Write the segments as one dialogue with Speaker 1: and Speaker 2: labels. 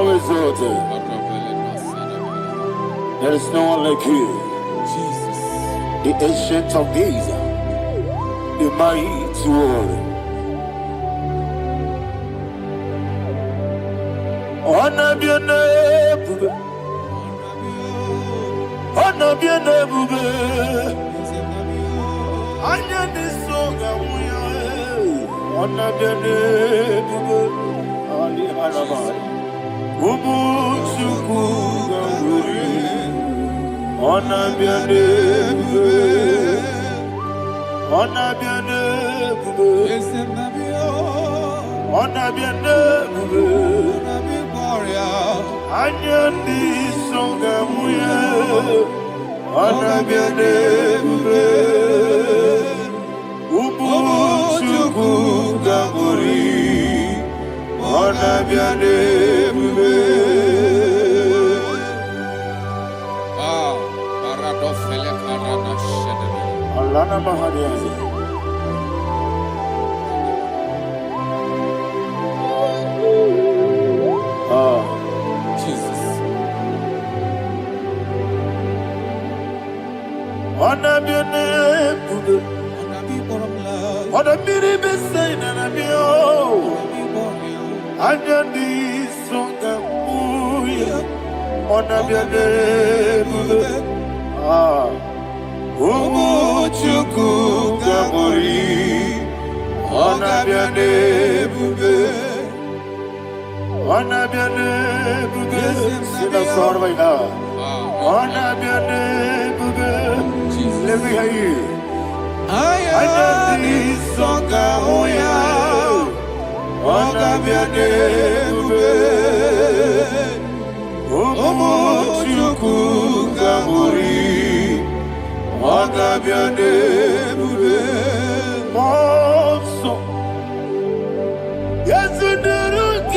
Speaker 1: thou exalted. There is no one like you.
Speaker 2: Jesus.
Speaker 1: The ancient of days, the mighty warrior. Honor be your name, honor be your name. Anya ni soga muya, honor be your name. Ali Arabai, Ubu Chuku Gamburi, honor be your name, honor be your name, honor be your name. Anya ni soga muya, honor be your name. Ubu Chuku Gamburi, honor be your name.
Speaker 2: Paradofele karana shedebe.
Speaker 1: Alana Mahadiazi.
Speaker 2: Jesus.
Speaker 1: Honor be your name. Honor be the same and be oh. Anya ni songa muya, honor be your name. Umu Chuku Gamburi, honor be your name. Honor be your name. Sing a song right now. Honor be your name. Let me hear you. Anya ni songa muya, honor be your name. Umu Chuku Gamburi, honor be your name. Monso, yes you do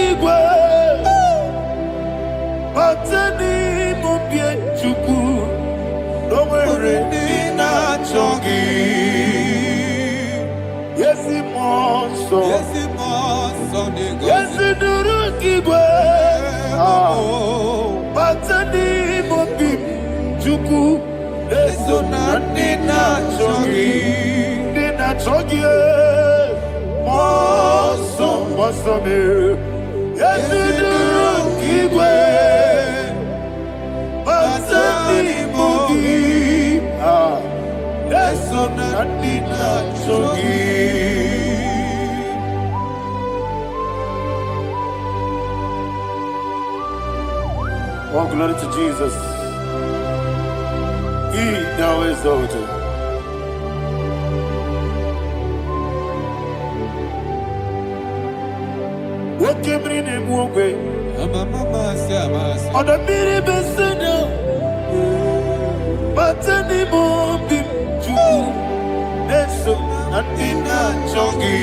Speaker 1: Igwe, Batani Mubie Chuku, no worry na chongi. Yes you monso, yes you do Igwe, Batani Mubie Chuku. Eso nani na chogi, moso me. Yesu Igwe, basani mogi. Eso nani na chogi. Oh, glory to Jesus. He now exalted. What came in him one way? On the mini besena, but any more big Jew. That's so Nandina Chongi.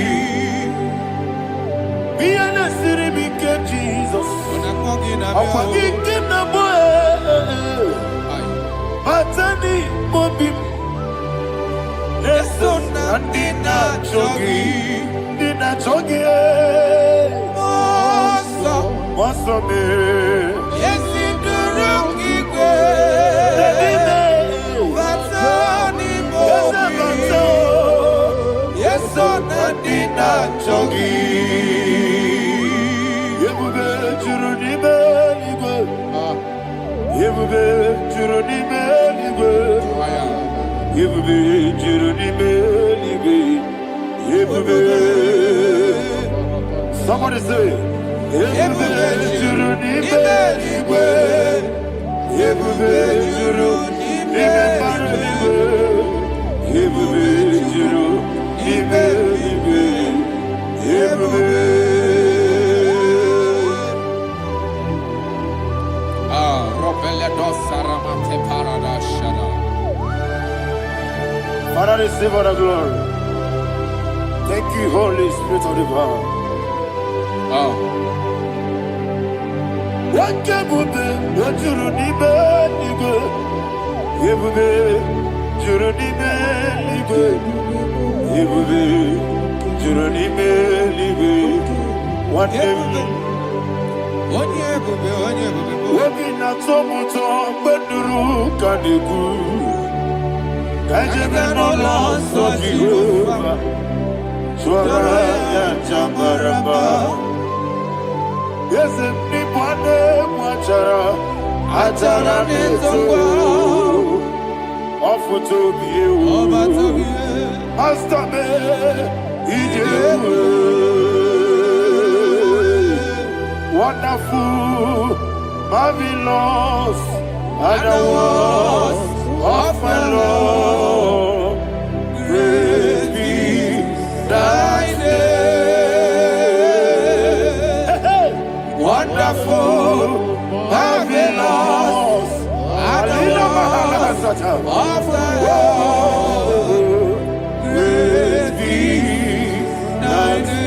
Speaker 1: We are the city became Jesus. I'm forgetting the boy. Batani Mobi Leson and Dina Chogi Mosso me Yes in the room Batani Mobi Yes on and Dina Chogi Yebube Juruni Beligwe Yebube Juruni Beligwe Yebube Juruni Beligwe Yebube. Somebody say Yebube Juruni Beligwe Yebube Juruni Beligwe Yebube Juruni Beligwe Yebube. Father, receive all the glory. Thank you, Holy Spirit of the power. What can you do? What you need, Yebube, Juruni Beligwe, Yebube, Juruni Beligwe. What Wobina tomuto beduru kaniku. Kajebe no loss of Jehovah. Swara ya jamaraba. Yes, ni bwane mwachara. Atara neto. Ofuto biye. Master me. Ijewu. Wonderful, marvelous, are the words of my Lord. Praise be thy name. Wonderful, marvelous, are the words of my Lord. Praise be thy name.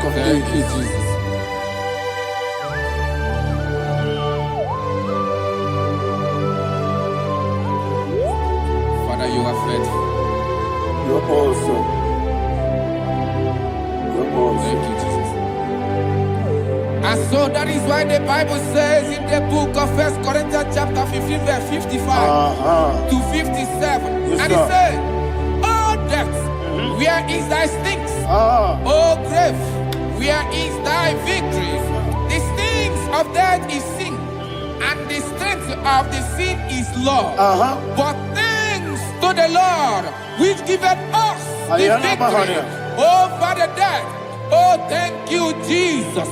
Speaker 1: Thank you, Jesus. Father, you are faithful. You're awesome. You're awesome. Thank you, Jesus. And so that is why the Bible says in the book of 1 Corinthians chapter 15, verse 55 to 57. Yes, and it says, "Oh death, where is thy stings? Oh grave, where is thy victory? The stings of death is sin, and the strength of the sin is law. But thanks to the Lord, which giveth us the victory over the death." Oh, thank you, Jesus.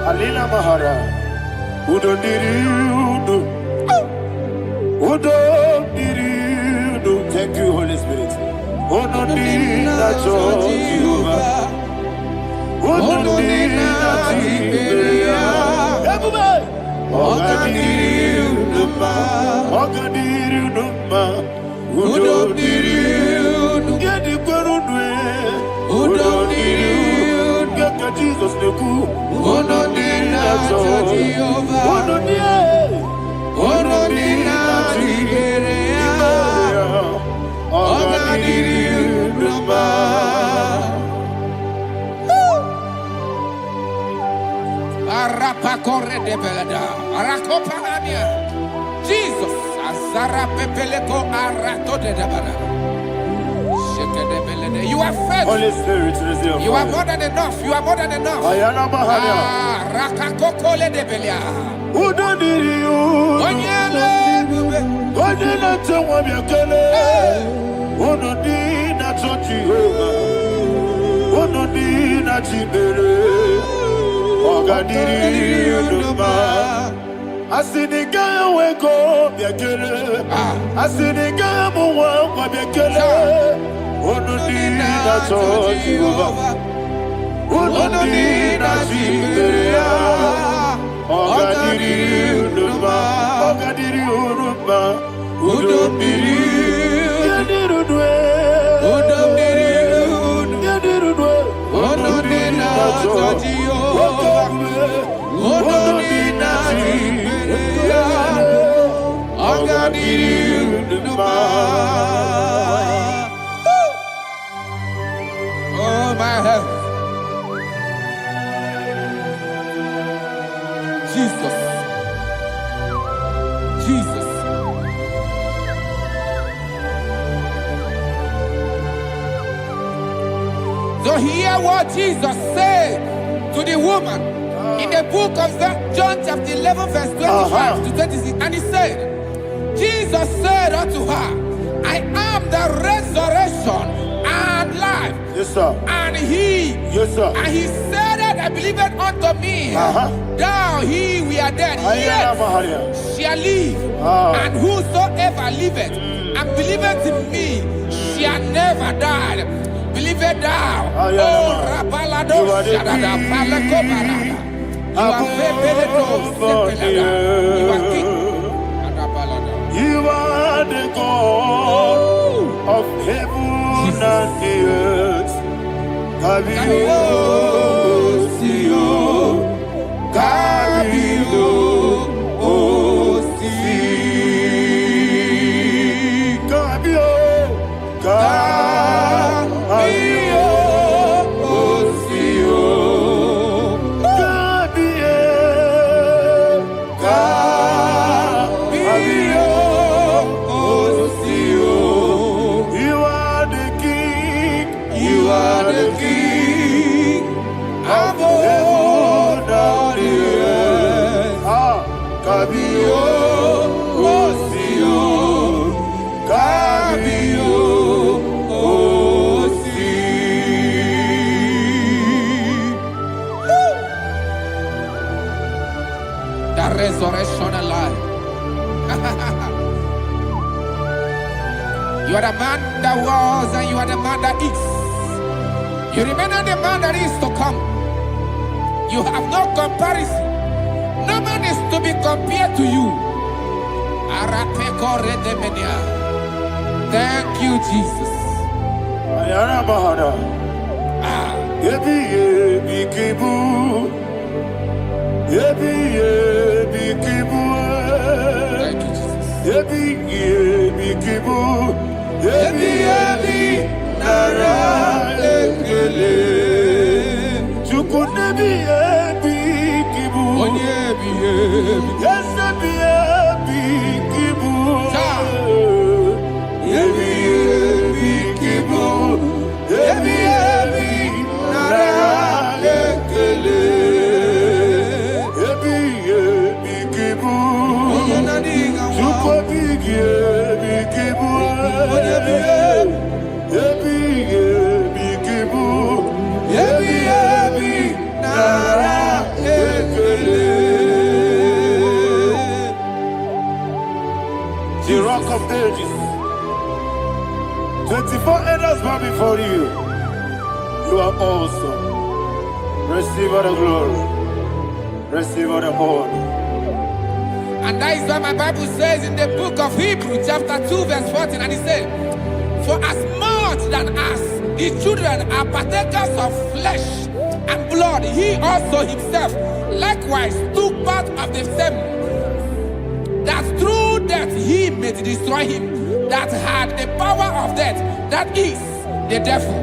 Speaker 1: Alina Mahara, Udo Diriudu, Udo Diriudu. Thank you, Holy Spirit. Udo Diriudu, Udo Diriudu, Ogadiriudu, Udo Diriudu, Udo Diriudu, Jesus the good. Ono dina Jehovah. Ono dina Tiberia. Ogadiriuduba. Arapa corre de belada. Arakopa amia. Jesus. Azara pepeleko arato de dabara. You are faithful. Holy Spirit, you are more than enough. You are more than enough. Rakakokole de belia. Udo diriu. Onyele bube. Onyele tewa biakele. Udo dina Jehovah. Udo dina Tibere. Ogadiriu duma. Asinika weko biakele. Asinika muwa biakele. Ono dina Jehovah, ono dina Tiberia, Ogadiriuduba, Ogadiriuduba, Yadirudwe, ono dina Jehovah, ono dina Tiberia, Ogadiriuduba. My health. Jesus. Jesus.
Speaker 2: So hear what Jesus said to the woman in the book of John chapter 11 verse 25 to 26. And he said, Jesus said unto her, I am the resurrection and life.
Speaker 1: Yes, sir.
Speaker 2: And he,
Speaker 1: yes, sir.
Speaker 2: And he said that I believed unto me, thou he we are dead, yet shall live. And whosoever liveth and believeth in me shall never die. Believe it thou. Oh, Rabalado Shadada, Palacobarada. You are You are king.
Speaker 1: You are the God of heaven and the earth. Kabio, Sio, Kabio, Osi, Kabio, Kabio, Osio, Kabio, Kabio, Osio. You are the king. You are the king of heaven and the earth. Kabio, Osio, Kabio, Osi.
Speaker 2: The resurrection and life. You are the man that was and you are the man that is. You remain the man that is to come. You have no comparison. No man is to be compared to you. Thank you, Jesus. Thank you,
Speaker 1: The rock of ages. 24 elders bow before you. You are awesome. Receive all the glory. Receive all the honor.
Speaker 2: And that is what my Bible says in the book of Hebrews chapter 2 verse 14. And it said, for as much than as the children are partakers of flesh and blood, he also himself likewise took part of the same, that through death he may destroy him that had the power of death, that is the devil.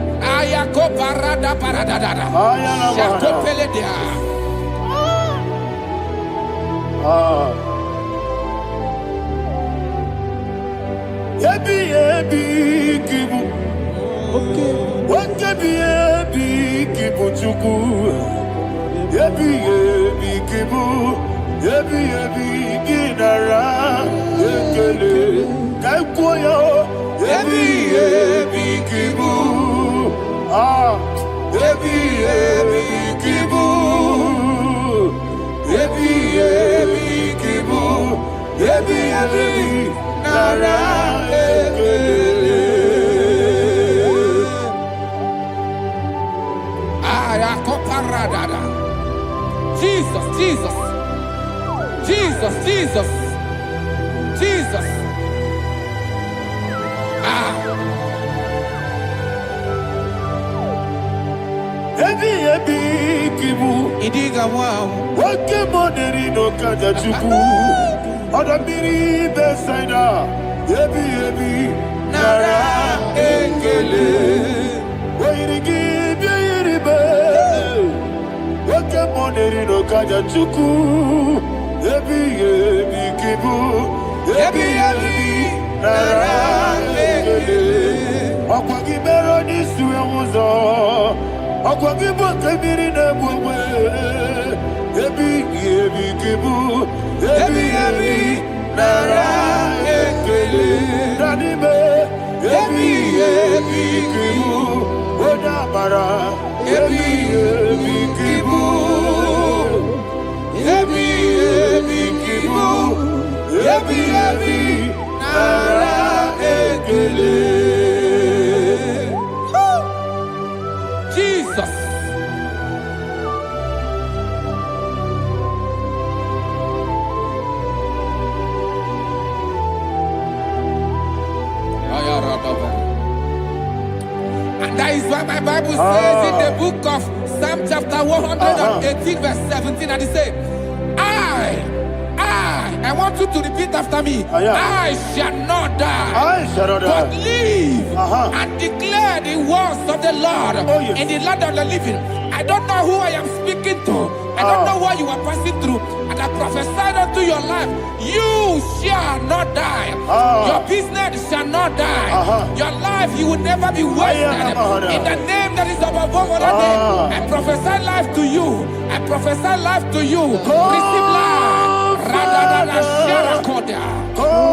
Speaker 2: Jesus, Jesus, Jesus, Jesus, Jesus. Idiga wow.
Speaker 1: Wake money no kaja chuku. Oda miri besaida. Ebi nara ekele. Wairigi biiribe. Wake money no kaja chuku. Ebi kibu. Ebi nara ekele. Okwagi mero ni suwe Wamuzo, Aquagibo, Kabirina, Ebi, Kibu, Ebi, Nara, Ekele, Nanibe, Ebi, Kibu, Odabara, Ebi, Kibu, Ebi, Kibu, Ebi, Nara, Ekele.
Speaker 2: Jesus. And that is why my Bible says in the book of Psalm chapter 118 verse 17, and it says, I want you to repeat after me. I shall not die, but live and declare the words of the Lord in the land of the living. I don't know who I am speaking to. I don't know what you are passing through. And I prophesied unto your life, you shall not die. Your business shall not die. Your life, you will never be wasted. In the name that is above all other name, I prophesy life to you. I prophesy life to you. Receive life. Radadada Sharakoda.
Speaker 1: Come,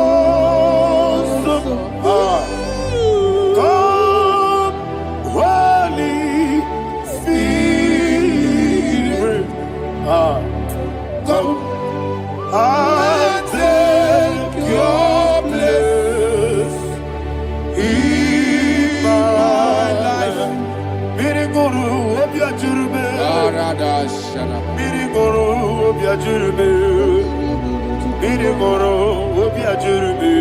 Speaker 1: Holy Spirit. Come and take your place in my life. Miriguru Obiajurbe. Miriguru Obiajurbe. Miriguru Obiajurbe.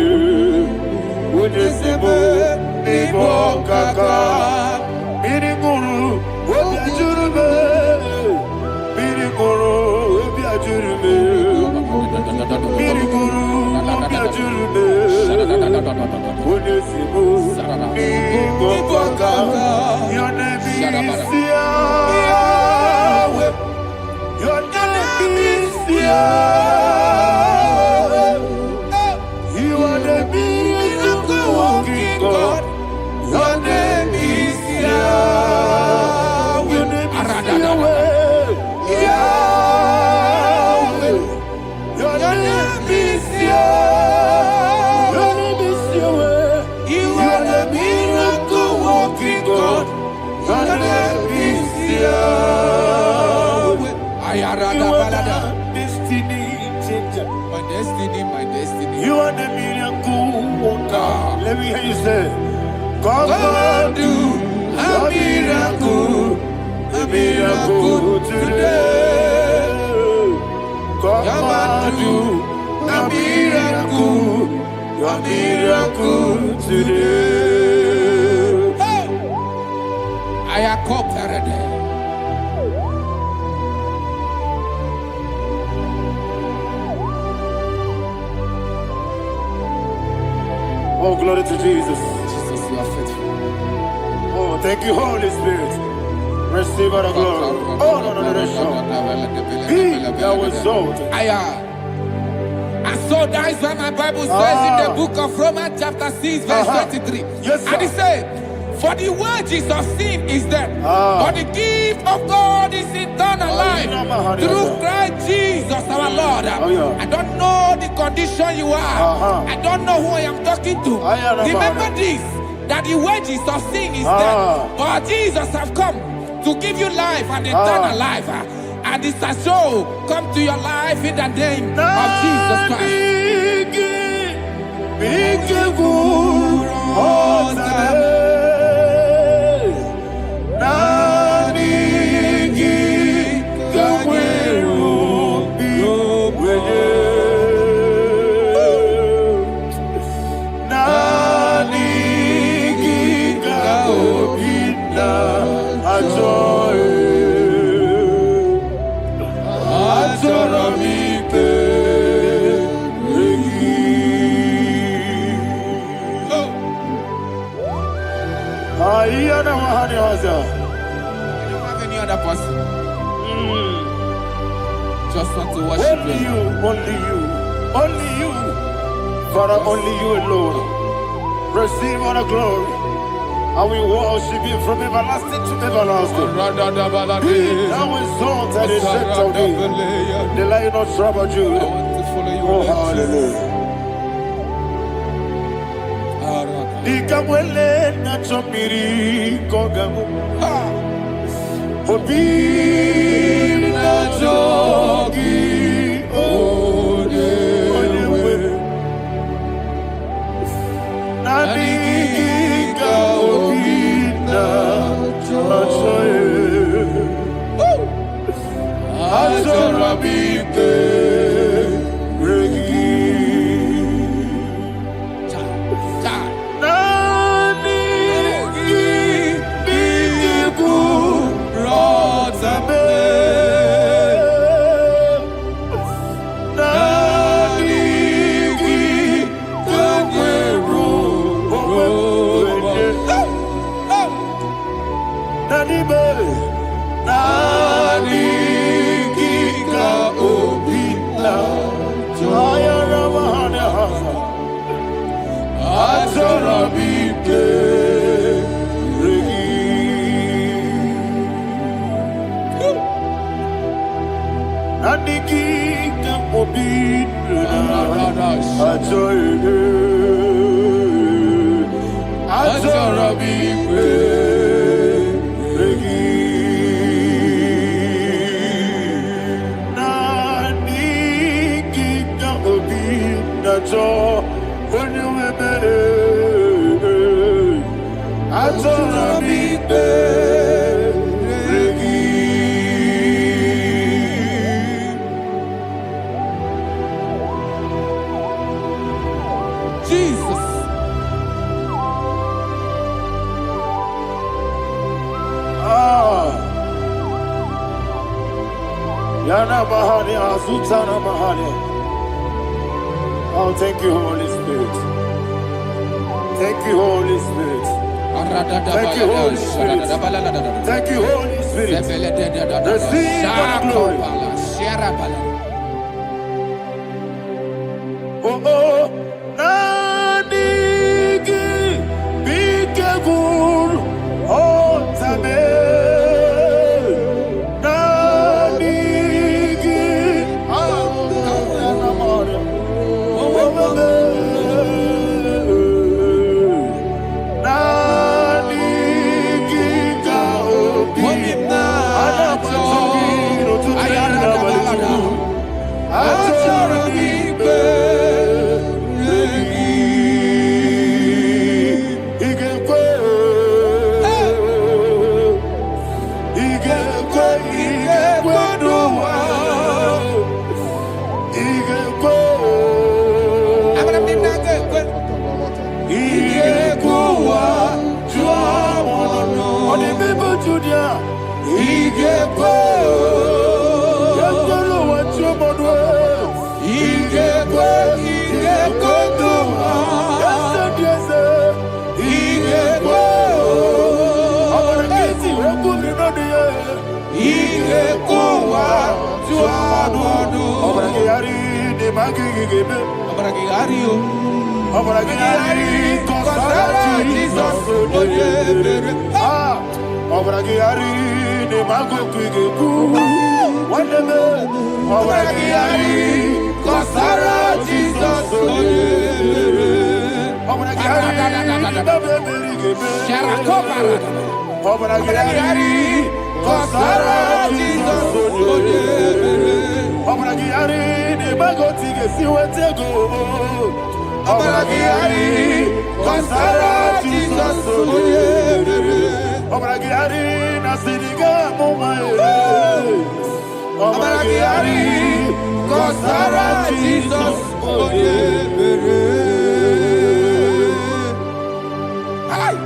Speaker 1: Udesibo Ibo Kaka. Miriguru Obiajurbe. Miriguru Obiajurbe. Miriguru Obiajurbe. Udesibo Ibo Kaka. Your name is Yahweh. Your name is Yahweh. You are the miracle working God. Your name is Yahweh. Your name is Yahweh. Yahweh. Your name is Yahweh. Your name is Yahweh. You are the miracle working God. Your name is Yahweh. You are the destiny changer.
Speaker 2: My destiny.
Speaker 1: You are the miracle worker. Let me hear you say, come and do a miracle today. Come and do a miracle today.
Speaker 2: I am cooperative.
Speaker 1: Oh, glory to Jesus.
Speaker 2: Jesus, you are faithful.
Speaker 1: Oh, thank you, Holy Spirit. Receive our glory. Oh, no. Be thou exalted.
Speaker 2: And so that is why my Bible says in the book of Romans chapter 6 verse 23.
Speaker 1: Yes, sir.
Speaker 2: And it says, for the wages of sin is death, but the gift of God is eternal life through Christ Jesus our Lord. I don't know the condition you are. I don't know who I am talking to. Remember this, that the wages of sin is death, but Jesus has come to give you life and eternal life. And this shall so come to your life in the name of Jesus Christ. You don't have any other person. Just want to worship
Speaker 1: only you. Only you. Father, only you alone. Receive all the glory. I will worship you from everlasting to everlasting. Be thou exalted and set of thee. The Lion of Tribe of Judah. Oh, hallelujah. Ikamwele na chomiri kogamu. Obi na jogi onewe. Nani ka obi na jogi. Azorabike regi.
Speaker 2: Jesus.
Speaker 1: Yana Mahani Azutana Mahani. Oh, thank you, Holy Spirit. Thank you, Holy Spirit. Thank you, Holy Spirit. Thank you, Holy Spirit. Receive the glory. Oh, oh, Nanigi, Bigagul, oh, Tame.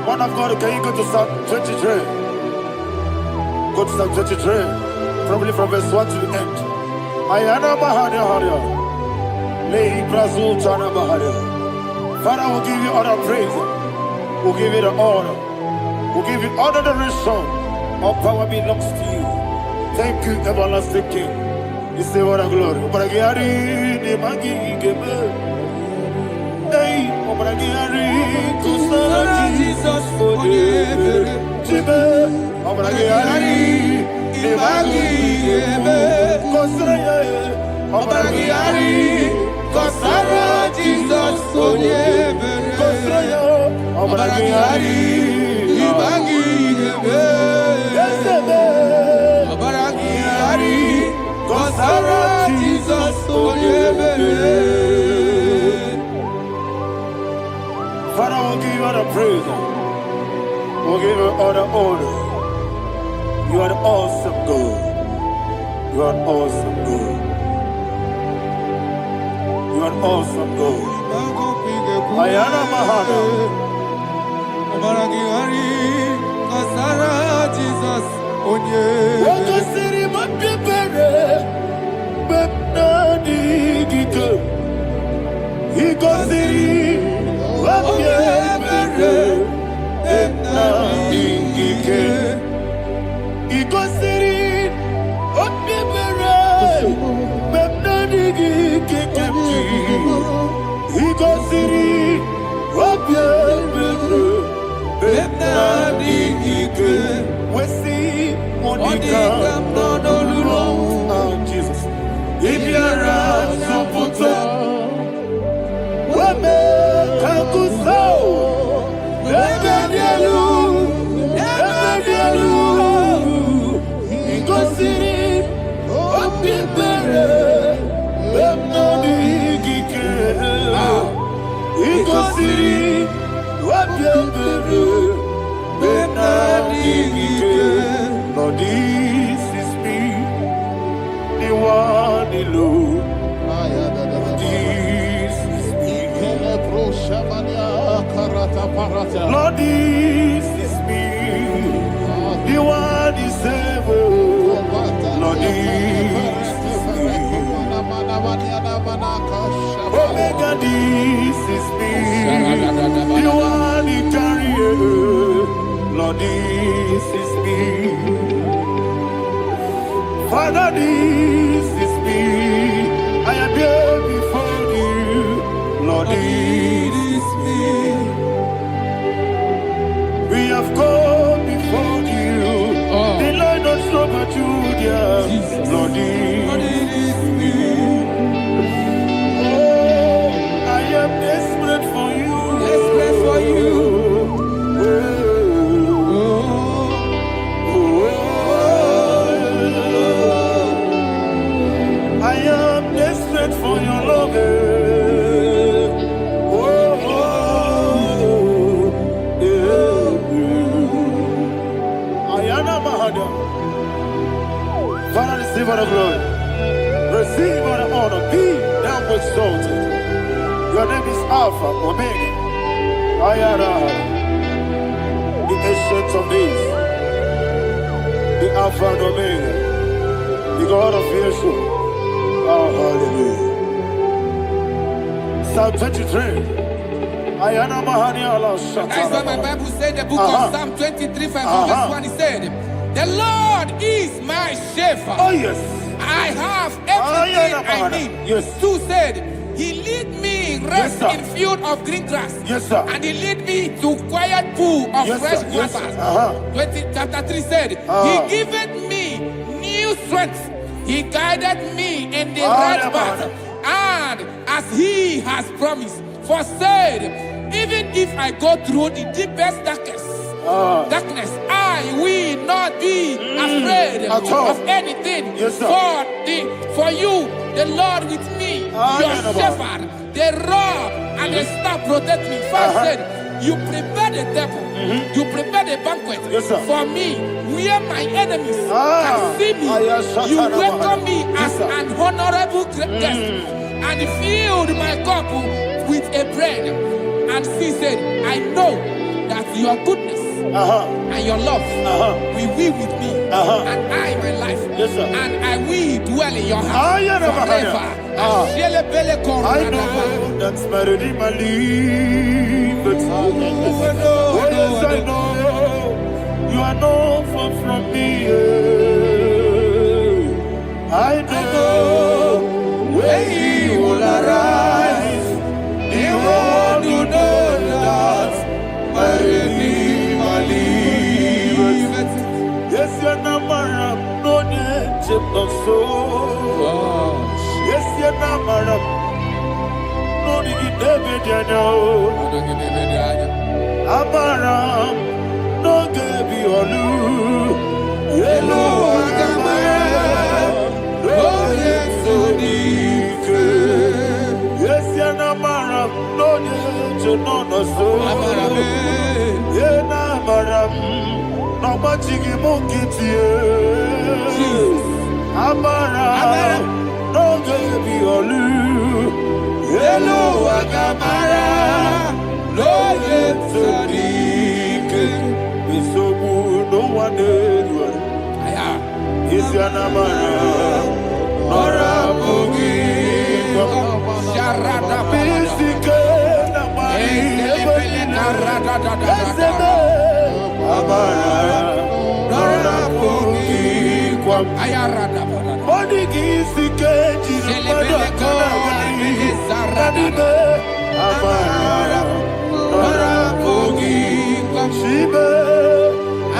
Speaker 1: Man of God, can you go to Psalm 23? Go to Psalm 23, probably from verse 1 to the end. Ayana Bahari Haria. Lehi Brazil Chana Bahari. Father, we'll give you all the praise. We'll give you the honor. We'll give you all the adoration. All power belongs to you. Thank you, everlasting King. You say what a glory. Obragari, the Magi, Gebe. Hey, Obragari, Kusara, Jesus, for you. Chibe, Obragari, Ibagi, Kosraya, Obragari, Kosara, Jesus, Kosraya, Obragari, Ibagi, Obragari, Kosara, Jesus, Father, we'll give you all the praise. We'll give you all the honor. You are the awesome God. You are awesome God. You are awesome God. Ayana Mahana.
Speaker 2: Jesus.
Speaker 1: Waka siri mapipere. Bepnani gike. Iko siri mapipere. Bepnani gike. Iko siri mapipere. Bepnani gike. Iko siri mapipere. Bepnani gike. Wesi Monica, oh Jesus. If you're a Soputo, Wame Kakuso, Ebedielu, Igosiri, Opipere, Bemnodi Gike, Igosiri, Opipere, Bemnodi Gike. Lord, this is me, the one alone. This is me. Lord, this is me, the one is able. Lord, this is me. Omega, this is me, the one he carries. Lord, this is me. Father, this is me. I am here before you. Lord, this is me. We have come before you. The Lord not so but you, dear. Lord, this is me. Oh, I am desperate for you.
Speaker 2: Desperate for you.
Speaker 1: For your love, Ayana Mahada. Father, receive all the glory, receive all the honor, be thou exalted. Your name is Alpha, Omega, Ayana, the ancient of days, the Alpha and Omega, the God of Yeshua. Oh, hallelujah. Psalm 23. Ayana Mahania Allah Shata.
Speaker 2: That's what my Bible said in the book of Psalm 23, verse 1. He said, the Lord is my shepherd.
Speaker 1: Oh, yes.
Speaker 2: I have everything I need.
Speaker 1: Yes.
Speaker 2: 2 said, he lead me rest in field of green grass.
Speaker 1: Yes, sir.
Speaker 2: And he lead me to quiet pool of fresh waters. 20, chapter 3 said, he giveth me new strength. He guided me in the right path, and as he has promised, for said, even if I go through the deepest darkness, I will not be afraid of anything.
Speaker 1: Yes,
Speaker 2: for you, the Lord with me, your shepherd, the rod and the staff protect me. First said, you prepare the table, you prepare the banquet for me, where my enemies can see me. You welcome me as an honorable guest, and filled my cup with a bread. And she said, I know that your goodness and your love will be with me, and I, my life, and I will dwell in your house forever.
Speaker 1: I know that's better than my life. Yes, I know you are not far from me. I know when he will arise, he will do that my Redeemer lives. so. Yes, you're not maram. No, you David, you know. Amaram, no, give you a loo. Yellow, oh, yes, so deep. Yes, you're not maram. No, you know, so. Yeah, maram. No machigi mukiti Amara no gebi olu Hello agamara no yetodike Bisobu no one aya Isianamara Nora bugi Sharada Bisike Namari Esebe Amara Nora bugi Kwam Ayarada Odigi Sikeji Amara Nora bugi Kwam Shibe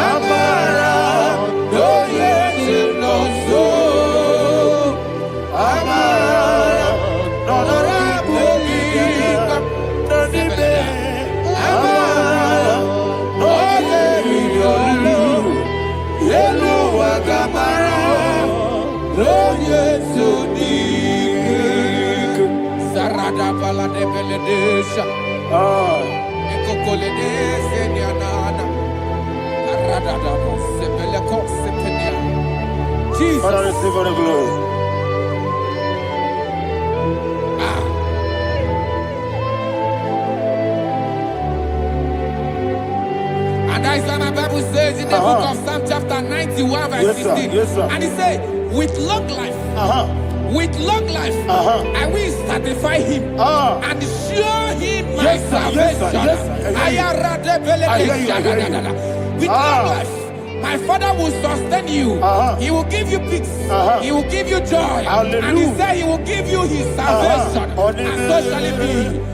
Speaker 1: Amara Doye Chinoso Amara Nora bugi Kwam Nanibe Amara Doye Chinoso Yelu Agamara Doye Chinoso Sarada Bala de Beledesha Ekokoledese Nianana Jesus. Father, receive all the glory. And that is what my Bible says in the book of Psalm chapter 91 verse 16. Yes, sir. And it says, with long life, I will satisfy him and show him my salvation. With long life, my Father will sustain you. He will give you peace. He will give you joy. Hallelujah. And he said he will give you his salvation. And so shall it be.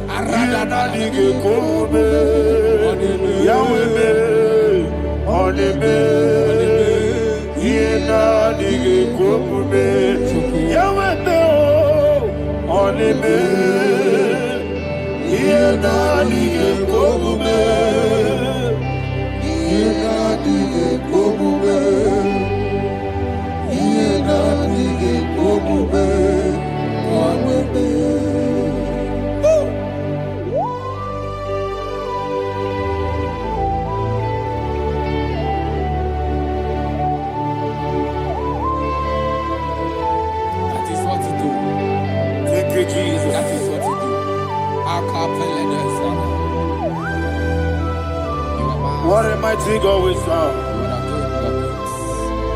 Speaker 1: What a mighty God we serve.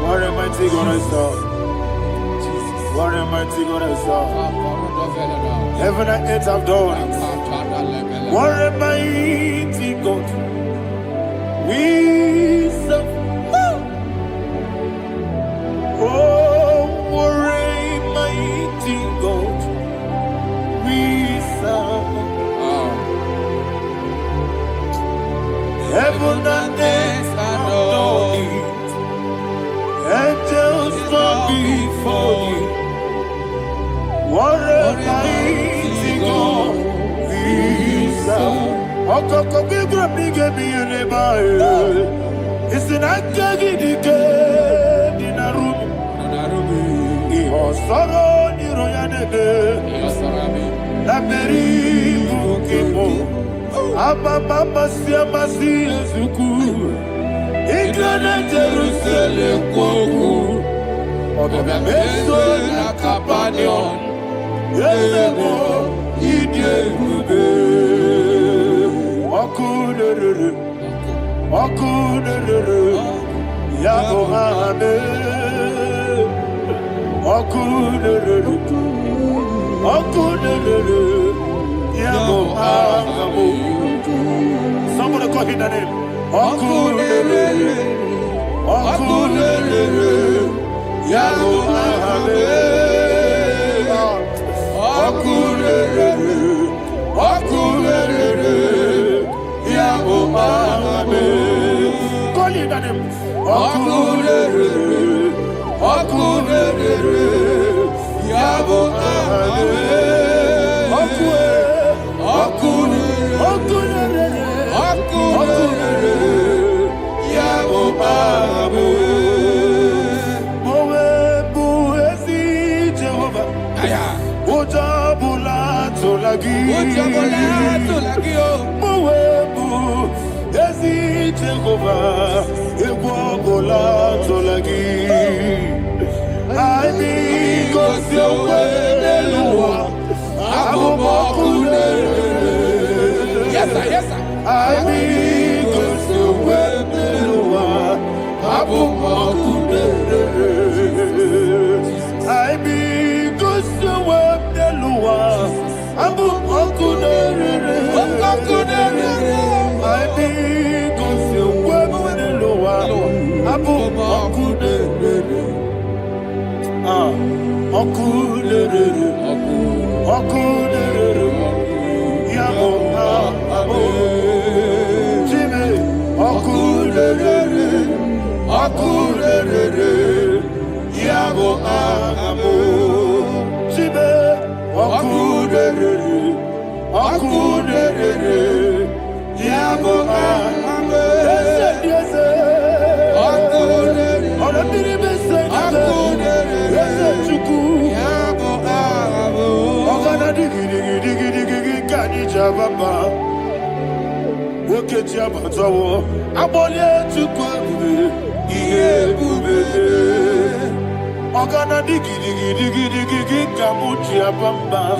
Speaker 1: What a mighty God I serve. What a mighty God I serve. Heaven and earth have done it. What a mighty God we serve. Oh, what a mighty God we serve. Heaven and earth adore it. Angels come before you. What a mighty God we serve. Okoko bigro bige bi eleba. It's an akagi dike dinarubi. Iho soro ni royanebe. La peri bukipo. Ababa siamasi zuku Iglana Jerusalem koku Oga meso na kapanion Yelemo idye gube Okunere Yago hame Okunere Yago hame. Somebody call him the name. Okunere, Yago Ahame. Okunere, Yago Ahame. Call him the name. Okunere,
Speaker 2: Okunere, Yabo Abe. Yes, sir, yes, sir.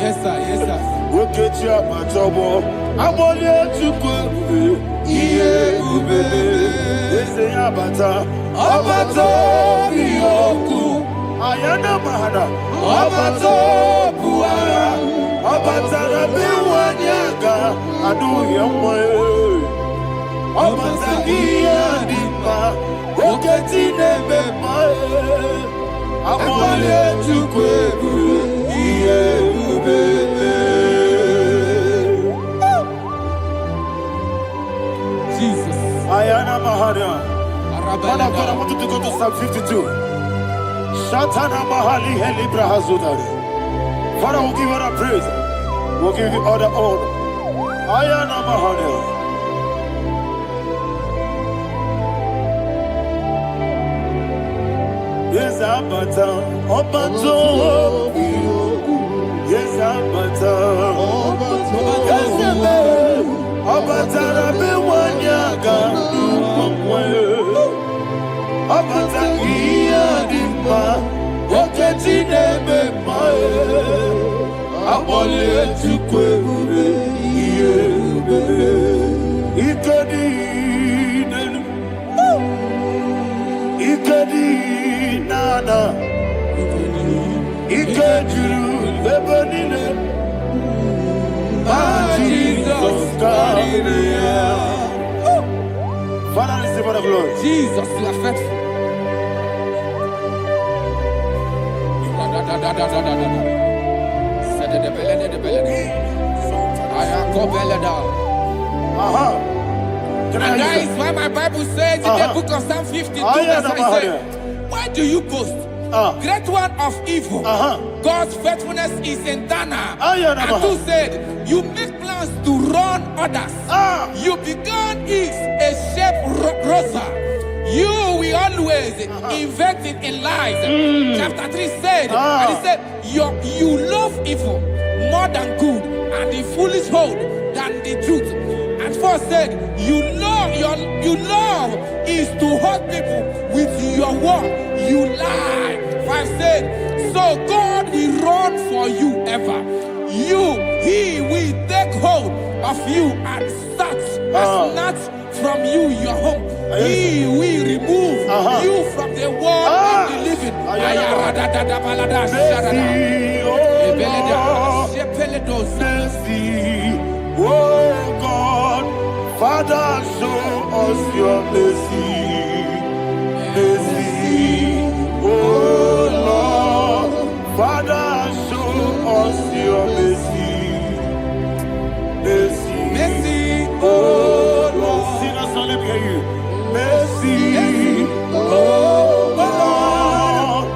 Speaker 2: Yes, sir, yes, sir.
Speaker 1: Ayana mahana, abato buara, abatara biwanyaga, adu yamwe, abatagia dipa, oketi nebe mae, abale tukwebu, iye ubebe.
Speaker 2: Jesus.
Speaker 1: Ayana mahana. Man of God, I want you to go to Psalm 52. Shatana Mahali Helibra Hazudari. Father, we'll give you all the praise. We'll give you all the honor. Ayana Mahali. Yes, Abata. Obato. Yes, Abata. Yes, Abata. Rabbi Wanyaga. Abata iya dimba, oketi nebe mae, abole tukwe ube iye ube, ikedi nenu, ikedi nana, ikediru lebenine, Jesus God. Father, receive all the glory.
Speaker 2: Jesus, you are faithful. And that is why my Bible says in the book of Psalm 52, verse 37, why do you boast? Great one of evil. God's faithfulness is eternal. And who said, you make plans to run others. You began is a shape rosa. You will always invent it in lies. Chapter 3 said, and he said, you love evil more than good, and the foolish hold than the truth. And 4 said, you love is to hurt people with your word. You lie. 5 said, so God will run for you ever. He will take hold of you and snatch from you your home. He will remove you from the world of the living.
Speaker 1: Oh God, Father, show us your mercy. Mercy, oh Lord, Father, show us your mercy. Mercy, mercy, oh Lord. Sing a song, let me hear you. Mercy, oh Lord,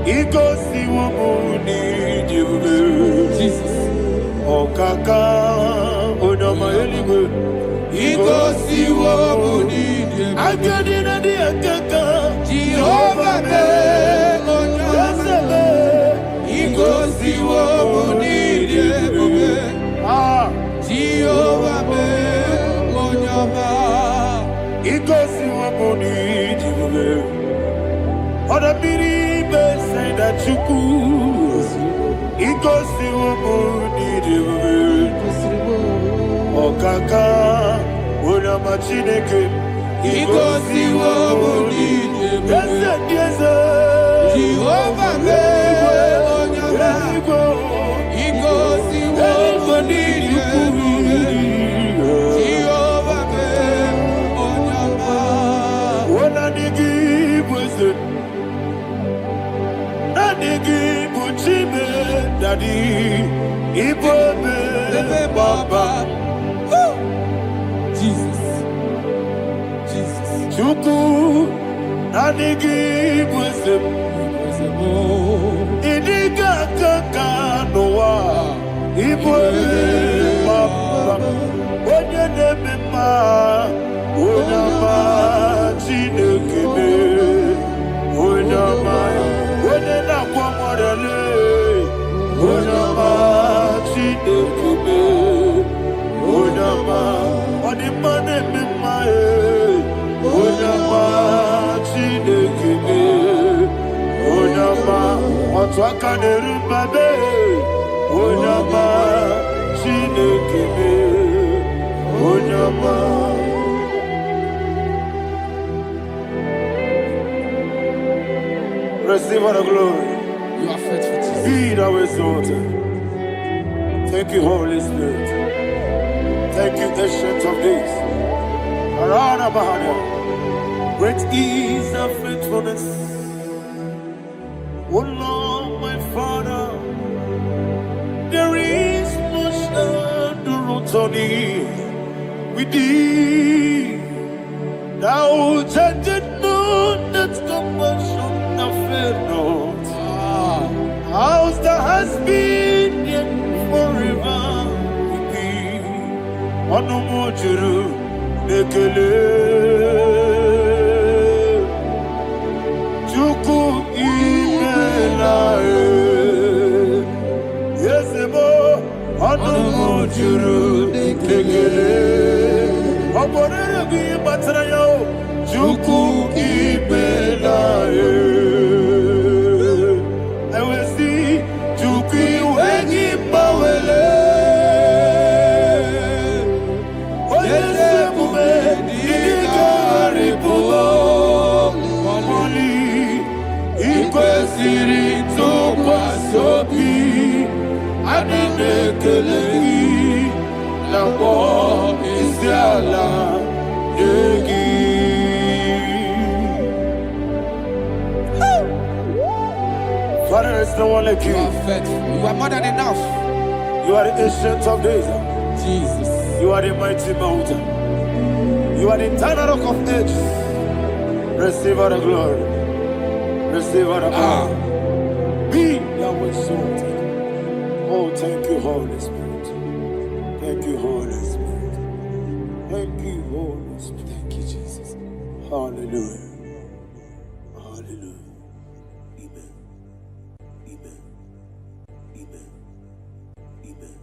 Speaker 1: Igosi wamuni jibube.
Speaker 2: Jesus.
Speaker 1: Okaka onama eligwe.
Speaker 2: Igosi wamuni jibube.
Speaker 1: Agadina di akaka.
Speaker 2: Jehovah me onyama. Igosi wamuni jibube. Jehovah me onyama.
Speaker 1: Igosi wamuni jibube. Oda biri be say that you could. Igosi wamuni jibube. Okaka onama chineke.
Speaker 2: Igosi wamuni jibube. Jehovah me onyama. Igosi wamuni jibube. Jehovah me onyama.
Speaker 1: Wona nigi bwese. Na nigi buchime dadi. Ibobe baba.
Speaker 2: Jesus. Jesus.
Speaker 1: Chuku na nigi bwese. Idiga kaka noa. Ibobe baba. Onye nebe ma. Onama chineke me. Onama. Onye na kwa morele. Onama chineke me. Onama. Onima nebe ma e. Onama chineke me. Onama. Otwaka nerumba be. Onama chineke me. Onama. Receive all the glory.
Speaker 2: You are faithful, Jesus.
Speaker 1: Be thou exalted. Thank you, Holy Spirit. Thank you, Ancient of Days. Arana Bahana. Great is thy faithfulness. O Lord, my Father, there is no shadow on thee. With thee, thou judgest not that compassion have failed not. How's thou hast been yet forever with thee? Onomojuru nekele. Chuku imelae. Yesebo onomojuru nekele. Oborere bi batrayo. Chuku imelae. I will see Chuku wegi bawele. Oyesebume digari pulo. Moli ikwesiri tukwasobi. Adinekeleyi nabo isiala yegi. Father, there is no one like
Speaker 2: You
Speaker 1: you.
Speaker 2: are faithful. You are more than enough.
Speaker 1: You are the ancient of days.
Speaker 2: Jesus.
Speaker 1: You are the mighty mountain. You are the eternal rock of ages. Receive all the glory. Receive all the honor. Be thou exalted. Oh, thank you, Holy Spirit. Thank you, Holy Spirit. Thank you, Holy Spirit.
Speaker 2: Thank you, Jesus.
Speaker 1: Hallelujah. Hallelujah. Amen. Amen. Amen. Amen.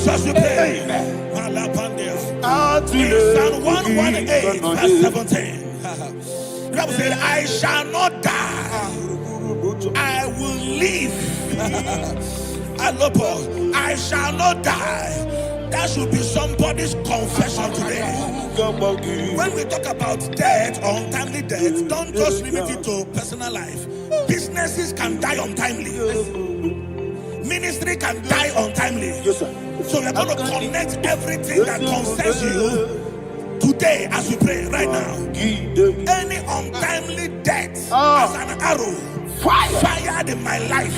Speaker 2: Jesus we pray. In Psalm 118 verse 17, the Bible said, I shall not die, I will live. I shall not die. That should be somebody's confession today. When we talk about death or untimely death, don't just limit it to personal life. Businesses can die untimely. Ministry can die untimely. So we're going to connect everything that concerns you today as we pray right now. Any untimely death as an arrow fired in my life,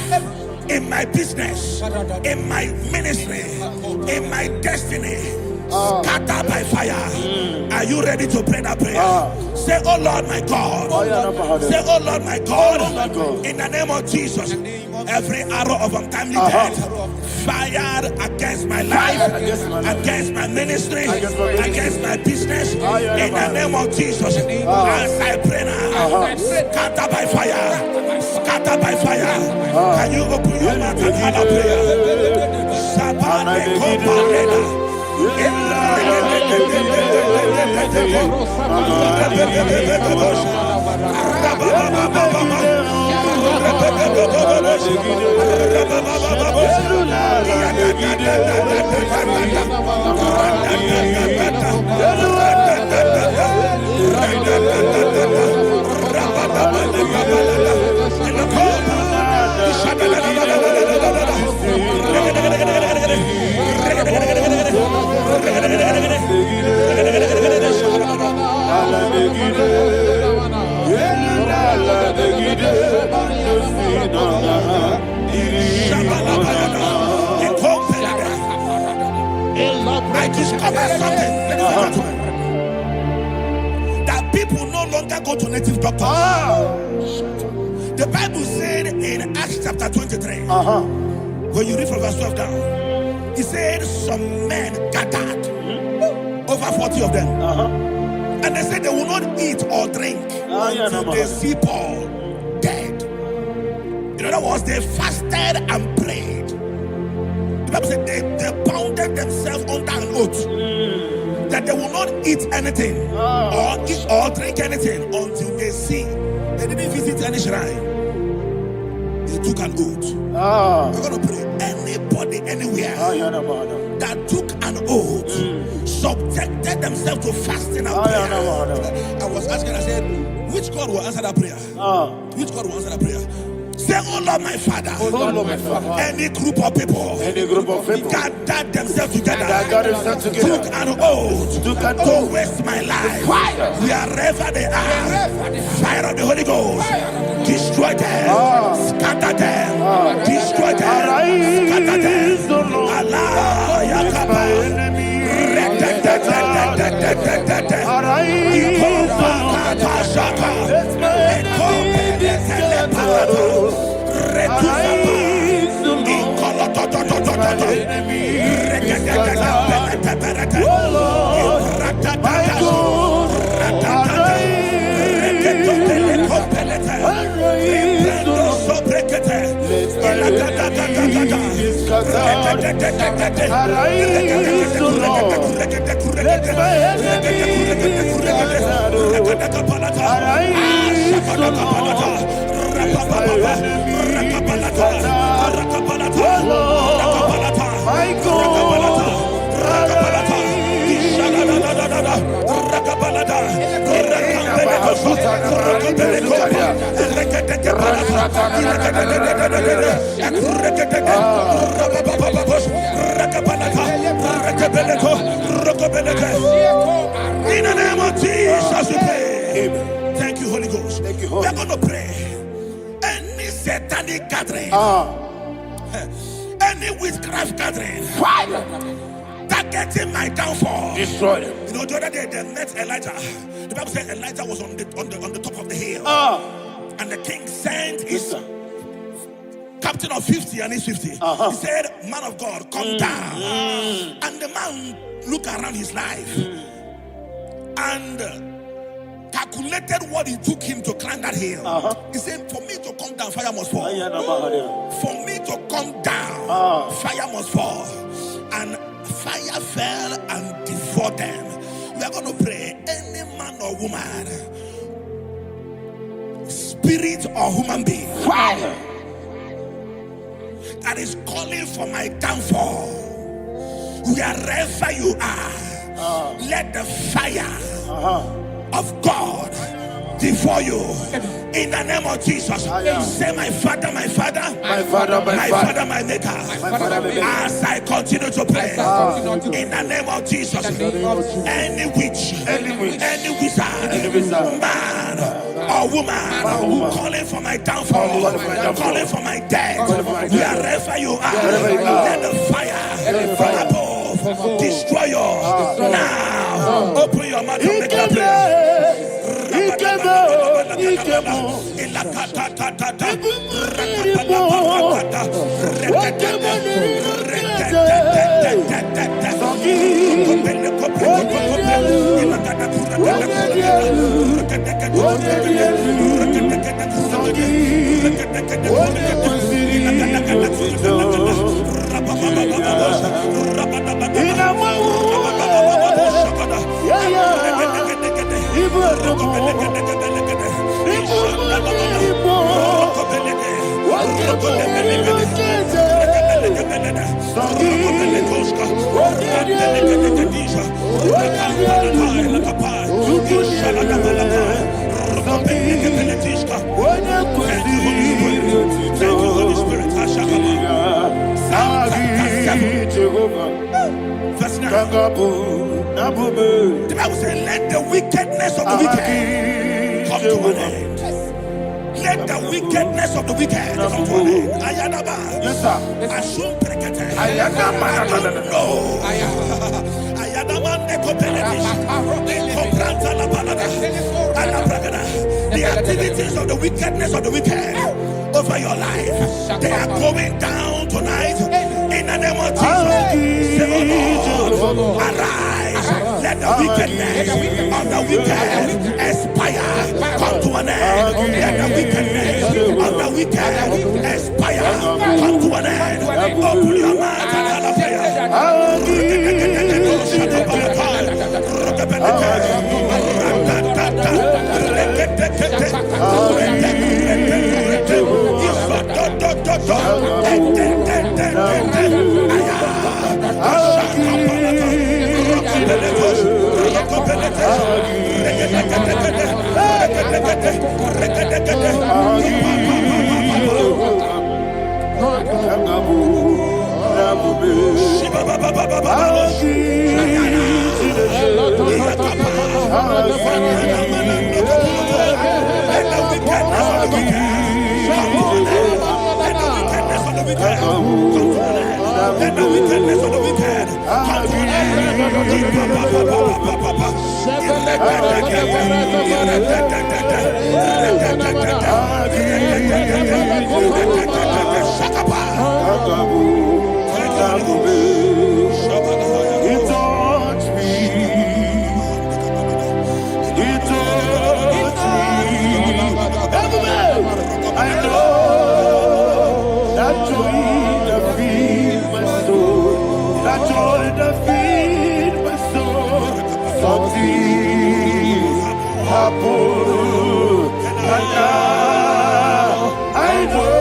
Speaker 2: in my business, in my ministry, in my destiny, scattered by fire. Are you ready to pray that prayer? Say, oh Lord my God. Say, oh Lord my God. In the name of Jesus, every arrow of untimely death fired against my life, against my ministry, against my business, in the name of Jesus, as I pray now, scattered by fire, scattered by fire. Can you open your mouth and have a prayer? I discovered something, ladies and gentlemen, that people no longer go to native doctors. The Bible said in Acts chapter 23, when you read from verse 12 down, it said some men gathered, over 40 of them, and they said they will not eat or drink until they see Paul dead. In other words, they fasted and prayed. The Bible said they bounded themselves under an oath that they will not eat anything or drink anything until they see. They didn't visit any shrine. They took an oath. We're going to pray. Anybody, anywhere that took an oath, subjected themselves to fasting and prayer. I was asking, I said, which God will answer that prayer? Which God will answer that prayer? Say, oh Lord my Father, any group of people gathered themselves together, took an oath to waste my life, wherever they are, fire of the Holy Ghost, destroy them, scatter them, destroy them, scatter them. Allah Yakaba, In the name of Jesus we pray. Thank you, Holy Ghost. We're going to pray. Any satanic gathering, any witchcraft gathering, targeting my downfall, destroy them. You know, the other day they met Elijah. The Bible said Elijah was on the top of the hill, and the king sent his captain of 50 and his 50. He said, man of God, come down. And the man looked around his life and calculated what it took him to climb that hill. He said, for me to come down, fire must fall. For me to come down, fire must fall. And
Speaker 1: fire fell and devoured them. We are going to pray. Any man or woman, spirit or human being,
Speaker 2: Fire.
Speaker 1: that is calling for my downfall, wherever you are, let the fire of God devour you. In the name of Jesus, say, my Father, my Father,
Speaker 2: My Father,
Speaker 1: my Father, my Maker. As I continue to pray, in the name of Jesus, any witch, any wizard, man or woman, calling for my downfall, calling for my death, wherever you are, let the fire from above destroy you now. Open your mouth and make a prayer. Holy Spirit. Verse 9. The Bible says, let the wickedness of the wicked come to an end. Let the wickedness of the wicked come to an end. Ayadaba.
Speaker 2: Yes, sir.
Speaker 1: Assume prekete.
Speaker 2: Ayadaba.
Speaker 1: No. Ayadaba nekopeletish. Nekopranta la balada. Alabragada. The activities of the wickedness of the wicked over your life, they are going down tonight. In the name of Jesus, say, oh Lord, arise. Let the wickedness of the wicked expire. Come to an end. Let the wickedness of the wicked expire. Come to an end. Open your mouth and have a prayer. Let the wickedness of the wicked come to an end. He touched me. He touched me. I know that joy that feeds my soul. That joy that feeds my soul. Something happened, and now I know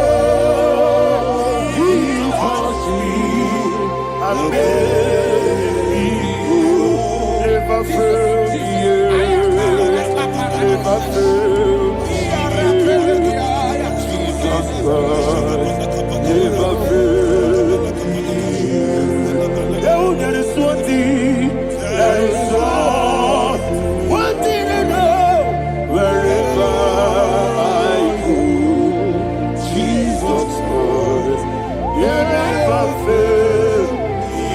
Speaker 1: He touched me. And baby, never failed me, never failed me. Jesus Christ, never failed me. Oh, there is one thing, there is one thing I know. Wherever I go, Jesus Christ, you never fail me.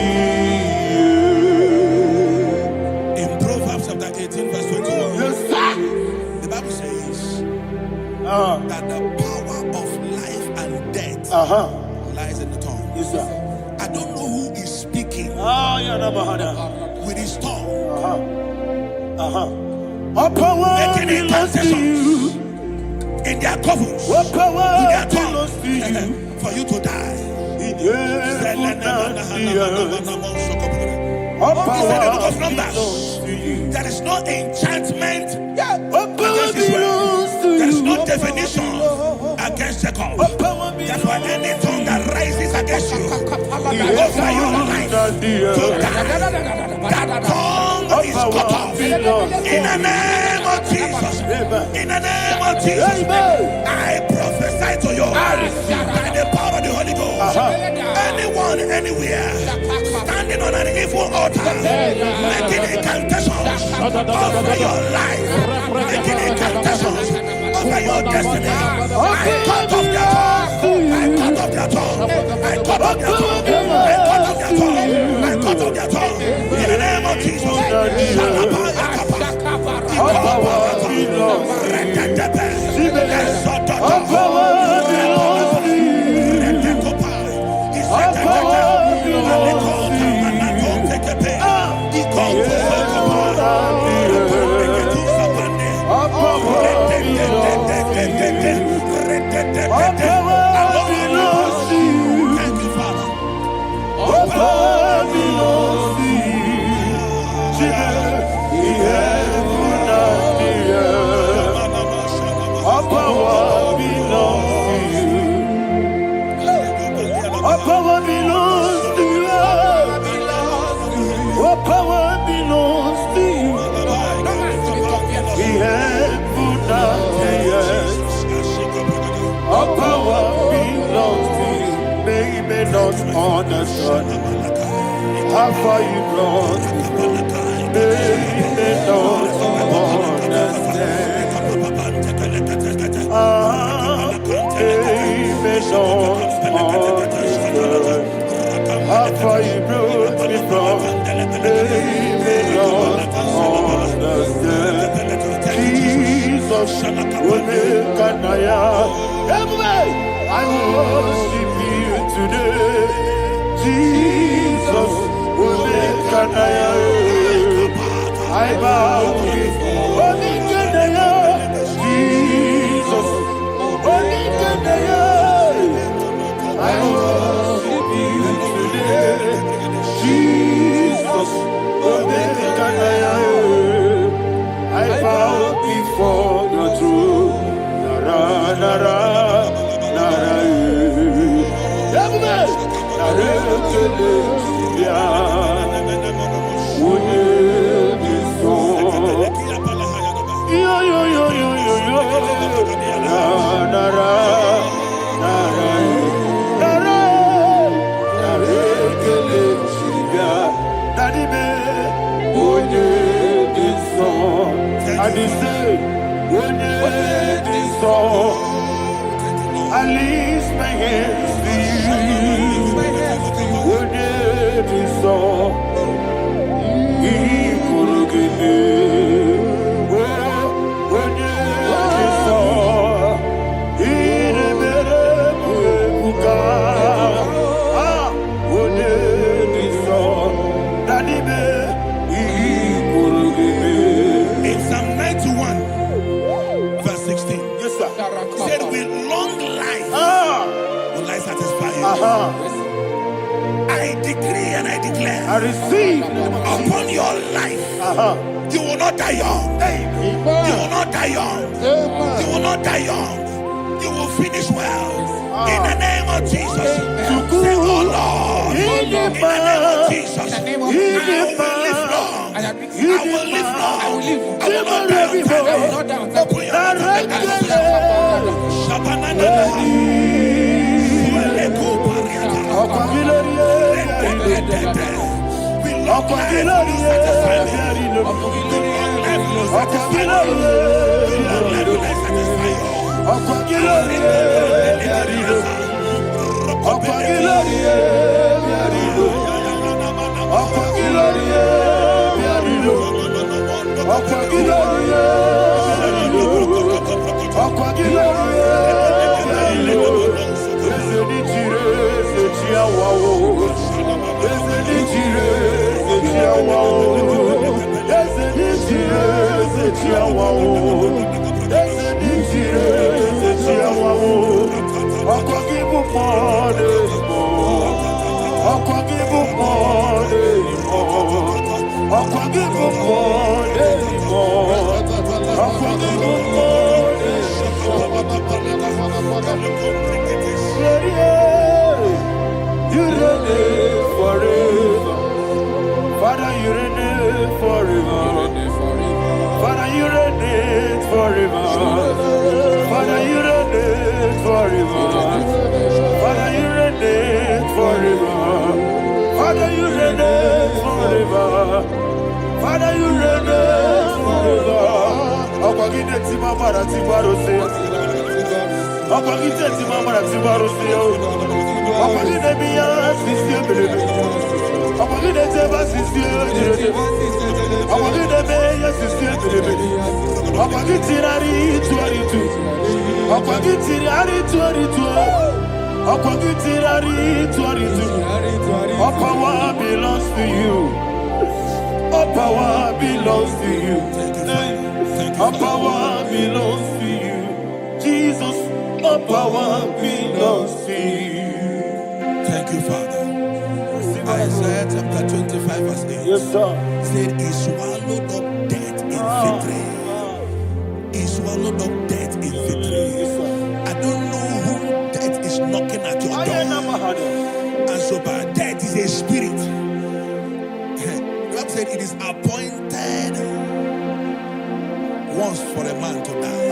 Speaker 1: In Proverbs chapter 18, verse 21, yes, the Bible says that the power of life and death lies in the tongue. Yes, sir. I don't know who is speaking with his tongue, making intercessions in their covens with their tongue for you to die. There is no enchantment against Israel. There is no definition against Jacob. Therefore, any tongue that rises against you over your life, to that tongue is cut off. In the name of Jesus. In the name of Jesus. I prophesy to you by the power of the Holy Ghost. Anyone, anywhere, standing on an evil altar, making incantations over your life, making incantations over your destiny, I cut off their tongue. I cut off their tongue. I cut off their tongue. I cut off their tongue. I cut off their tongue. In the name of Jesus.
Speaker 3: Understand how far you brought me from. They don't understand. They don't understand how far you brought me from. They don't understand. Jesus, will make an I worship you today. Jesus, will make an I bow before Jesus, will make an I worship you today. Jesus, will make an I bow before the throne. Nara, nara. I lift my hands to you. Would it be so? He could give me. Would it be so? He never would it be so? Daddy, he could give me. In Psalm 91, verse 16. Yes, sir. Said with long life will I satisfy you. I decree and I declare, I receive upon your life, you will not die young. You will not die young. You will not die young. You will finish well. In the name of Jesus. Say, oh Lord, in the name of Jesus, I will live long. I will live long. I will not die young. Open your You reign forever. Father, you reign forever. Father, you reign forever. Father, you reign forever. Father, you reign forever. Father, you reign forever. Father, you reign forever. Akwagide timamara tibarose. Akwagide timamara tibarose. Akwagide biya sisi belebe. Akwagide teba sisi belebe. Akwagide biya sisi belebe. Akwagide rari tuaritu. Akwagide rari tuaritu. Akwagide rari tuaritu. All power belongs to you. All power belongs to you. All power belongs to you. Jesus, all power belongs to you.
Speaker 1: Thank you, Father. Isaiah chapter 25 verse 8.
Speaker 3: Yes, sir.
Speaker 1: Said he swallowed up death in victory. He swallowed up death in victory. I don't know whom death is knocking at your door. And so by death is a spirit. God said it is appointed once for a man to die.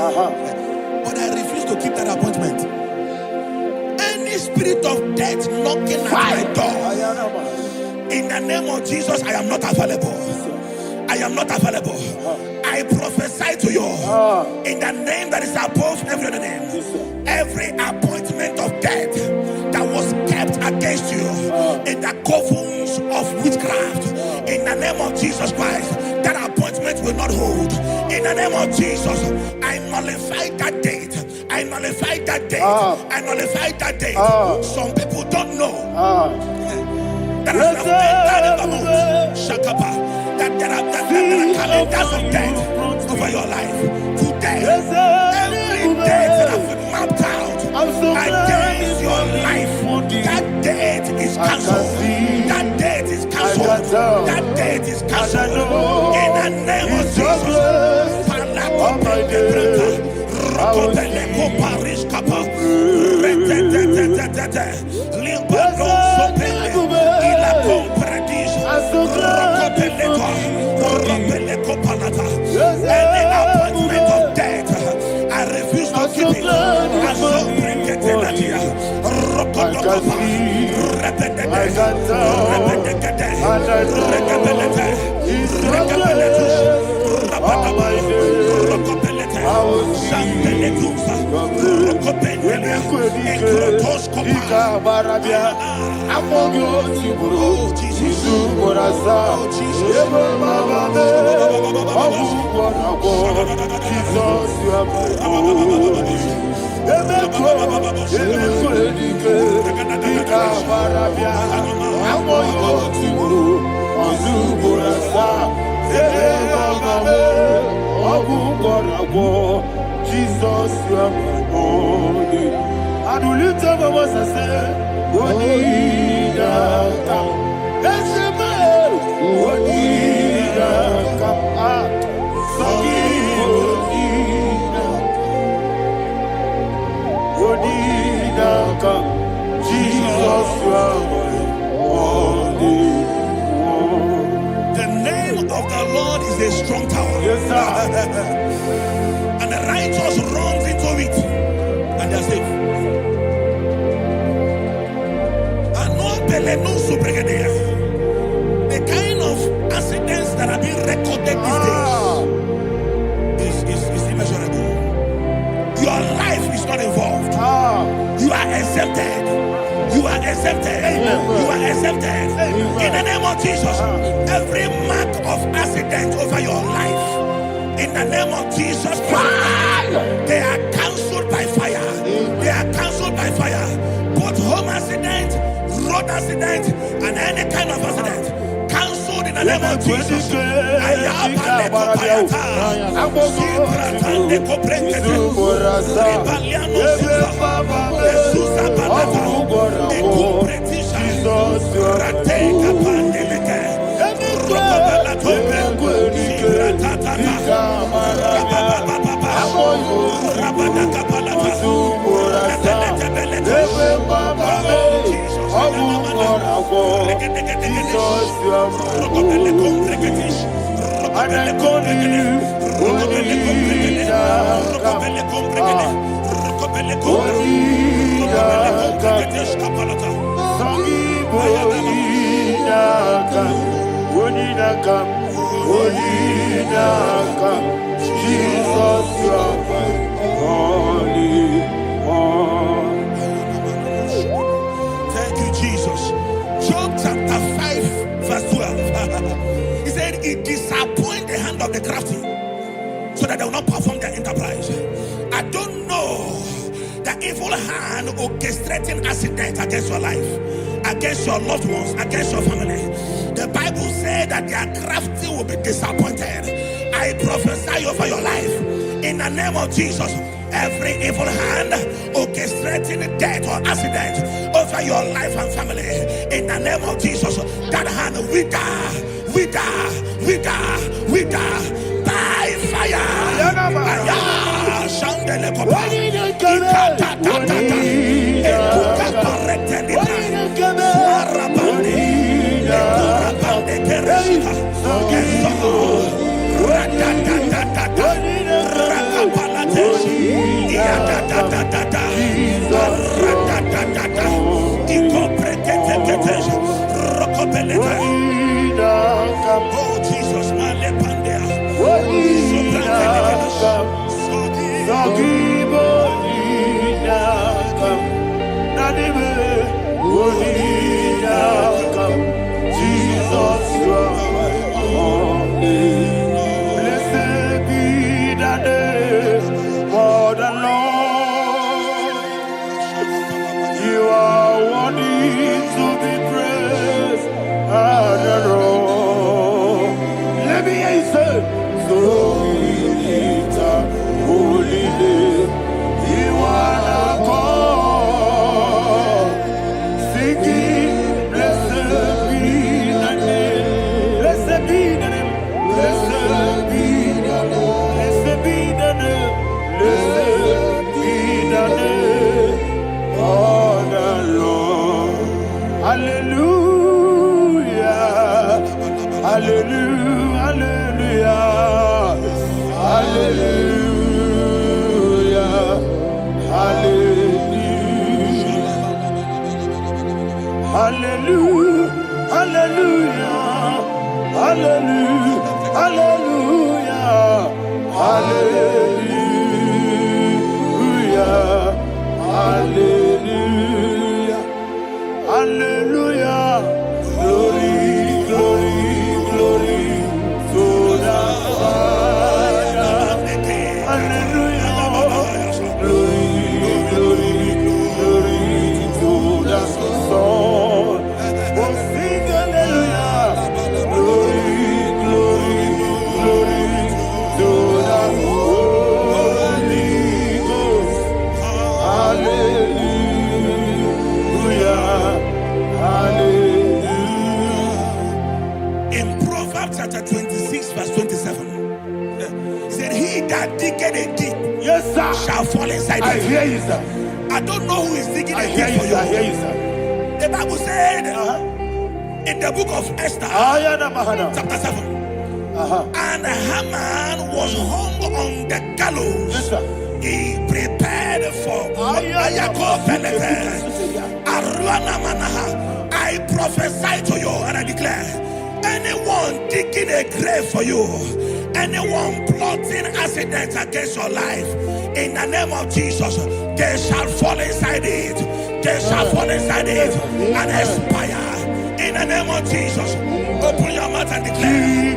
Speaker 1: But I refuse to keep that appointment. Any spirit of death knocking at my door, in the name of Jesus, I am not available. I am not available. I prophesy to you in the name that is above every other name. Every appointment of death that was kept against you in the covens of witchcraft, in the name of Jesus Christ, that appointment will not hold. In the name of Jesus, I nullify that date. I nullify that date. I nullify that date. Some people don't know that there are calendars of death over your life. Today, every date that I've mapped out against your life, that date is cancelled. That date is cancelled. That date is cancelled. In the name of Jesus. Any appointment of death, I refuse to keep it. Jesus, you are my only. And we lift up our voice and say, Onida come. Let's say, Onida come. Onida come. Jesus, you are my only. The name of the Lord is a strong tower.
Speaker 3: Yes, sir.
Speaker 1: And the righteous runs into it and they are safe. The kind of accidents that are being recorded these days is immeasurable. Your life is not involved. You are exempted. You are exempted. You are exempted. In the name of Jesus, every mark of accident over your life, in the name of Jesus Christ, they are cancelled by fire. They are cancelled by fire. Both home accident, road accident, and any kind of accident, cancelled in the name of Jesus. Jesus, you are my only one.
Speaker 3: Thank you, Jesus. Job chapter 5, verse 12. He said, it disappoints the hand of the crafty, so that they will not perform their enterprise. I don't know the evil hand orchestrating accident against your life, against your loved ones, against your family. The Bible said that their crafty will be disappointed. I prophesy over your life in the name of Jesus. Every evil hand orchestrating death or accident over your life and family, in the name of Jesus, that hand wither by fire. Oh Jesus,
Speaker 1: Jesus, you are my only. Blessed be the name of the Lord. You are worthy to be praised and adored. Let me hear you say, so we lift up holy name. You are the God. Singing, blessed be the name. Blessed be the name. Blessed be the name. Blessed be the name. Blessed be the name of the Lord. Hallelujah. Hallelujah. Hallelujah. Hallelujah. Hallelujah. Hallelujah. Hallelujah. Hallelujah. Hallelujah. Hallelujah. Hallelujah. Glory, glory, glory to the Father. Hallelujah. Glory, glory, glory to the Son. Oh, sing hallelujah. Glory, glory, glory to the Holy Ghost. Hallelujah. Hallelujah.
Speaker 3: In Proverbs chapter 26, verse 27, said, he that diggeth a deep,
Speaker 1: Yes, sir,
Speaker 3: shall fall inside
Speaker 1: I
Speaker 3: it.
Speaker 1: hear you, sir.
Speaker 3: I don't know who is digging
Speaker 1: I
Speaker 3: a
Speaker 1: hear
Speaker 3: deep
Speaker 1: you,
Speaker 3: for
Speaker 1: sir. I hear
Speaker 3: you.
Speaker 1: you, sir.
Speaker 3: The Bible said in the book of Esther, chapter 7, and Haman was hung on the gallows.
Speaker 1: Yes, sir.
Speaker 3: He prepared for I prophesy to you and I declare, anyone digging a grave for you, anyone plotting accidents against your life, in the name of Jesus, they shall fall inside it. They shall fall inside it and expire. In the name of Jesus, open your mouth and declare.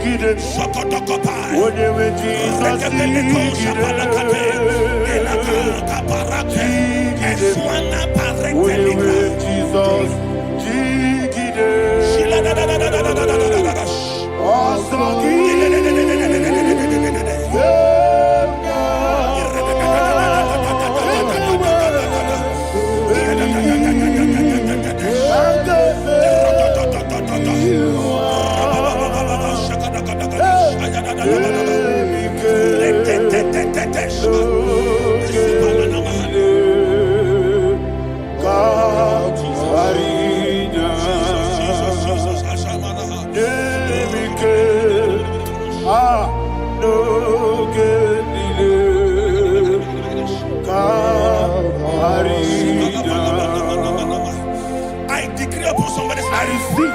Speaker 3: I receive.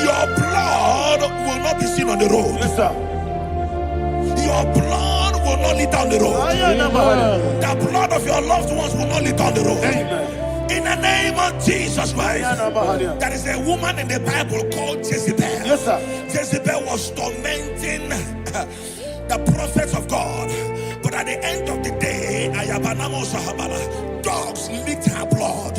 Speaker 3: Your blood will not be seen on the road.
Speaker 1: Yes, sir.
Speaker 3: Your blood will not litter on the road. The blood of your loved ones will not litter on the road.
Speaker 1: Amen.
Speaker 3: In the name of Jesus Christ. There is a woman in the Bible called Jezebel.
Speaker 1: Yes, sir.
Speaker 3: Jezebel was tormenting the prophets of God. But at the end of the day, dogs licked her blood.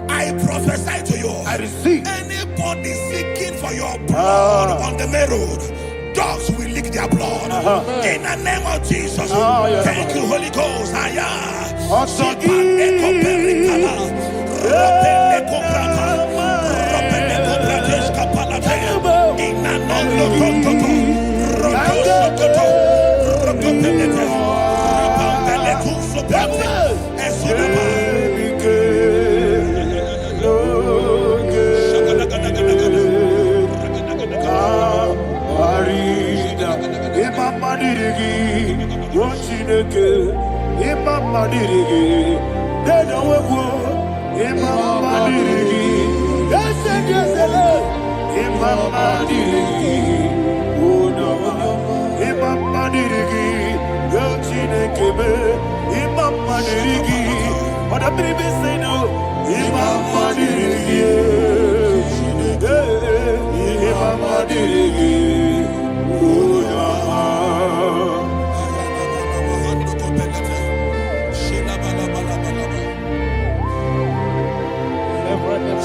Speaker 3: I prophesy to you.
Speaker 1: I receive.
Speaker 3: Anybody seeking for your blood on the main road, dogs will lick their blood. In the name of Jesus. Thank you, Holy Ghost.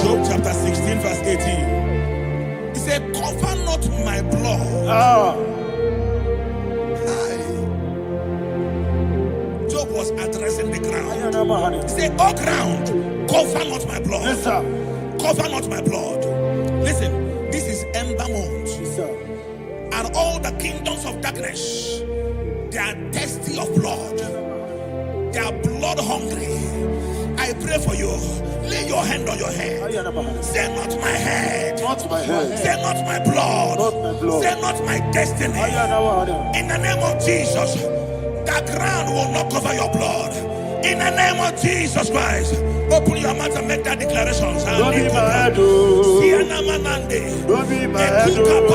Speaker 3: Job chapter 16 verse 18. He said, cover not my blood. Job was addressing the ground. He said, oh ground, cover not my blood.
Speaker 1: Yes, sir.
Speaker 3: Cover not my blood. Listen, this is ember month.
Speaker 1: Yes, sir.
Speaker 3: And all the kingdoms of darkness, they are thirsty of blood. They are blood hungry. I pray for you. Lay your hand on your head. Say not my head.
Speaker 1: Not my head.
Speaker 3: Say not my blood.
Speaker 1: Not my blood.
Speaker 3: Say not my destiny. In the name of Jesus, the ground will not cover your blood. In the name of Jesus Christ, open your mouth and make that declaration.
Speaker 1: Don't be my head. Don't be my head. Anything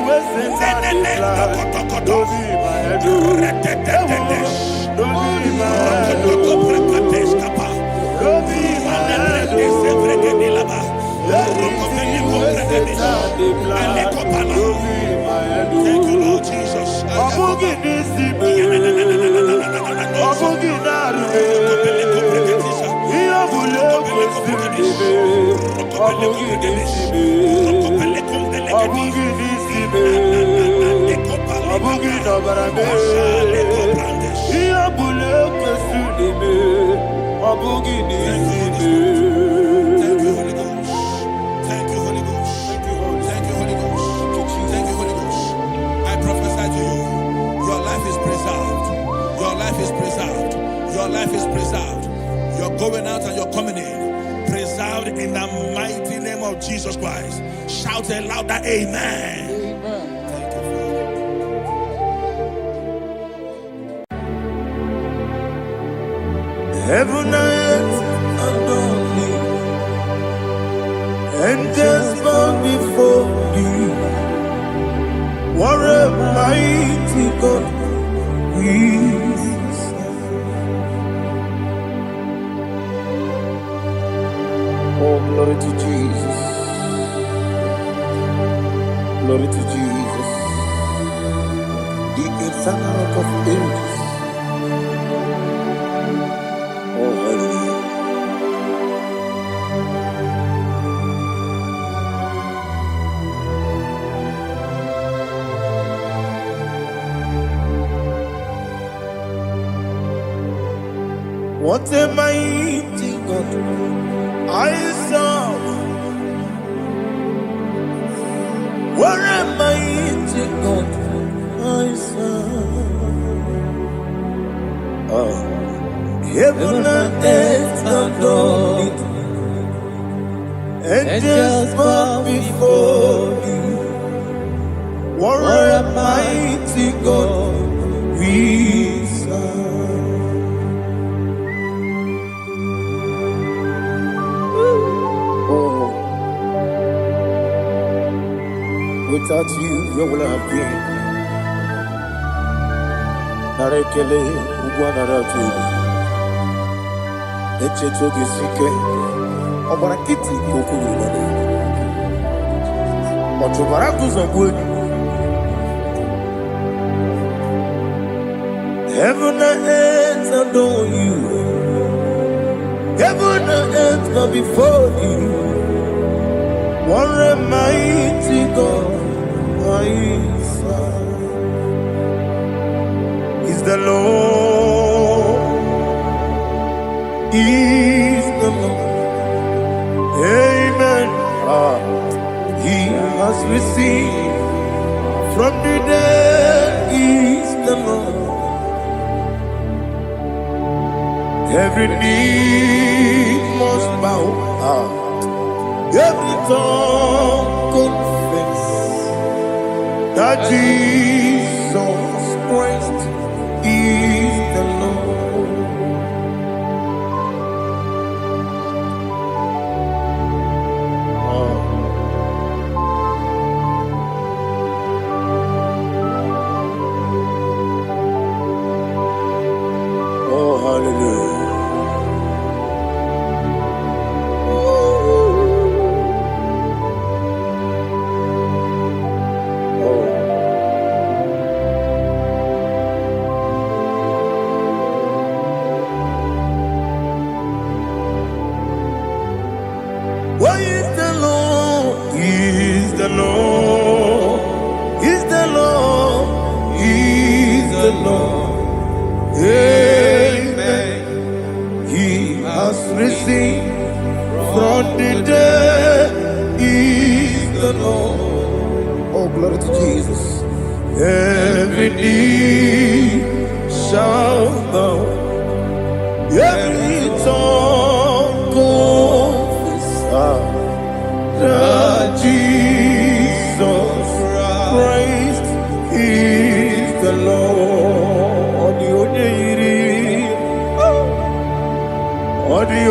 Speaker 1: was in that don't be my head. Don't be my head. Don't be my head.
Speaker 3: Thank you, Lord Jesus. Your life is preserved. You're going out and you're coming in. Preserved in the mighty name of Jesus Christ. Shout a louder amen.
Speaker 2: Amen.
Speaker 3: Thank you, Father.
Speaker 1: Heaven and earth adore me, angels bow before you. What a mighty God we serve. Oh, glory to Jesus. Glory to Jesus. The eternal rock of ages. Oh, hallelujah. What a mighty God I serve. What a mighty God I serve. Oh. Heaven and earth adore it, angels bow before you. What a mighty God we serve. Oh, Without you, where will I have been? Narekele, Ugwanaratu, Echetoge Sike, Obarakiti, Kokuru, Otobarakus of wood. Heaven and earth adore you. Heaven and earth bow before you. What a mighty God I serve. Is the Lord. Is the Lord. Amen. He has received from the dead. Is the Lord. Every knee must bow, every tongue confess that Jesus Christ is the Lord. Oh, hallelujah. Why is the Lord? Is the Lord? Is the Lord? Is the Lord? Amen. He has risen from the dead. Is the Lord? Oh, glory to Jesus. Every knee shall bow. Every tongue confess that Jesus Christ is the Lord. Odi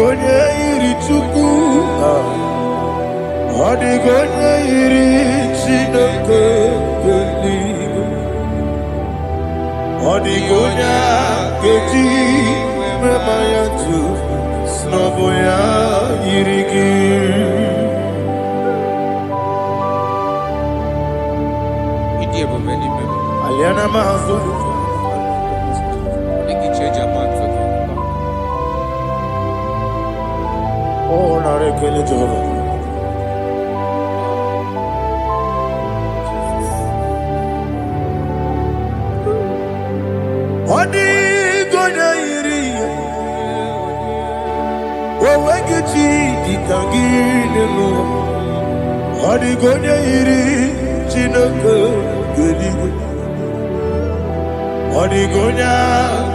Speaker 1: onye iri Chukwu, odi onye iri Chineke eluigwe, odi onye keji mema ya tu snobo ya yiri gị. Aliana mazo oh narekele Jehova. Odi gonya iri owegechi ditagine no. Odi gonya iri Chineke eluigwe, odi gonya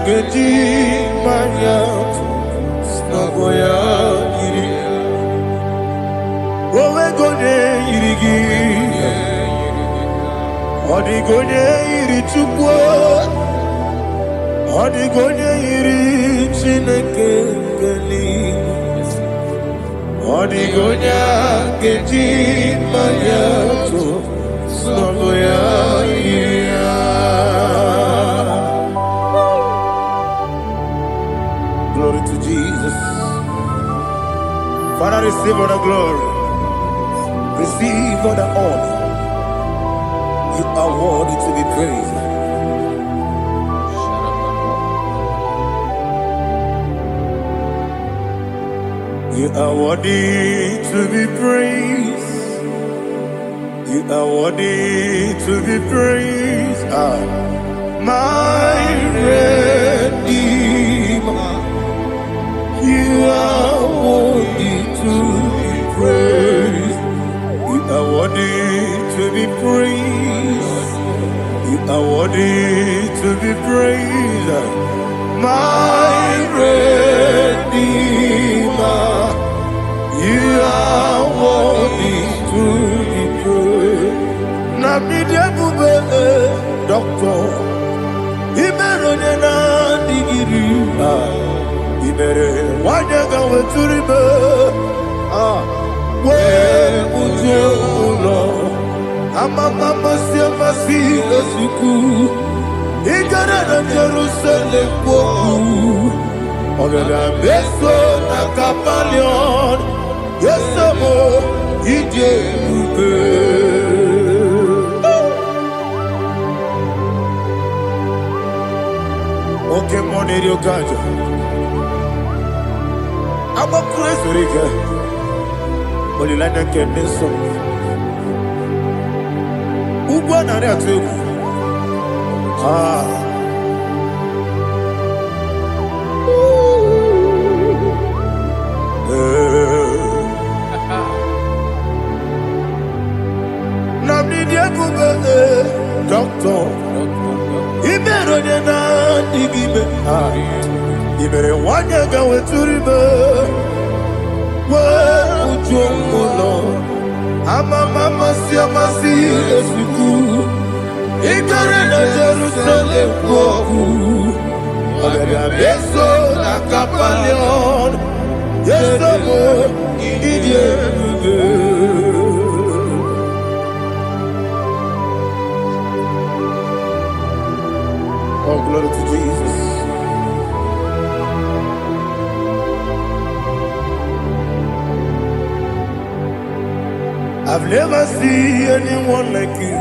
Speaker 1: keji manya snogo ya iri. Owe gonya iri gi, odi gonya iri Chukwu, odi gonya iri Chineke eluigwe, odi gonya keji manya snogo ya iri. Glory to Jesus. Father, receive all the glory. Receive all the honor. You are worthy to be praised. You are worthy to be praised. You are worthy to be praised. My Redeemer. You are worthy to be praised. You are worthy to be praised. You are worthy to be praised. My Redeemer. You are worthy to be praised. Nabidebube, Doctor. Imeronena digiri. Ibere wanyaga weturibe we uje ulo Amama siamasi esiku. Igara na Jerusalem woku. Ogada beso na kapalion. Yesamo ije ube. Okay, money rio kaja. I'm a crazy rigger. Only like that can do so. Uba na rea tubu. Namni dia kuba doctor. Ibero de na digibe. Ibere wanya gawe turibe. Wa ujomulo. Mama siamasi esiku. Igara na Jerusalem woku. Ogada beso na kapalion. Yesamo idie buge. Oh, glory to Jesus. I've never seen anyone like you.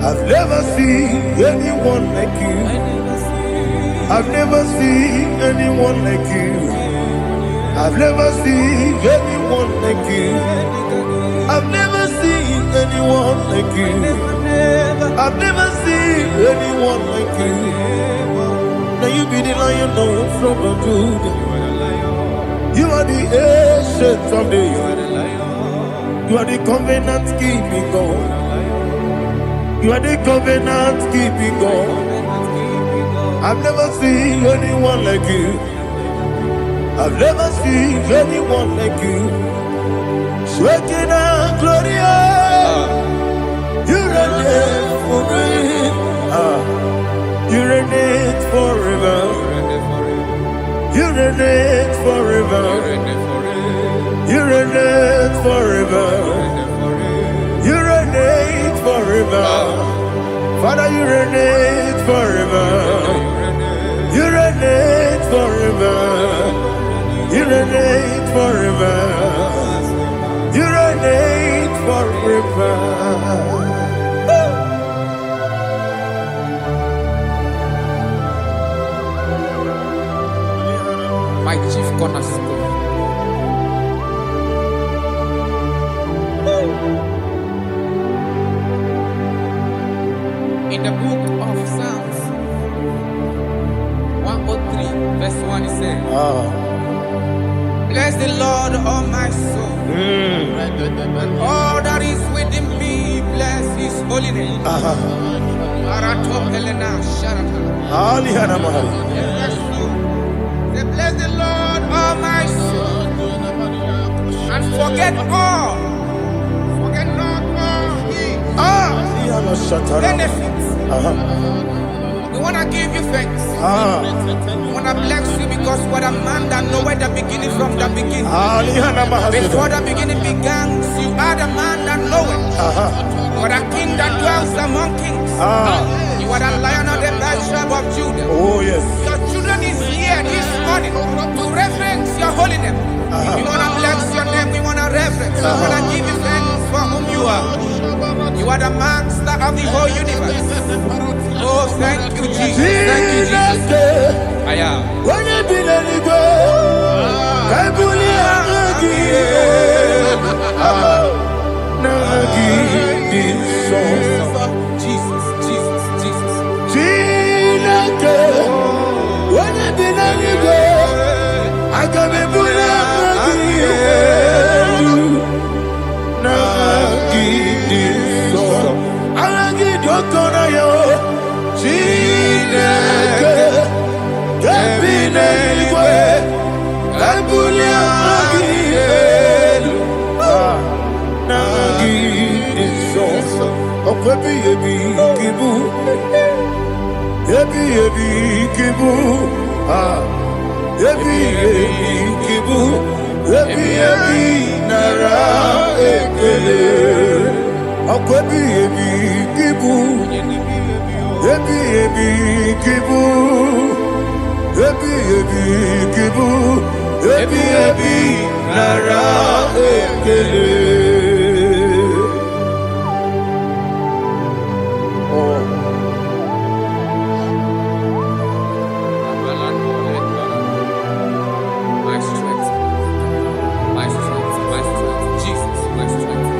Speaker 1: I've never seen anyone like you. I've never seen anyone like you. I've never seen anyone like you. I've never seen anyone like you. I've never seen anyone like you. Now you be the lion from the Judah. You are the ancient of days. You are the covenant keeping God. You are the covenant keeping God. I've never seen anyone like you. I've never seen anyone like you. Shaking and glorious. You reign forever. You reign forever. You reign forever. You reign forever. You reign forever. Father, you reign forever. You reign forever. You reign forever. You reign forever.
Speaker 2: My chief cornerstone. In the book of Psalms 103, verse 1, it says, bless the Lord, all my soul, and all that is within me, bless his holy name. Bless the Lord, all my soul, and forget not all his benefits. We want to give you thanks. We want to bless you because what a man that knoweth the beginning from the beginning. Before the beginning began, you are the man that knoweth. You are the king that dwells among kings. You are the lion of the tribe of Judah.
Speaker 1: Oh yes.
Speaker 2: Your children is here this morning to reverence your holy name. We want to bless your name. We want to reverence. We want to give you thanks for whom you are. You are the master of the whole universe. Oh, thank you, Jesus. Thank you, Jesus. I am. Jesus, Jesus, Jesus.
Speaker 1: Akwebi ebi kibu, ebi kibu, ebi kibu, ebi nara ekele. Oh.
Speaker 2: My strength, my strength, my strength, Jesus, my strength.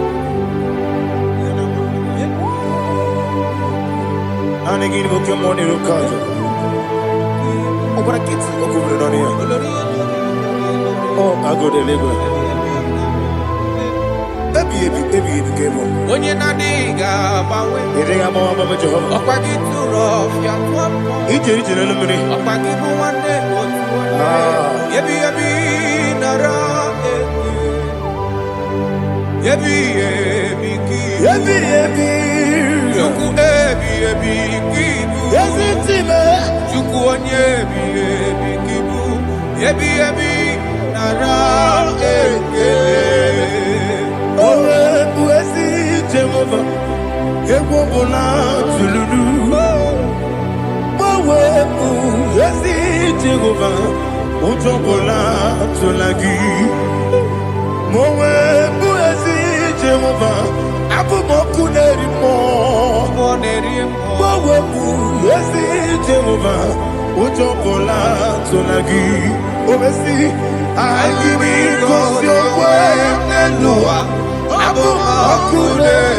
Speaker 1: Anegini bokemoni rukaja. Okora kiti okubulinonia. Oh, I go to Lagos. Ebi kebo.
Speaker 2: Onye na diga bawe.
Speaker 1: Ere ama mama Jehovah.
Speaker 2: Okwagi turo ya twampo.
Speaker 1: Ije na lumini.
Speaker 2: Okwagi mu wande otu. Ebi nara ebi ki. Ebi. Juku ebi kibu.
Speaker 1: Yazitime.
Speaker 2: Juku onye ebi kibu. Ebi nara ekele.
Speaker 1: Owe buezi Jehovah. Ego bola tululu. Owe buezi Jehovah. Ojo bola tulagi. Mowe buezi Jehovah. Abu moku nerimo. Mowe buezi Jehovah. Ojo bola tulagi. Obesi. I give me cause your way Nelua Abu Makulere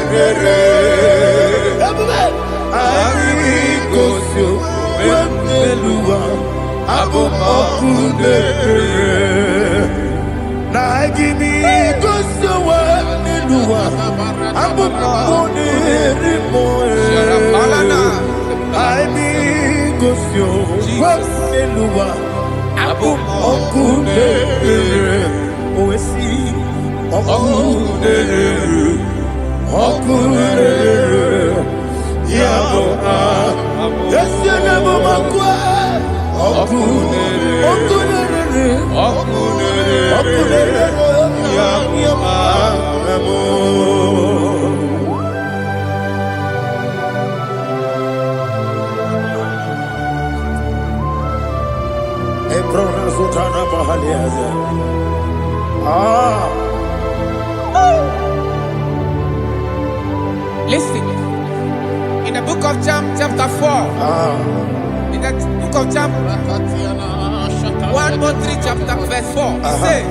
Speaker 1: I give me cause your way Nelua Abu Makulere I give me cause your way Nelua Abu Makulere I give cause your way Nelua Abu Okudere, Oesi, Okudere, Yabo, Yesenabo Makwa, Okudere, Yabo,
Speaker 2: Listen, in the book of John, chapter 4, in the book of John 1:3, chapter verse 4, it says,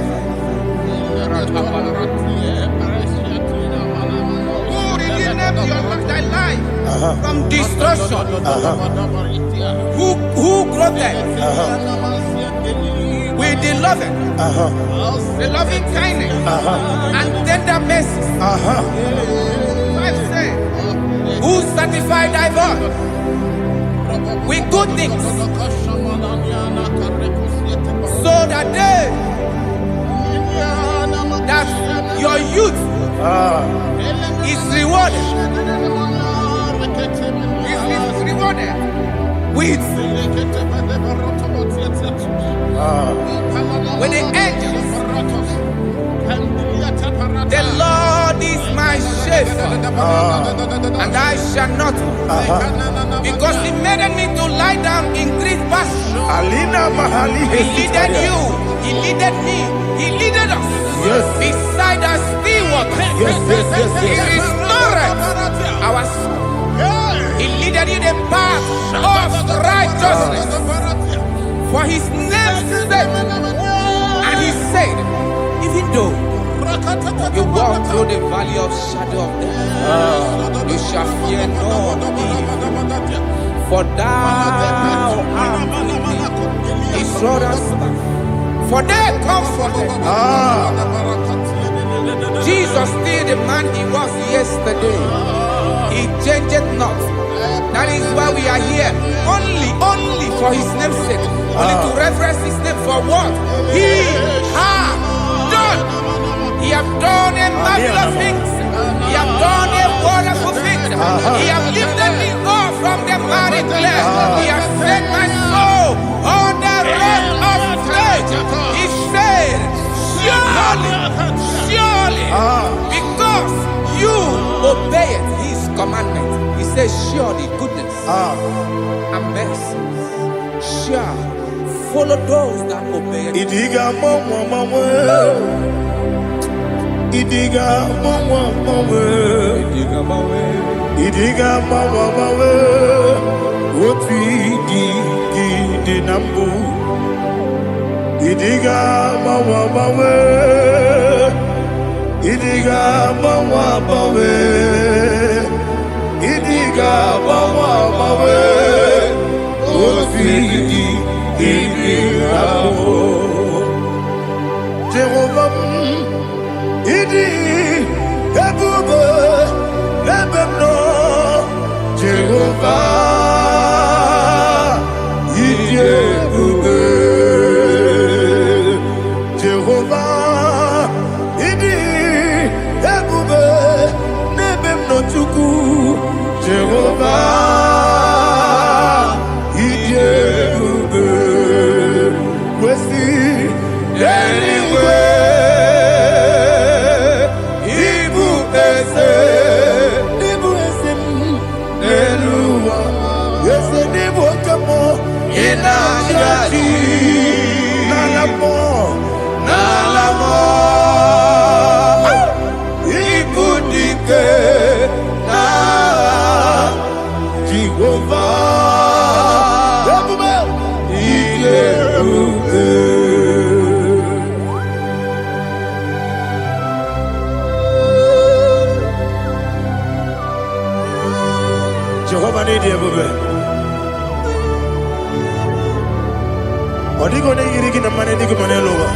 Speaker 2: who redeemed thy life from destruction? Who clothed with the loving kindness and tender mercy. Who sanctified thy body with good things, so that your youth is rewarded. Is rewarded with the angels. The Lord is my shepherd, and I shall not want, because He made me to lie down in green pastures. He leaded you, He leaded me, He leaded us beside the still waters. He restored our soul. He leaded you the path of righteousness for His name's sake. And He said, even though you walk through the valley of shadow of death, you shall fear no evil, for thou art with me. His rod and staff, for they comforted. Jesus still the man He was yesterday. He changed not. That is why we are here. Only for His name's sake. Only to reference His name for what He has done. He has done a marvelous things. He has done a wonderful thing. He has lifted me up from the miry clay. He has set my soul on the rock of faith. He said, surely, because you obey says, surely goodness and mercy shall follow those that obey.
Speaker 3: Idiga mama mama, idiga mama mama,
Speaker 2: Idiga mawe,
Speaker 3: idiga mama mama. What we di nambu. Idiga mama mama, idiga mama mama, idiga mama mama. What we Jehovah, idi ebube ebemno. Jehovah, idi ebube. Jehovah, idi ebube nebemno chuku. Jehovah, idi ebube. Anyway, Ibu ese, Nelua, yes, Ibu kamo, inajaji, nalamo, Ibu dike, na Jehovah, Jehovah need you, baby. Odigo ne yiriki na mane digo mane loba.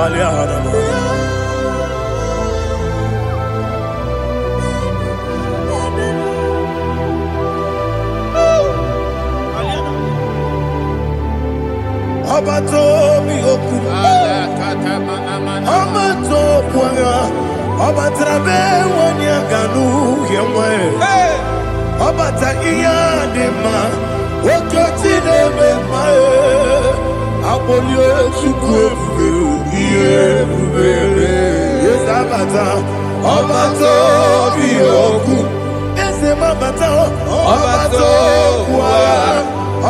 Speaker 3: Alia hana. Abato mi oku. Abato kwanga. Abatrabe wanya ganu yemwe. Abata iya dema. Okoti deme mae. Abolio chukwe iye bubele. Yes abata. Abato mi oku. Ese mabata. Abato kwa.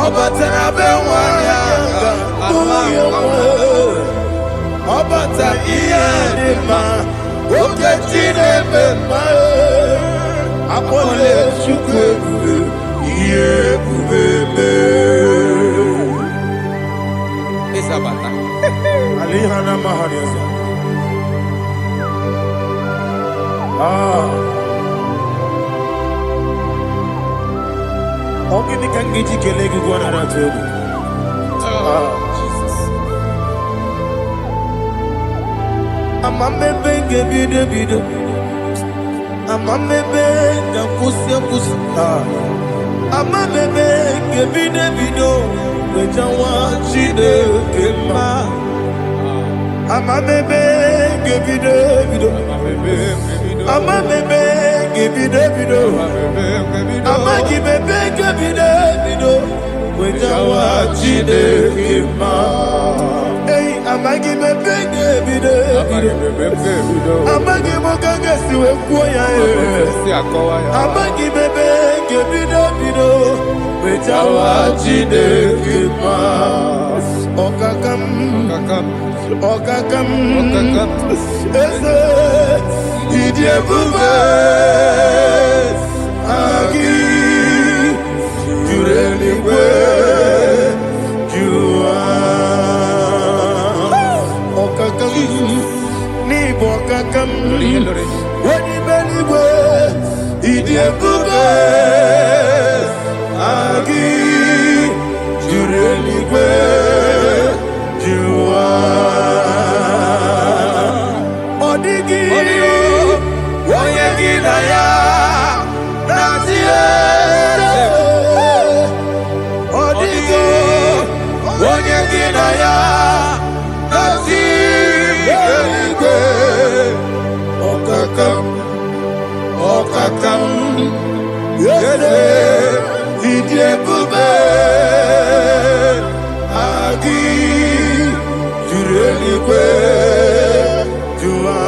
Speaker 3: Abatrabe wanya ganu yemwe. Abata iya dema. Oketi deme mae. Abolio chukwe iye bubele.
Speaker 2: Isabata.
Speaker 3: Alihana mahariasa. Ogini kangiji kelegi gwana ratogu.
Speaker 2: Jesus.
Speaker 3: Amamebe ngebido. Amamebe ngakusi. Amamebe ngebido. Wejawa chide kema. Amamebe ngebido. Amamebe ngebido. Amagibebe ngebido. Wejawa chide kema. Hey, amagibebe ngebido. Amagimoga siwe kuya. Amagibebe ngebido. Wejawa chide kema. Okakam. Ese idie bube agi jureli kwe jua. Okakam ni bokakam wani beli kwe idie bube agi jureli kwe jua. Odigi oyegi na ya nazie. Odigi oyegi na ya nazie. Okakam yede idie bube agi jureli kwe jua.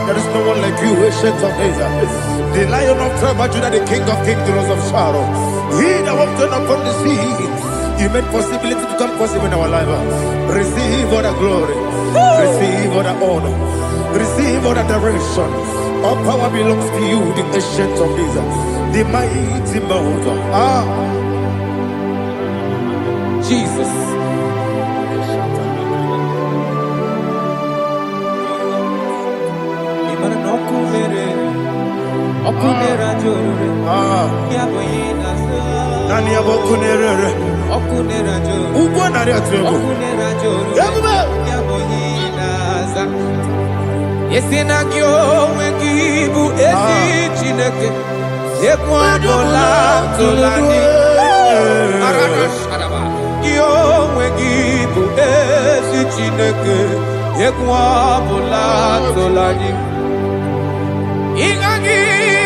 Speaker 1: There is no one like you, ancient of days. The Lion of tribe of Judah, the King of kings, the Rose of Sharon. He that walked upon the sea. You made possibility to come possible in our life. Receive all the glory. Receive all the honor. Receive all the direction. All power belongs to you, the ancient of days, the mighty mountain.
Speaker 2: Jesus. Yesinagyo wengibu ezi chineke yekwadola tolani aradashadaba yo wengibu ezi chineke yekwadola tolani ingagi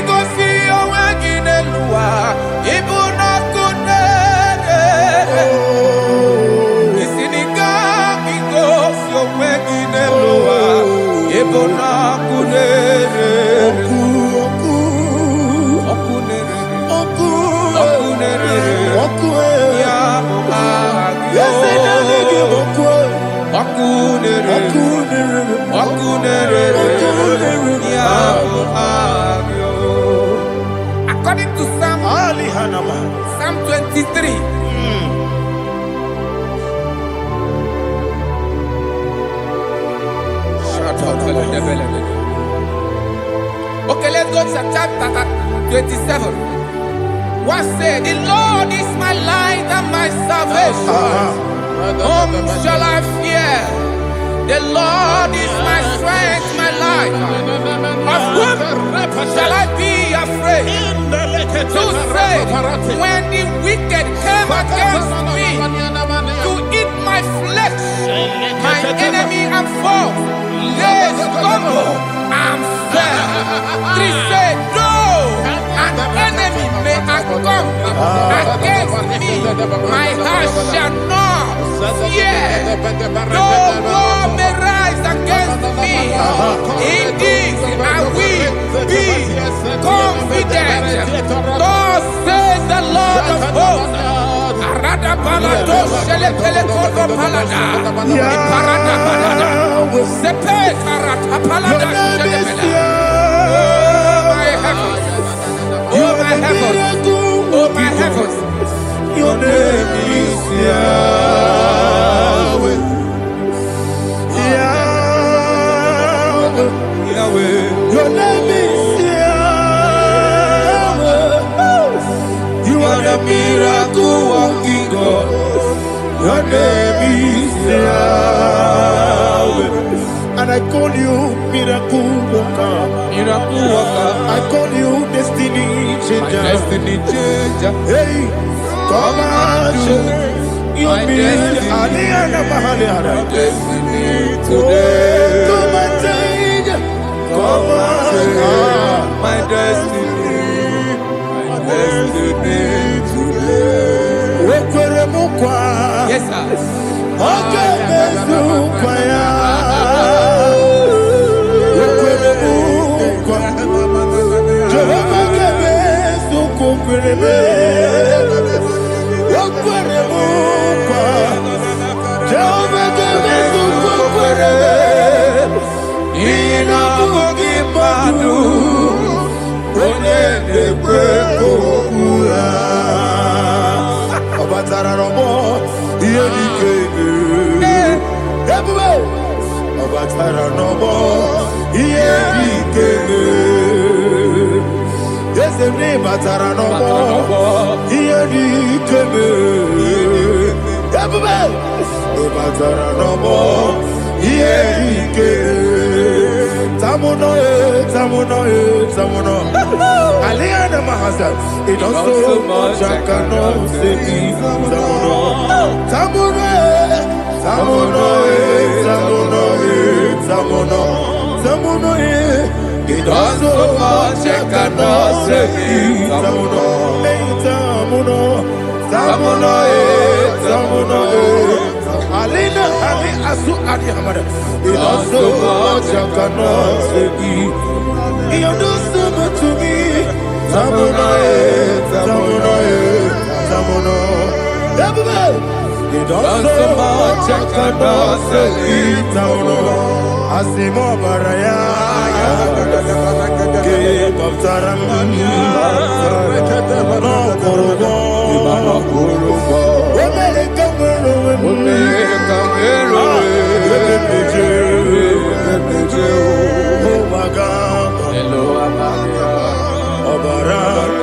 Speaker 2: gosi yo wenginelua ibuna kunere isiniga gosi yo wenginelua ibuna kunere According to Psalm 23. Okay, let's go to chapter 27. What said? The Lord is my light and my salvation. Whom shall I fear? The Lord is my strength, my life. Of whom shall I be afraid? To say, when the wicked came against me to eat my flesh, my enemy and foe, they stumble and fell. 3 said, no, an enemy may come against me, my heart shall not fear. No war may rise against me. In this I will be confident. Thus says the Lord of hosts. Arada balado shele pele kodo palada. Iparada balada. Sepe karata palada shele pele. Oh my heavens. Oh my heavens. Your name is Yahweh. Yahweh. Your name is Yahweh. You are the miracle working God. Your name is Yahweh. And I call you miracle worker. Miracle worker. I call you destiny changer. My destiny changer. Hey, come on, your destiny. My destiny today. Come on, change. Come on, my destiny. My destiny today. Yes, sir. Okay,
Speaker 1: me. Okwere mukwa. Jehovah gave us okwere me. Ina mugi madu. Onye nekwe kokura. Obatara robo. Iye dikebe. Everywhere. Obatara robo. Iye dikebe. Yes, every batara robo. Iye dikebe. Everywhere. Obatara robo. Iye dikebe. Tamuno, tamuno, tamuno. Aliana Mahasa, it does so much I cannot say. Tamuno, tamuno, tamuno, tamuno, tamuno, tamuno. It does so much I cannot say. Tamuno, tamuno, tamuno, tamuno. Alina, Ali Asu Adi Hamada. It does so much I cannot say. You do so much to me. Tamuno, tamuno, tamuno. Everybody. You do so much I cannot say. Tamuno. Asimo Baraya. Give up Taram. No Kurugo.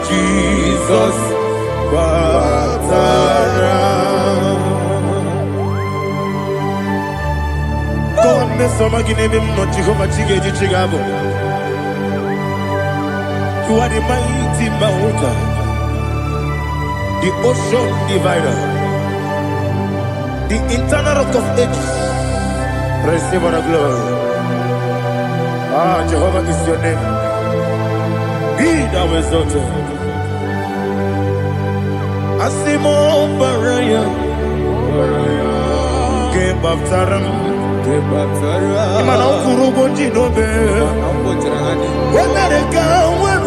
Speaker 1: Jesus, Batara. God, Miss Somaginebim, not Jehovah Chigedi Chigabo. You are the mighty mountain, the ocean divider, the internal rock of ages. Receive the glory. Ah, Jehovah is your name. Be thou exalted. Asimo Baraya, Game of Taram, Imano Kurubo Jinobe, when I come, when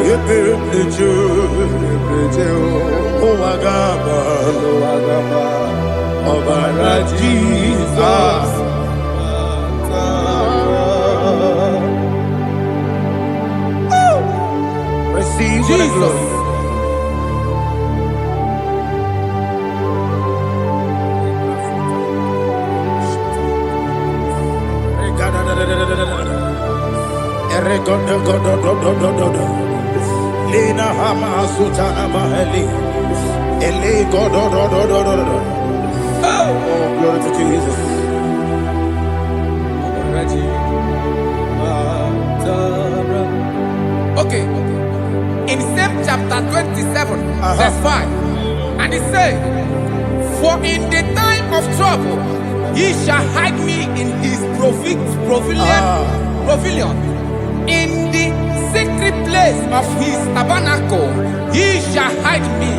Speaker 1: you build the Jew, oh Agaba, Obara Jesus. Receive Jesus. Lena Hama Sutana Maheli. Ele God. Oh, glory to Jesus.
Speaker 2: Okay. In same chapter 27, verse 5, and it says, for in the time of trouble, he shall hide me in his pavilion. In the secret place of his tabernacle, he shall hide me.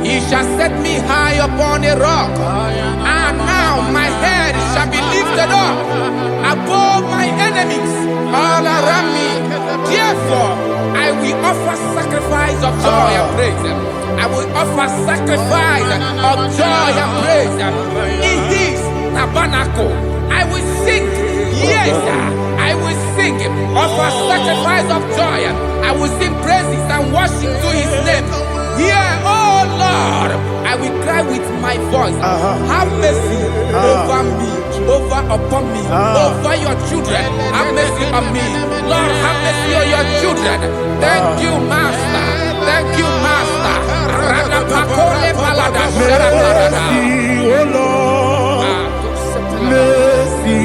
Speaker 2: He shall set me high upon a rock. And now my head shall be lifted up above my enemies all around me. Therefore, I will offer sacrifice of joy and praise. I will offer sacrifice of joy and praise. In his tabernacle, I will sing. Yes, I will sing. Offer sacrifice of joy. I will sing praises and worship to his name. Here, oh Lord, I will cry with my voice. Have mercy over me, upon me, over your children. Have mercy on me. Lord, have mercy on your children. Thank you, Master. Thank you, Master.
Speaker 1: Mercy, oh Lord. Mercy,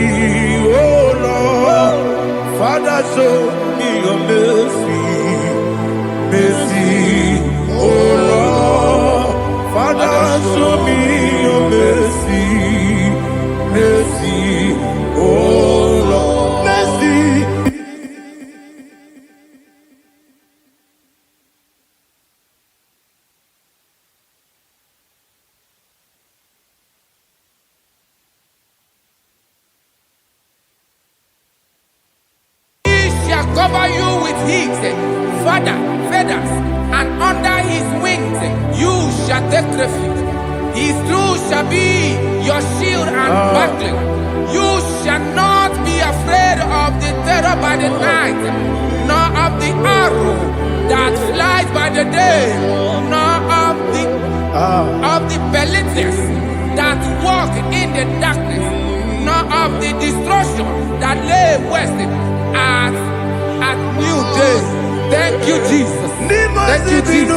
Speaker 1: oh Lord. Father, show me your mercy. Mercy, oh Lord. Father, show me your mercy. Mercy, oh Lord. Mercy.
Speaker 2: Cover you with heat. Father, feathers, and under his wings you shall take refuge. His truth shall be your shield and buckler. You shall not be afraid of the terror by the night, nor of the arrow that flies by the day, nor of the pestilence that walk in the darkness, nor of the destruction that lay waste at new day. Thank you, Jesus. Thank you, Jesus.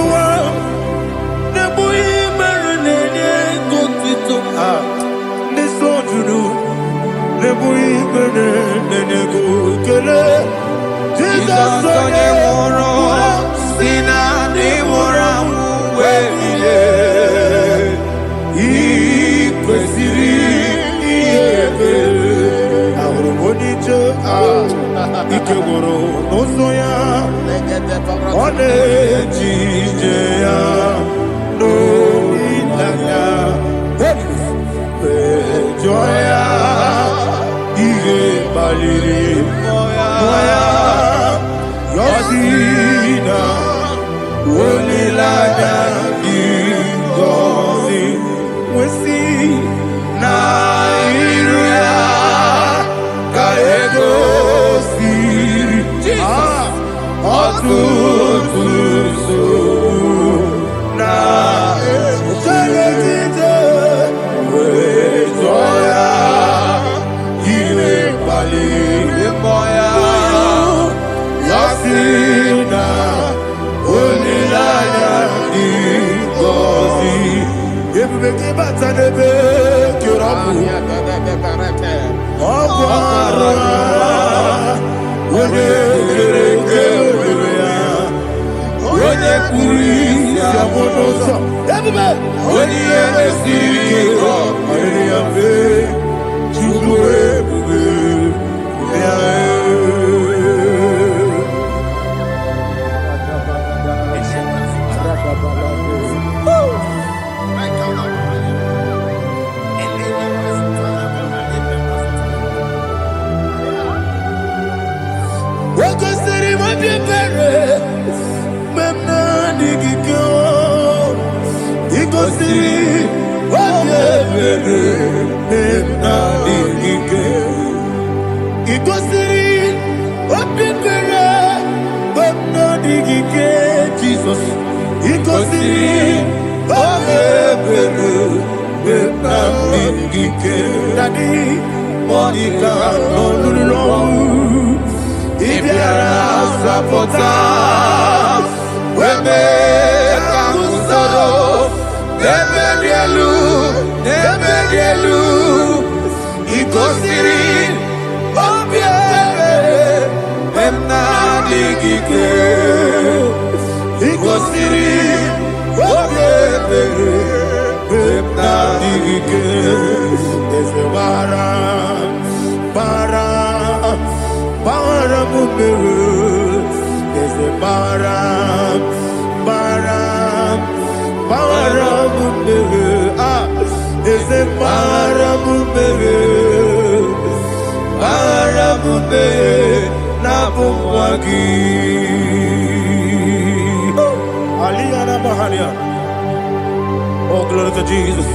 Speaker 3: Oh, glory to Jesus.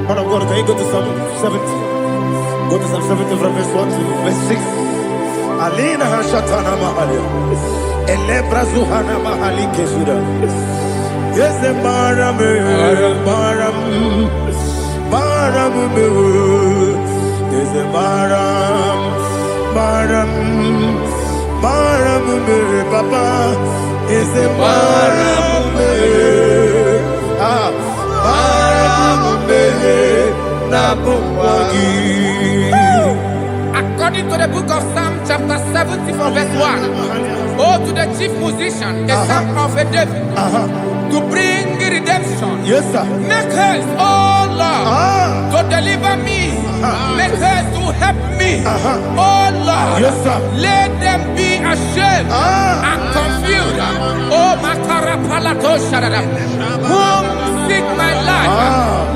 Speaker 3: Man of God, can you go to Psalm 70? Go to Psalm 70 from verse 1 to verse 6. Alina Hashatana Mahalia. Elebra Zuhana Mahali Kesura. Yes, the Baram, Baram, Baram, yes, the Baram, Baram, Baram, Papa, yes, the Baram,
Speaker 2: According to the book of Psalm chapter 70 from verse 1, oh, to the chief musician, a son of a David, to bring redemption.
Speaker 3: Yes, sir.
Speaker 2: Make haste, oh Lord, to deliver me. Make haste to help me. Oh Lord,
Speaker 3: yes, sir.
Speaker 2: Let them be ashamed and confused. Oh, Makara Palato Shadada, whom seek my life.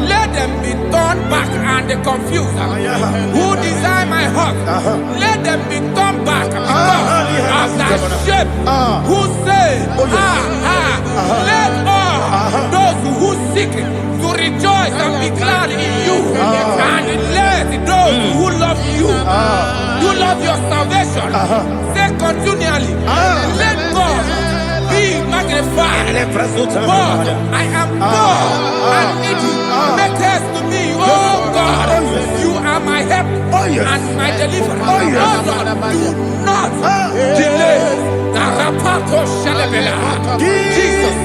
Speaker 2: Let let them be turned back and confused. Who design my heart, let them be turned back because of that shape. Who say, let all those who seek to rejoice and be glad in you, and let those who love you, you love your salvation, say continually, let God be magnified. God, I am poor and needy. Make haste to me, oh God. You are my help and my deliverer. Oh God, do not delay. Jesus.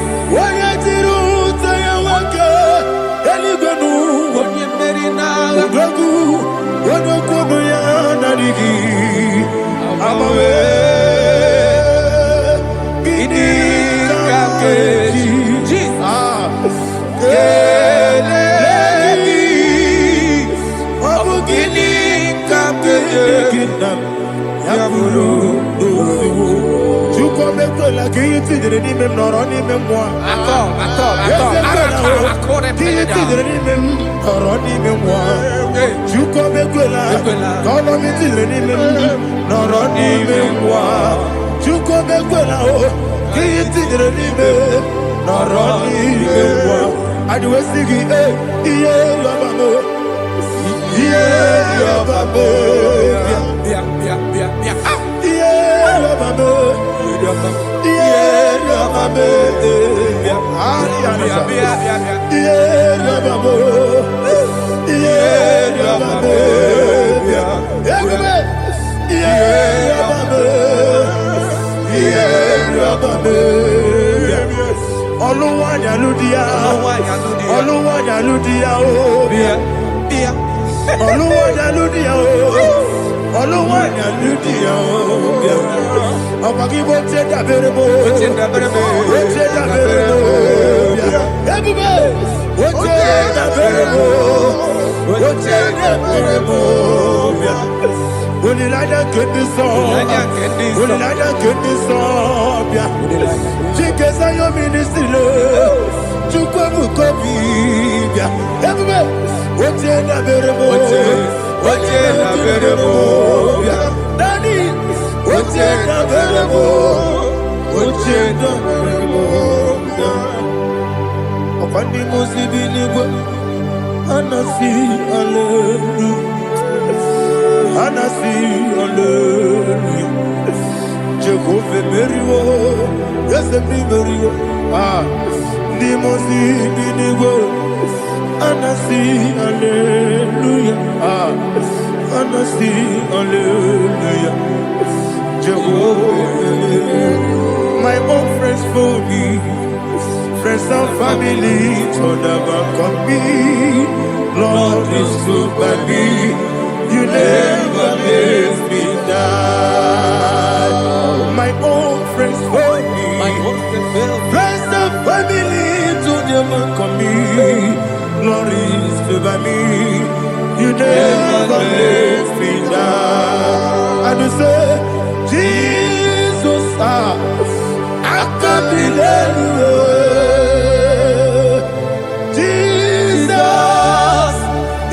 Speaker 3: My own friends for me, friends and family, told about come me. Lord is good by me. You never let me die. My own friends for me, friends and family, told about come me. Lord is good by me. You never let me die. And you say, Jesus, I can't believe you. Jesus,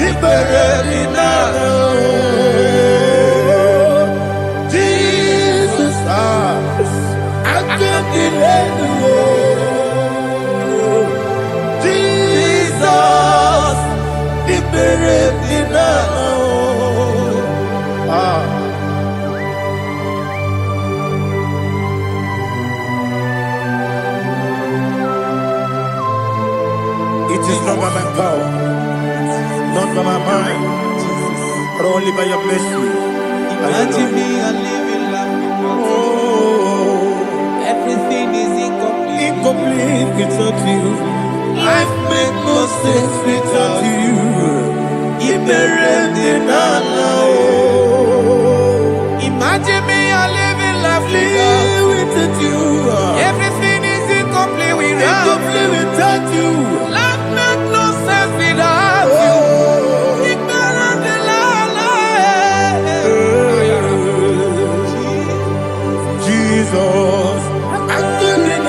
Speaker 3: He buried me now. Jesus, I can't believe you. Jesus, He buried me now. It is not by my power, not by my mind, but only by your mercy.
Speaker 2: Imagine me and living life without you. Everything is incomplete.
Speaker 3: Incomplete without you. Life makes no sense without you.
Speaker 2: Imagine me and living life
Speaker 3: without you.
Speaker 2: Everything is incomplete
Speaker 3: without you.
Speaker 2: Life makes no sense without you.
Speaker 3: Jesus, I couldn't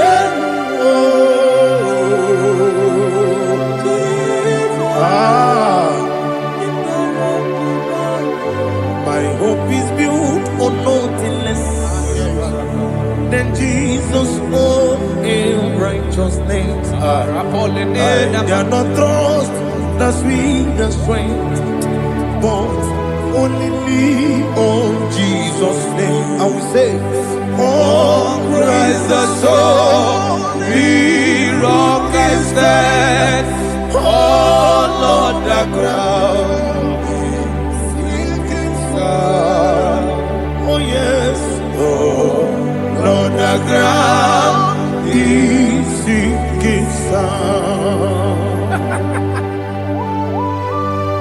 Speaker 3: Jesus, oh, in righteousness. I cannot trust the sweetest strength, but only me on Jesus' name. I will say, oh, Christ the soul, we rock and stand. Oh, Lord, the ground is sinking sun. Oh, yes, oh, Lord, the ground is sinking sun.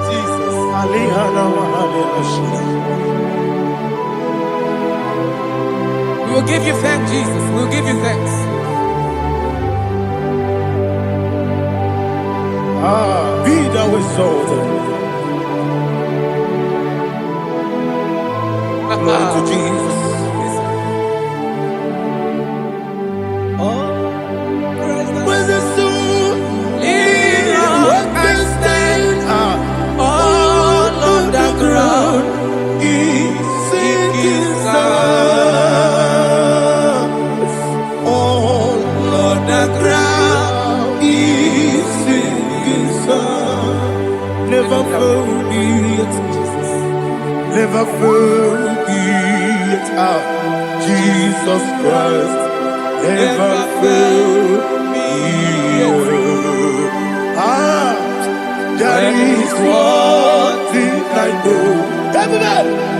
Speaker 3: Jesus,
Speaker 2: we will give you thanks, Jesus. We will give you thanks.
Speaker 3: Be thou exalted. Glory to Jesus. When the soul in rock and stand, all on the ground is sinking sun. All on the ground is sinking sun. Never forget, never forget, Jesus Christ. Never fail me. That is one thing I know.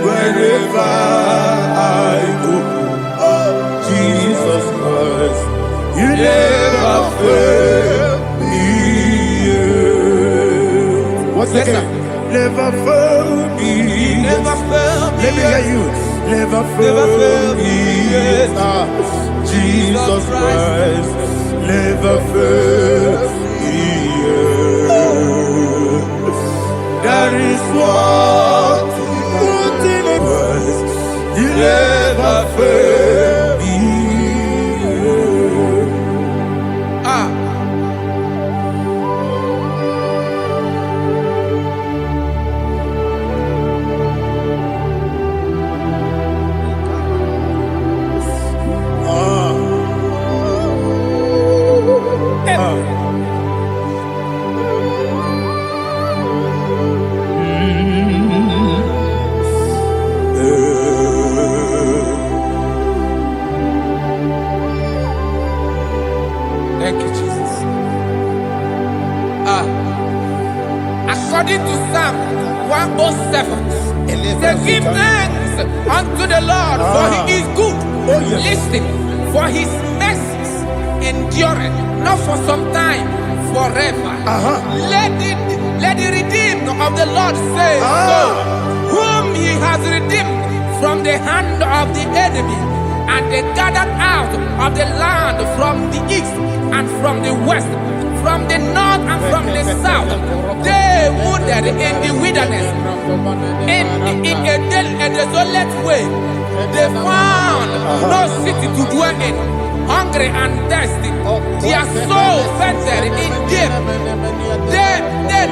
Speaker 3: Wherever I go, oh, Jesus Christ, you never fail me. Once again, never fail me.
Speaker 2: Never fail me.
Speaker 3: Let me hear you. Never fail me. Jesus Christ never fails me. That is what in the world you never fail me.
Speaker 2: Thank you, Jesus. According to Psalm 107, say, give thanks unto the Lord, for he is good. Listen, for his mercies endureth, not for some time, forever. Let the redeemed of the Lord say so, whom he has redeemed from the hand of the enemy, and they gathered out of the land from the east and from the west, from the north and from the south. They wandered in the wilderness, in a desolate way. They found no city to dwell in, hungry and thirsty. Their soul fainted in death.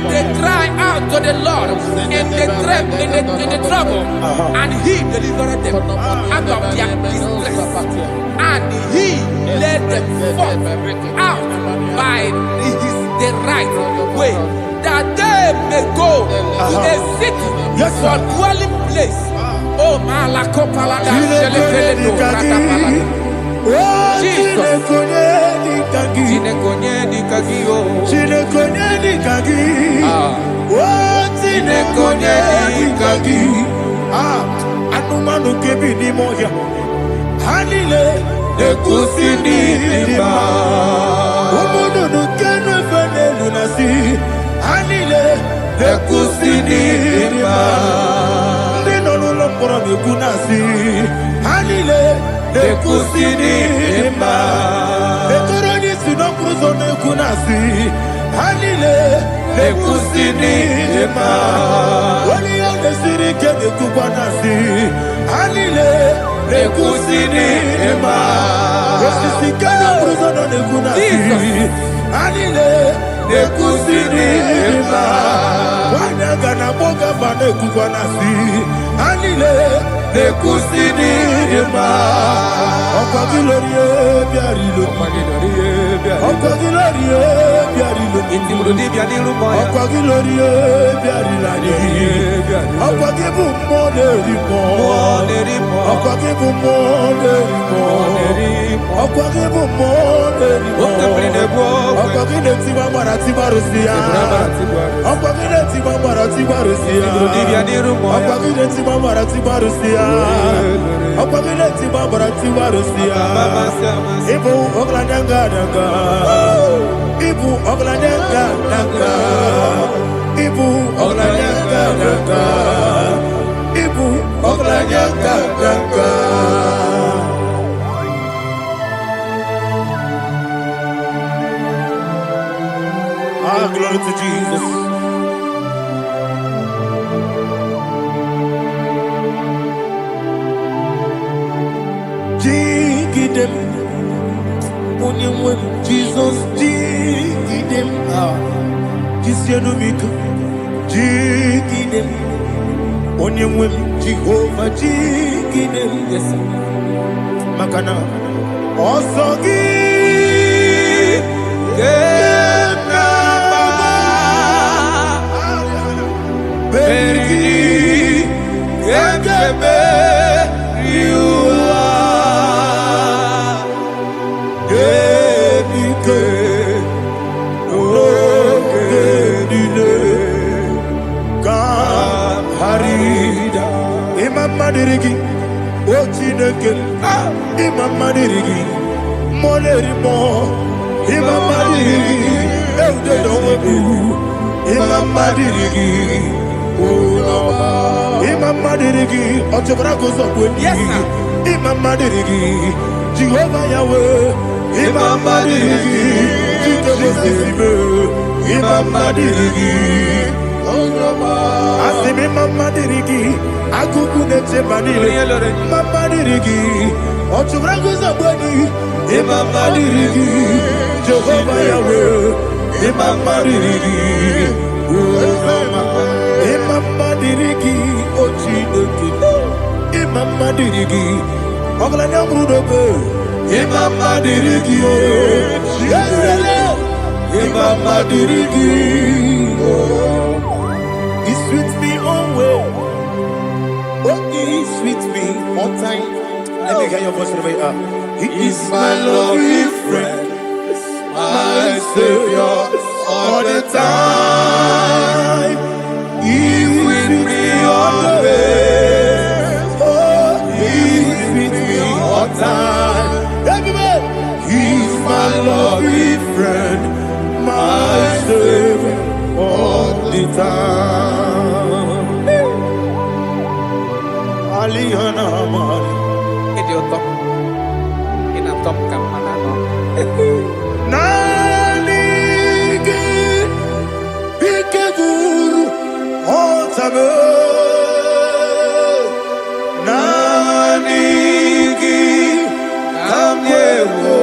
Speaker 2: They cry out to the Lord in the trouble, and he delivered them out of their distress, and he led them forth out by the right way, that they may go to a city for dwelling place. Oh, Malakopalada, Jesus.
Speaker 3: Anumanu kebi ni moya Hanile Ekusini lima Omono nukenu fene lunasi Hanile Ekusini lima Nino luloporo mikunasi Hanile Ekusini lima Ekoroni sinokruzo mikunasi Hanile Ekusini lima Wali yone sirike mikubanasi Hanile Ekusini lima Esisikana bruzono nekunasi Hanile Ekusini lima Wanaga na boga vane kubanasi Hanile Ekusini lima Glory to Jesus. Jigidem, Jesus, jigidem, Jisianumika, jigidem, Onyemwem, Jehovah, jigidem, yes, Makana, Osogi, Madirigi, Ochineke, Imam Madirigi, Molerimo, Imam Madirigi, Eldedobu, Imam Madirigi, Imam Madirigi, Ochobracos of Wendy, Imam Madirigi, Jehovah Yahweh, Imam Madirigi, Imam Madirigi, Asimi Mama Dirigi, Akukunete Maniri, Mama Dirigi, Ochubragus of Body, Imama Dirigi, Jehovah Yahweh, Imama Dirigi, Imama Dirigi, Ochineki, Imama Dirigi, Oglanya Brudobe, Imama Dirigi, Imama Dirigi. He sweets me away. Oh, he sweets me all time. Let me hear your voice right now. He is my lovely friend, my Savior all the time. He with me always. Oh, he with me all time. Everybody, he's my lovely friend, my Savior all the time. Alihana Mari.
Speaker 2: Idiotok. Inatop kamanano.
Speaker 3: Nanigi Ikeguru Otame. Nanigi Kamyewo.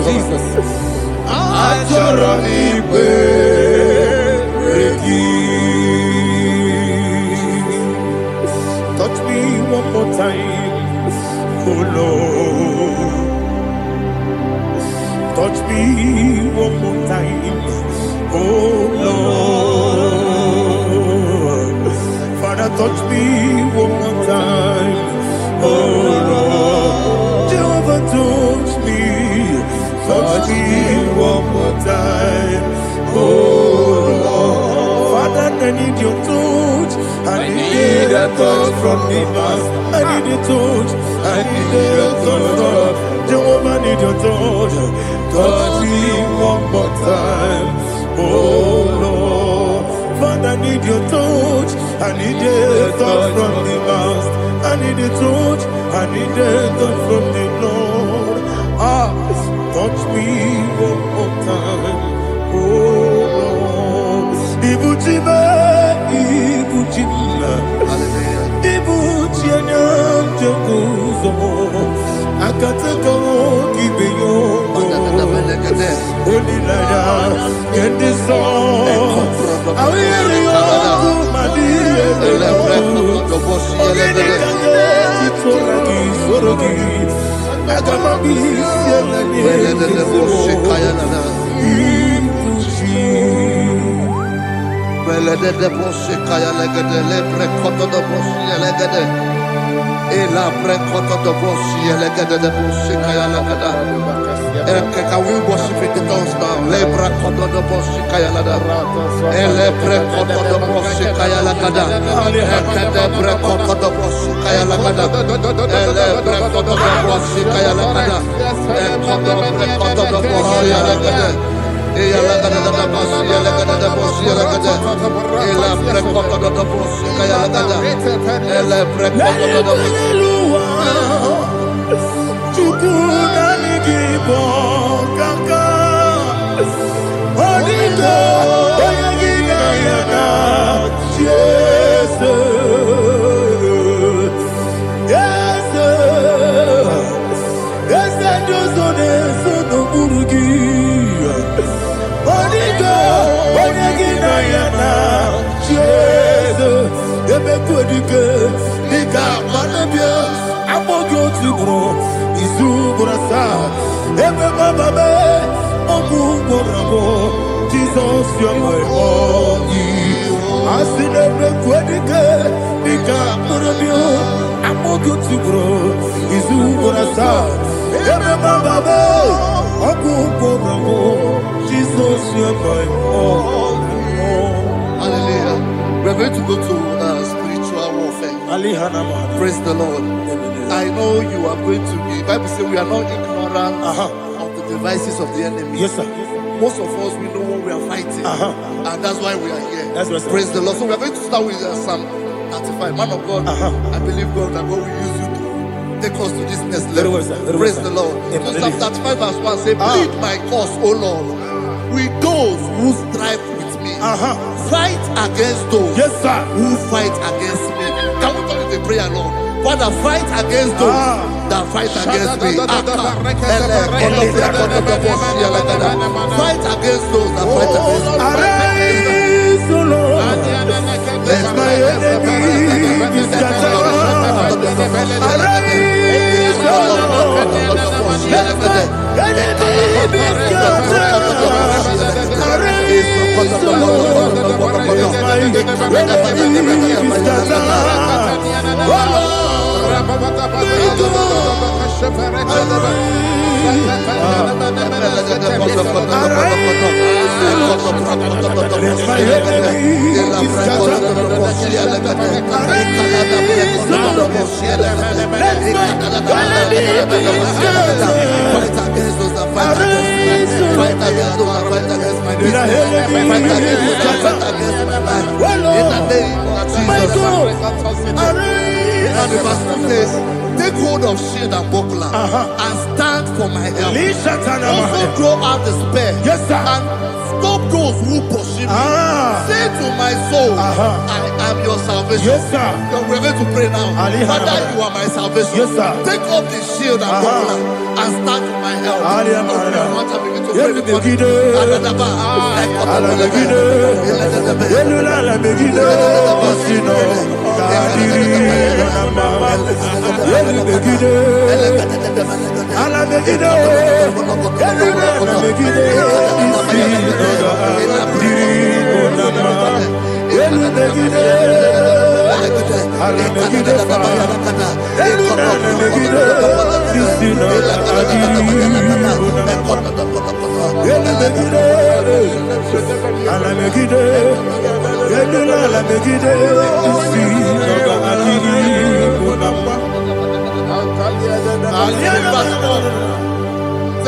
Speaker 2: Jesus.
Speaker 3: Touch me one more time, oh Lord. Touch me one more time, oh Lord. Father, touch me one more time, oh Lord. Jehovah, touch me. Touch me one more time, oh Lord. Father, I need your touch. I need a touch from the past. I need a touch. I need a touch from Jehovah. I need your touch. Touch me one more time, oh Lord. Father, I need your touch. I need a touch from the past. I need a touch. I need a touch from the Lord. Touch me one more time, oh Lord. Ibuchime, Ibuchime, Ibuchime, Ibuchime, Akataka, give me your
Speaker 4: Can we worship in the tongues now? Lebra koto do boshi kaya lada. Elebre koto do boshi kaya lada. Elebre koto do boshi kaya lada. Elebre koto do boshi kaya lada. Elebre koto do boshi lada. Elebre koto do boshi lada. Elebre koto do boshi kaya lada. Elebre koto do boshi.
Speaker 3: Jesus, you're my all. I see never quite I'm all good to grow. Is who gonna start? Jesus, you're my all.
Speaker 4: Hallelujah. We're going to go to spiritual warfare. Praise the Lord. I know you are going to be. Bible says we are not ignorant of the devices of the enemy.
Speaker 3: Yes, sir.
Speaker 4: Most of us, we know what we are fighting. And that's why we are here.
Speaker 3: That's right, sir.
Speaker 4: Praise the Lord. So we are going to start with Psalm 35. Man of God, I believe God that God will use you to take us to this next level. Praise the Lord. So Psalm 35 verse 1 says, plead my cause, O Lord, with those who strive with me. Fight against those who fight against me. Can we call it a prayer, Lord? Father, fight against those that fight against me. Fight against those that fight against me.
Speaker 3: Arise, O Lord. Let my enemy be scattered. Arise, O Lord. Let my enemy be scattered. Arise, O Lord. Let my enemy be scattered. Oh Lord.
Speaker 4: And the verse 2 says, take hold of shield and buckler and stand for my help. Also draw out the spear and stop those who pursue me. Say to my soul, I am your salvation. We're going to pray now. Father, you are my salvation. Take off the shield and buckler and stand for my help.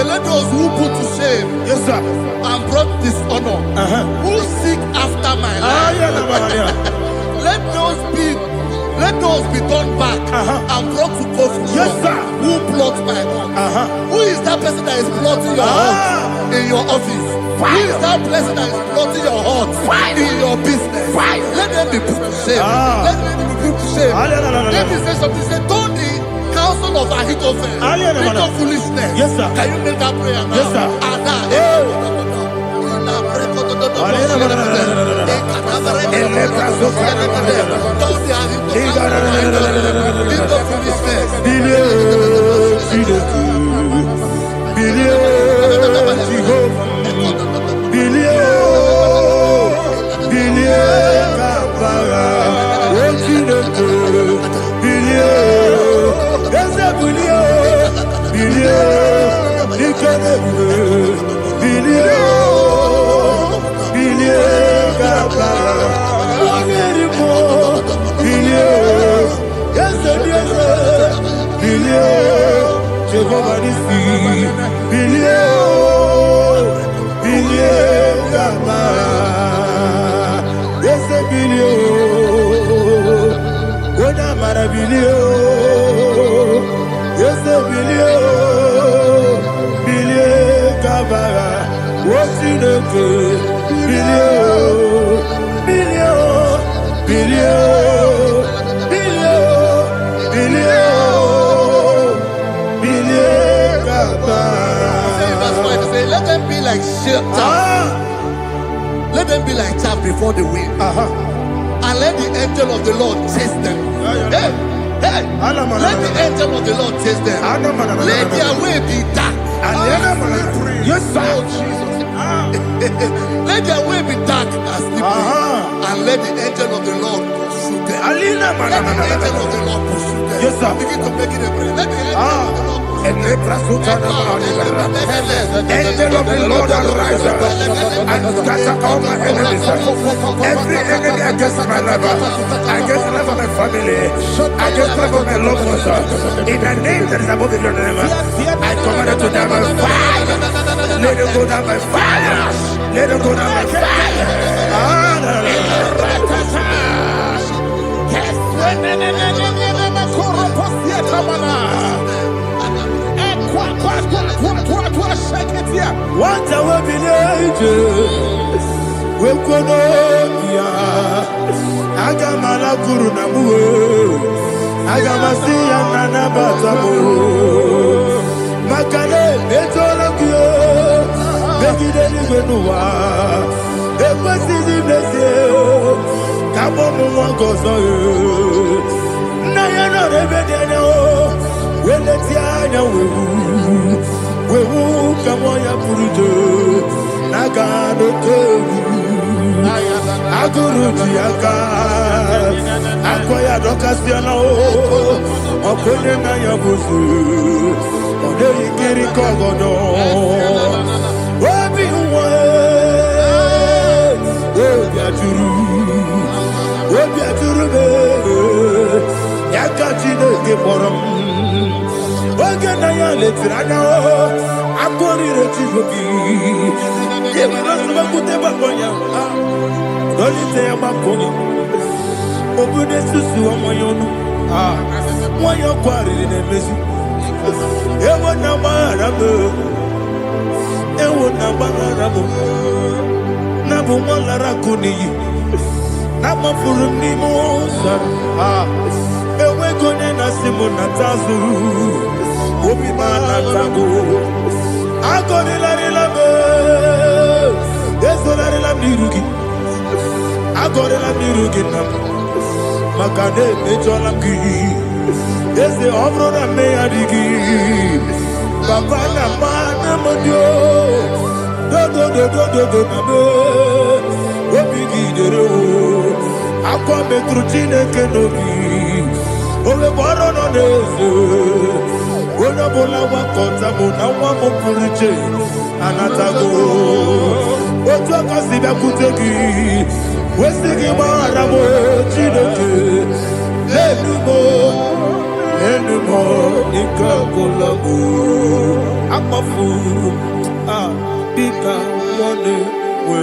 Speaker 4: Let those who put to shame and brought dishonor, who seek after my life, let those be turned back and brought to confusion. Who plot my heart? Who is that person that is plotting your heart in your office? Who is that person that is plotting your heart in your business? Let them be put to shame. Let them be put to shame. Let me say something. Say, don't the counsel son of Ahithophel, think of foolishness.
Speaker 3: Yes, sir.
Speaker 4: Can you make that prayer now?
Speaker 3: Yes, sir.
Speaker 4: Let them be like let them be like chaff before the wind. And let the angel of the Lord chase them. Hey, let the angel of the Lord chase them. Let their way be dark.
Speaker 3: Yes, sir.
Speaker 4: Let their way be dark and slippery. And let the angel of the Lord pursue them. Let the angel of the Lord pursue them.
Speaker 3: Yes, sir.
Speaker 4: Begin to make it a prayer. Let the angel of the Lord
Speaker 3: Angel of the Lord arise and scatter all my enemies. Every enemy against my life, against the life of my family, against the life of my loved ones. In the name that is above your name, I command it to die by fire. Let it go down by fire. Let it go down by fire. What a village, we could Agamala Guru Namu, Agamasi and Nabatamu, Makale, Betolakio, Begideni Benua, Equasi Blessio, Kabomu Gozo, Nayana Rebedeno, Weletiana, Wewu kamoya purujo nagano kewu aguru jiaka akoya dokasiana o okone na yabuzu ode ikiri kogodo obi uwe obi aturu be yakachine ke borom oge na ya letiranya o akori retivoki yebara suba kute bakonya dolite ya bakoni obude susu omoyonu moyo kwari ne mesu ewo na marabu na bu molara kuni na mafuru ni mosa ewe gone na simu na tazu obi mana tago agone la relabe ezola la mirugi agone la mirugi na makade mejola ki eze obro na me adigi papa na mana modio do na me obi gidero akwa metrutine kenobi ole boro no nezo ona bola wa kota mo na wa mo puriche anatago ojo akasiba kuteki wesigi mara mo chineke lenumo ikakolago akpafu bika one we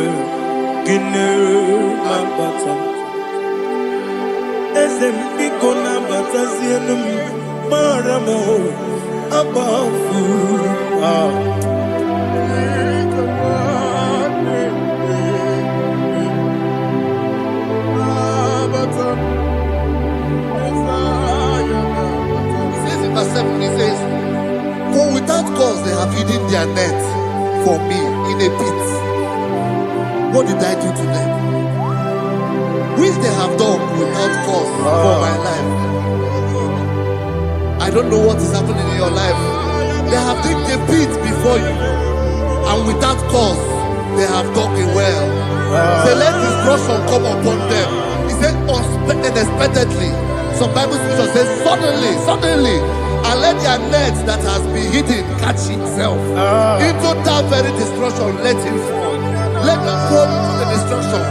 Speaker 3: gine mabata ese mbiko na batasi enum maramo abafu
Speaker 4: Verse 7. hidden their net for me in a pit. What did I do to them? Which they have done without cause for my life. I don't know what is happening in your life. They have digged a pit before you, and without cause, they have dug a well. Say, let destruction come upon them. He said, unexpectedly. Some Bible scripture says, suddenly, and let their net that has been hidden catch itself. Into that very destruction, let him fall. Let them fall into the destruction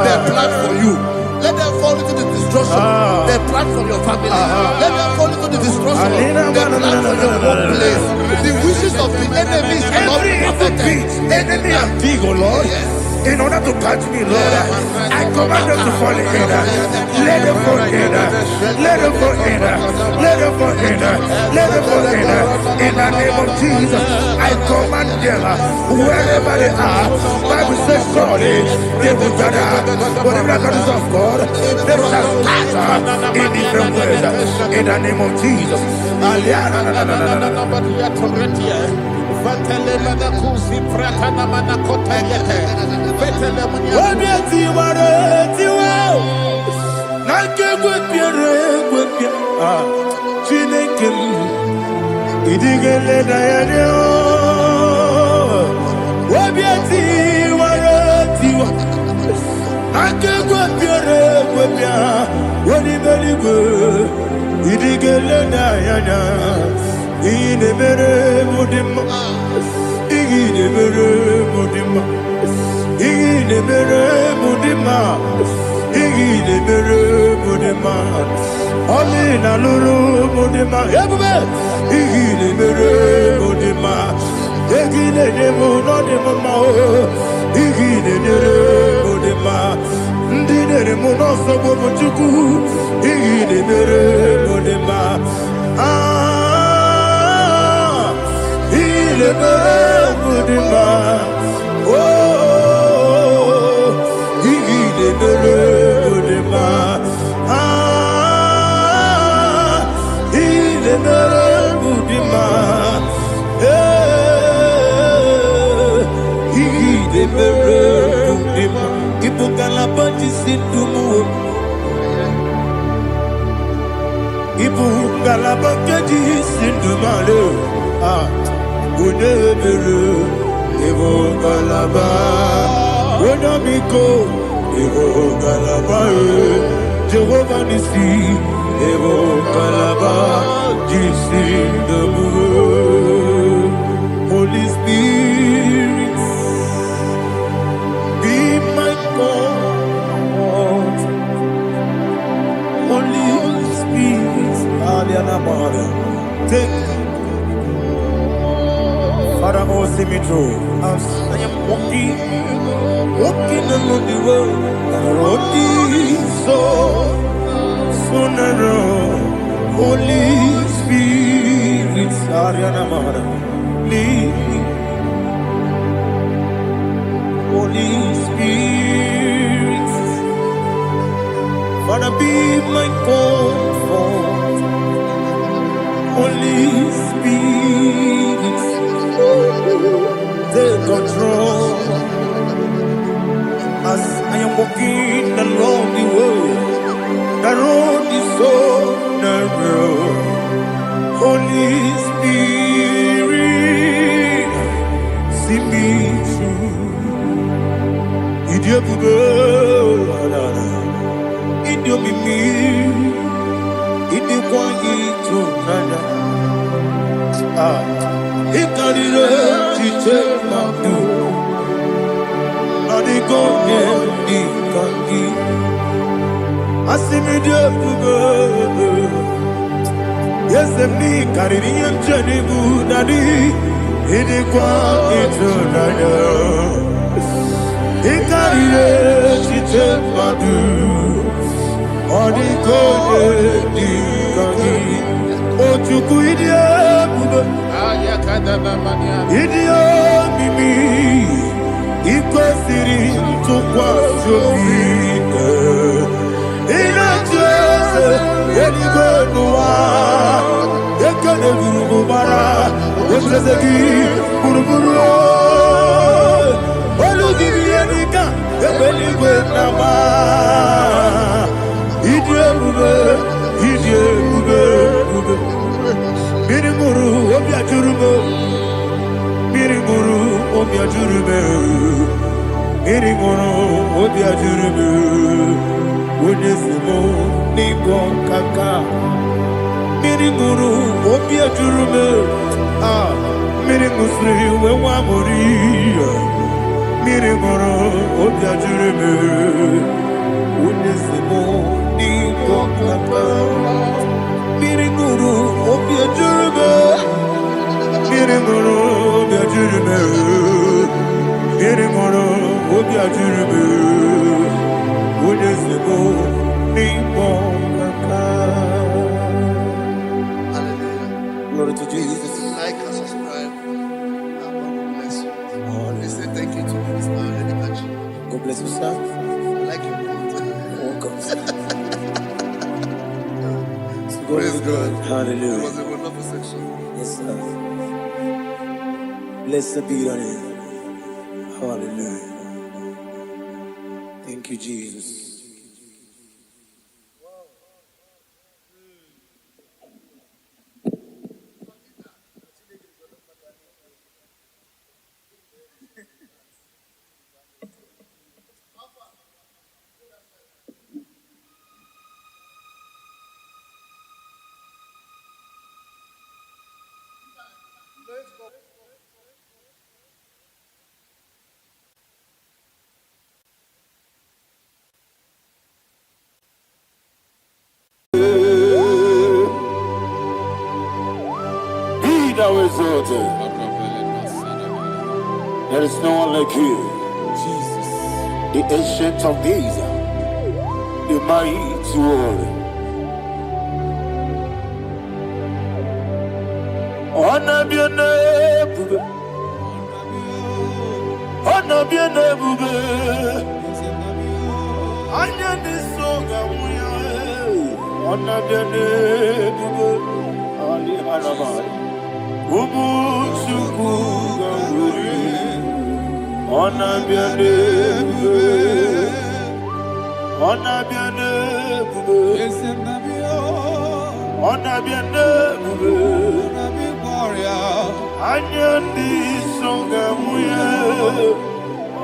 Speaker 4: they plan for you. Let them fall into the destruction they plan for your family. Let them fall into the destruction they plan for your workplace. The wishes of the enemies cannot be perfected.
Speaker 3: Enemy and big, oh Lord.
Speaker 4: Yes.
Speaker 3: In order to catch me, Lord, I command them to fall in. Let them fall in. Let them fall in. Let them fall in. Let them fall in. In the name of Jesus, I command them wherever they are. Bible says surely they will gather. Whatever that is of God, they shall scatter in different ways. In the name of Jesus. Jehovah Nissi, Evo Kalaba, Jesus the Moon. Holy Spirit, be my God. Holy Spirit, Alianamara, take Father, oh, see me through. As I am walking along the road, and the road is so narrow. Holy Spirit, Arianamara, lead me. Holy Spirit, Father, be my comfort. Holy Spirit, take control. As I am walking along the road is so narrow. Holy Spirit, see me through. Idiopube, Idiomimi, Idikwangi nana. Ikarire chiche mabdu. Adigonye ikangi. Asimidiyopube. Yes, me kariri emcheni budadi. Idikwangi nana. Ikarire chiche mabdu. Adigonye ikangi. Ochuku idiopube. Idio mimi iko siri tukwa jobi ina jese eligo nuwa ekene guru bara Wozezeki buruburu Oludibiyenika Ebeligwe nama Idiebube Idiebube Mirimuru Obiajurume Mirimuru Obiajurume Mirimuru Obiajurume Unesimo Nigo Kaka Mirimuru Obiajurume Mirimusri Wewamuri Mirimuru Obiajurume Unesimo Nigo Kaka Mirimuru Obiajurume Mirimuru Obiajurume Mirimuru Obiajurume Unesimo Nigo Kaka. Glory to Jesus.
Speaker 4: Like and subscribe. God bless you. They say thank you to Minister Edikachi.
Speaker 3: God bless you, sir.
Speaker 4: I like your quote.
Speaker 3: Welcome.
Speaker 4: Praise God.
Speaker 3: Hallelujah.
Speaker 4: It was a wonderful section.
Speaker 3: Yes, sir. Blessed be your name. Hallelujah. Thank you, Jesus. Be thou exalted. There is no one like you.
Speaker 2: Jesus.
Speaker 3: The ancient of days, the mighty warrior. Honor be your name, honor be your name, honor this song, honor be your name, Ali Hanabai, Ubu Suku Ganguri, honor be your name, honor be your name, honor be your name. Anya di songa muya,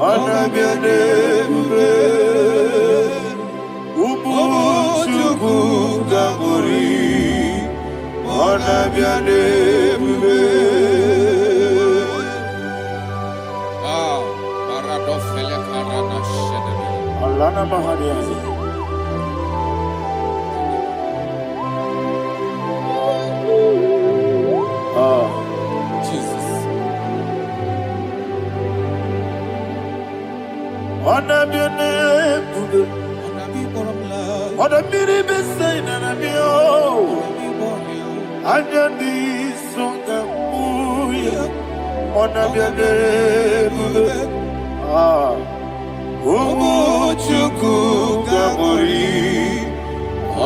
Speaker 3: ana biane bube, ubu chuku ganguri, ana biane bube.
Speaker 2: Paradofele karana shedebe.
Speaker 3: Alana mahadiani.
Speaker 2: Jesus.
Speaker 3: Ana biane bube, ana biri besai na bio. Anya di songa muya, ana biane bube. Ubu chuku ganguri,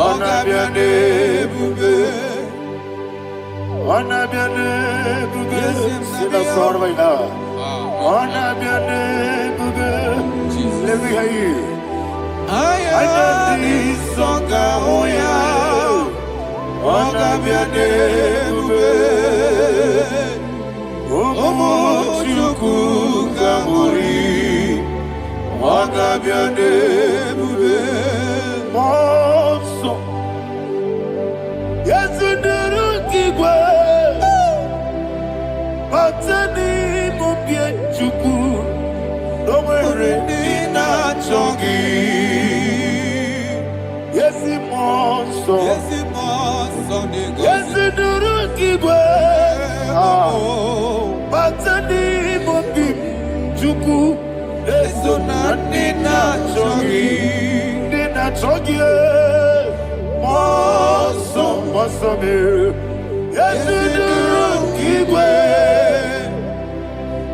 Speaker 3: ana biane bube. Ona biane bube, sila sorvai na. Ona biane bube, let me hear you. Anya di songa oya, ona biane bube. Omo chuku ganguri, ona biane bube. Monso, yasunduru kigwe. Batani mubie chuku, nomere nina chongi. Yesi monso, yesi duru kigwe. Batani mubie chuku, eso na nina chongi. Nina chongi, monso, monso me. Yesi duru kigwe.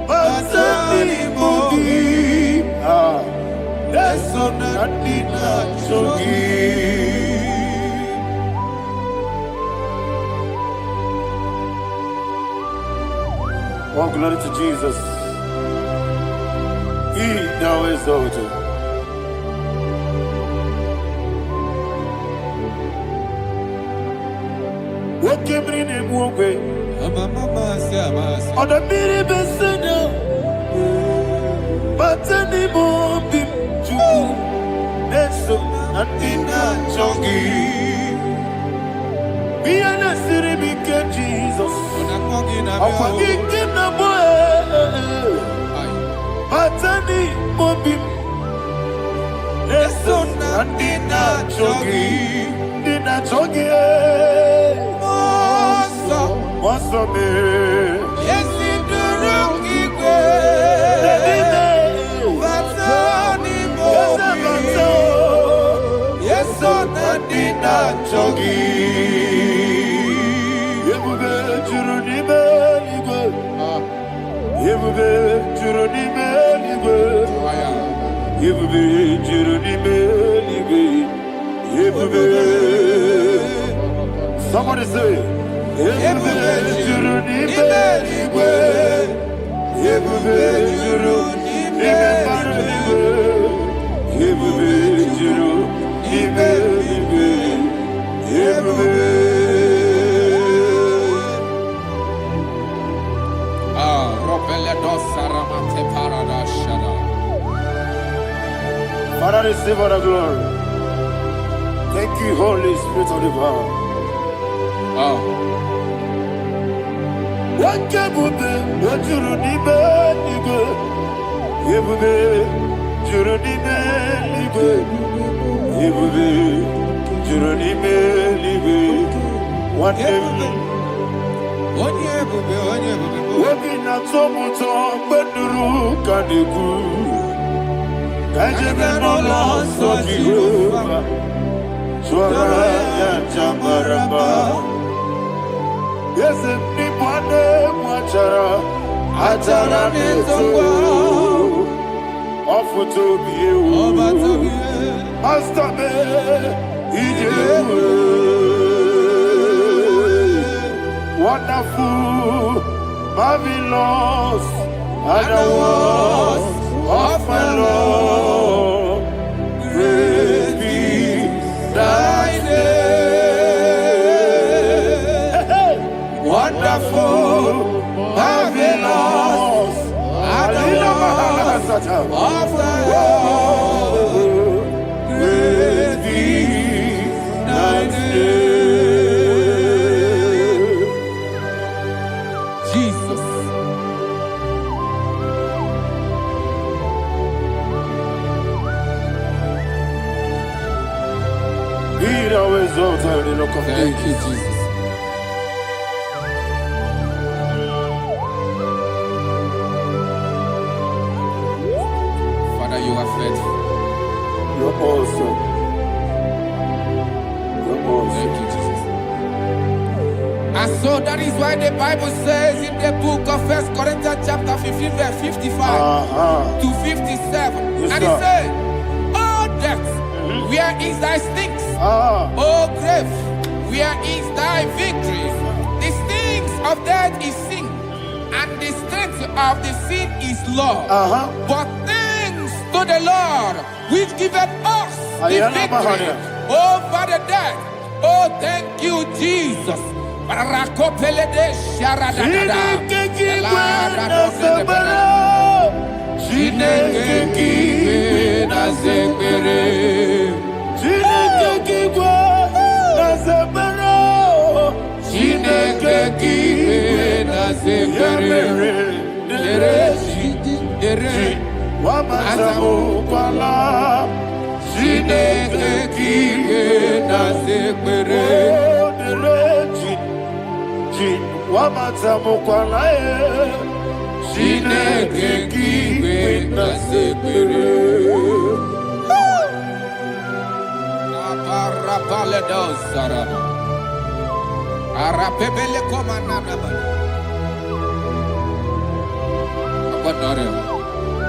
Speaker 3: Batani mubie, eso na nina chongi.
Speaker 1: Oh, glory to Jesus. He thou exalted. What came in and walk away? On the mini beseno, but anymore bim to Neso and Dina Chogi. Be an city became Jesus. I'm forgetting the boy. But anymore bim Neso and Dina Chogi. Dina Chogi. What's up, man?
Speaker 2: Yes, in the room, yes, so that did not chogi.
Speaker 1: You will be Juruni Belligo. You will be Juruni Belligo. You will be Juruni Belligo. You will be. Somebody say. Juruni Belligo. You will be Juruni Belligo. You will be Juruni Belligo. You will be. Father, receive all the glory. Thank you, Holy Spirit of the power. What can we do? What you do? You will be Juruni Belligo. You will be Juruni Belligo. What working at so much but the rook and the good. I just no loss of Jehovah. Swara Jambaramba. Yes, if Nipane Wachara, Atara Neto, offer to be you. Master me, wonderful, marvelous, and the words of my Lord. Praise be thy name. Wonderful, marvelous, and the words of my Lord. Praise be thy name. Thank you, Jesus. Father, you are faithful. You're awesome. You're awesome.
Speaker 2: Thank you, Jesus. And so that is why the Bible says in the book of 1 Corinthians chapter 15, verse 55 to 57. Yes, and it says, "Oh death, where is thy stings? Oh grave, where is thy victory? The stings of death is sin, and the strength of the sin is law. But thanks to the Lord, which giveth us the victory over the death. Oh, thank you, Jesus."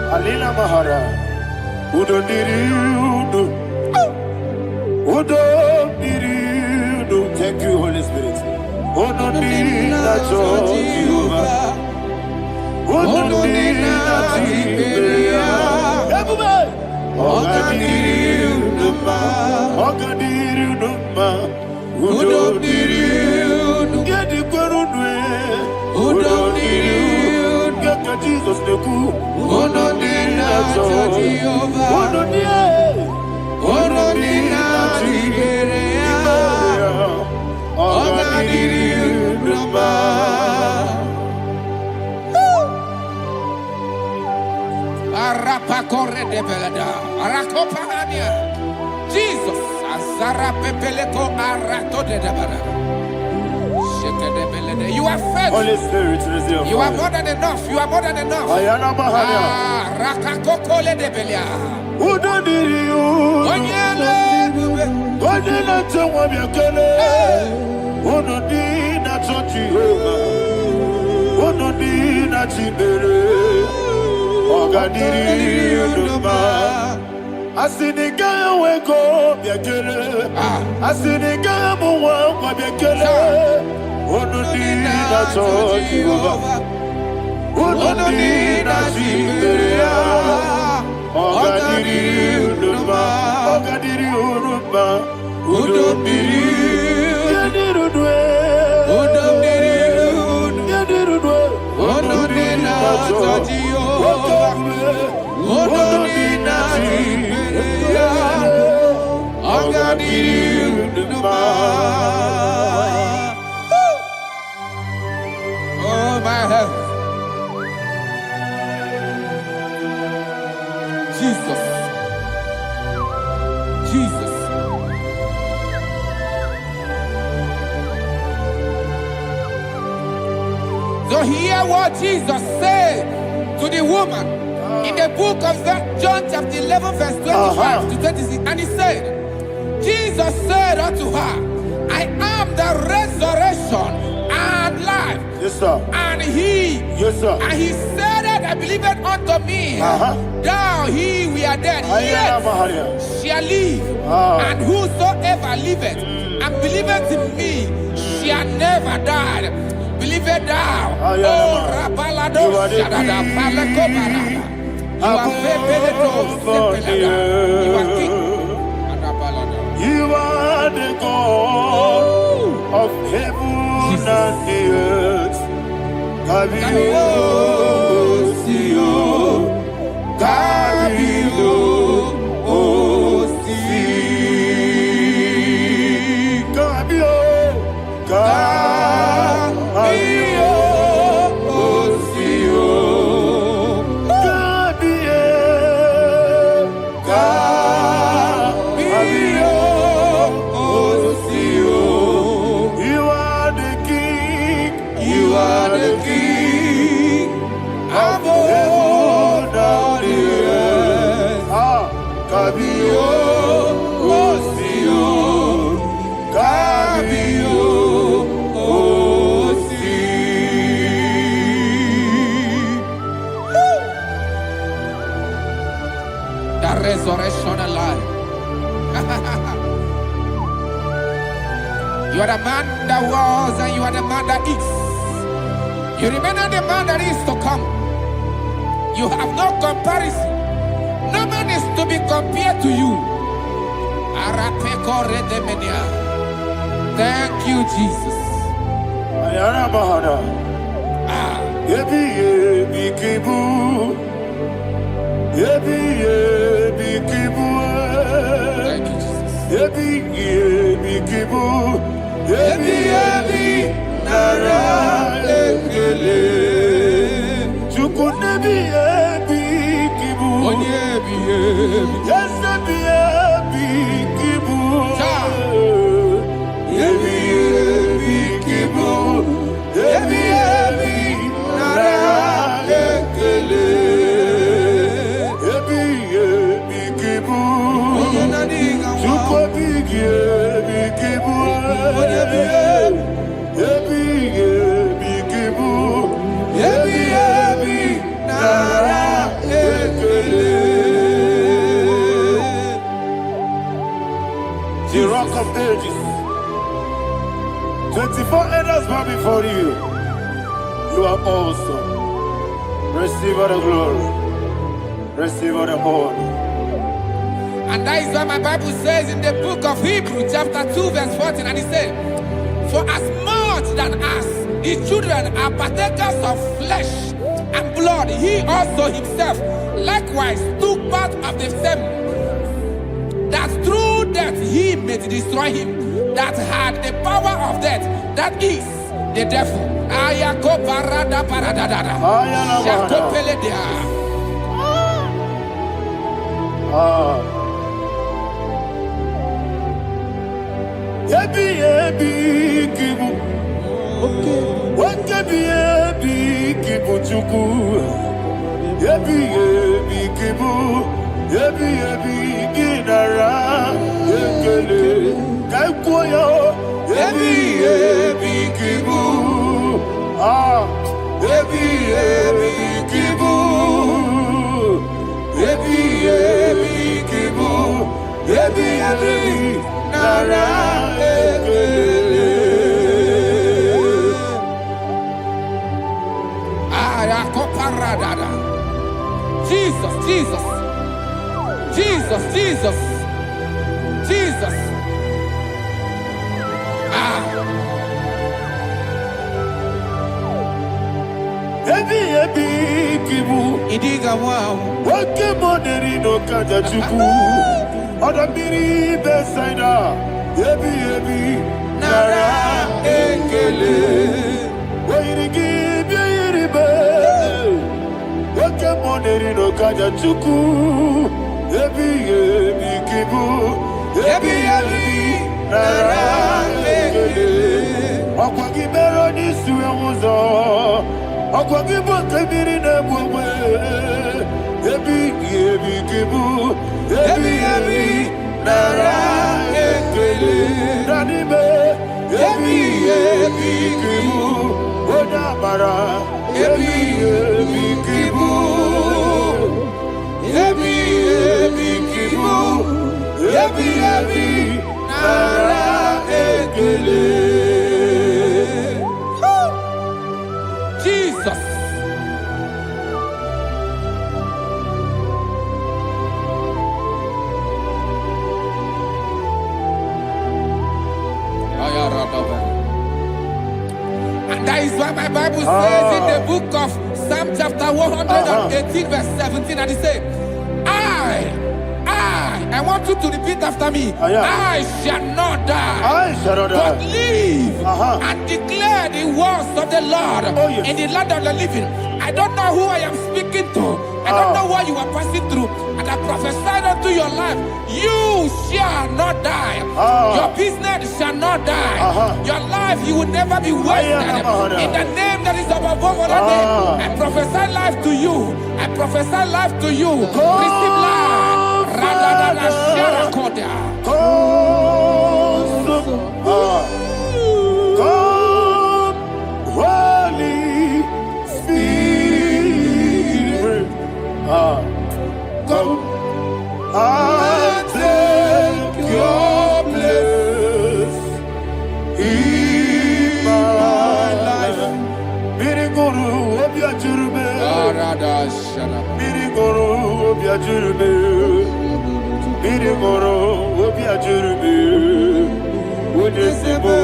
Speaker 1: Alina Mahara, Udo Diriudo, Udo Diriudo. Thank you, Holy Spirit. Udo Diriudo,
Speaker 2: Ononina Tiberia. Ogadiru Numa.
Speaker 1: Ogadiru Numa.
Speaker 2: Udodiru.
Speaker 1: Gedi Gwarunwe.
Speaker 2: Udodiru.
Speaker 1: Gaka Jesus Neku.
Speaker 2: Ononina Jehovah. Ononina Tiberia. Ogadiru Numa. Arapakorre de belada, Arakopania, Jesus, Azara Pepeleko Arato de Dabara. You are faithful.
Speaker 1: Holy Spirit, resume.
Speaker 2: You are more than enough. You are more than enough.
Speaker 1: Ayana Mahania.
Speaker 2: Rakakokole de Belia.
Speaker 1: Udodiriu.
Speaker 2: Onyele.
Speaker 1: Godina Tawam Yakele. Unodina Jehovah. Unodina Tibere. Ogadiriu Numa. Asiniga weko Yakele. Asiniga Muwa Yakele. Unodina Jehovah. Unodina Tibere. Ogadiriu Numa. Ogadiriu Numa. Udomdiriu. Yadirudwe.
Speaker 2: Udomdiriu.
Speaker 1: Yadirudwe.
Speaker 2: Ononina Jehovah. Ononina Tiberia. Ogadiru Numa. Oh my heaven. Jesus. Jesus. So hear what Jesus said to the woman in the book of John chapter 11 verse 25 to 26. And he said, Jesus said unto her, I am the resurrection and life.
Speaker 1: Yes, sir.
Speaker 2: And he,
Speaker 1: Yes, sir.
Speaker 2: and he said that I believed unto me, thou he we are dead,
Speaker 1: Ayana Mahania.
Speaker 2: yet shall live. And whosoever liveth and believeth in me shall never die. Believe it thou. Oh, Rabalado, Shadada, Palako Barada. You are Febeleto, Sepelada. You are king.
Speaker 1: You are the God of heaven and the earth. Kabio, Sio, Kabio, Osi, Kabio, Kabio, Osio, Kabio, Kabio, Osio. You are the king. You are the king of heaven and the earth. Kabio, Osio, Kabio, Osi.
Speaker 2: The resurrection alive. You are the man that was and you are the man that is. You remember the man that is to come. You have no comparison. No man is to be compared to you. Thank you, Jesus.
Speaker 1: Ayana Mahana. Yebi yebi kibu. Yebi yebi kibu.
Speaker 2: Thank you, Jesus.
Speaker 1: Yebi yebi kibu. Yebi yebi nara ekele. Chukunebi yebi kibu.
Speaker 2: Onyebi, yebi.
Speaker 1: Yes, yebi yebi kibu. Yebi yebi kibu. Yebi yebi nara ekele. Yebi yebi kibu. Chukobi yebi kibu. Yebi yebi kibu. Yebi yebi nara ekele. The Rock of Ages. 24 elders bow before you. You are awesome. Receive all the glory. Receive all the honor.
Speaker 2: And that is what my Bible says in the book of Hebrews chapter 2 verse 14. And it says, for as much than us, the children are partakers of flesh and blood, he also himself likewise took part of the same, that through death he may destroy him that had the power of death, that is the devil. Jesus, Jesus, Jesus, Jesus, Jesus. Idiga wow.
Speaker 1: Wake money no kaja chuku. Oda miri besaida. Ebi nara ekele. Wairigi biiribe. Wake money no kaja chuku. Ebi kibu. Ebi nara ekele. Akwagi bero ni suwe muzo. Akwagi bote biri ne bwe. Ebi kibu. Ebi nara ekele. Nanibe. Ebi kibu. Oda mara. Ebi kibu. Ebi kibu. Ebi nara ekele.
Speaker 2: Jesus. And that is why my Bible says in the book of Psalm chapter 118 verse 17, and it says, I want you to repeat after me. I shall not die, but live and declare the words of the Lord in the land of the living. I don't know who I am speaking to. I don't know what you are passing through. And I prophesy unto your life, you shall not die. Your business shall not die. Your life, you will never be wasted. In the name that is above all other name, I prophesy life to you. I prophesy life to you. Receive life.
Speaker 1: Holy Spirit, come and take your place in my life. Miriguru obiajurube, miriguru obiajurube, miriguru obiajurube. Udesibo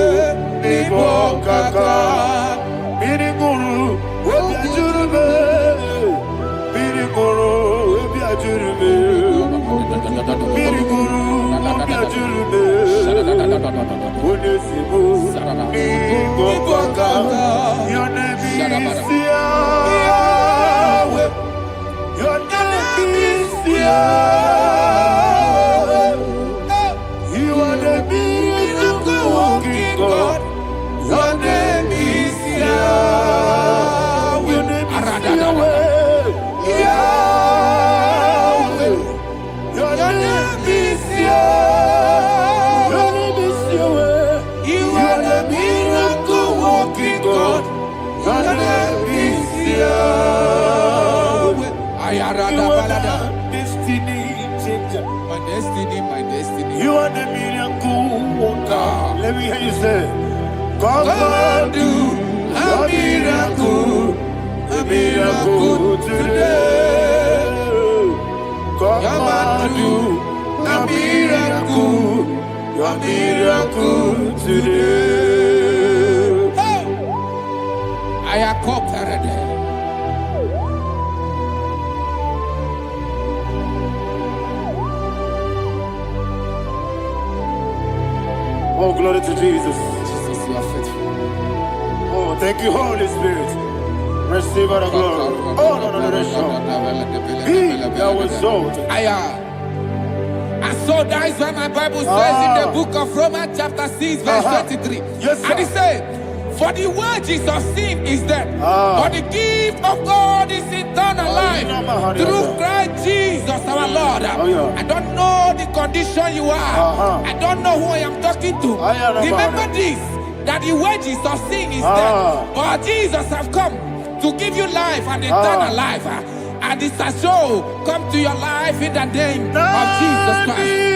Speaker 1: nibo kaka, miriguru obiajurube, miriguru obiajurube, miriguru obiajurube. Udesibo nibo kaka. Your name is Yahweh. Your name is Yahweh. You are the miracle working God. Your name is Yahweh. Your name is Yahweh. Yahweh. Your name is Yahweh. Your name is Yahweh. You are the miracle working God. Your name is Yahweh. You are the destiny changer.
Speaker 2: My destiny, my destiny.
Speaker 1: You are the miracle worker. Let me hear you say, come and do a miracle. A
Speaker 3: miracle today. Come and do a miracle. Your miracle today.
Speaker 2: I am cooperated.
Speaker 3: Oh, glory to Jesus.
Speaker 2: Jesus, you are faithful.
Speaker 3: Oh, thank you, Holy Spirit. Receive our glory. Oh, no, Be thou exalted.
Speaker 2: And so that is what my Bible says in the book of Romans chapter 6 verse 23.
Speaker 3: Yes, sir.
Speaker 2: And it says, for the wages of sin is death, but the gift of God is eternal life through Christ Jesus our Lord. I don't know the condition you are. I don't know who I am talking to. Remember this, that the wages of sin is death, but Jesus have come to give you life and eternal life. And this shall show come to your life in the name of Jesus Christ.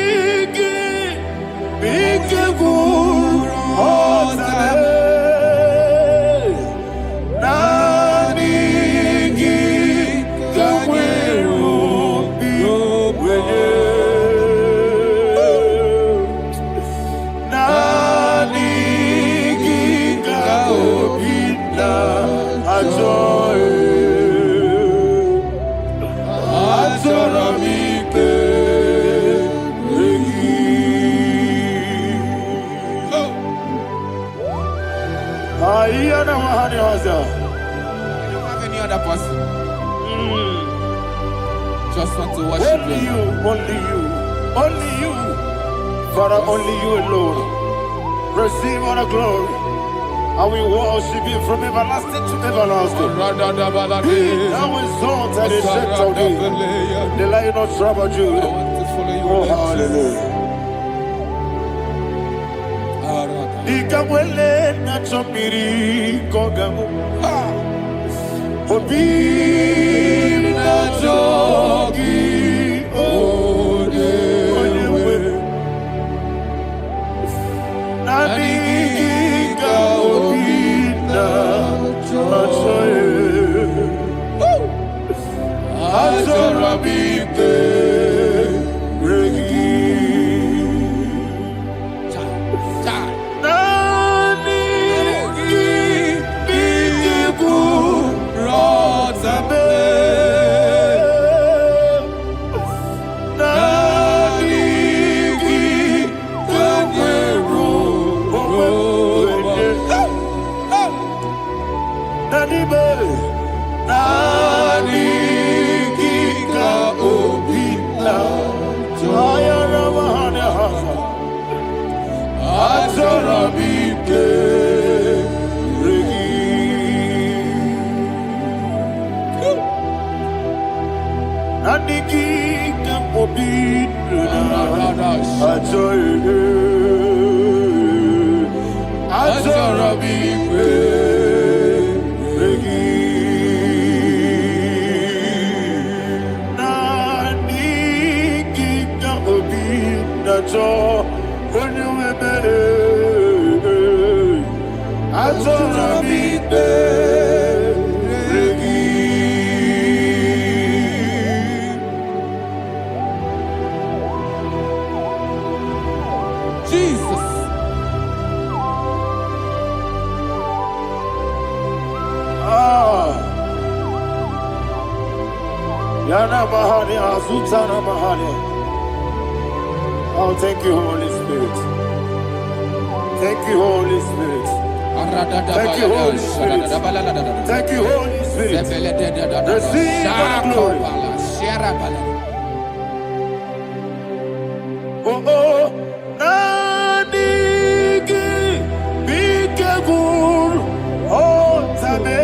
Speaker 3: I don't
Speaker 2: have any other person. Just want to worship
Speaker 3: only you, only you, only you. Father, only you alone. Receive all the glory. And we worship you from everlasting to everlasting. Be thou exalted and set of thee. The Lion of Trouble Judah. Oh, hallelujah. Ikawele na chomiri kogamu. Obi na jogi odewe. Nadiga obi na jogi. Azorabike regi. Oh, thank you, Holy Spirit. Thank you, Holy Spirit. Thank you, Holy Spirit. Thank you, Holy Spirit. Receive the glory. Oh, oh, Nadigi, Bikagur, oh, Tabe.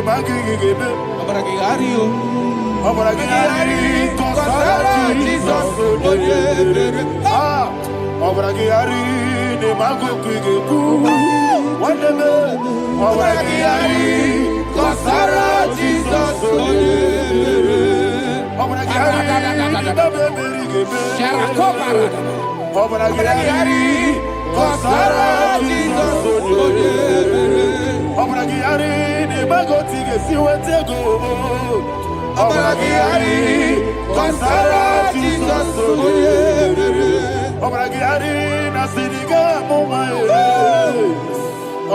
Speaker 1: magigebe.
Speaker 2: Obragiario.
Speaker 1: Obragiari, kosara Jesus. Ah, obragiari, ne magogigebu. Wandeme, obragiari, kosara Jesus. Obragiari, babebirigebe. Obragiari, kosara Jesus. Obragiari, ne magotige siwetego. Obragiari, kosara Jesus. Obragiari, nasiriga mumae.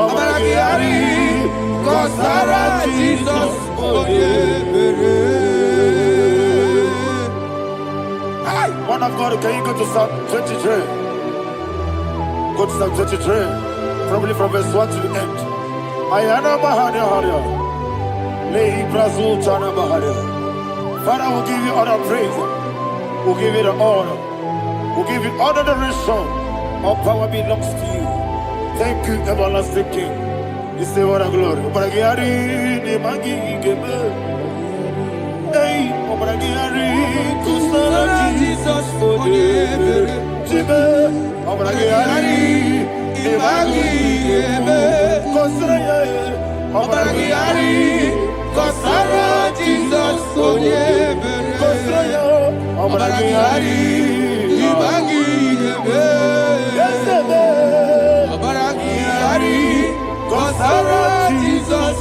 Speaker 1: Obragiari, kosara Jesus. One of God, can you go to Psalm 23? Go to Psalm 23, probably from verse 1 to the end. Ayana Mahadia Hadia. Lay Brazil Chana Mahadia. Father, we'll give you all the praise. We'll give you the honor. We'll give you all the adoration. All power belongs to you. Thank you, everlasting King. You say what a glory. Obragiari, ne magi gebe. Hey, Obragiari, kusara Jesus, Jibe, Obragiari, ne magi gebe. Kusara, Obragiari, kusara Jesus, Kusara, Obragiari, ne magi gebe. Obragiari, kusara Jesus,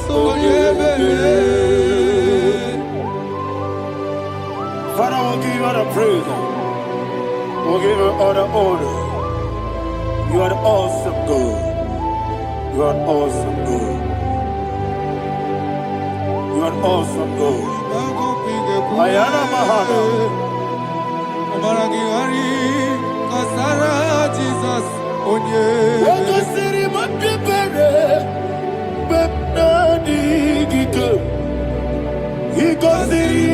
Speaker 1: Father, we'll give you all the praise. We'll give you all the honor. You are the awesome God. You are an awesome God. You are an awesome God. Ayana Mahana.
Speaker 2: Obragiari, kosara Jesus.
Speaker 1: Wakasiri mapipere. Bepnadi gike. Ikosiri.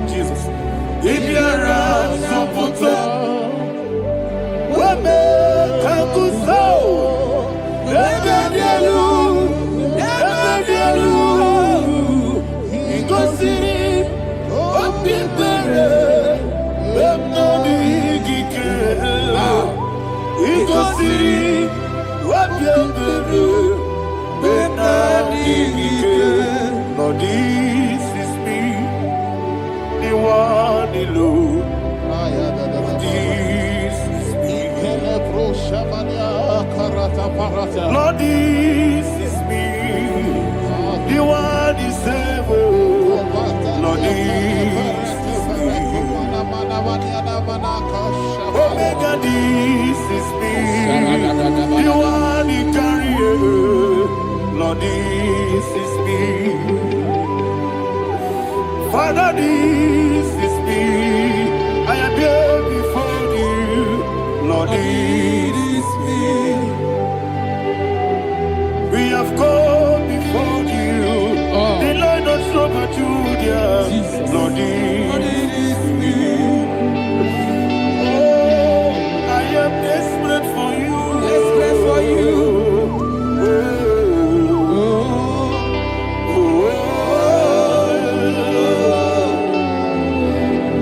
Speaker 1: Jesus. If you're Lord, this is me, the one alone. This is me. Lord, this is me, the one is able. Lord, this is me. Omega, this is me, the one in carrier. Lord, this is me. Father, this is me. I am here before you. Lord, this is me. We have come before you. The Lord not so much Judah. Lord, this is me. Oh, I am desperate for you.
Speaker 2: Desperate for you.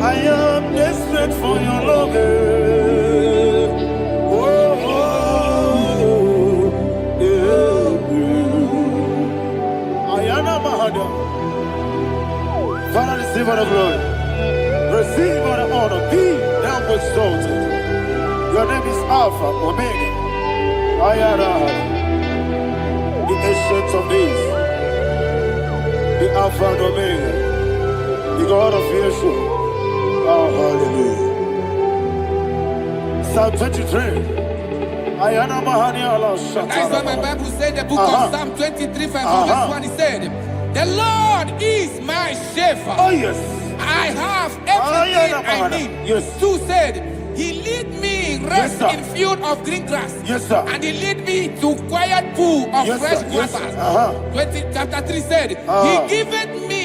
Speaker 1: I am desperate for your love. Father, receive all the glory. Receive all the honor. Be thou exalted. Your name is Alpha, Omega. Ayara, the ancient of days. The Alpha and Omega. The God of Yeshua. Oh, hallelujah. Psalm 23. Ayana Mahani Allah Shata.
Speaker 2: That's what my Bible said, the book of Psalm 23, verse 1. He said, the Lord is my shepherd.
Speaker 1: Oh, yes.
Speaker 2: I I have everything I need.
Speaker 1: Yes.
Speaker 2: 2 said, He lead me rest
Speaker 1: Yes,
Speaker 2: in field of green grass.
Speaker 1: Yes, sir.
Speaker 2: And He lead me to quiet pool of
Speaker 1: Yes,
Speaker 2: fresh
Speaker 1: sir. Yes,
Speaker 2: waters.
Speaker 1: sir.
Speaker 2: Chapter 3 said, He giveth me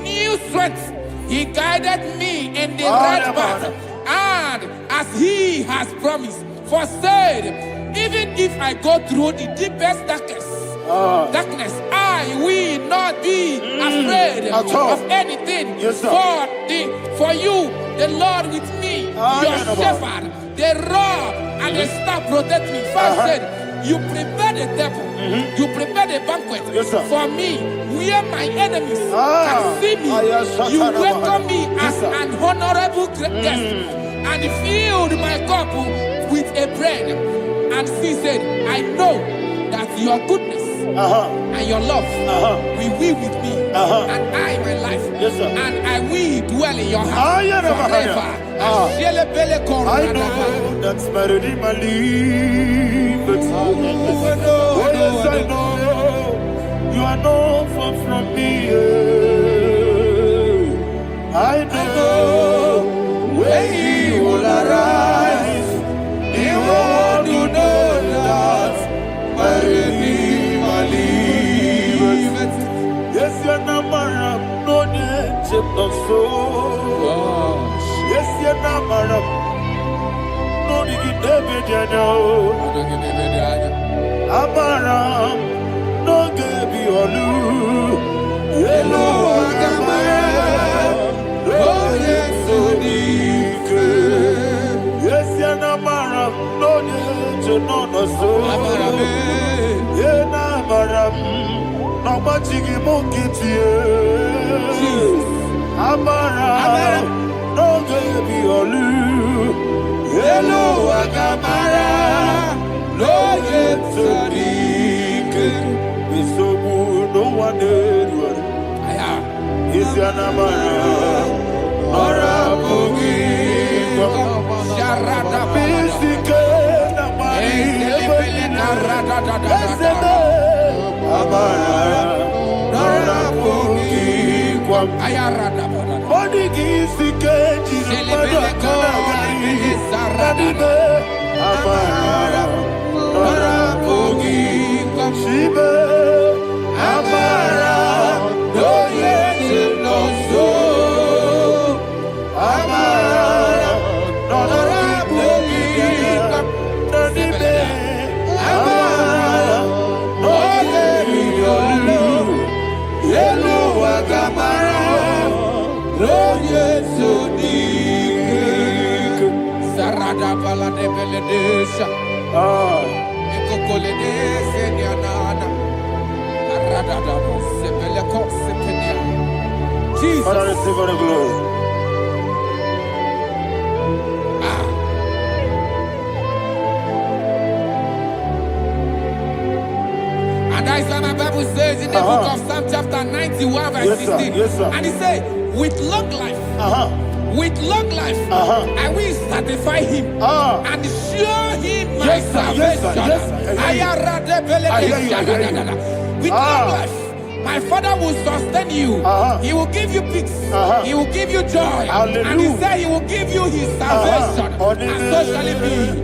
Speaker 2: new strength. He guided me in the right path. And as He has promised, for said, even if I go through the deepest darkness, I will not be afraid of anything.
Speaker 1: Yes, sir.
Speaker 2: For you, the Lord with me, your shepherd, the rod and the staff protect me. First said, you prepare the table, you prepare the banquet for me, where my enemies can see me. You welcome me as an honorable guest, and filled my cup with a bread. And He said, I know that your goodness and your love will be with me, and I, my life, and I will dwell in your house forever.
Speaker 1: I know that's my Redeemer lives. Oh yes, I know you are not far from me. I know when He will arise, He will do that my Redeemer lives. Yes, you're not my no chip of soul. Yes, you're not my no David, you know. Amaram, no Gaby Olu. Hello, Agamara. Oh, yes, so deep. Yes, you're not Maram, no Nature, no, no, so. Yeah, Namaram, no Machigi Monkey. Amaram, no Gaby Olu. Hello, Agamara. No, yes, so deep. So good, no one did. Is your number? Or a boogie? Sharada basic. Jesus. Father, receive all the glory. And that is why my Bible says in the book of Psalm chapter 91 verse 16. Yes, sir. And He said, with long life, I will satisfy him and show him my salvation. With long life, my Father will sustain you. He will give you peace. He will give you joy. Hallelujah. And He said He will give you His salvation. And so shall it be.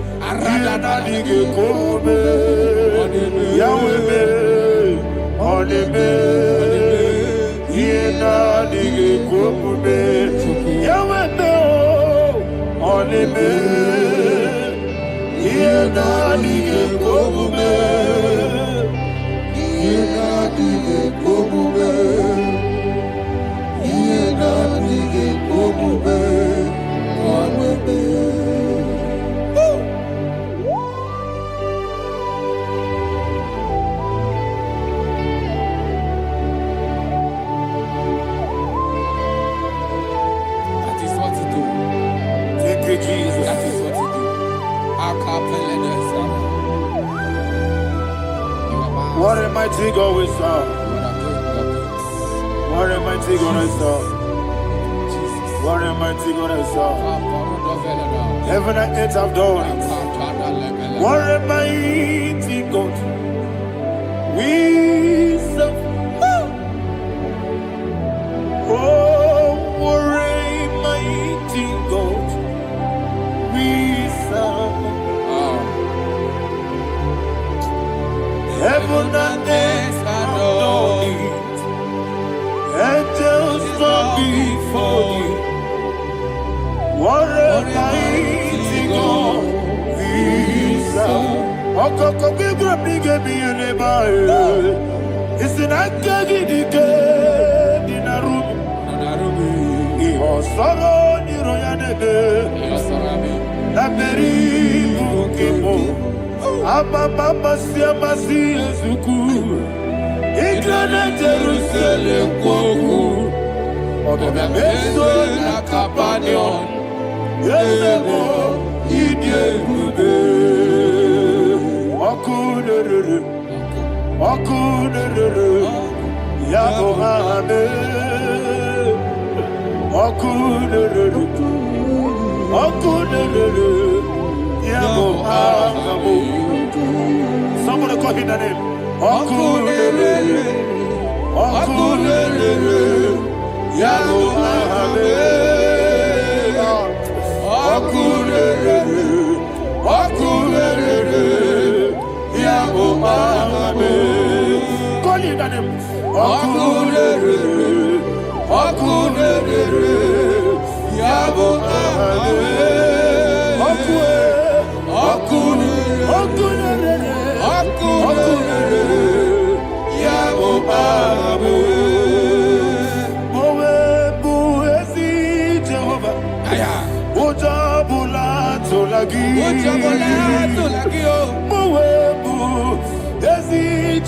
Speaker 1: What a mighty God we serve. What a mighty God I serve. What a mighty God I serve. Heaven and earth have done it. What a mighty God we serve. Oh, what a Almighty God, we serve. Okoko bigro bige biyene bae. Isina kagi dike dinaru. Iho soro ni royanede. Laberi bukimo. Ababa masia masi ezuku. Igrana Jerusalem koku. Odobe beso na kapanion. Yelemo idye gube. Okunere. Okunere. Yabo hame. Okunere. Okunere. Yabo hame. Somebody call him the name. Okunere. Okunere. Yabo hame. Okunere. Okunere. Yabo hame. Call him the name. Okunere. Okunere. Yabo hame.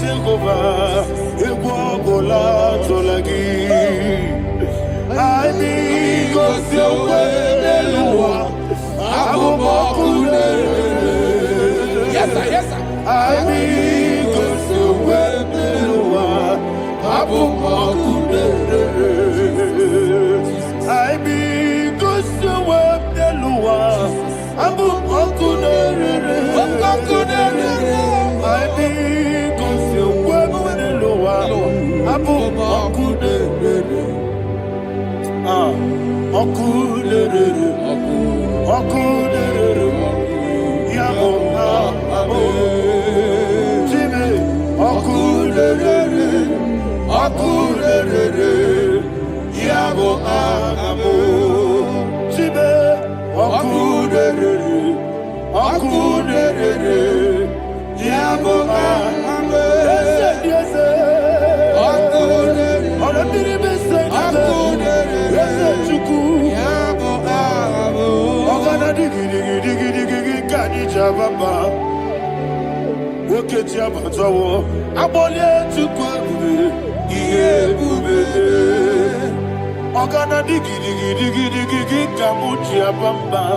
Speaker 1: Jehovah, Equabola Tolagi. I need go your way, yes, sir, yes, sir. I need go your way, I need go your way,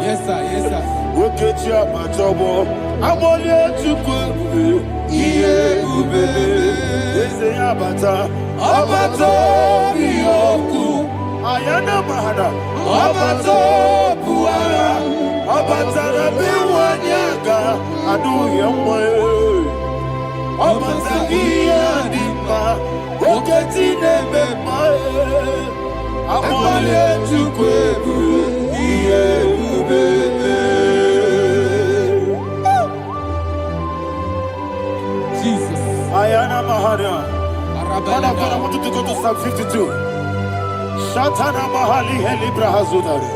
Speaker 1: yes, sir, yes, sir. Woketia Matobo, Abolia Chukwu, Iye Ubele, Eze Abata, Abato Biyoku, Ayana Mahana, Abato Buara, Abata Rabiwanyaga, Adu Yamwe, Abata Giyadima, Woketine Bemae, Abolia Chukwu, Iye Ubele. Ayana Maharia. Father, I want you to go to Psalm 52. Shatana Mahali Helibra Hazudari.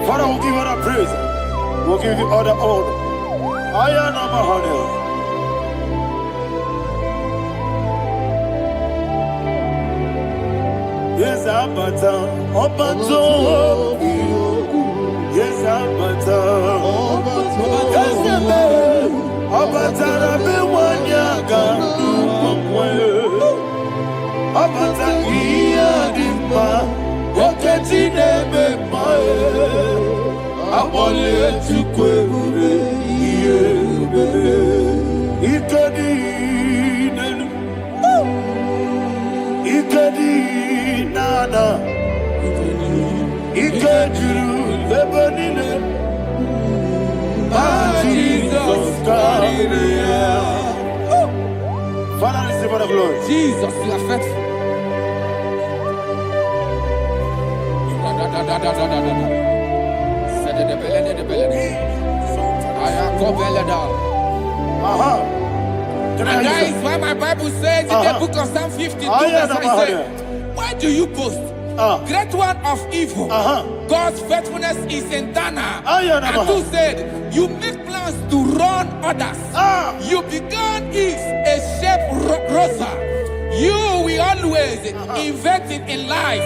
Speaker 1: Father, we'll give you all the praise. We'll give you all the honor. Ayana Maharia. Yes, Abata. Obato. Yes, Abata. Yes, Abata. Abata Rabiwanyaga. Abata Iyadimba, Oketine Bemae, Abole Chukwe, Ikedi Nana, Ikediru Lebanine, Jesus God. Father, receive all the glory.
Speaker 2: Jesus, you are faithful. And that is why my Bible says in the book of Psalm 52, verse 5, why do you boast? great one of evil. God's faithfulness is eternal. And 2 said, you make plans to run others. You began is a shape rosa. You will always invent it in lies.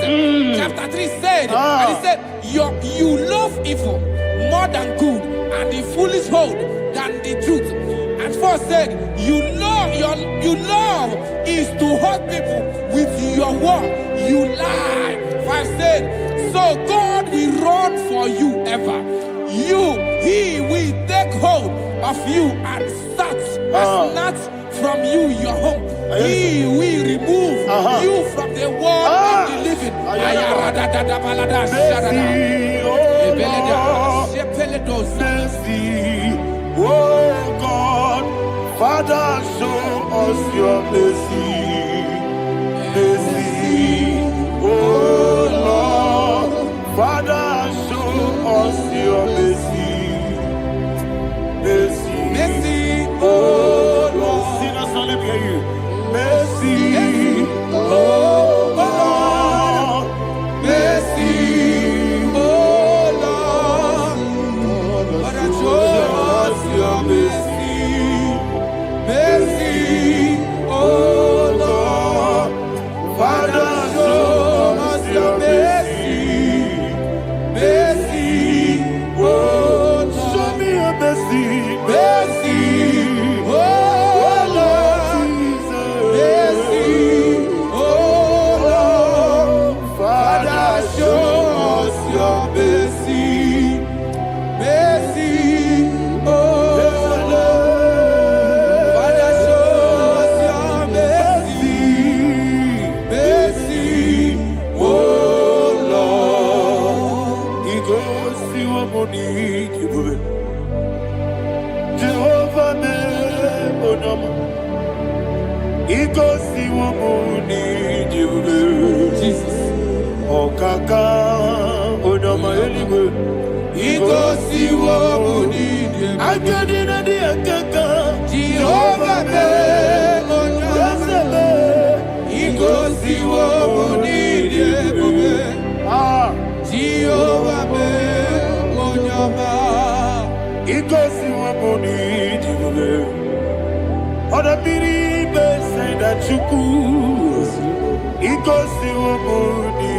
Speaker 2: Chapter 3 said, and he said, you love evil more than good, and the foolish hold than the truth. And 4 said, you love is to hurt people with your word. You lie. 5 said, so God will run for you ever. He will take hold of you and snatch from you your home. He will remove you from the world of the living.
Speaker 3: Oh God, Father, show us your mercy. Mercy, oh Lord, Father, show us your mercy. Mercy, mercy, oh Lord. Sing us, let me hear you. Mercy, oh Lord, mercy, oh Lord, Father, show us your mercy. Mercy, oh Lord, Father, show us your mercy. Mercy, oh Lord, show me your mercy. Mercy, oh Lord, mercy, oh Lord, Father, show us your mercy. Mercy, oh Lord, Father, show us your mercy. Mercy, oh Lord. He goes to a money, Jehovah, he goes to a money, Jesus. Oh, Kaka, Onama, anyway. He goes to a money, I got in a dear Kaka, Jehovah, he goes to a money, Jehovah, he goes to a money, other people say that you could. He goes to a money,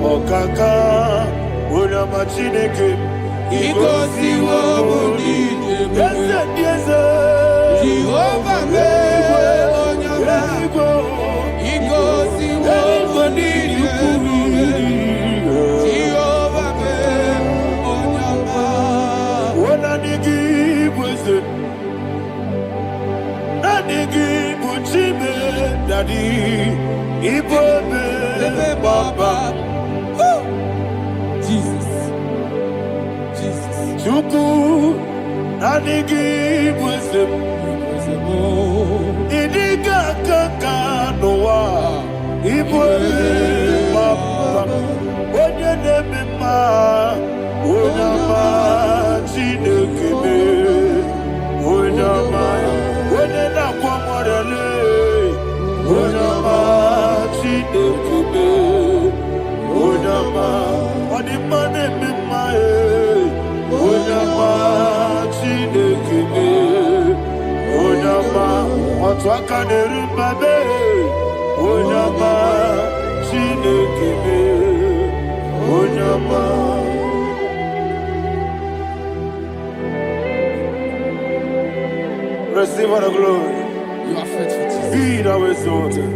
Speaker 3: oh Kaka, Onama Chineke. He goes to a money, yes, Jehovah, he goes to a money, Jehovah, when I give wisdom, I give Muchime, Daddy, Ibobe, Baba, Jesus, Chuku, I give wisdom, Idiga Kaka Noah, Ibobe, Baba, Oye Nebima, Onama, Chineke, Onama. Onena kwa morele, onama chidekube, onama odimane mimae, onama chidekube, onama otwaka nerumbabe, onama chidekube, onama. Receive all the glory.
Speaker 2: You are faithful, Jesus.
Speaker 3: Be thou exalted.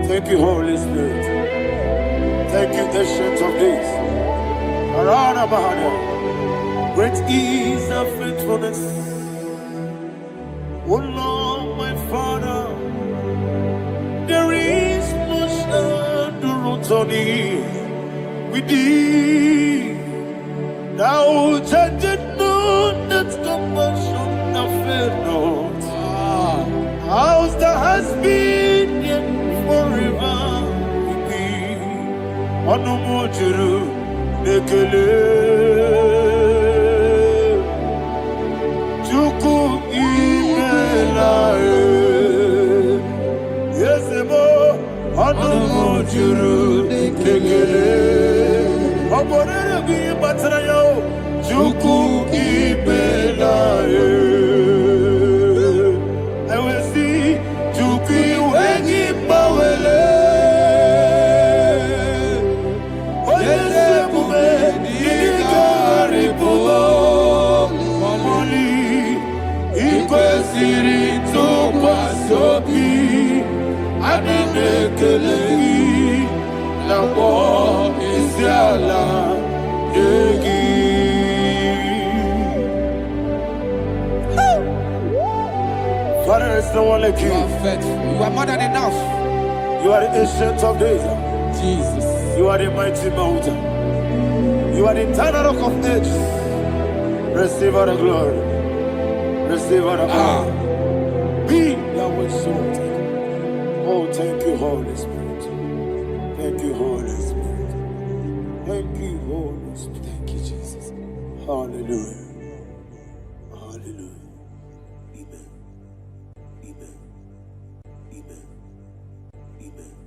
Speaker 3: Thank you, Holy Spirit. Thank you, Ancient of Days. Arana Bahana. Great is thy faithfulness. O Lord, my Father, there is much endurance on thee. With thee, thou judgest not that compassion. House that has been forever with thee. Onomojuru nekele. Chuku imela. Yesemo
Speaker 1: juru ekele. Oborere bi batara yo, Chukwu ibe na ye. Ewesi Chukwu iwe gị gbawele. Onye ezi ebube dịka arịbụọ mọli. Ikwesịrị ntụkwasị obi. Ana m ekele gị na mkpọ isi ala nye gị. Father, there is no one like you.
Speaker 2: You are faithful. You are more than enough.
Speaker 1: You are the ancient of days.
Speaker 2: Jesus.
Speaker 1: You are the mighty mountain. You are the eternal rock of ages. Receive all the glory. Receive all the honor. Be thou exalted. Oh, thank you, Holy Spirit. Thank you, Holy Spirit. Thank you, Holy Spirit.
Speaker 2: Thank you, Jesus.
Speaker 1: Hallelujah. Hallelujah. Amen. Amen. Amen. Amen.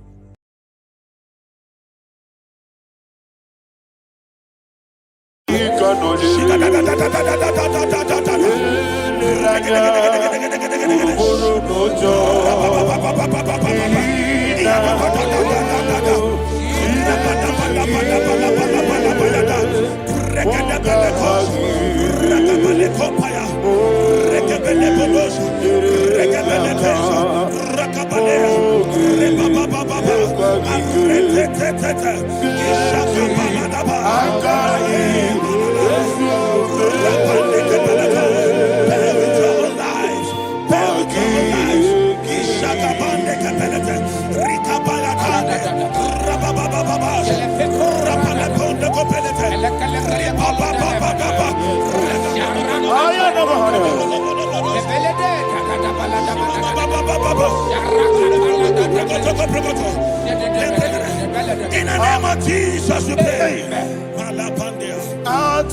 Speaker 3: In the name of Jesus, we pray.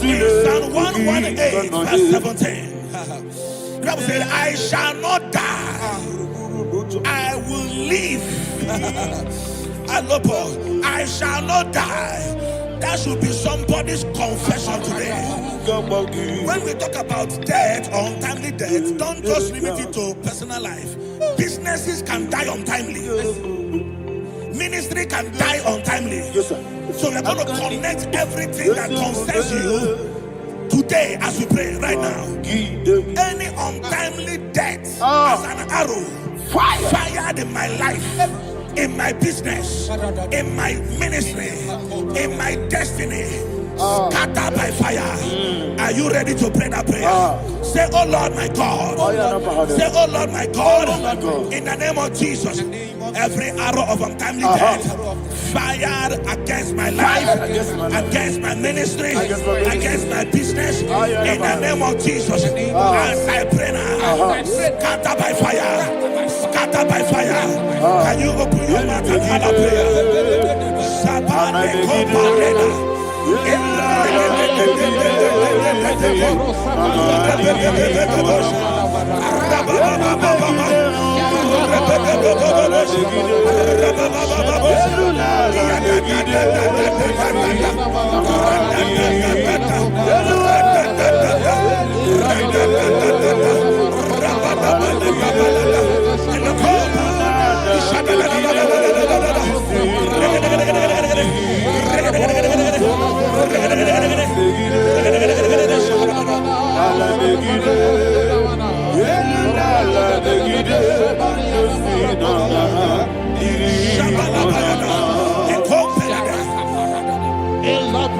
Speaker 3: In Psalm 118, verse 17, the Bible said, I shall not die, I will live. I shall not die. That should be somebody's confession today. When we talk about death, untimely death, don't just limit it to personal life. Businesses can die untimely. Ministry can die untimely.
Speaker 1: Yes, sir.
Speaker 3: So we're going to connect everything that concerns you today as we pray right now. Any untimely death as an arrow fired in my life, in my business, in my ministry, in my destiny, scattered by fire. Are you ready to pray that prayer? Say, oh Lord my God. Say, oh Lord my God. In the name of Jesus, every arrow of untimely death fired against my life, against my ministry, against my business, in the name of Jesus, as I pray now, scattered by fire, scattered by fire. Can you open your mouth and have a prayer?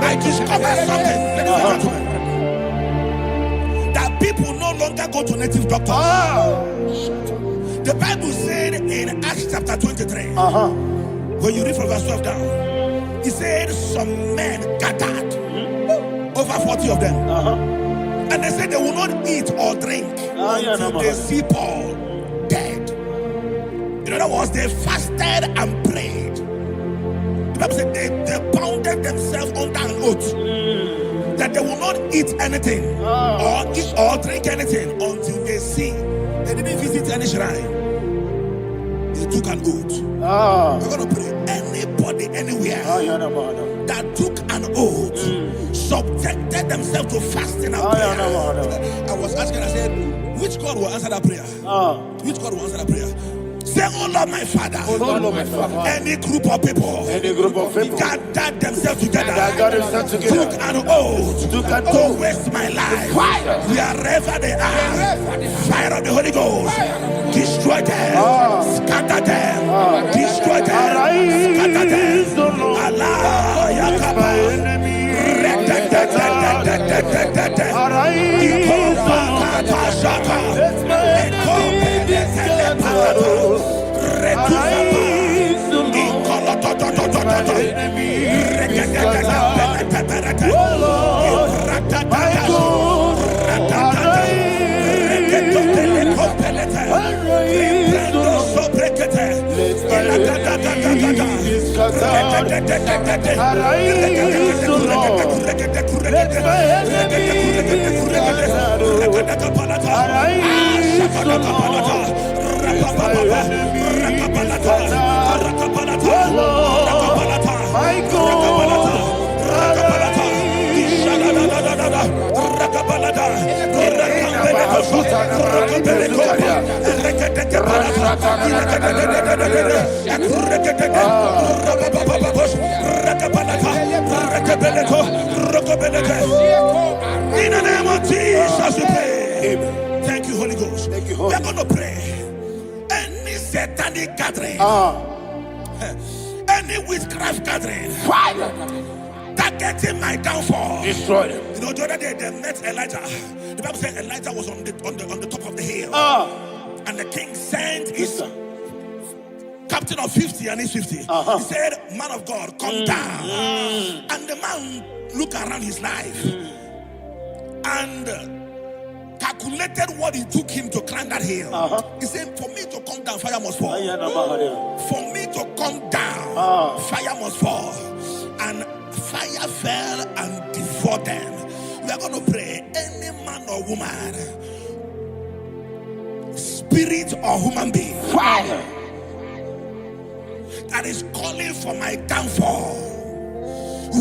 Speaker 3: I discovered something, ladies and gentlemen, that people no longer go to native doctors. The Bible said in Acts chapter 23, when you read from verse 12 down, it said some men gathered, over 40 of them, and they said they will not eat or drink until they see Paul dead. In other words, they fasted and prayed. The Bible said they bounded themselves under an oath that they will not eat anything or eat or drink anything until they see. They didn't visit any shrine. They took an oath. We're going to pray. Anybody anywhere that took an oath, subjected themselves to fasting and prayer. I was asking, I said, which God will answer that prayer? Which God will answer that prayer? Say, oh Lord, my Father, any group of people, gathered themselves together, took an oath to waste my life. Wherever they are, fire of the Holy Ghost, destroy them, scatter them, destroy them, scatter them. Allah, Yakaba, in the name of Jesus, we pray. Thank you, Holy Ghost. We are going to pray. Any satanic gathering, any witchcraft gathering, targeting my downfall, destroy them. You know, the other day they met Elijah. The Bible said Elijah was on the top of the hill, and the king sent his captain of 50 and his 50. He said, man of God, come down. And the man looked around his life and calculated what it took him to climb that hill. He said, for me to come down, fire must fall. For me to come down, fire must fall. And fire fell and devoured them. We are going to pray. Any man or woman, spirit or human being, that is calling for my downfall,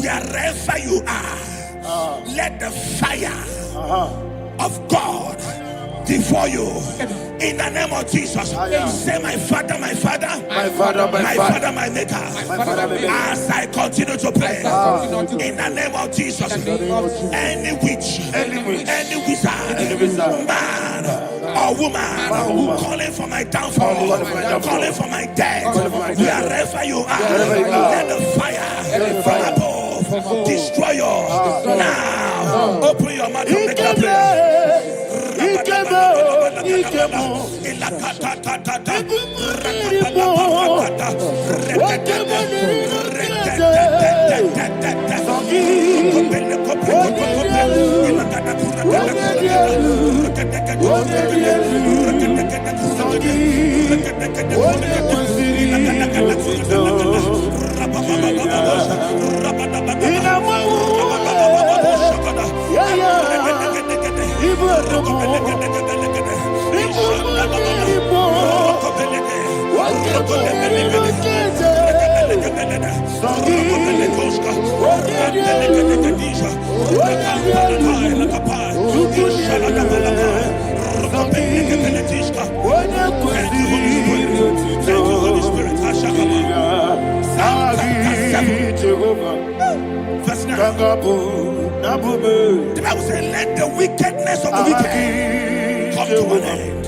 Speaker 3: wherever you are, let the fire of God devour you in the name of Jesus. Say, my Father, my Father, my Father, my Father, my Maker. As I continue to pray in the name of Jesus, any witch, any wizard, man or woman calling for my downfall, calling for my death, wherever you are, let the fire from above destroy you now. Open your mouth and make a prayer. Verse 9. The Bible says, let the wickedness of the wicked come to an end.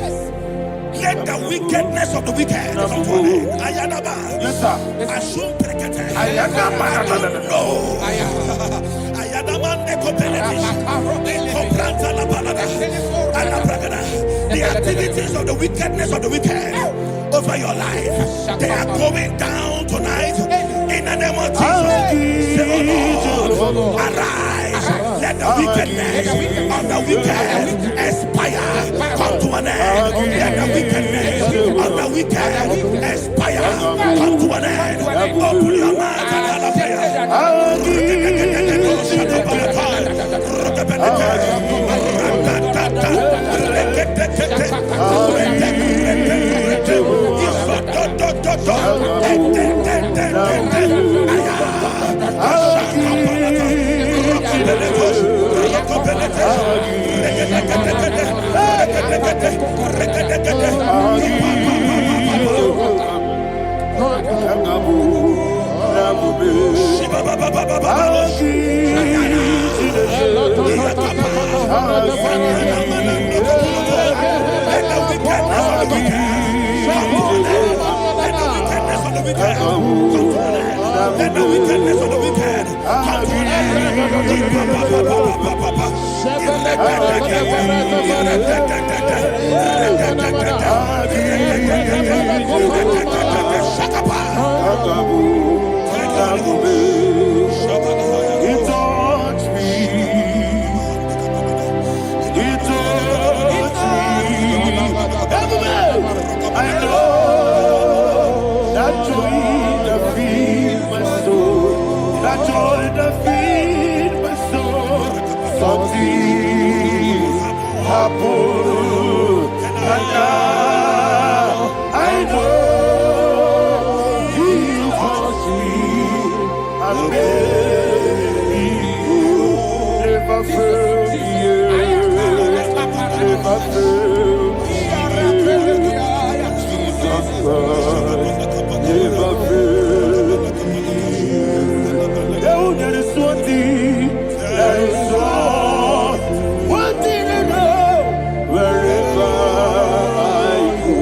Speaker 3: Let the wickedness of the wicked come to an end. Ayadaba. Yes, sir. Assume prekete. Ayadaba. No. Ayadaba nekopeletis. Ekopranta la balada. Alabragada. The activities of the wickedness of the wicked over your life, they are going down tonight in the name of Jesus. Say, oh Lord, arise. Let the wickedness of the wicked expire, come to an end. Let the wickedness of the wicked expire, come to an end. Open your mouth and prayer. Let the wickedness of the wicked come to an end.
Speaker 1: He touched me. He touched me. I know that joy that feeds my soul. That joy that feeds my soul. Something happened, and now I know He touched me and made me whole. Never failed me yet. Never failed me yet. Jesus Christ never failed me yet. Oh, there is one thing, there is one thing I know. Wherever I go,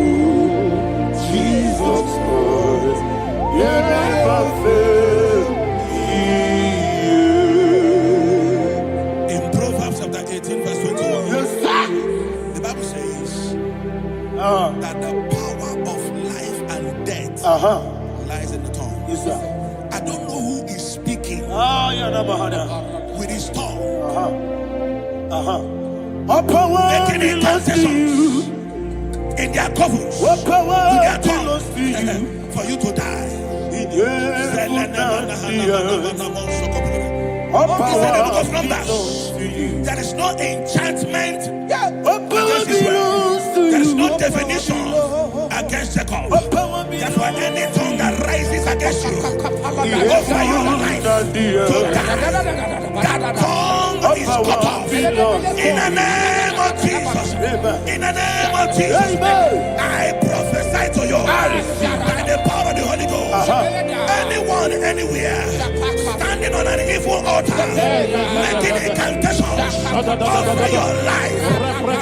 Speaker 1: Jesus Christ, you never fail me.
Speaker 3: In Proverbs chapter 18, verse 21,
Speaker 1: Yes, sir.
Speaker 3: the Bible says that the power of life and death lies in the tongue.
Speaker 1: Yes, sir.
Speaker 3: I don't know who is speaking with his tongue,
Speaker 1: All power
Speaker 3: making
Speaker 1: belongs to you.
Speaker 3: incantations in their covers
Speaker 1: All power
Speaker 3: with their
Speaker 1: belongs to you.
Speaker 3: tongue for you to die.
Speaker 1: Yes,
Speaker 3: He
Speaker 1: all
Speaker 3: said in the book
Speaker 1: power
Speaker 3: of
Speaker 1: belongs
Speaker 3: Numbers,
Speaker 1: to you.
Speaker 3: there is no enchantment
Speaker 1: All power
Speaker 3: against Israel.
Speaker 1: belongs to you.
Speaker 3: There is no divination against Jacob.
Speaker 1: All power
Speaker 3: Therefore,
Speaker 1: belongs
Speaker 3: any tongue that rises against you over your life to die, that tongue is cut off. In the name of Jesus. In the name of Jesus. I prophesy to you by the power of the Holy Ghost. Anyone, anywhere, standing on an evil altar, making incantations over your life,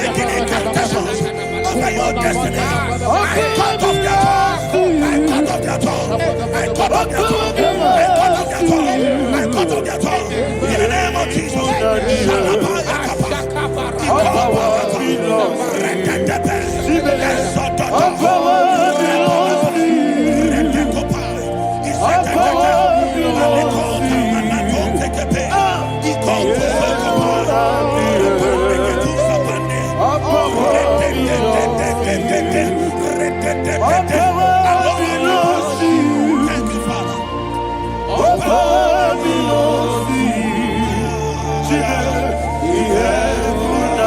Speaker 3: making incantations over your destiny, I cut off their tongue. I cut off their tongue. I cut off their tongue. I cut off their tongue. I cut off their tongue. In the name of Jesus.
Speaker 1: All power belongs to you. All power belongs to you. All power belongs to you. All power belongs to you.
Speaker 3: Thank you, Father.
Speaker 1: All power belongs to you. The heaven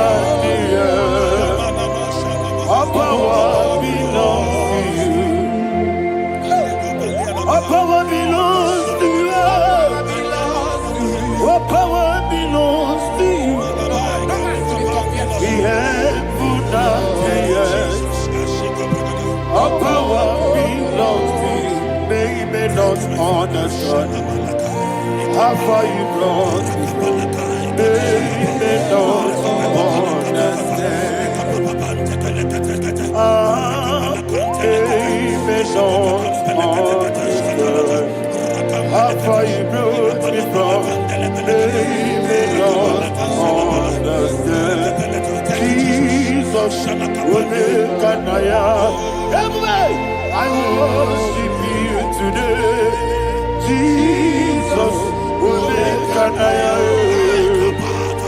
Speaker 1: and the earth. All power belongs to you. All power belongs to you. All power belongs to you. The heaven and the earth. All power belongs to you. They may not understand how far you brought me from. They may not understand. They may not understand how far you brought me from. They may not understand. Jesus will make an I worship you today. Jesus will make an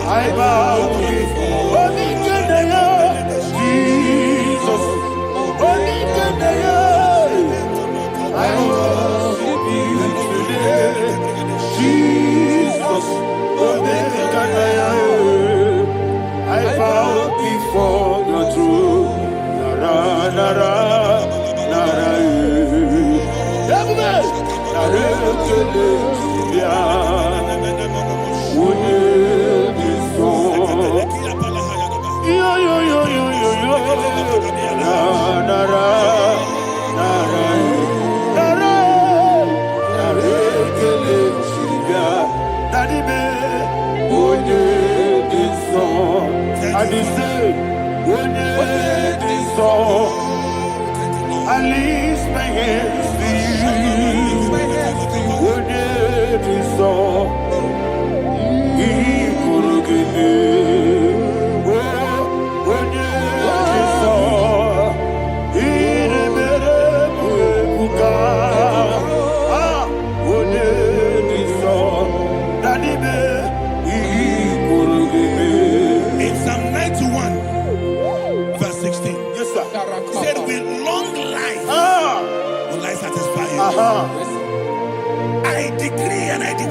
Speaker 1: I bow before Jesus will make an I worship you today. Jesus will make an I bow before your throne. Nara, nara, nara, I lift my hands to you.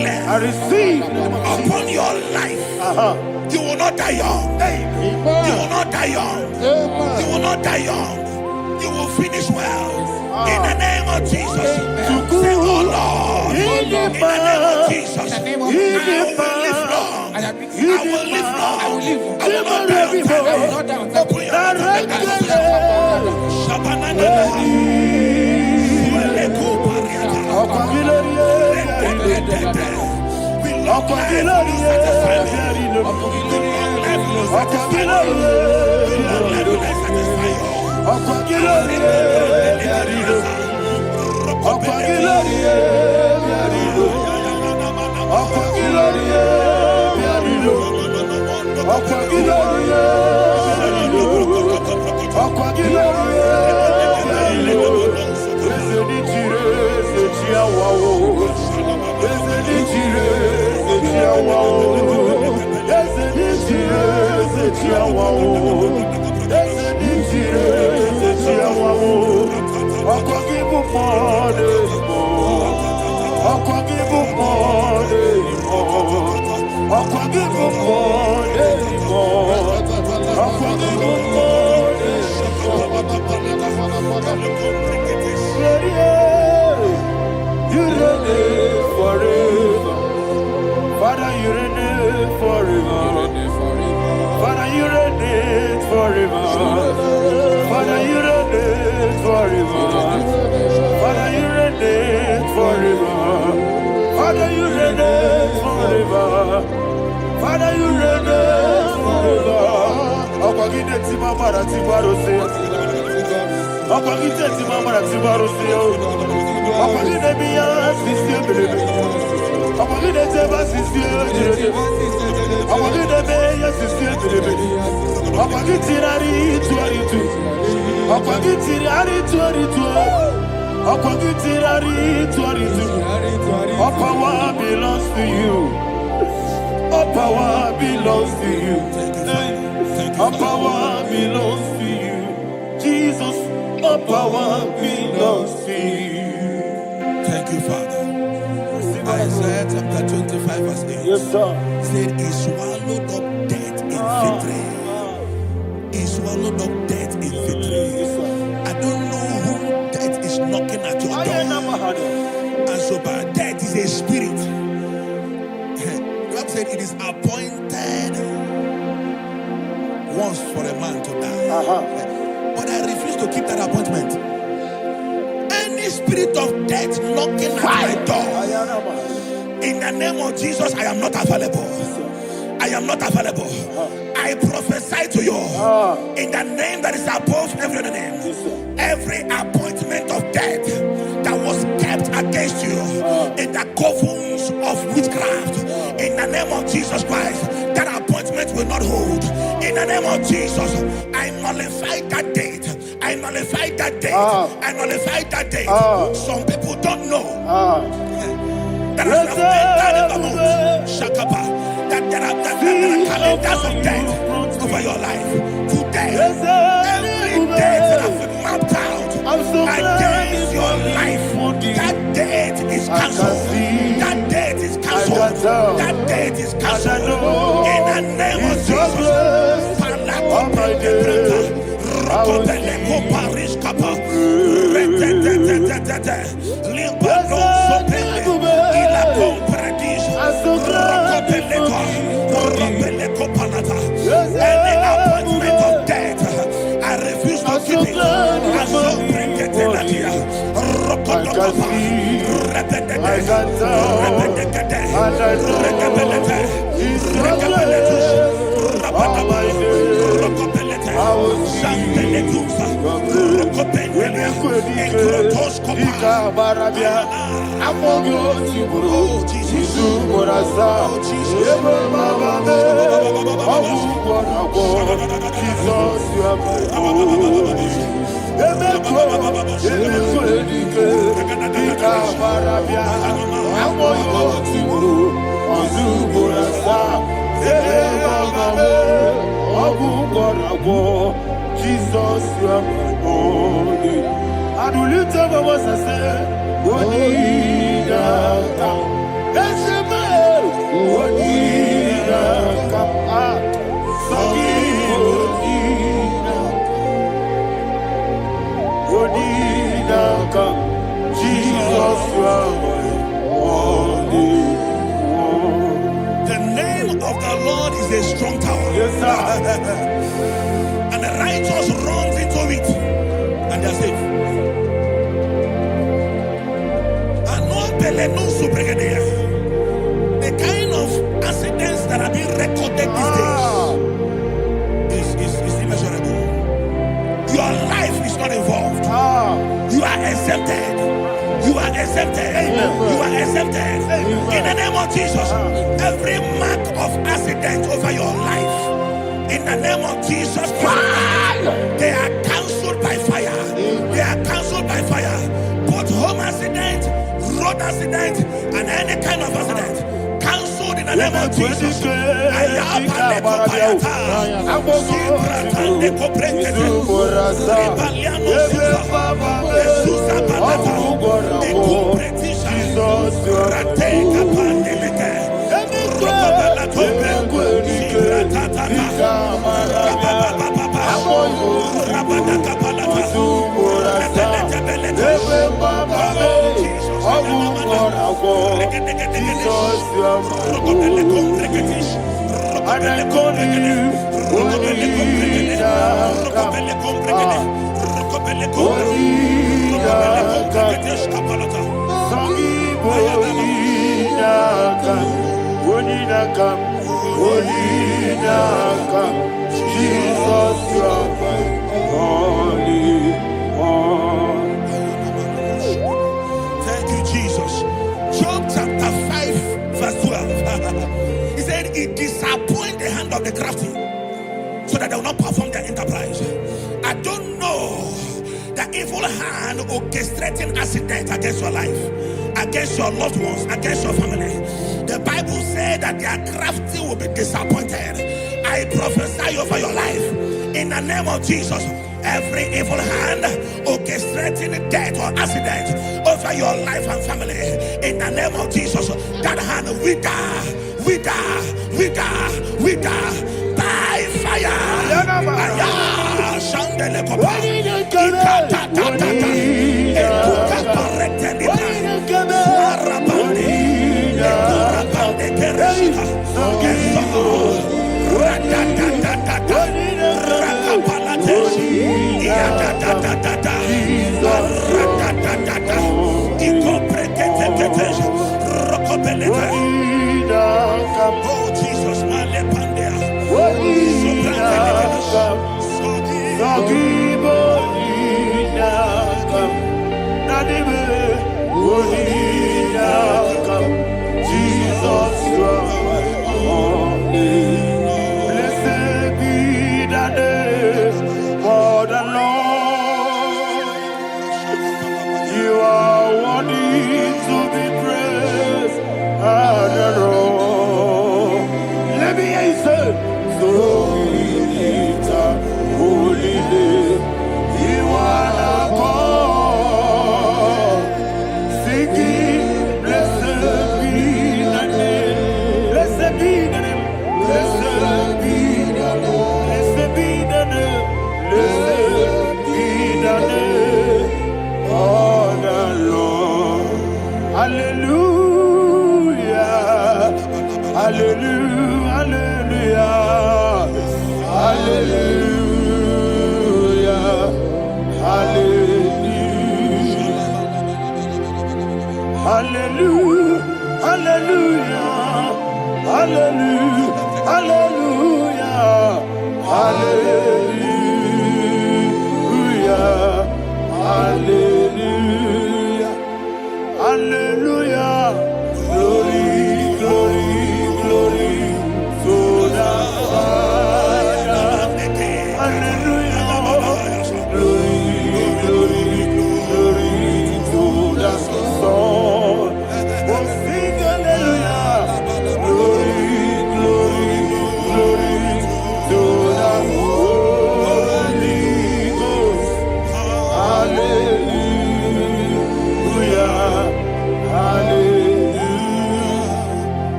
Speaker 3: declare,
Speaker 1: I receive
Speaker 3: upon your life, you will not die young. You will not die young. You will not die young. You will finish well. In the name of Jesus. Say, oh Lord, in the name of Jesus, I will live long. I will live long. I will not die on time. Open your mouth
Speaker 1: Father, you reign forever. Father, you reign forever. Father, you reign forever. Father, you reign forever. Father, you reign forever. Father, you reign forever. Akwagide timamara tibarose. Akwagide timamara tibarose. Akwagide biya sisiebele. Akwagide teba sisiebele. Akwagide beya sisiebele. Akwagide tirari tuaritu. Akwagide tirari tuaritu. Akwagide tirari tuaritu. All power belongs to you. All power belongs to you. All power belongs to you. Jesus, all power belongs to you.
Speaker 3: Thank you, Father. Isaiah chapter 25 verse 8.
Speaker 1: Yes, sir.
Speaker 3: Said he swallowed up death in victory. He swallowed up death in victory. I don't know who death is knocking at your door. And so, but death is a spirit. God said it is appointed once for a man to die. But I refuse to keep that appointment. Any spirit of death knocking at my door, in the name of Jesus, I am not available. I am not available. I prophesy to you in the name that is above every other name. Every appointment of death that was kept against you in the covens of witchcraft, in the name of Jesus Christ, that appointment will not hold. In the name of Jesus, I nullify that date. I nullify that date. I nullify that date. Some people don't know that as I've entered in the month, Shakapa, that there are calendars of death over your life. Today, every date that I've mapped out against your life, that date is cancelled. That date is cancelled. That date is cancelled. In the name of Jesus. Any appointment of death, I refuse to keep it. I shall bring it in the year. Jesus, you are my holy. And will you tell me what I say? is a strong tower.
Speaker 1: Yes, sir.
Speaker 3: And the righteous runs into it and they're safe. The kind of accidents that are being recorded these days is immeasurable. Your life is not involved. You are exempted. You are exempted. You are exempted. In the name of Jesus, every mark of accident over your life, in the name of Jesus Christ, they are cancelled by fire. They are cancelled by fire. Both home accident, road accident, and any kind of accident, cancelled in the name of Jesus. Thank you, Jesus. Job chapter 5, verse 12. He said, "It disappoints the hand of the crafty, so that they will not perform their enterprise." I don't know the evil hand orchestrating accident against your life, against your loved ones, against your family. The Bible said that their crafty will be disappointed. I prophesy over your life in the name of Jesus. Every evil hand orchestrating death or accident over your life and family, in the name of Jesus, that hand wither by fire. Oh Jesus,
Speaker 1: blessed be the name for the Lord. You are worthy to be praised and adored. Let me hear you say, so we lift up holy name. You are the God. Singing, blessed be the name. Blessed be the name. Blessed be the name. Blessed be the name. Blessed be the name of the Lord. Hallelujah. Hallelujah. Hallelujah. Hallelujah. Hallelujah. Hallelujah. Hallelujah. Hallelujah. Hallelujah. Hallelujah. Hallelujah. Glory, glory, glory to the Father. Hallelujah. Glory, glory, glory to the Son. Oh, sing hallelujah. Glory, glory, glory to the Holy Ghost. Hallelujah. Hallelujah.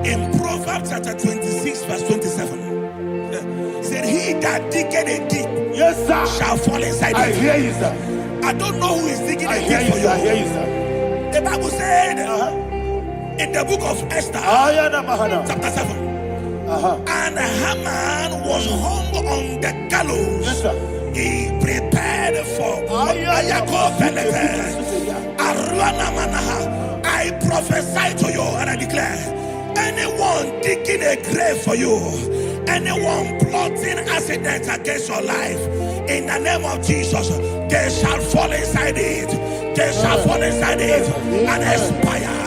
Speaker 3: in Proverbs chapter 26, verse 27, he said, "He that diggeth a deep,
Speaker 1: Yes, sir,
Speaker 3: shall fall inside
Speaker 1: I
Speaker 3: it."
Speaker 1: hear you, sir.
Speaker 3: I don't know who is digging
Speaker 1: I
Speaker 3: a
Speaker 1: hear
Speaker 3: deep
Speaker 1: you,
Speaker 3: for
Speaker 1: sir. I
Speaker 3: you.
Speaker 1: hear you, sir.
Speaker 3: The Bible said in the book of Esther,
Speaker 1: Ayana Mahana.
Speaker 3: chapter 7, And Haman was hung on the gallows.
Speaker 1: Yes, sir.
Speaker 3: He prepared for I prophesy to you and I declare, anyone digging a grave for you, anyone plotting accidents against your life, in the name of Jesus, they shall fall inside it. They shall fall inside it and expire.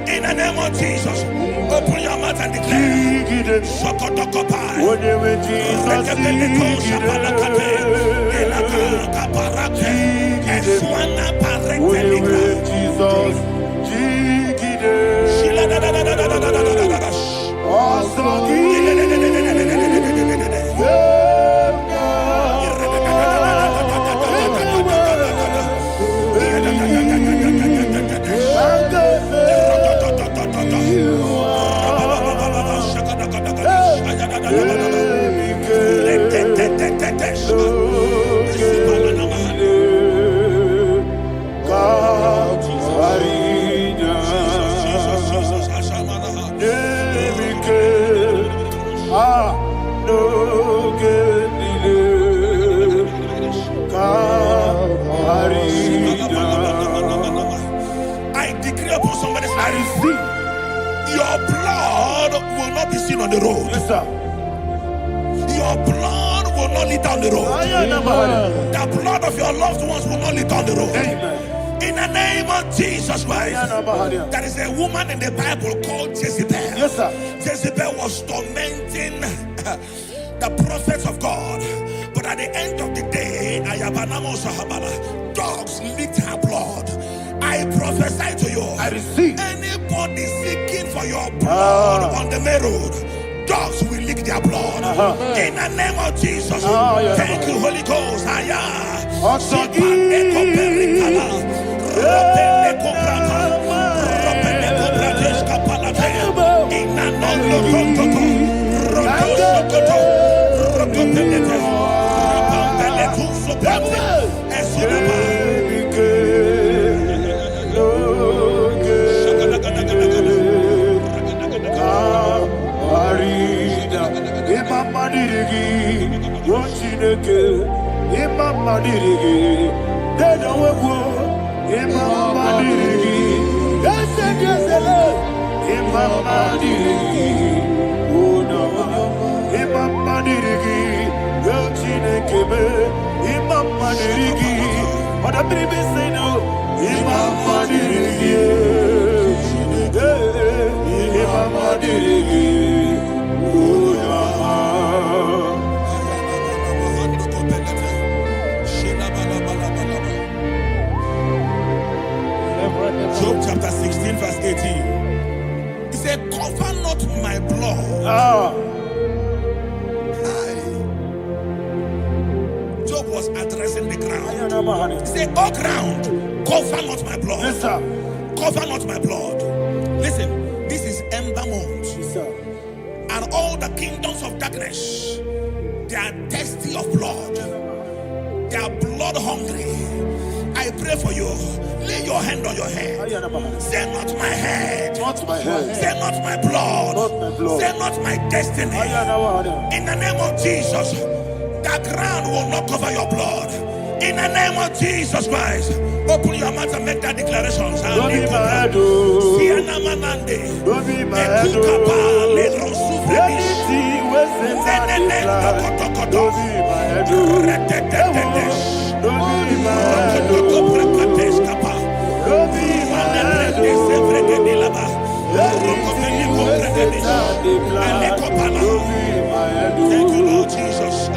Speaker 3: In the name of Jesus, open your mouth and declare. I decree upon somebody's life, your blood will not be seen on the road.
Speaker 1: Yes, sir.
Speaker 3: Your blood will not lead down the road. The blood of your loved ones will not lead down the road.
Speaker 1: Amen.
Speaker 3: In the name of Jesus Christ. There is a woman in the Bible called Jezebel.
Speaker 1: Yes, sir.
Speaker 3: Jezebel was tormenting the prophets of God. But at the end of the day, dogs licked her blood. I prophesy to you,
Speaker 1: I receive.
Speaker 3: anybody seeking for your blood on the main road, dogs will lick their blood. In the name of Jesus. Thank you, Holy Ghost. Job chapter 16 verse 18. He said, cover not my blood. Job was addressing the ground. He said, oh ground, cover not my blood.
Speaker 1: Yes, sir.
Speaker 3: Cover not my blood. Listen, this is ember month.
Speaker 1: Yes, sir.
Speaker 3: And all the kingdoms of darkness, they are thirsty of blood. They are blood hungry. I pray for you. Lay your hand on your head. Say not my head.
Speaker 1: Not my head.
Speaker 3: Say not my blood.
Speaker 1: Not my blood.
Speaker 3: Say not my destiny. In the name of Jesus, the ground will not cover your blood. In the name of Jesus Christ, open your mouth and make that declaration.
Speaker 1: Don't be my head. Don't be my head. Don't be my head.
Speaker 3: Thank you, Lord Jesus.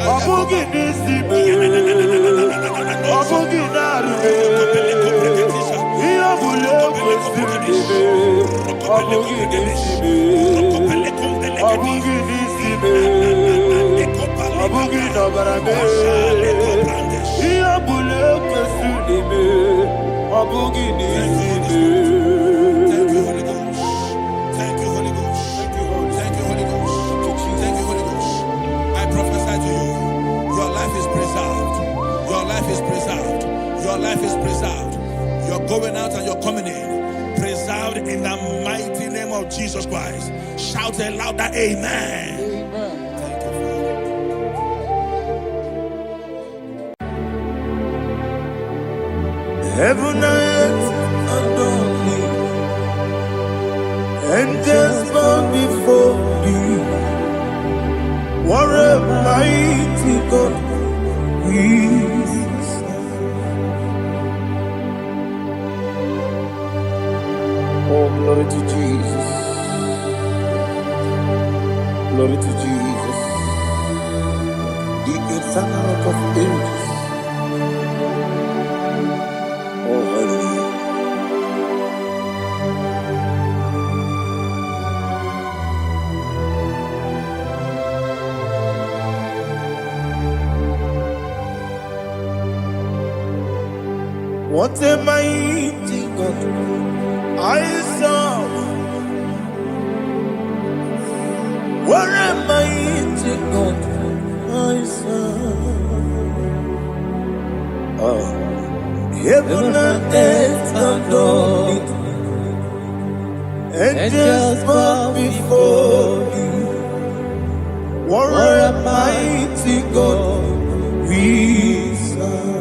Speaker 3: Going out and you're coming in, preserved in the mighty name of Jesus Christ. Shout a louder amen. Heaven and earth adore thee. Angels bow before thee. What a mighty God we serve. Oh, glory to Jesus. Glory to Jesus. The eternal rock of ages. Oh, hallelujah. What a mighty God I serve. What a mighty God I serve. Oh. Heaven and earth adore thee. Angels bow before thee. What a mighty God we serve.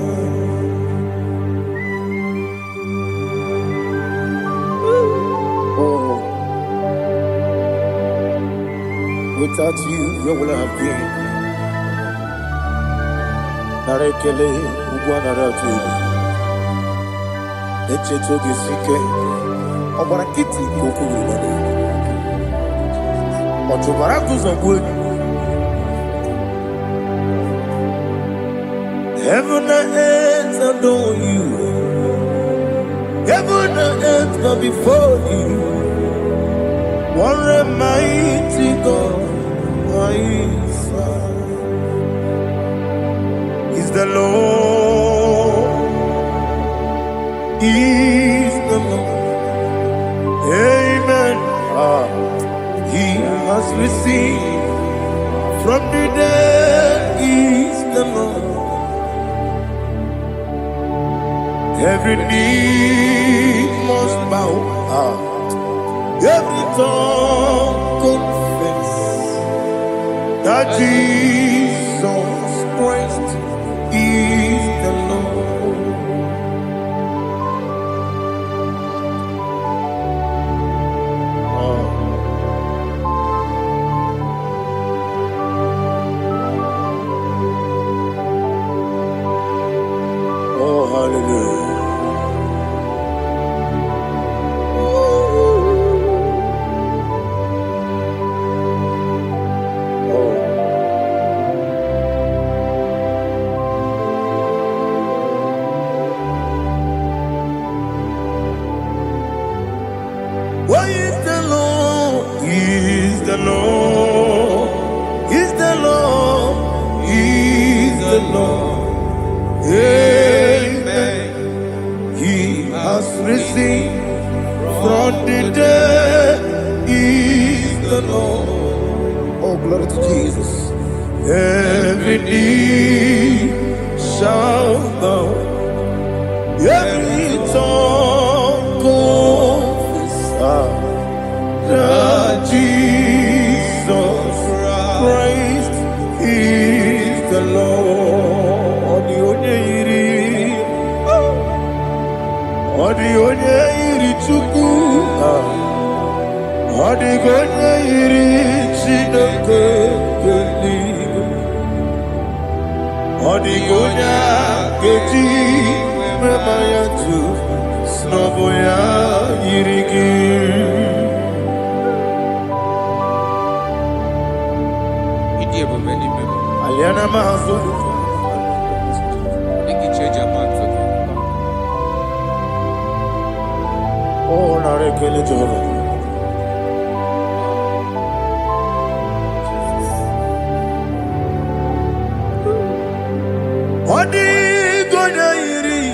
Speaker 3: Oh, without you, where would I have been? Narekele ugwanaratu. Echetoge sike. Obara kiti kokuru bade. Otobara kuzongwe. Heaven and earth adore you. Heaven and earth bow before you. What a mighty God I serve. Is the Lord. Is the Lord. Amen. He has received from the dead. Is the Lord. Every knee must bow. Every tongue confess that Jesus Christ is the Lord. Oh, hallelujah. Why is the Lord? He is the Lord. He's the Lord. He is the Lord. Amen. He has risen from the dead. He is the Lord. Oh, glory to Jesus. Every knee shall bow. Every tongue confess that Jesus Christ is the Lord. The only Chukwu, the only Chineke, the only Keji, Memaya tu, Snoboya Yirigi. Aliana Mahazo. Oh, Narekele Jehovah. Odi gonya iri,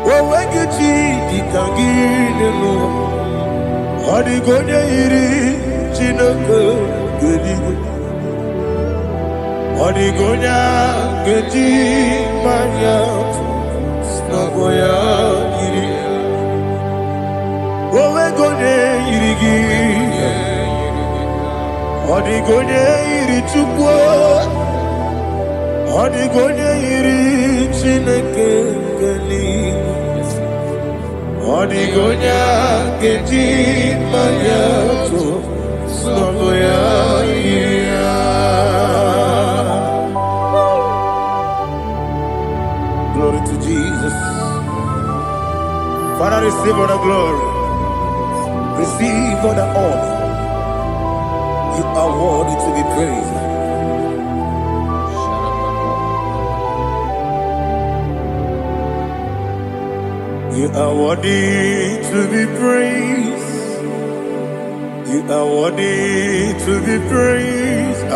Speaker 3: wawagiti dikangine lo. Odi gonya iri, chinaka gedi. Odi gonya gedi manya, snagoya iri. Wawagonya irigi, odi gonya iri chukwa. Odi gonya iri Chineke Keli Odigonya Keji Mayato Soboya Glory to Jesus. Father, receive all the glory. Receive all the honor. You are worthy to be praised. You are worthy to be praised. You are worthy to be praised.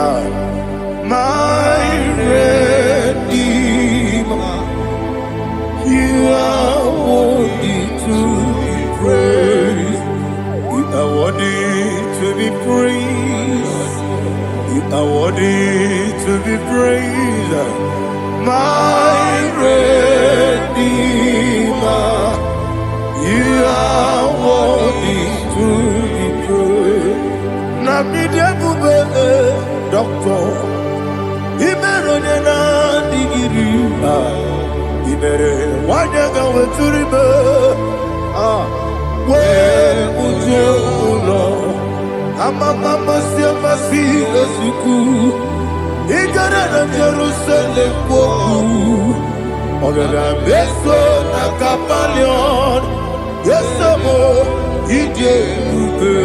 Speaker 3: My Redeemer. You are worthy to be praised. You are worthy to be praised. You are worthy to be praised. My Redeemer. You are worthy to be praised. Nabidia Bube, Doctor. Imeronena digiri. Ibere wanyaga weturibe. We ujulo. Mama siamasi esuku. Igara na Jerusalem woku. Ogara beso na kapalion. Yesamo ije ube.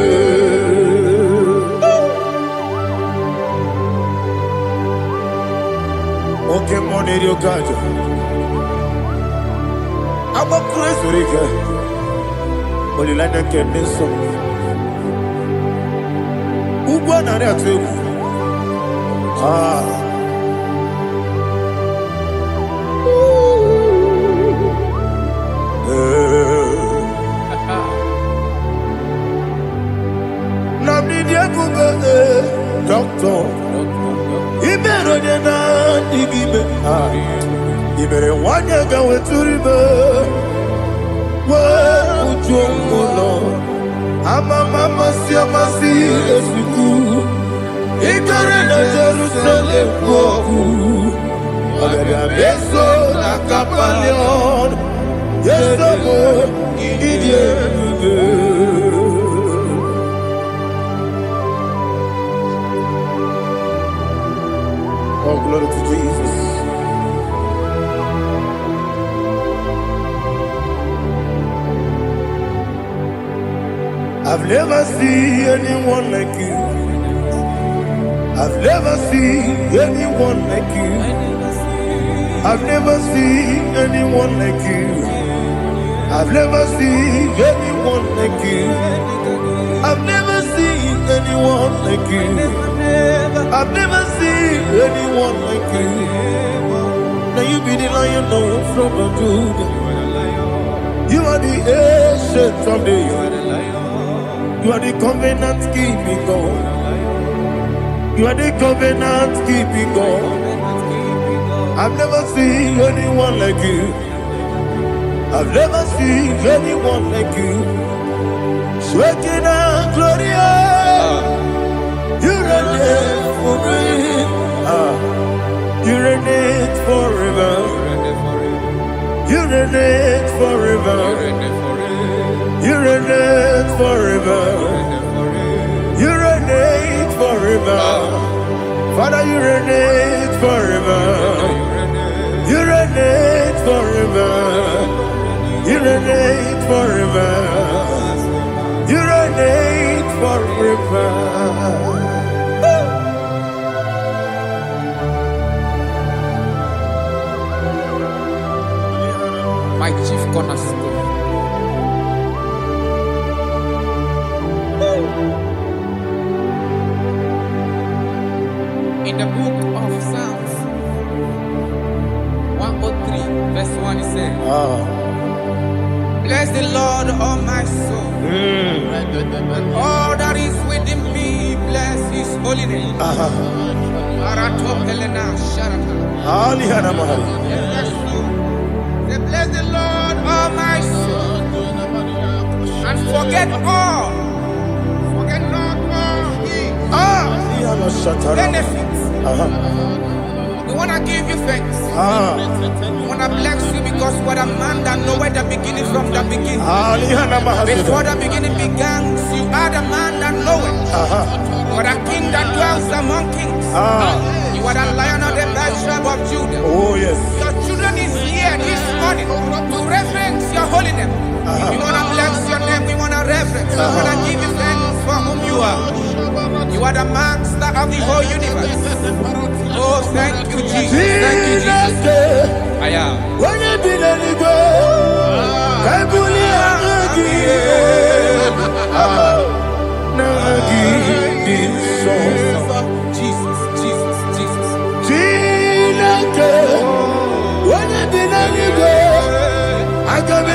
Speaker 3: Okay, money yo kaja. I'm a crazy rigger. Only like that can miss some. Who won on that too? Nabidia Bube, Doctor. Ibero de na digibe. Ibere wanyaga weturibe. We ujulo. Mama siamasi esuku. Igare na Jerusalem woku. Ogara beso na kapalion. Yesamo idie. Oh, glory to Jesus. I've never seen anyone like you. I've never seen anyone like you. I've never seen anyone like you. I've never seen anyone like you. I've never seen anyone like you. I've never seen anyone like you. Now you be the Lion from the Judah. You are the ancient of days. You are the covenant keeping God. You are the covenant keeping God. I've never seen anyone like you. I've never seen anyone like you. Shaking and glorious. You reign for me. You reign forever. You reign forever. You reign forever. You reign forever. Father, you reign forever. You reign forever. You reign forever. You reign forever.
Speaker 2: My chief cornerstone. In the book of Psalms 103, verse 1, it says, bless the Lord, all my soul, and all that is within me, bless his holy name. Bless the Lord, all my soul, and forget not all his benefits, want to give you thanks. We want to bless you because you are a man that knows where the beginning from the beginning. Before the beginning began, you are the man that knows it. You are the king that dwells among kings. You are the lion of the tribe of Judah.
Speaker 3: Oh, yes.
Speaker 2: Your children is here this morning to reverence your holiness. We want to bless your name. We want to reverence. We want to give you thanks for whom you are. You are the master of the whole universe. Oh, thank you, Jesus. Thank you, Jesus. I am.
Speaker 3: When you did any go, I
Speaker 2: Jesus, Jesus, Jesus.
Speaker 3: When you did any go, I got me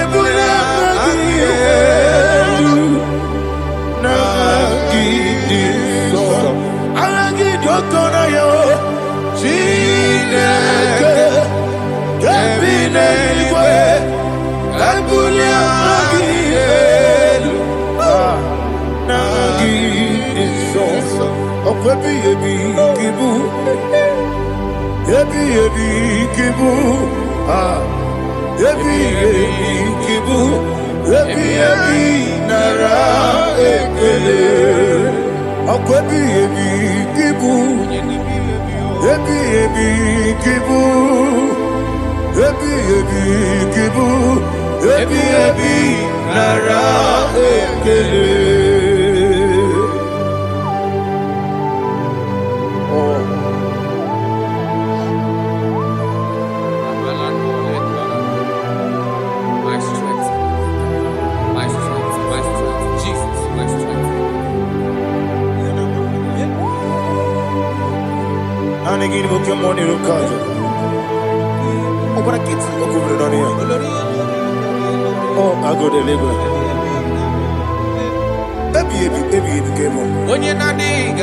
Speaker 3: Oh, I go deliver.
Speaker 2: When you're not digging,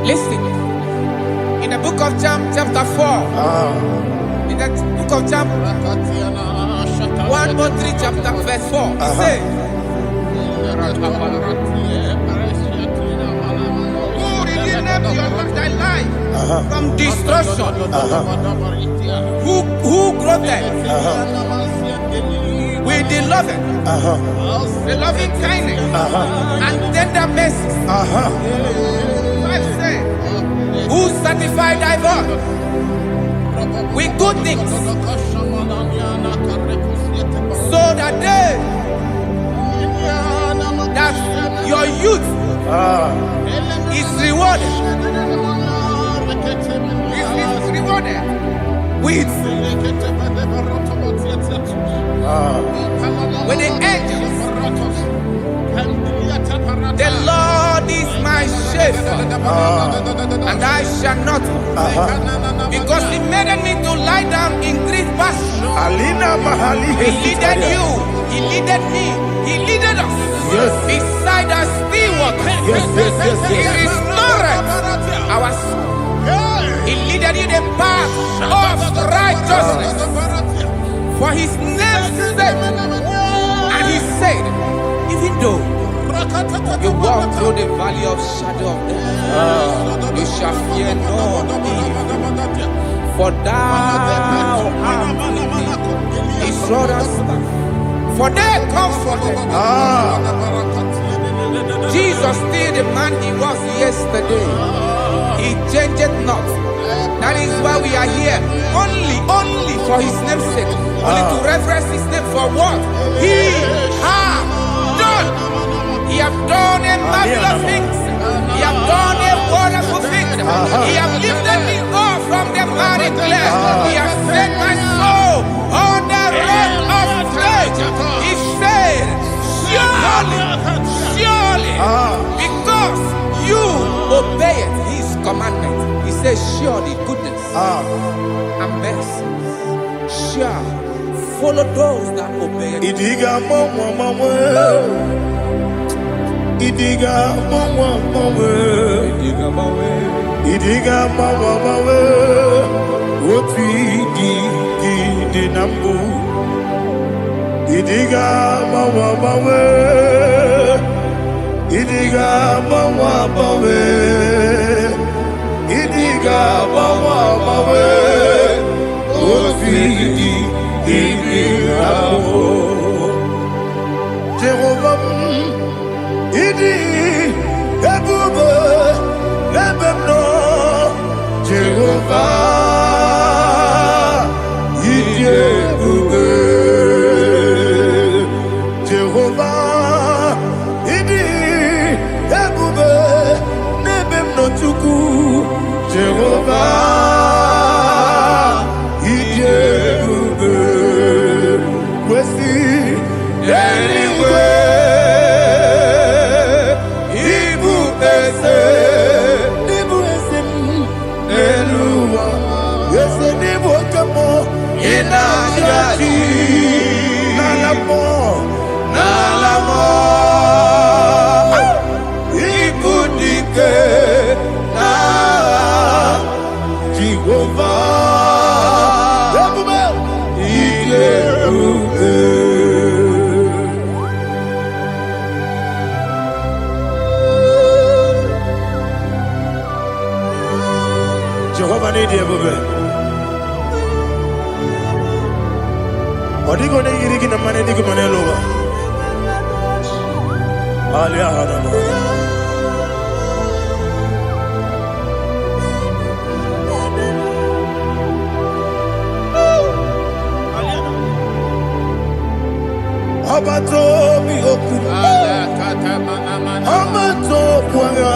Speaker 2: Listen, in the book of John, chapter 4, in the book of John 1:3, chapter verse 4, it says, who redeemed thy life from destruction, who groweth with the loving kindness and tender mercy. Who satisfy thy voice with good things, so that your youth is rewarded is rewarded with the angels. The Lord is my shepherd, and I shall not want, because He made me to lie down in green pastures. He leaded you, He leaded me, He leaded us beside the still waters. He restored our soul. He leaded you the path of righteousness for His name's sake. And He said, even though you walk through the valley of shadow of death, you shall fear no evil, for thou art with me. His rod and staff, for they comforted. Jesus still the man He was yesterday. He changed not. That is why we are here. Only for His name's sake. Only to reverence His name for what He has done. He has done a marvelous things. He has done a wonderful thing. He has lifted me up from the miry clay. He has set my soul on the rock of faith. He said, surely, because you obeyed His commandment. He says, surely goodness and mercy shall follow those that obey.
Speaker 3: Idiga mama, Idiga mama, what we did nambu. Idiga mama, Idiga mama, Idiga mama, what we did nambu. Jehovah, Idi, Ebube, Ebemno, Jehovah, Idi Ebube, Jehovah, Idi, Ebube, Nebemno Chuku, Jehovah, Idi Ebube, Wesi, anyway. Jehovah need you, baby. What are you going to get the money? Dig money over. Alia Hadama. Abato mi oku. Abato kwanga.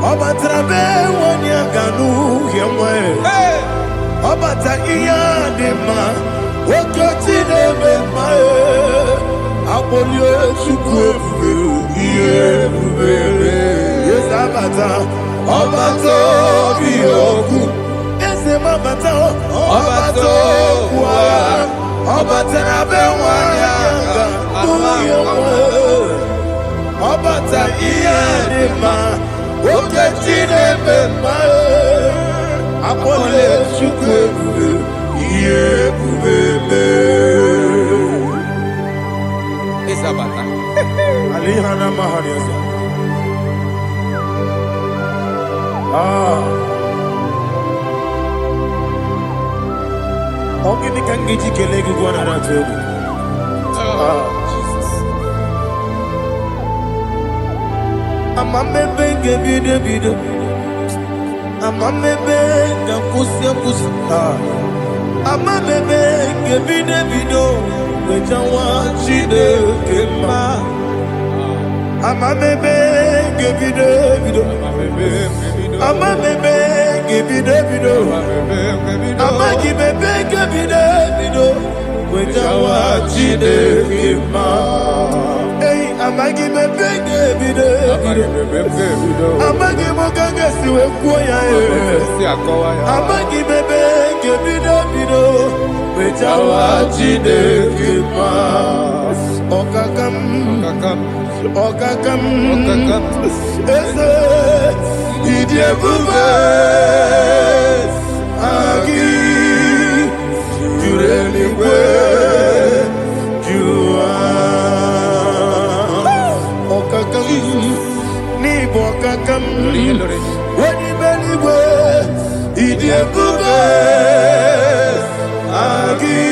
Speaker 3: Obatrabe wonya ganu yemwe. Obata iya dema. Okoti deme mae. Abolio chukwe iye bubele. Yes abata. Obato bioku. Ese mabata. Obato kwa. Obatrabe wonya ganu yemwe. Obata iya dema. Oketine bemae, apole chukwe iye bubele.
Speaker 2: Isabata.
Speaker 3: Alihana mahariasa. Ogini kangiji kelegu gwana ratugu. Amamebe gebido, amamebe gakusi, amamebe gebido, wejawa chide kema. Amamebe gebido, amamebe
Speaker 1: bido. Amagi bebe bido. Wejawa Chineke ma. Hey, amagi bebe bido. Amagi mogaga siwe kuya amagi bebe bido. Wejawa Chineke ma. Okakam. Eze idiebube agi jureligwe jua okakam ni bokakam wani beligwe idiebube agi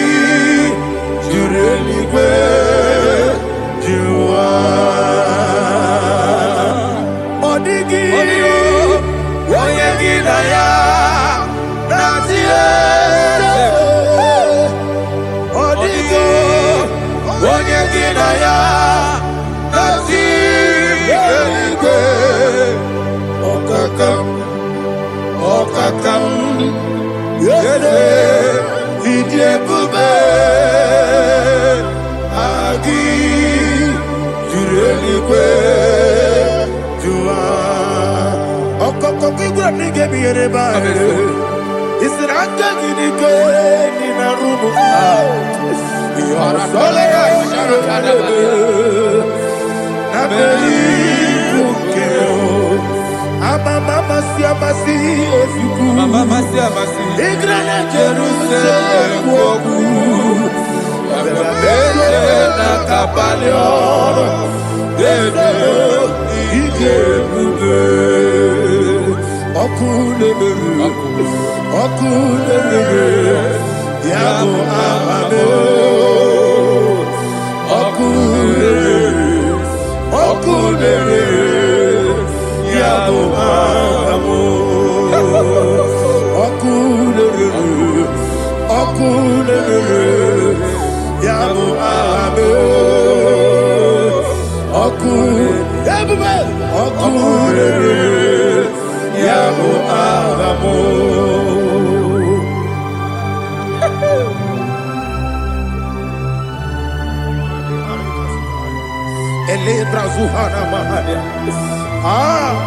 Speaker 1: jureligwe jua odigi oyegi na ya nazie odigi oyegi na ya nazie okakam yede idiebube agi jureligwe jua okokokigura nige biyereba isiranga gidike nina rumu yosole na beli kukeo mama siamasi efiku igrana Jerusalem wogu bele na kapalioro dede idiebube okulere yabo amame okulere yabo amamo okulere yabo amame okulere yabo amamo.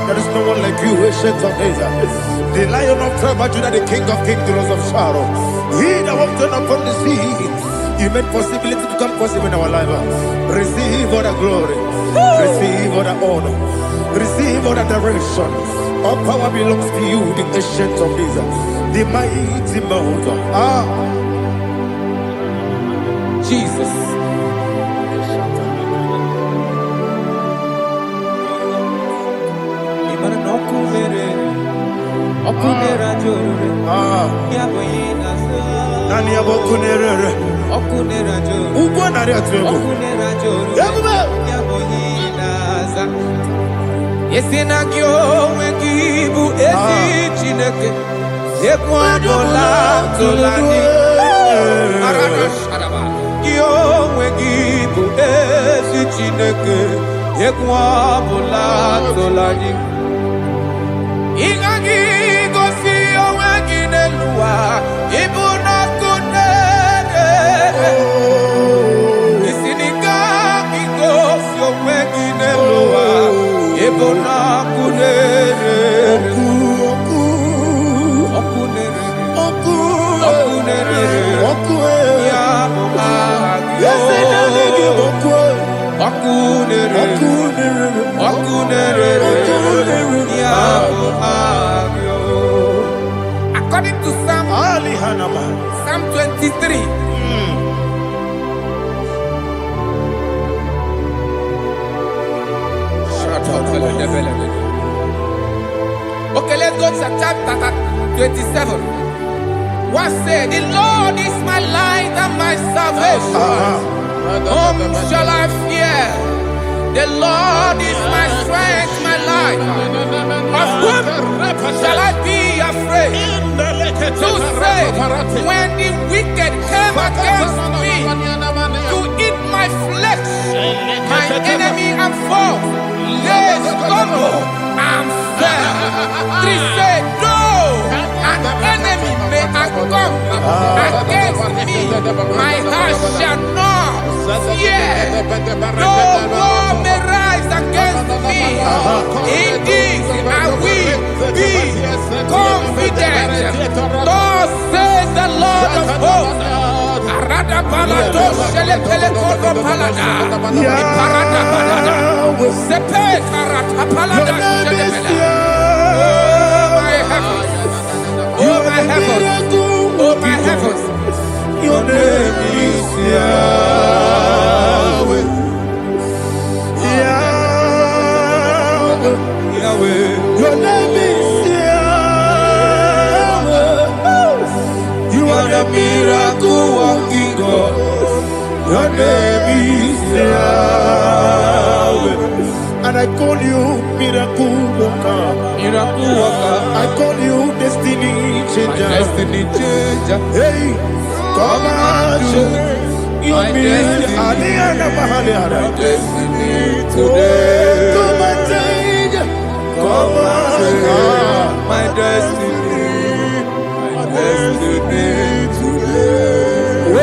Speaker 1: There is no one like you, ancient of days. The Lion of tribe of Judah, the King of kings, the Rose of Sharon. He that walked upon the sea. You made possibility to become possible in our life. Receive all the glory. Receive all the honor. Receive all the direction. All power belongs to you, the ancient of days, the mighty mountain.
Speaker 2: Jesus.
Speaker 1: Nani abokunere ugwo nari atwego
Speaker 2: yesina kyo wengibu ezi Chineke ekwadola tolani kyo wengibu ezi Chineke ekwadola tolani ingagi gosi owengi nelua ibuna kunere isinika gosi owengi nelua ibuna kunere okunere ya according to Psalm 23. Okay, let's go to chapter 27. What said? The Lord is my light and my salvation. Whom shall I fear? The Lord is my strength, my life. Of whom shall I be afraid? To say, when the wicked came against me to eat my flesh, my enemy and foe, they stumble and fell. 3 said, no. fear. No war may rise against me. In this I will be confident. Thus says the Lord of hosts. Arada palado shele pele kodo palada. Iparada palada. Sepe karata palada shele pele. Oh my heavens. Oh my heavens.
Speaker 3: Your name is Yahweh. Yahweh. Yahweh. Your name is Yahweh. You are the miracle working God. Your name is Yahweh. And I call you miracle worker. Miracle worker. I call you destiny changer. Destiny changer. Hey, come on, your destiny today. Come on, change. Come on, my destiny. My destiny today.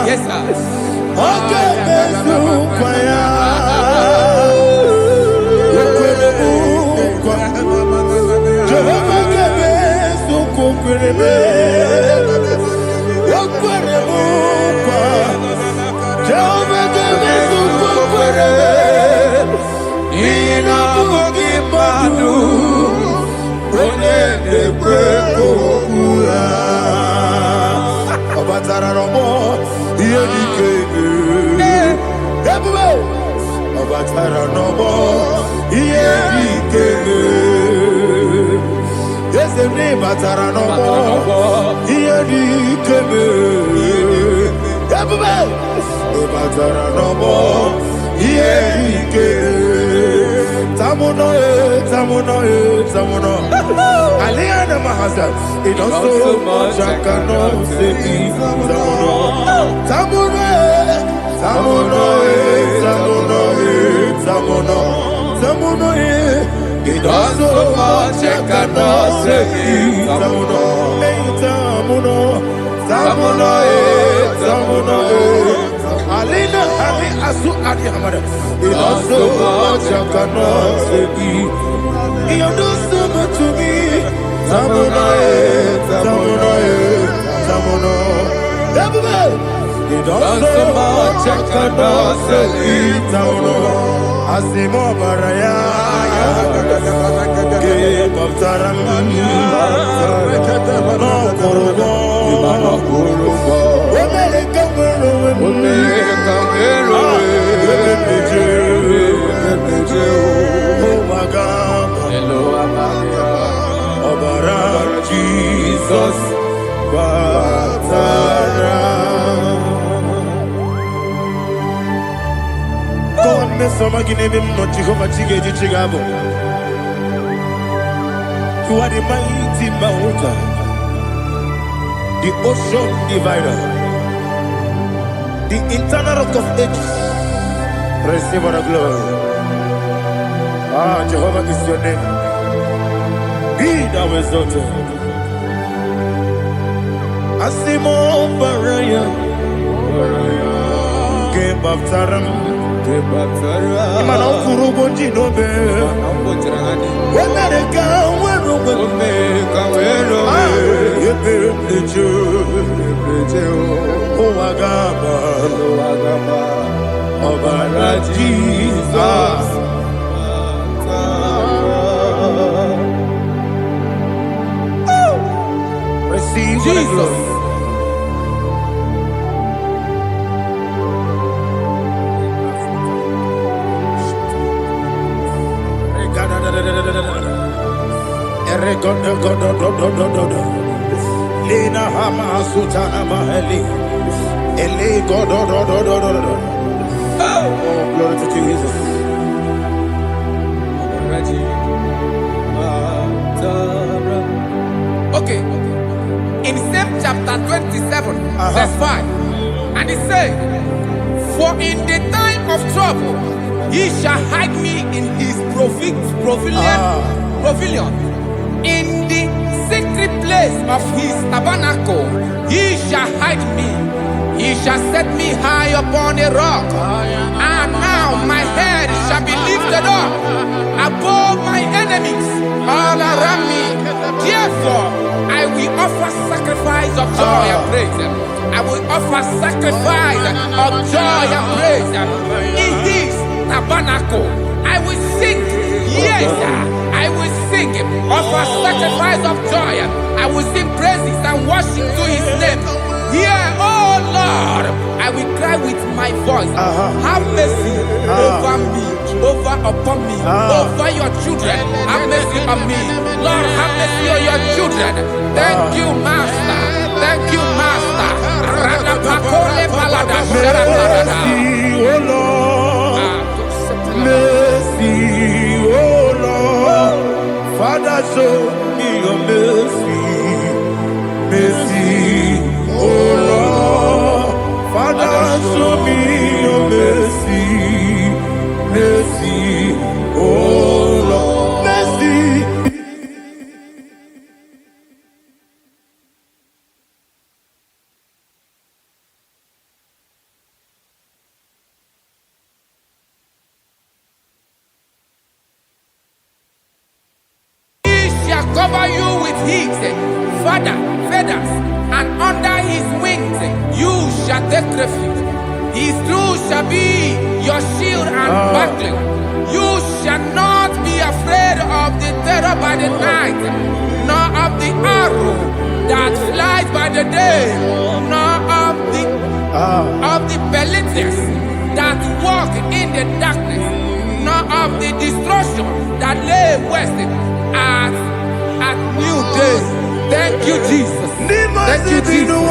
Speaker 2: Yes, sir.
Speaker 3: Okay, it does so much I cannot say. It does so much I cannot say. Alina Ali Asu Adi Hamada. It does so much I cannot say. You do so much to me. Tamuno. It does so much I cannot say. Tamuno. Asimo Baraya. Give up Taramani. No Kurugo. Jesus, God, Mr. Maginevim, not Jehovah Chigage Chigabo. You are the mighty mountain, the ocean divider, the internal rock of ages. Receive our glory. Ah, Jehovah is your name. Be thou exalted. Asimo Baraya, Game of Taram, Imano Kurubo Jinobe, America, Oagaba, Obara Jesus. Receive Jesus. Lina Hama Sutana Maheli. Ele God. Oh, glory to Jesus.
Speaker 2: Okay. In same chapter 27, verse 5, and it says, "For in the time of trouble, he shall hide me in his pavilion. In the secret place of his tabernacle, he shall hide me. He shall set me high upon a rock, and now my head shall be lifted up above my enemies all around me. Therefore, I will offer sacrifice of joy and praise. I will offer sacrifice of joy and praise in His tabernacle. I will sing, yes, I will sing, offer sacrifice of joy. I will sing praises and worship to His name. Here, oh Lord, I will cry with my voice. Have mercy over me, upon me, over your children. Have mercy on me. Lord, have mercy on your children. Thank you, Master. Thank you, Master.
Speaker 3: Mercy, oh Lord. Mercy, oh Lord. Father, show me your mercy. Mercy, oh Lord. Father, show me your mercy. Mercy, oh Lord. Mercy.
Speaker 2: Cover you with his feathers, and under his wings you shall take refuge. His truth shall be your shield and buckler. You shall not be afraid of the terror by the night, nor of the arrow that flies by the day, nor of the pestilence that walk in the darkness, nor of the destruction that lay waste at new day. Thank you, Jesus. Thank you, Jesus.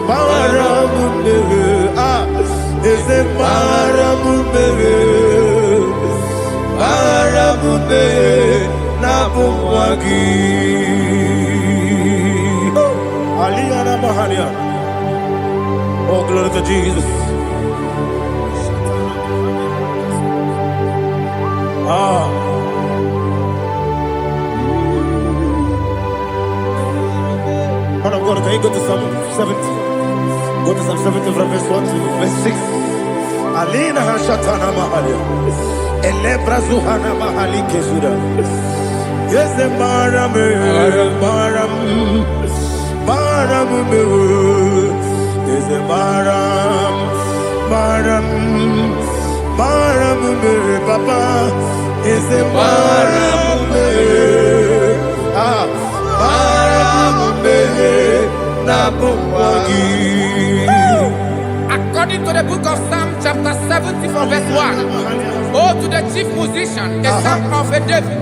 Speaker 3: Bara bumwagi. Aliyana Mahalia. Oh, glory to Jesus. Man of God, can you go to Psalm 70? Go to Psalm 70 from verse 1 to verse 6. Alina Hashatana Mahalia. Elebra Zuhana Mahali Kesuda. Yes, the Maram, is the Maram, Papa, is the Maram,
Speaker 2: According to the book of Psalm chapter 70 from verse 1, oh, to the chief musician, a son of a David,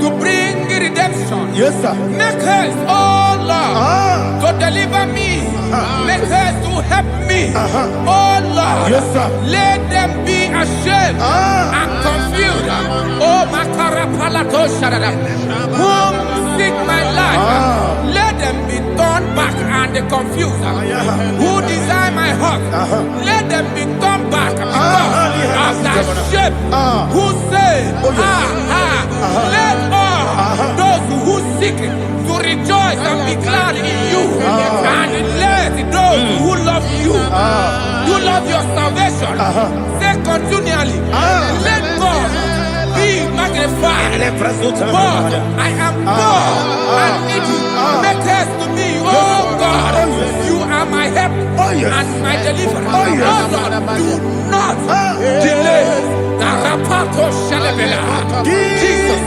Speaker 2: to bring redemption.
Speaker 3: Yes, sir.
Speaker 2: Make haste, oh Lord, to deliver me. Make haste to help me. Oh Lord,
Speaker 3: Yes, sir.
Speaker 2: let them be ashamed and confused. Oh Makara Palato Shadada, whom seek my life, let them be turned back and confused. Who desire my heart, let them be turned back because of that shape. Who say, let all those who seek to rejoice and be glad in you, and let those who love you, you love your salvation, say continually, let God be magnified. But I am poor and needy. Make haste to me, oh God. You are my help and my deliverer. Oh Lord, do not delay. Jesus.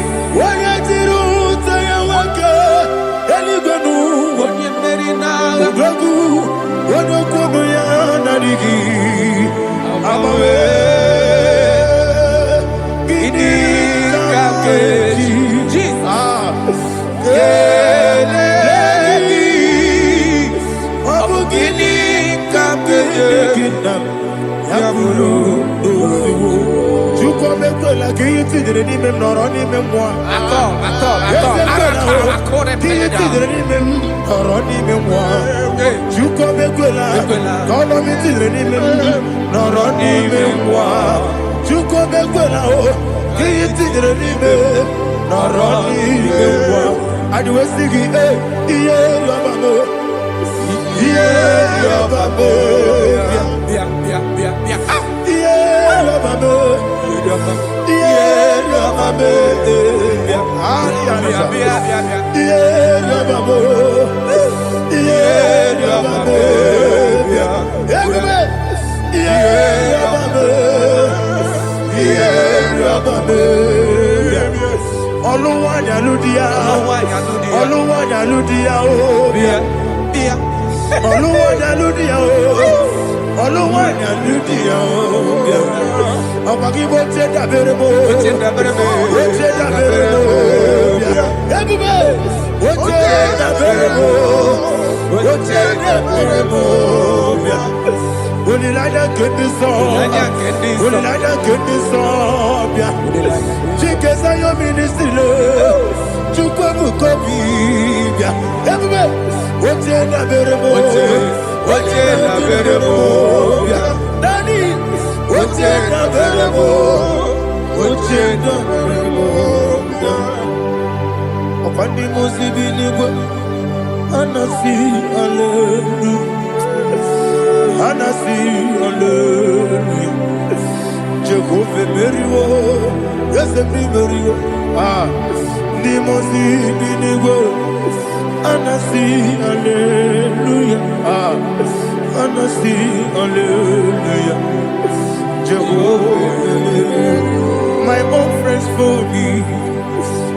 Speaker 3: My own friends for me,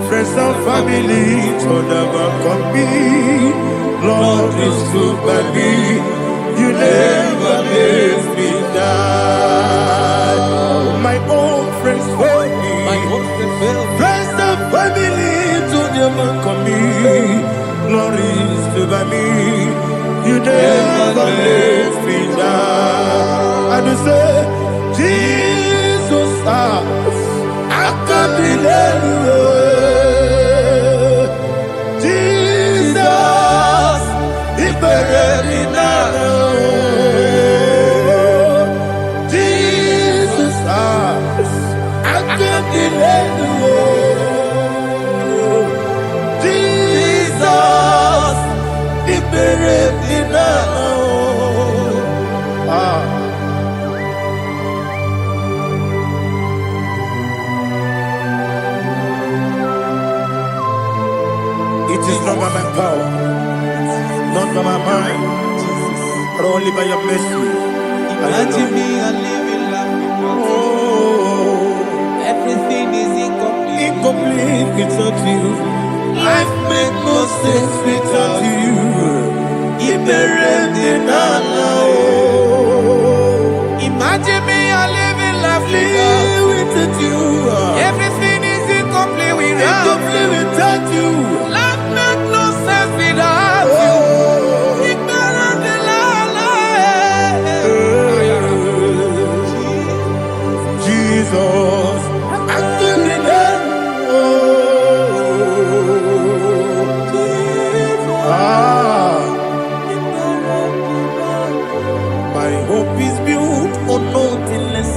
Speaker 3: friends and family, told never come me. Lord is good by me. You never let me die. My own friends for me, friends and family, told never come me. Lord is good by me. You never let me die. And you say, Jesus, I can't believe you. Not by my power, not by my mind, but only by your mercy.
Speaker 2: Imagine me and living life without you.
Speaker 3: Oh,
Speaker 2: Everything is incomplete.
Speaker 3: incomplete without you. Life makes no sense without you.
Speaker 2: Imagine me and living life
Speaker 3: without you.
Speaker 2: Everything is incomplete without
Speaker 3: you.
Speaker 2: Life makes no sense without you.
Speaker 3: Jesus, my hope is built on nothing less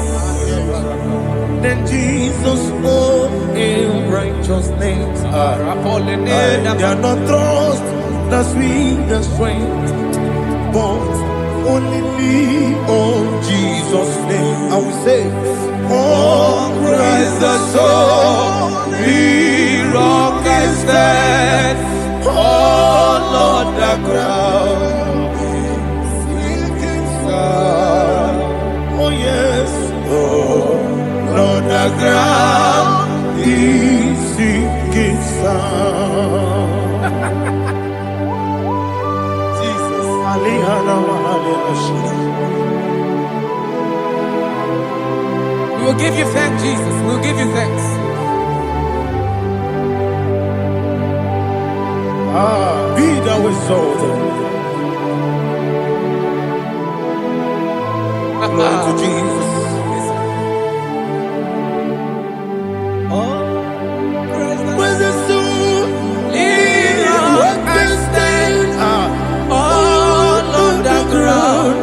Speaker 3: than Jesus' own righteousness. I cannot trust the sweetest strength, but only lean on Jesus' name. I will say, oh, Christ the solid rock I stand. Oh, Lord, the ground is sinking sand. Oh, yes, oh, Lord, the ground is sinking sand. Jesus,
Speaker 2: We will give you thanks, Jesus. We will give you thanks.
Speaker 3: be thou exalted. Glory to Jesus. Where's the soul?
Speaker 2: I stand all on the ground.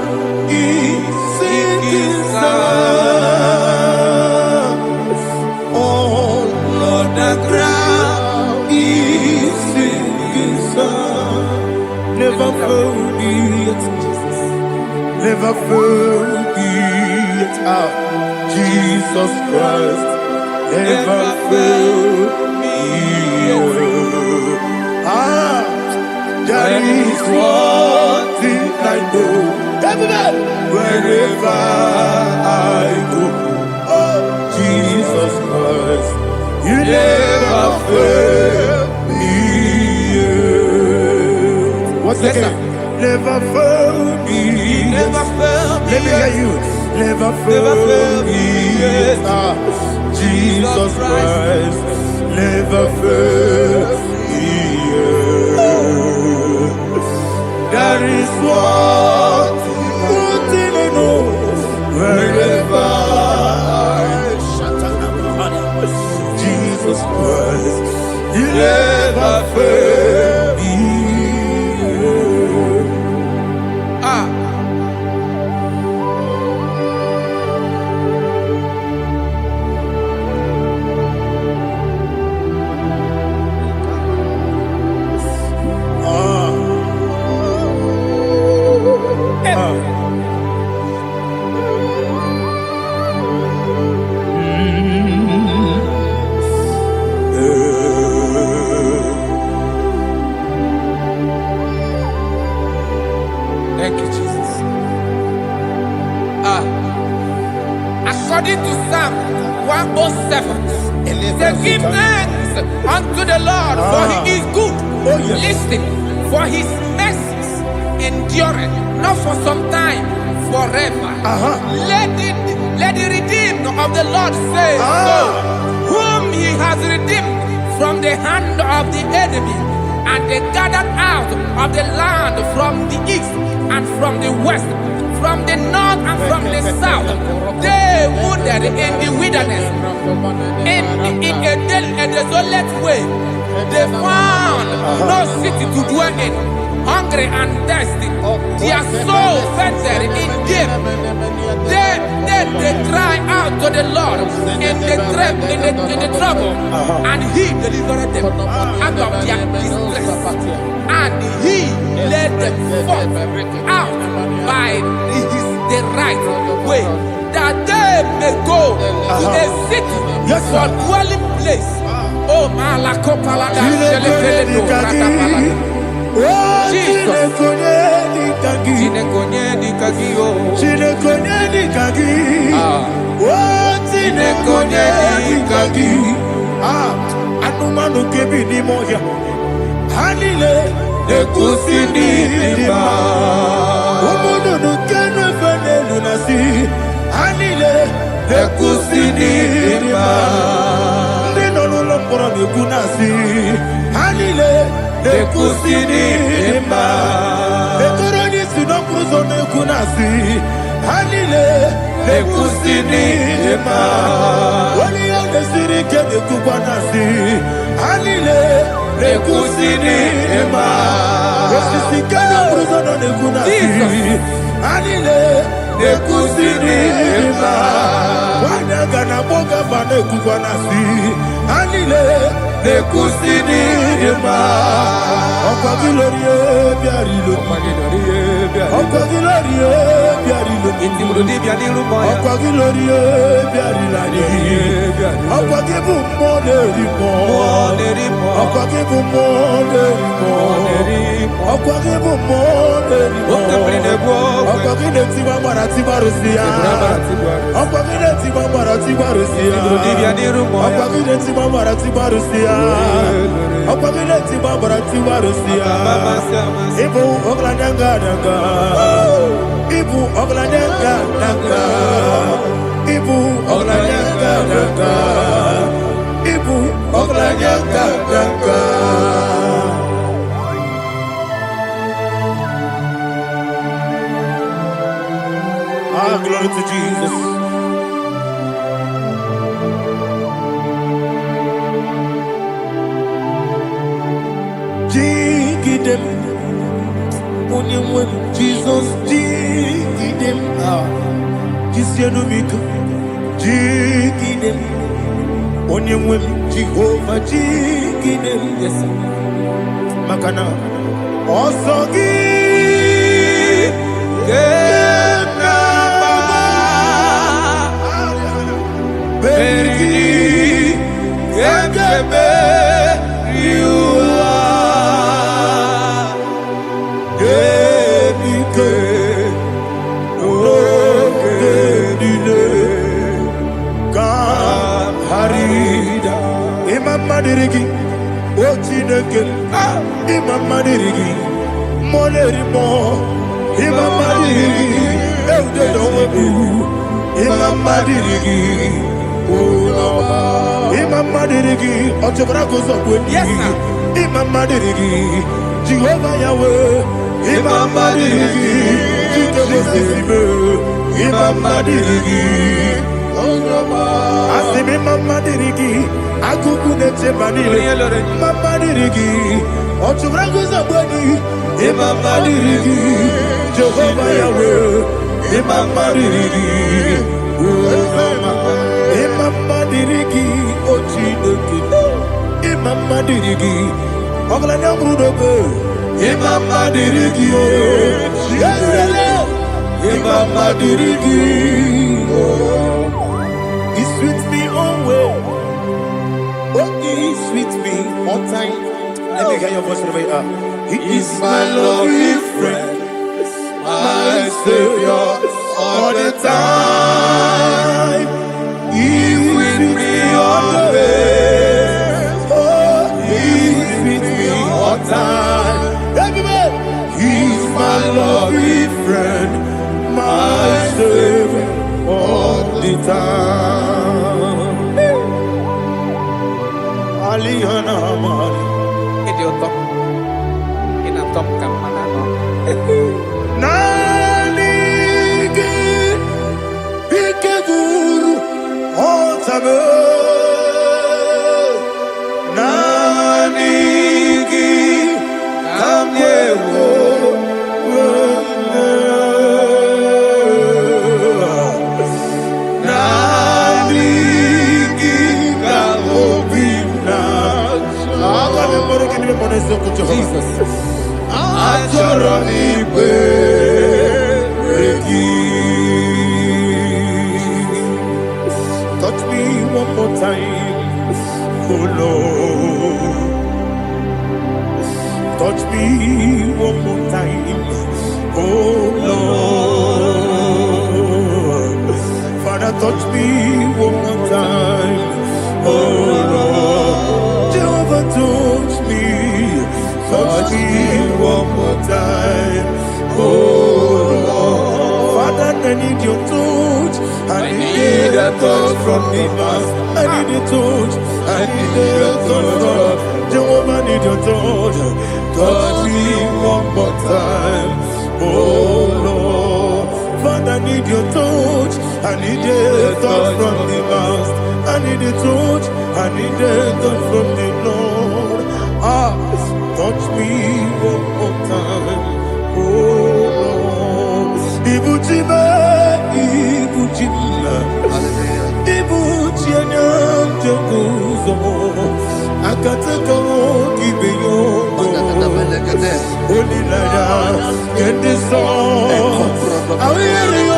Speaker 3: Is sinking sand. All on the ground is sinking sand. Never forget, never forget, Jesus Christ. Never forget. There is one thing I know. Wherever I go, oh, Jesus Christ, you never fail me. What's that? Never fail me.
Speaker 2: Never fail me.
Speaker 3: Let me hear you. Never fail me. Jesus Christ, never fail me. There is one thing I know. Wherever Jesus Christ, you never fail me.
Speaker 2: Thank you, Jesus. According to Psalm 107, say, give thanks unto the Lord, for he is good. Listen, for his mercies endureth, not for some time, forever. Let the redeemed of the Lord say so, whom he has redeemed from the hand of the enemy, and they gathered out of the land from the east and from the west, from the north and from the south. They wandered in the wilderness, in a desolate way. They found no city to dwell in, hungry and thirsty. Their soul fainted in deep. They cry out to the Lord in the trouble, and he delivered them out of their distress, and he led them forth out by the right way, that they may go to a city for dwelling place. Oh, Malakopalada.
Speaker 3: Anumanu kebi ni moya Hanile ekusi ni lima Umudu nukene fene lunasi Hanile ekusi ni lima Nino lulambora nikunasi Hanile ekusi ni lima Ekoroni sinokruzo nikunasi Hanile ekusi ni lima Sirike de kubanasi Hanile ekusi ema Esisikana bruzana de kunasi Hanile ekusi ema Wanaga na boga bane kubanasi Hanile ekusi ema Okwa gilorie biarilo Okwa gilorie biarilo Okwa gilorie biarilani Okwa gibu monerimo Okwa gibu monerimo Okwa gibu monerimo Okwa gineti wa marati barusia Okwa gineti wa marati barusia Okwa gineti wa marati barusia Okwa gineti wa marati barusia Ibu oglanyanga danga Ibu oglanyanga danga Ibu oglanyanga danga Ibu oglanyanga danga Ah, glory to Jesus. Jigidem Onye Jesus jigidem Jisianumiko jigidem Onye Jehovah jigidem Yes Makana Osogi Genaba Berigi Gengebe Madirigi, Ochineke, Imam Madirigi, Molerimo, Imam Madirigi, Eudedowebu, Imam Madirigi, Imam Madirigi, Ochobragos of Wendy, Imam Madirigi, Jehovah Yahweh, Imam Madirigi, Imam Madirigi, Asimi Mama Dirigi, Akuku de Chebanile, Mama Dirigi, Ochubragus of Body, Imam Dirigi, Jehovah Yahweh, Imam Dirigi, Imam Dirigi, Ochineki, Imam Dirigi, Oglanya Brudobe, Imam Dirigi, Imam Dirigi, He sweets me always. Oh, he sweets me all time. Let me hear your voice the way up. He is my lovely friend, my Savior all the time. He with me always. Oh, he with me all time. Everybody, he's my lovely friend, my Savior all the time. Alihana Mari.
Speaker 2: Idioto. Inatom ka manano.
Speaker 3: Nanigi Ikeguru Otame. Nanigi Kamyewo. Jesus. Touch me one more time, oh Lord. touch me one more time. Oh Lord, Father, touch me one more time. Oh Lord, Jehovah, touch me one more time. Oh Lord, Father, I need your touch. I need a touch from the past. I need a touch. I need a touch from Jehovah. I need your touch. Touch me one more time. Oh Lord, Father, I need your touch. I need a touch from the past. I need a touch. I need a touch from the Lord. Touch me one more time. Oh Lord, Ibujima, Ibujima, Ibujina, Jaguzo, Akatako, Gibeyo, Onilaya, get this song. I will you,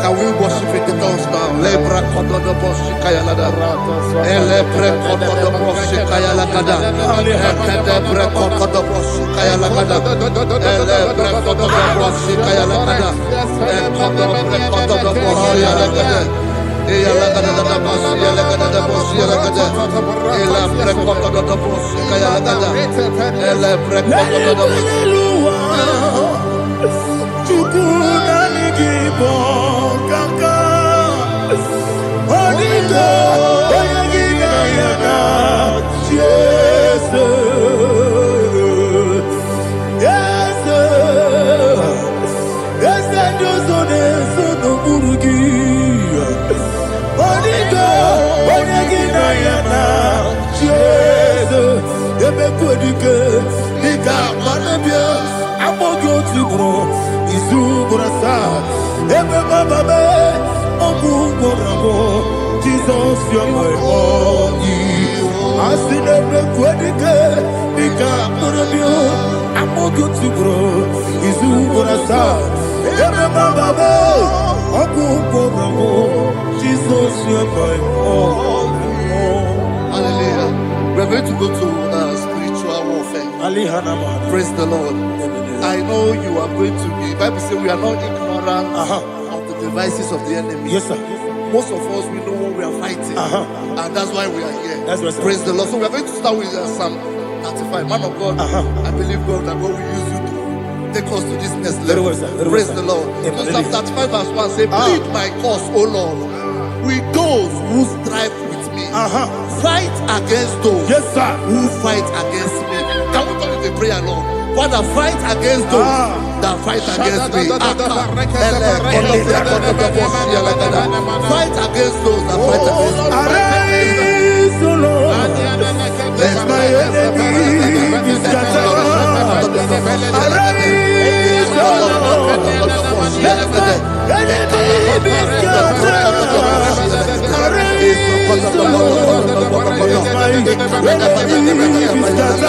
Speaker 4: Can we worship in the tongues now? Lebra koto do boshi kaya lada. Elebre koto do boshi kaya lada. Elebre koto do boshi kaya lada. Elebre koto do boshi kaya lada. Elebre koto do boshi lada. Eya lada da boshi lada da boshi lada. Elebre koto do boshi kaya lada. Elebre koto do boshi.
Speaker 3: Kaka Onigo Oyagina Yana Jesus Yes Yes Josone Sono Burugi Onigo Oyagina Yana Jesus Ebe Kodike Nika Manabia Amogo Tibro Izu Burasa Ebe Bababe Omu Borabo Jesus you're my only Asinebe Kwedike Nika Burabio Amogo Tibro Izu Burasa Ebe Bababe Omu Borabo Jesus you're my only.
Speaker 4: Hallelujah. We're going to go to spiritual warfare. Praise the Lord. I know you are going to be. The Bible says we are not ignorant of the devices of the enemy.
Speaker 3: Yes, sir.
Speaker 4: Most of us, we know what we are fighting. And that's why we are here.
Speaker 3: That's right, sir.
Speaker 4: Praise the Lord. So we are going to start with Psalm 35. Man of God, I believe God that God will use you to take us to this next level. Praise the Lord. So Psalm 35 verse 1 says, plead my cause, O Lord, with those who strive with me. Fight against those who fight against me. Can we call it a prayer, Lord? Father, fight against those that fight against me. Fight against those that fight against me.
Speaker 3: Arise, O Lord, let my enemy be scattered. Arise, O Lord, let my enemy be scattered. Arise, O Lord, let my enemy be scattered.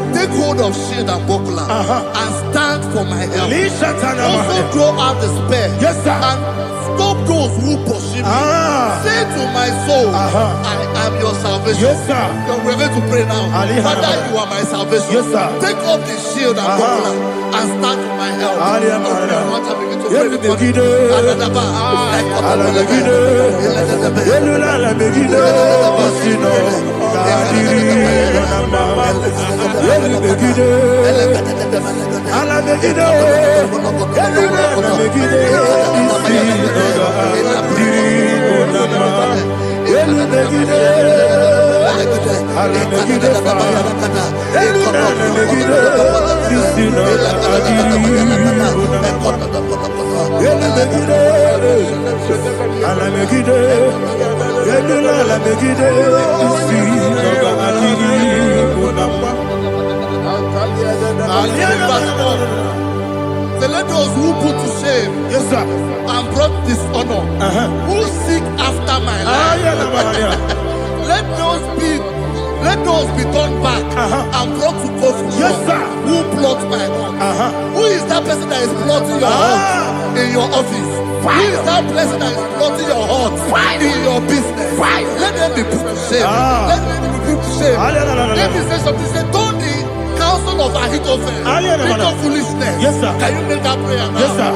Speaker 4: Take hold of shield and buckler and stand for my help. Also draw out the spear and stop those who pursue me. Say to my soul, I am your salvation. We're going to pray now. Father, you are my salvation. Take off the shield and buckler and stand for my help. Let those who put to shame, yes sir, and brought dishonor, who seek after my life, let those be turned back and brought to court. Yes sir, who plot my own? Who is that person that is plotting your heart in your office? Who is that person that is plotting your heart in your business? Let them be put to shame. Let them be put to shame. Let me say something. Say, don't the counsel of Ahithophel, think of foolishness. Yes sir. Can you make that prayer now? Yes sir.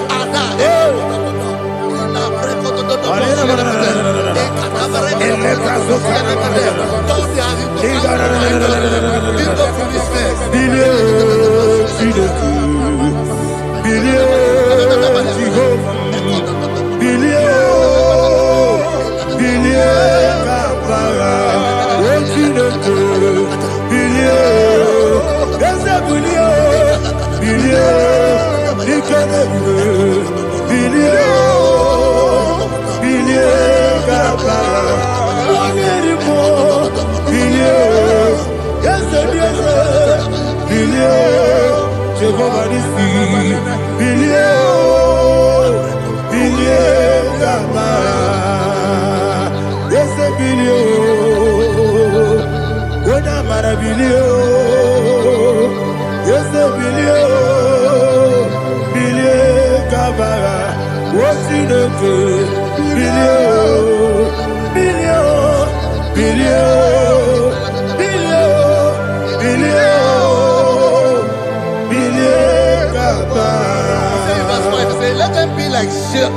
Speaker 4: Let them be like chaff.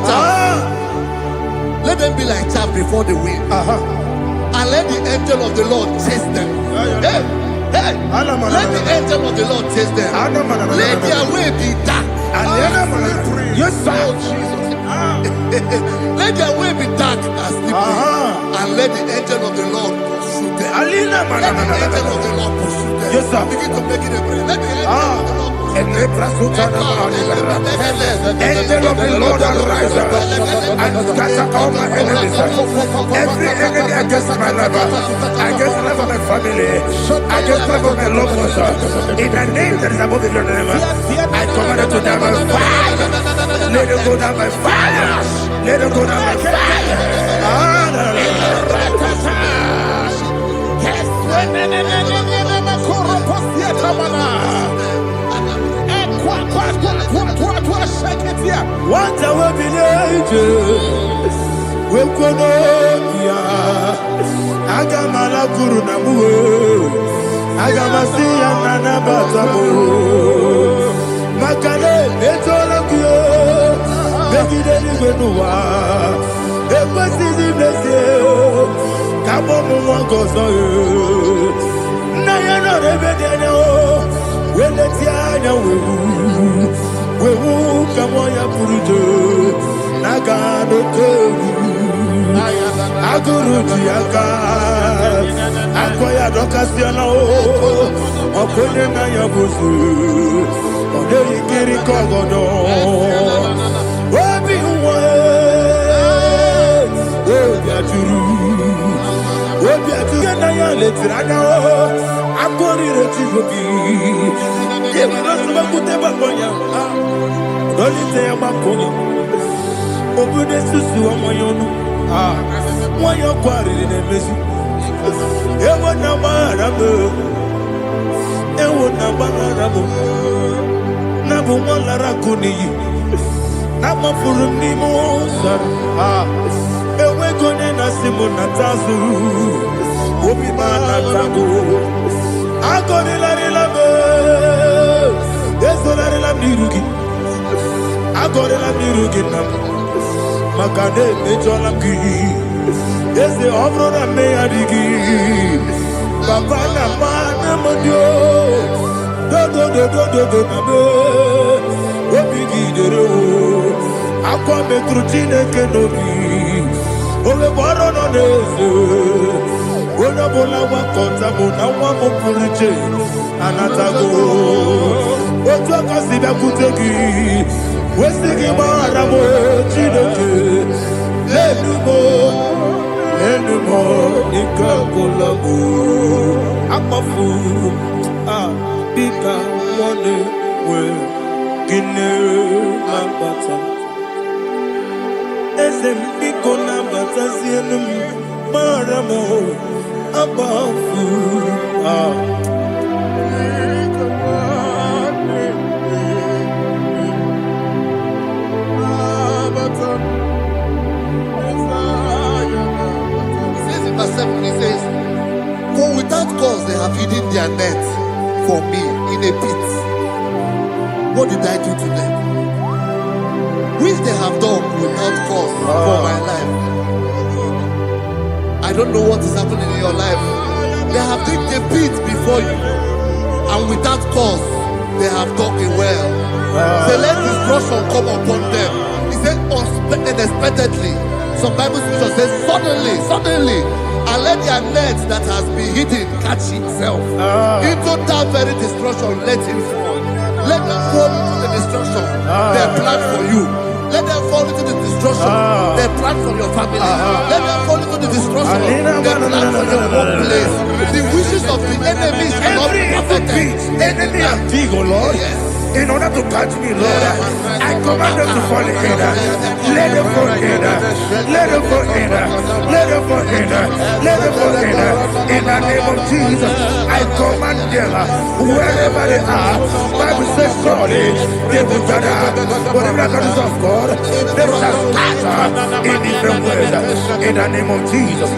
Speaker 4: Let them be like chaff before the wind. And let the angel of the Lord chase them. Hey, let the angel of the Lord chase them. Let their way be dark. Yes, sir. Let their way be dark as slippery. And let the angel of the Lord pursue them. Let the angel of the Lord pursue them. Yes, sir. Begin to make it a prayer. Let the angel of the Lord. Angel of the Lord arise and scatter all my enemies. Every enemy against my life, against the life of my family, against the life of my loved ones. In the name that is above the name, I command it to them by fire. Let it go down by fire. Let it go down by fire. What I will be angels, we could Agamala Guru Namu, Agamasia Nana Batamu, Makane, Etolakio, Begideni Benua, Equasi Blessio, Kabomu Gozo, Nayana Rebedeno, Weletiana Wewu Kamoya Purujo, Nagano Kogu, Aguru Tiaka, Akoya Dokasiano, Okone Nayabusu, Odei Kiri Kogodo, Obi Uwe, Obiaturu, Obiaturu Naya Letirana, Akori Retivoki, Yemanasubakute Bakoya, Dolite Bakoya, Obude Susu Amoyono. Why you quarry in a mess? You would not buy a you would not buy a Nabu Malaracuni, Nama Furunimo, a wagon in a Simona Tazu, Obimana Tabu. I got a love, there's a love Niruki. I got a love Niruki. Makade mejolamki, ese obro na meadigi, papa na mana modio, do na be, obigi dero.
Speaker 3: kwa metru Chineke n'obi oge gbara nọ n'eze onye ọbụla gbakọta mụ na nwa m pụrụ iche anatago otu aka si bịakwute gị wesị gị gbaghara m Chineke lenumo ike agwụla m akpafuru dịka nwanne nwee gịnị na-abata eze m biko na-abatazienu m mara m akpafuru
Speaker 4: He says, for without cause they have hidden their net for me in a pit. What did I do to them? Which they have done without cause for my life. I don't know what is happening in your life. They have digged a pit before you, and without cause they have dug a well. Say, let destruction come upon them. He said, unexpectedly. Some Bible scripture says, suddenly, and let their net that has been hidden catch itself. Into that very destruction, let it fall. Let them fall into the destruction they plan for you. Let them fall into the destruction they plan for your family. Let them fall into the destruction they plan for your workplace. The wishes of the enemy shall not be perfected.
Speaker 3: Enemy and dig, oh Lord. Yes. In order to catch me, Lord, I command them to fall in. Let them fall in. Let them fall in. Let them fall in. Let them fall in. In the name of Jesus, I command them wherever they are. Bible says, surely they will gather. Whatever the comes of God, they shall scatter in different ways. In the name of Jesus.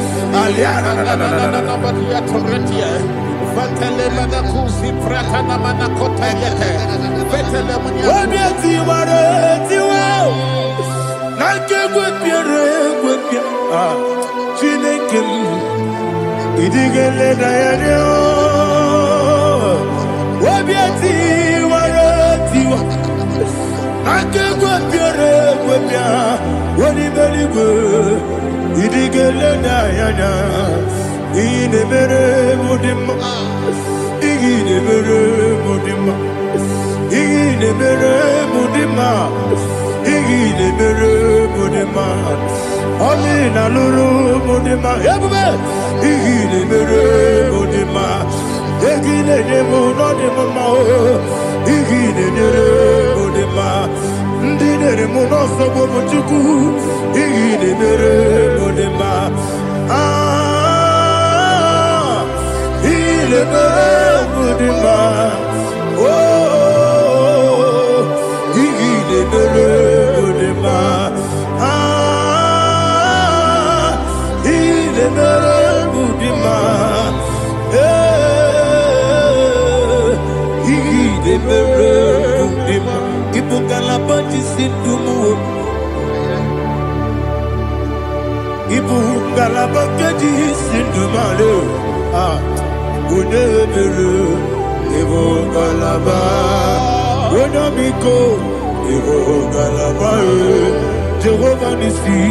Speaker 3: Jehovah Nissi,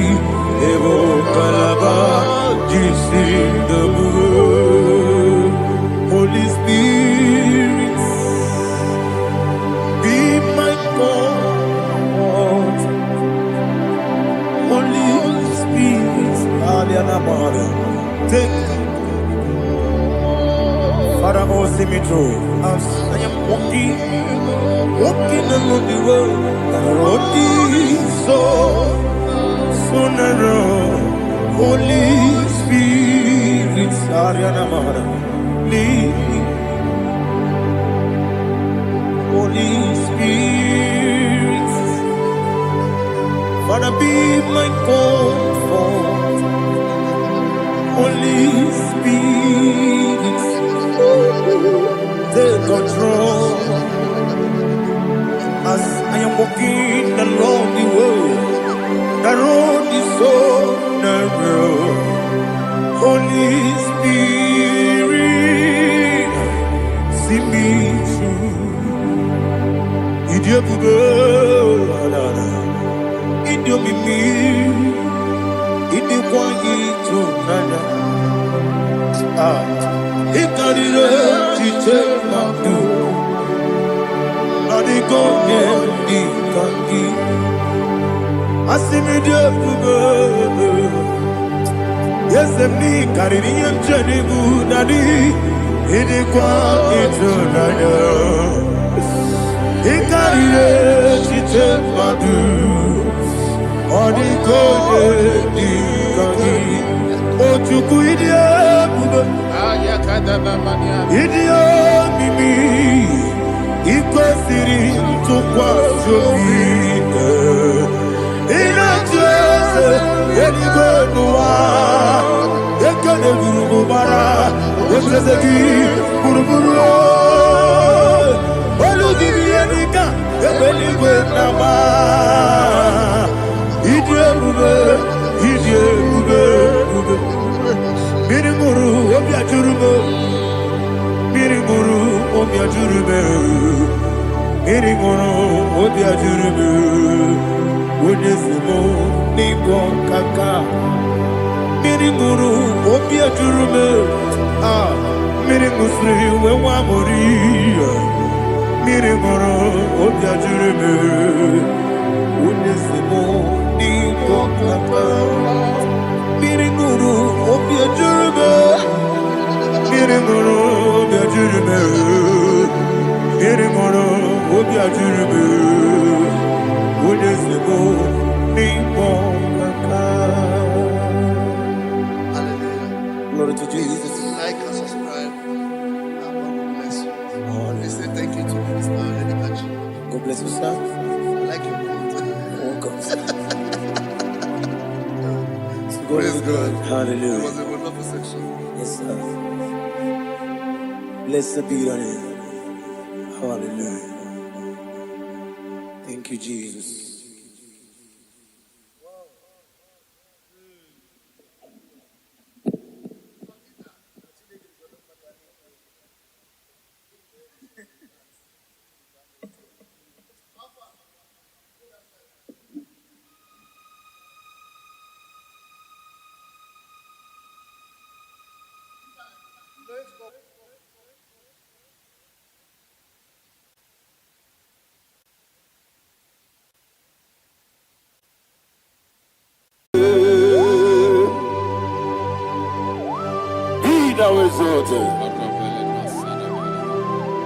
Speaker 3: Holy Spirit, be my God. Holy Spirit, take Father, oh, see me through. As I am walking along the road, the road is so narrow. Holy Spirit, lead me. Holy Spirit, Father, be my comfort. Holy Spirit, take control. As I am walking along the road is so narrow. Holy Spirit, see me through. mimi idikwa itu nanya ikarire chiche madu adiko ne ikangi asimide bube yesemi kariri yemcheni bu nadi idikwa itu nanya ikarire chiche madu adiko ne ikangi ochuku idie bube idio mimi ikwesiri ntụkwasị obi ịna-echeze eluigwe n'ụwa ekele gburugbara echeze gị gburugburu olu gị ihe dịka ebe eluigwe na-agba ịdị ebube ịdị ebube mmiri ṅụrụ obi ajụrụ m mmiri ṅụrụ obi ajụrụ m mmiri ṅụrụ obi ajụrụ m onye si m n'ịbụ nkaka mmiri ṅụrụ obi ajụrụ m mmiri ṅụsịrị wee nwa amụrụ mmiri ṅụrụ obi ajụrụ m onye si m n'ịbụ nkaka mmiri ṅụrụ obi ajụrụ m mmiri ṅụrụ obi ajụrụ m mmiri ṅụrụ obi ajụrụ m onye si m n'ịkpọ nkaka. Glory to Jesus.
Speaker 4: Like and subscribe. God bless you. They say thank you to Minister Lady Kachi.
Speaker 3: God bless you, sir.
Speaker 4: I like your
Speaker 3: Welcome.
Speaker 4: Praise God.
Speaker 3: Hallelujah.
Speaker 4: It was a wonderful section.
Speaker 3: Yes, sir. Blessed be your name. Hallelujah. Thank you, Jesus.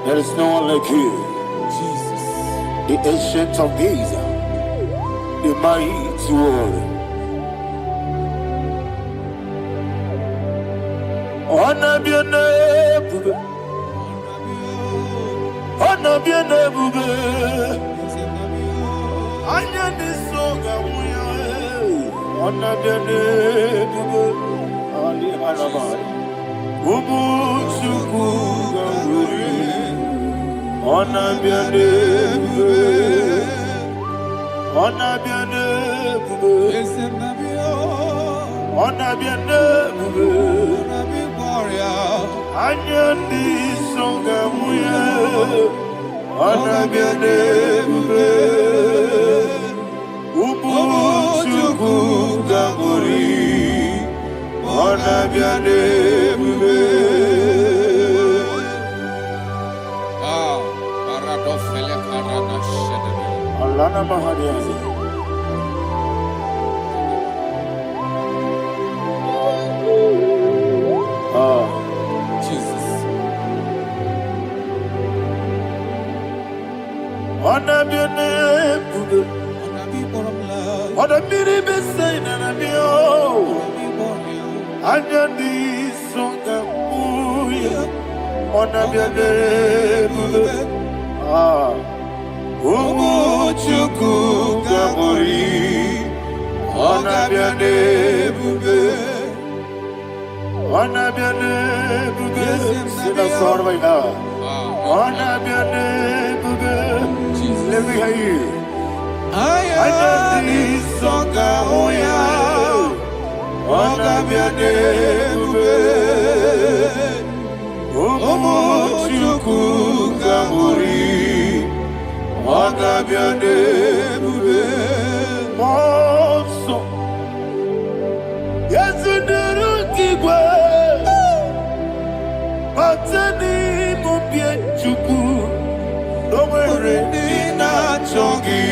Speaker 1: There is no one like you,
Speaker 2: Jesus.
Speaker 1: the ancient of days, the mighty warrior. Honor be your name, honor be your name, honor be so good, honor be your name, Ali Alabari. Ubu chukuga muri, ona biane bube, ona biane bube, ona biane bube, anya di songa muye, ona biane bube, ubu chukuga muri, ona biane bube. Alana Mahadiazi.
Speaker 2: Jesus.
Speaker 1: Ona biane bube, ona biri besai na bio, anya di songa muye, ona biane bube. Umu chukuga muri, ona biane bube, ona biane bube. Sina sorva ina, ona biane bube. Let me hear you. Anya di songa muya, ona biane bube. Umu chukuga muri, ona biane bube.
Speaker 3: Nina Chogi.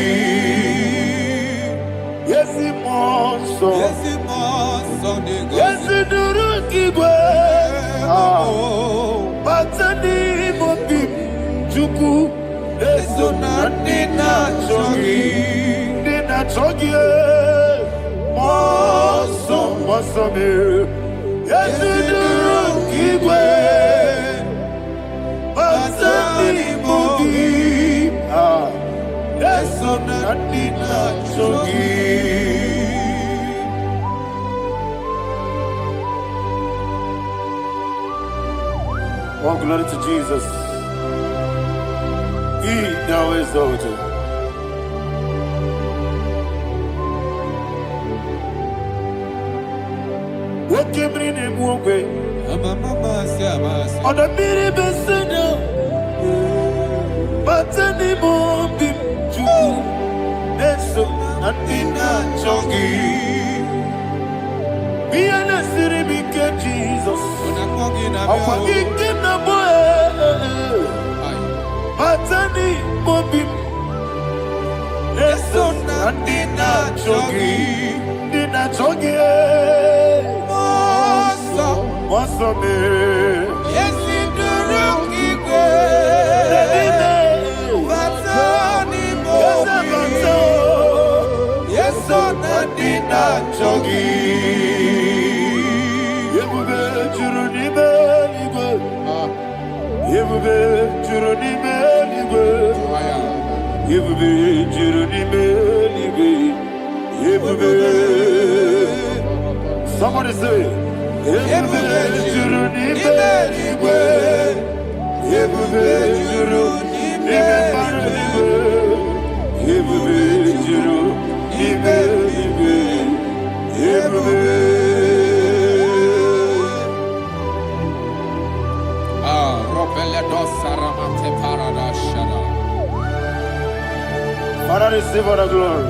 Speaker 3: Yes, Monso. Yes, Monso. Yes, Durukigwe. Batani Mobi. Juku. Eso Nina Chogi. Nina Chogi. Monso. Monso. Yes, Durukigwe. Batani Mobi. Eso Nina Chogi. Oh, glory to Jesus. He now exalted. What came in him one way? On the mini besina, but any more big Jew. That's so Nina Chogi. Be an city, Jesus. I'm forgetting the boy. Batani Mobi. Eso Nina Chogi. Nina Chogi. Mosso me. Yes, in the rocky way. Batani Mobi. Yes, Nina Chogi. Somebody say, Father, receive all the glory.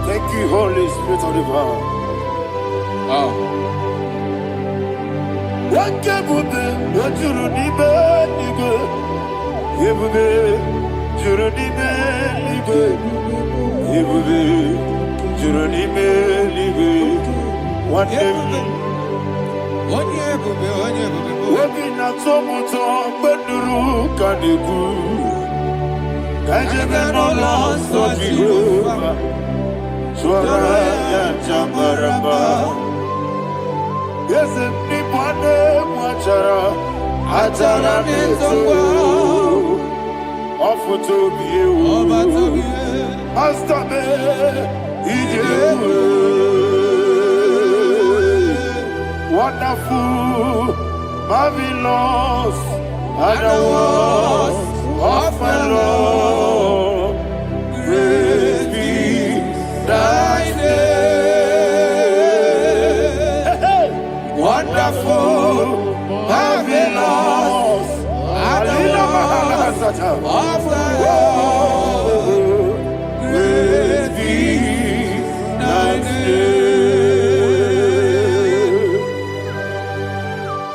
Speaker 3: Thank you, Holy Spirit of the power. What can we do? What you don't need, yes, Nipane Mwachara, Atara Neto, Offer to be you, Master Me, wonderful, marvelous, and the was of my Lord, praise be thy name. Wonderful, marvelous, and the was of my Lord, praise be thy name.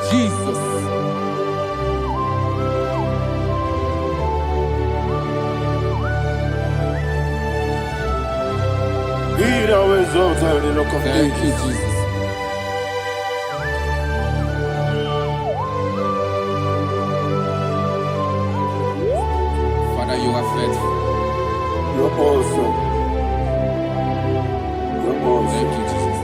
Speaker 2: Jesus.
Speaker 3: Be thou exalted in the rock of
Speaker 2: Thank you,
Speaker 3: ages.
Speaker 2: Jesus. Father, you are faithful.
Speaker 3: You're awesome. You're awesome.
Speaker 2: Thank you, Jesus.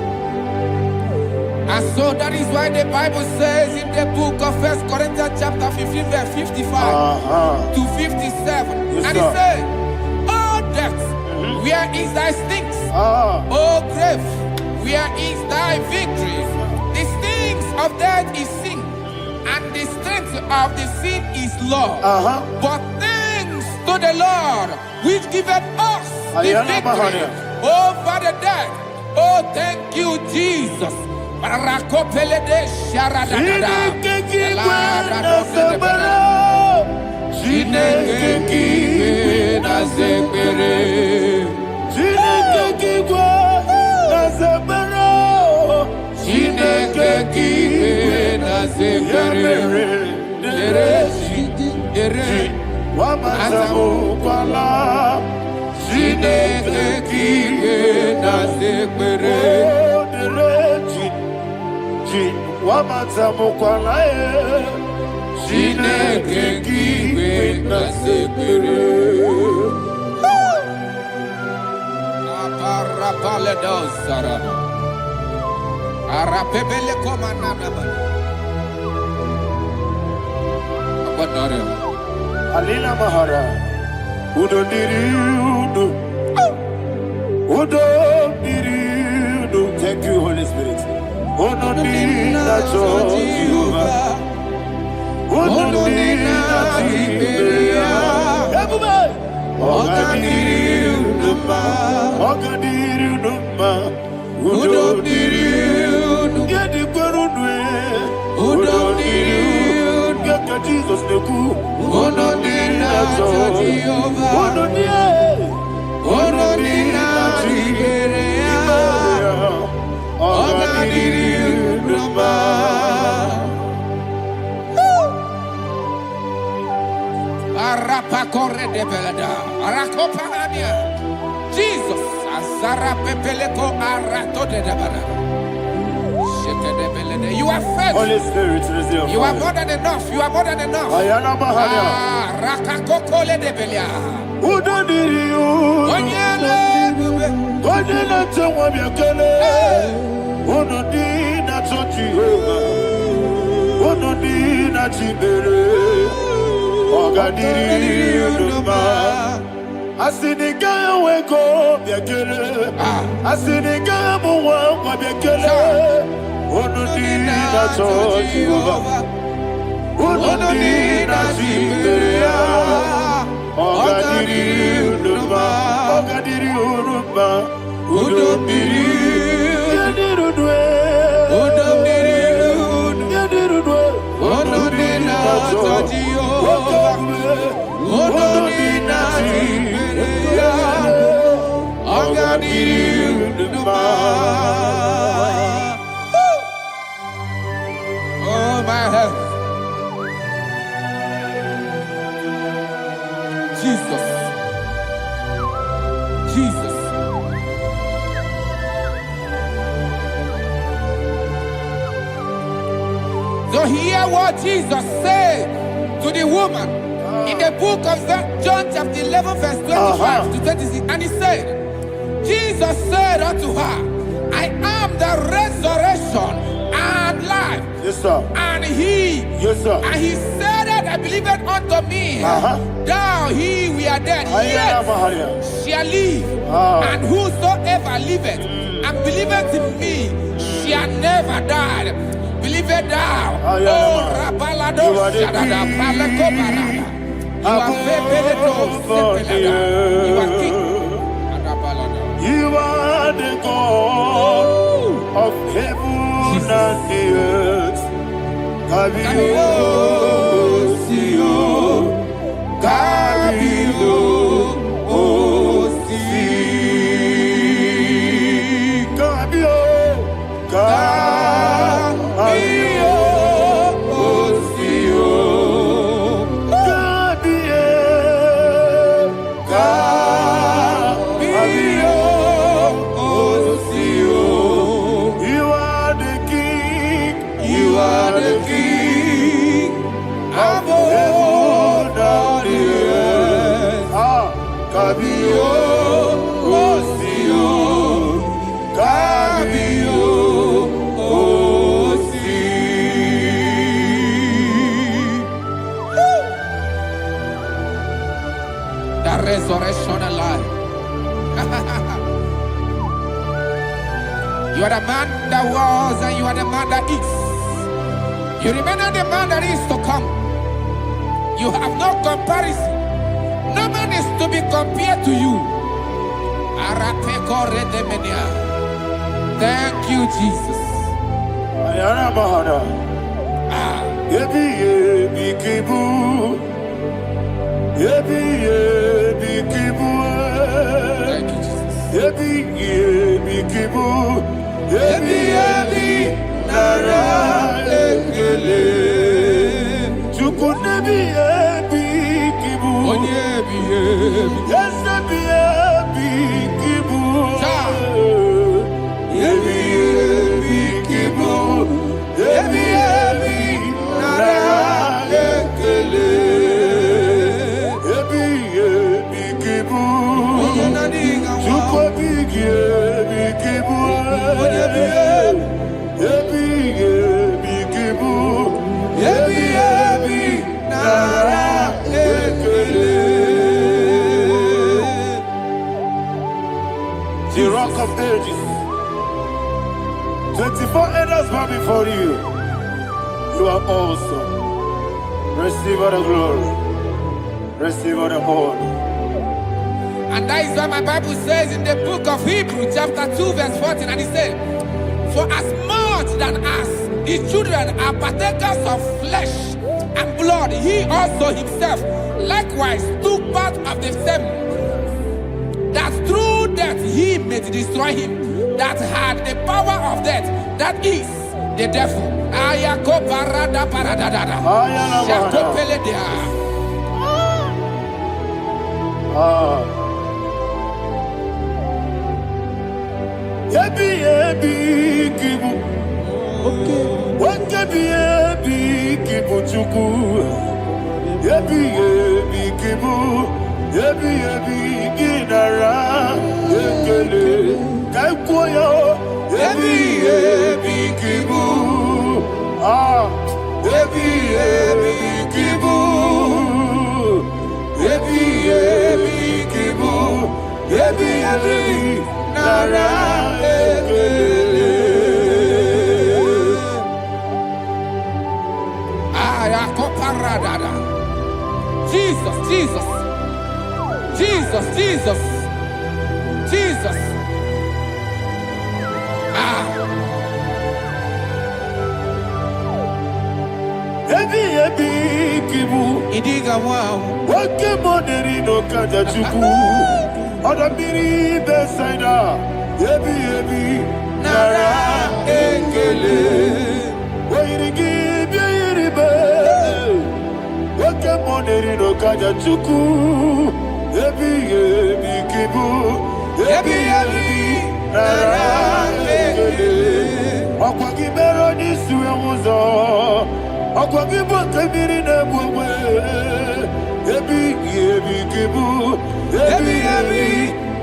Speaker 2: And so that is why the Bible says in the book of 1 Corinthians chapter 15 verse 55 to 57.
Speaker 3: Yes,
Speaker 2: And it
Speaker 3: sir.
Speaker 2: says, "Oh death, where is thy stings? Oh grave, where is thy victory? The stings of death is sin, and the strength of the sin is law. But thanks to the Lord, which giveth us the victory over the dead." Oh, thank you, Jesus. Rakopele de sharadada.
Speaker 3: Chineke kiwe na zebere. Chineke kiwe na zebere. Chineke kiwe na zebere.
Speaker 1: Wamatamukwala Chineke kike na sekpere Wamatamukwala Chineke kike na sekpere Aparapale dosarama Arapebele komanana Abanare Alina Mahara Udo diriudo Udo diriudo. Thank you, Holy Spirit. Udo diriudo Udo diriudo Oga diriudo Udo diriudo Yedi kwerudwe Udo diriudo Gaka Jesus neku Udo diriudo Udo diriudo Oga diriudo Arapa corre de belada Arakopa ania Jesus Azarapepeleko arato de dabara. You are faithful.
Speaker 3: Holy Spirit, resume.
Speaker 1: You are more than enough. You are more than enough.
Speaker 3: Ayana Mahania.
Speaker 1: Rakakokole de belia.
Speaker 3: Udo diriudo Onyele tewa biakele Udo dina Jehovah Udo dina Chibere Oga diriudo Asinika weko biakele Asinika muwa biakele Udo dina Jehovah Udo dina Chibere Oga diriudo Udo diriudo Udo diriudo Udo dina Jehovah Udo dina Oga diriudo
Speaker 1: Oh my health. Jesus. Jesus. So hear what Jesus said to the woman in the book of John chapter 11 verse 25 to 26. And he said, Jesus said unto her, I am the resurrection and life.
Speaker 3: Yes, sir.
Speaker 1: And he,
Speaker 3: Yes, sir.
Speaker 1: and he said that believeth unto me, thou he we are dead,
Speaker 3: Ayana Mahania.
Speaker 1: yet shall live. And whosoever liveth and believeth in me shall never die. Believeth thou, oh Rabalado Shadada Palakobarada. You are Febeleto Sepelada. You are king.
Speaker 3: You are the God of heaven and the earth. Kabio, Sio, Kabio, Osi, Kabio, Kabio, Osio, Kabio, Kabio. You are the king of heaven and the earth. Kabio, Osio, Kabio, Osi.
Speaker 1: The resurrection and life. You are the man that was and you are the man that is. You remember the man that is to come. You have no comparison. No man is to be compared to you. Thank you, Jesus.
Speaker 3: Ayana Mahana. Yebi kibu.
Speaker 1: Thank you, Jesus.
Speaker 3: Yebi kibu. Yebi nara ekele. Chukunebi kibu.
Speaker 1: the Rock of Ages. 24 elders bow before you. You are awesome. Receive all the glory. Receive all the honor.
Speaker 2: And that is what my Bible says in the book of Hebrews, chapter 2, verse 14. And it said, for as much than us, the children are partakers of flesh and blood, he also himself likewise took part of the same, that through death he may destroy him that had the power of death, that is the devil. Jesus, Jesus, Jesus, Jesus, Jesus. Idiga wow.
Speaker 1: Wake money no kaja chuku. Oda miri besaida. Ebi nara ekele. Wairigi biiribe. Wake money no kaja chuku. Ebi kibu. Ebi nara ekele. Akwagi mero ni suwe muzo. Akwagi bote miri ne bwe. Ebi kibu. Ebi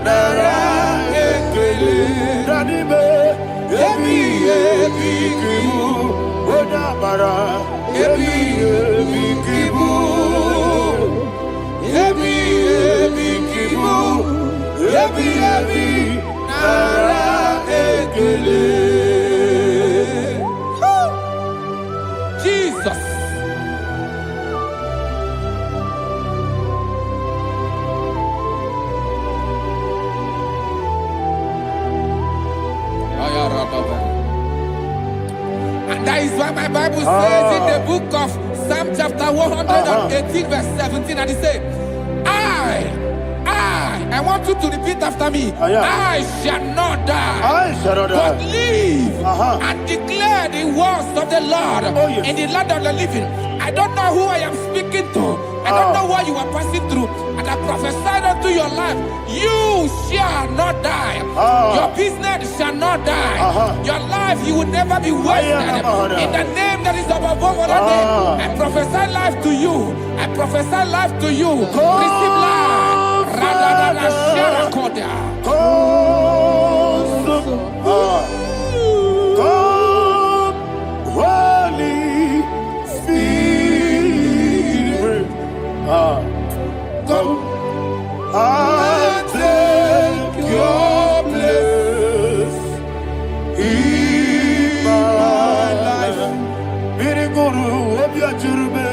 Speaker 1: nara ekele. Nanibe. Ebi kibu. Oda mara. Ebi kibu. Ebi kibu. Ebi nara ekele.
Speaker 2: Jesus. And that is why my Bible says in the book of Psalm chapter 118 verse 17, and it says, I want you to repeat after me. I shall not die, but live and declare the words of the Lord in the land of the living. I don't know who I am speaking to. I don't know what you are passing through. And I prophesied unto your life, you shall not die. Your business shall not die. Your life, you will never be wasted. In the name that is above all other name, I prophesy life to you. I prophesy life to you. Receive life.
Speaker 1: Holy Spirit, come and take your place in my life. Miriguru obiajurube,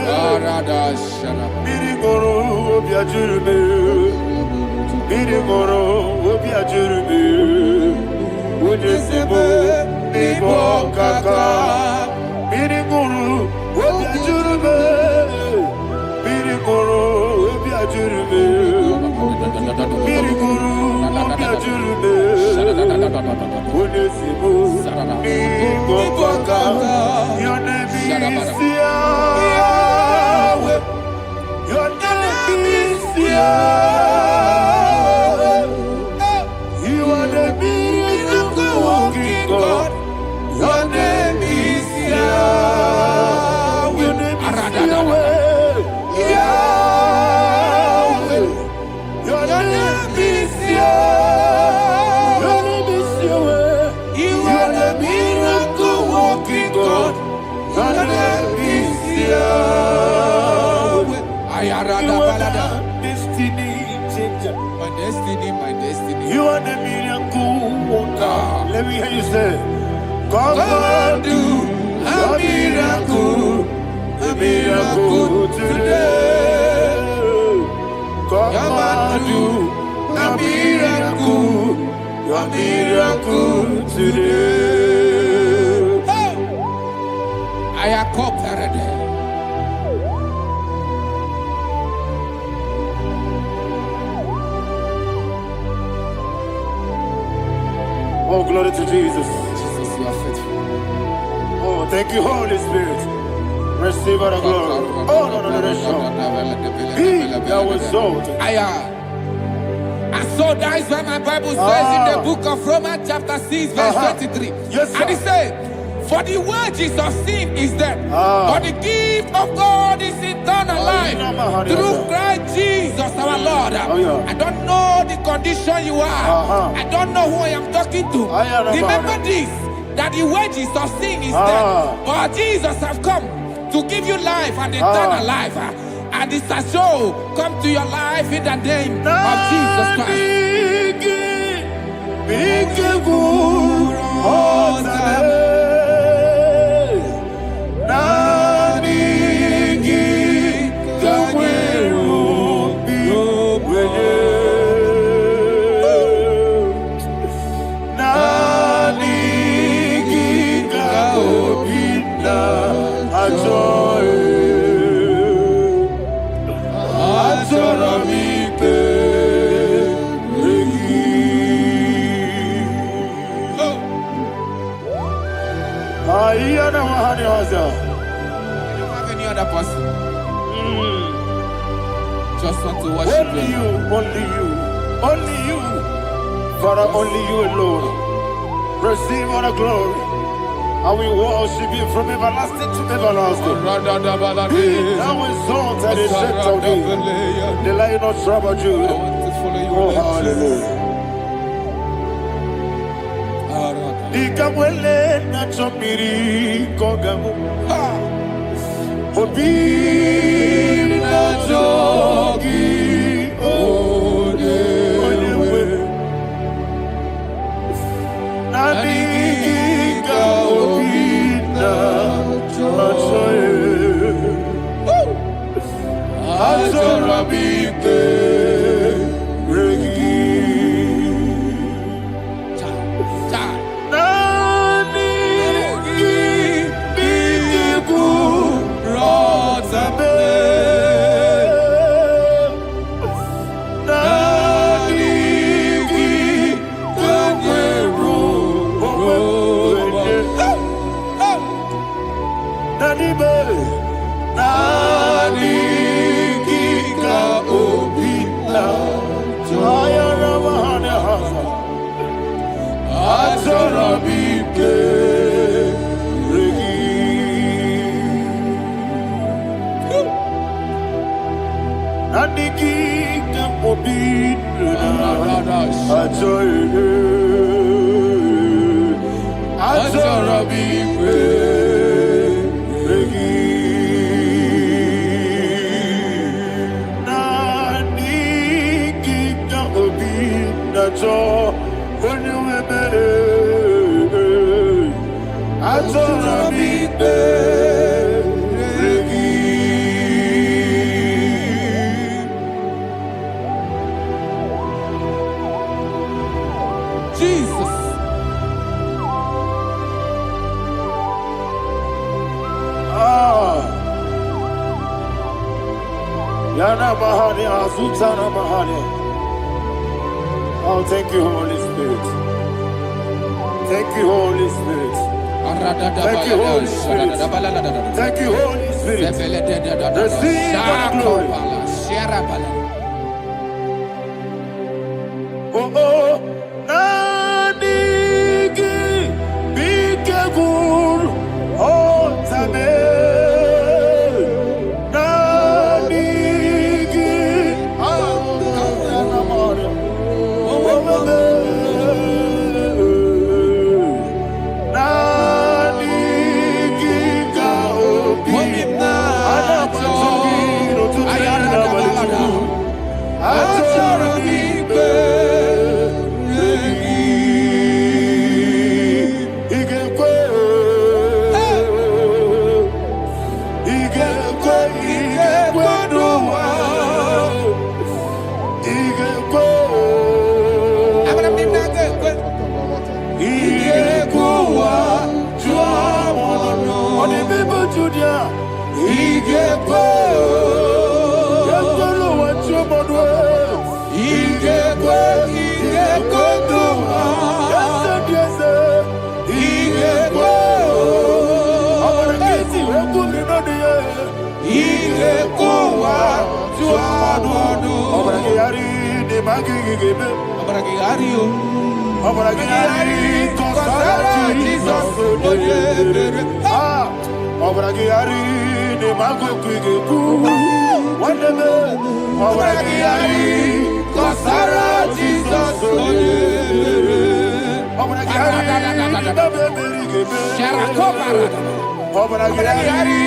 Speaker 1: miriguru obiajurube. Mirigoro obiajurube, ujesibo ibo kaka. Mirigoro obiajurube, mirigoro obiajurube, mirigoro obiajurube, ujesibo ibo kaka. Your name is Yahweh. Your name is Yahweh. Your name is Yahweh. Your name is Yahweh. Your name is Yahweh. Your name is Yahweh. You are the miracle working God. Your name is Yahweh. You are the destiny changer.
Speaker 2: My destiny, my destiny.
Speaker 1: You are the miracle Let me hear you say, come and do a miracle today. Come and do a miracle today.
Speaker 2: I am cooperated.
Speaker 1: Oh, glory to Jesus.
Speaker 2: Jesus, you are faithful.
Speaker 1: Oh, thank you, Holy Spirit. Receive our glory. Oh, no. Be thou exalted.
Speaker 2: And so that is why my Bible says in the book of Romans chapter 6 verse 23.
Speaker 1: Yes, sir.
Speaker 2: And it says, for the wages of sin is death, but the gift of God is eternal life through Christ Jesus our Lord. I don't know the condition you are. I don't know who I am talking to. Remember this, that the wages of sin is death, but Jesus has come to give you life and eternal life. And this shall show come to your life in the name of Jesus Christ.
Speaker 1: I don't
Speaker 2: have any other person. Just want to worship
Speaker 1: only you. Only you. Father, only you alone. Receive all the glory. I will worship you from everlasting to everlasting. Be thou exalted and set of thee, the Lion of Tribe of Judah. Oh, hallelujah. Ikamwele na chomiri kogamu. Obi na jogi onewe. Naniga obi na choe. Azorabike regi. Oh, thank you, Holy Spirit. Thank you, Holy Spirit. Thank you, Holy Spirit. Thank you, Holy Spirit. Receive the glory. Oh, oh, Nanigi, Bikagul, oh, Tame.
Speaker 3: Igekwe. Yekolo wachumodwe. Igekwe. Igekwe duma. Yese. Igekwe. Abarakiti wekuli nodiye. Igekwe wa tuadodo. Abarakiyari de magigigebe. Abarakiyari yo. Abarakiyari kosara Jesus. Abarakiyari de magigigebe. Wandebe. Abarakiyari kosara Jesus. Abarakiyari de magigigebe. Abarakiyari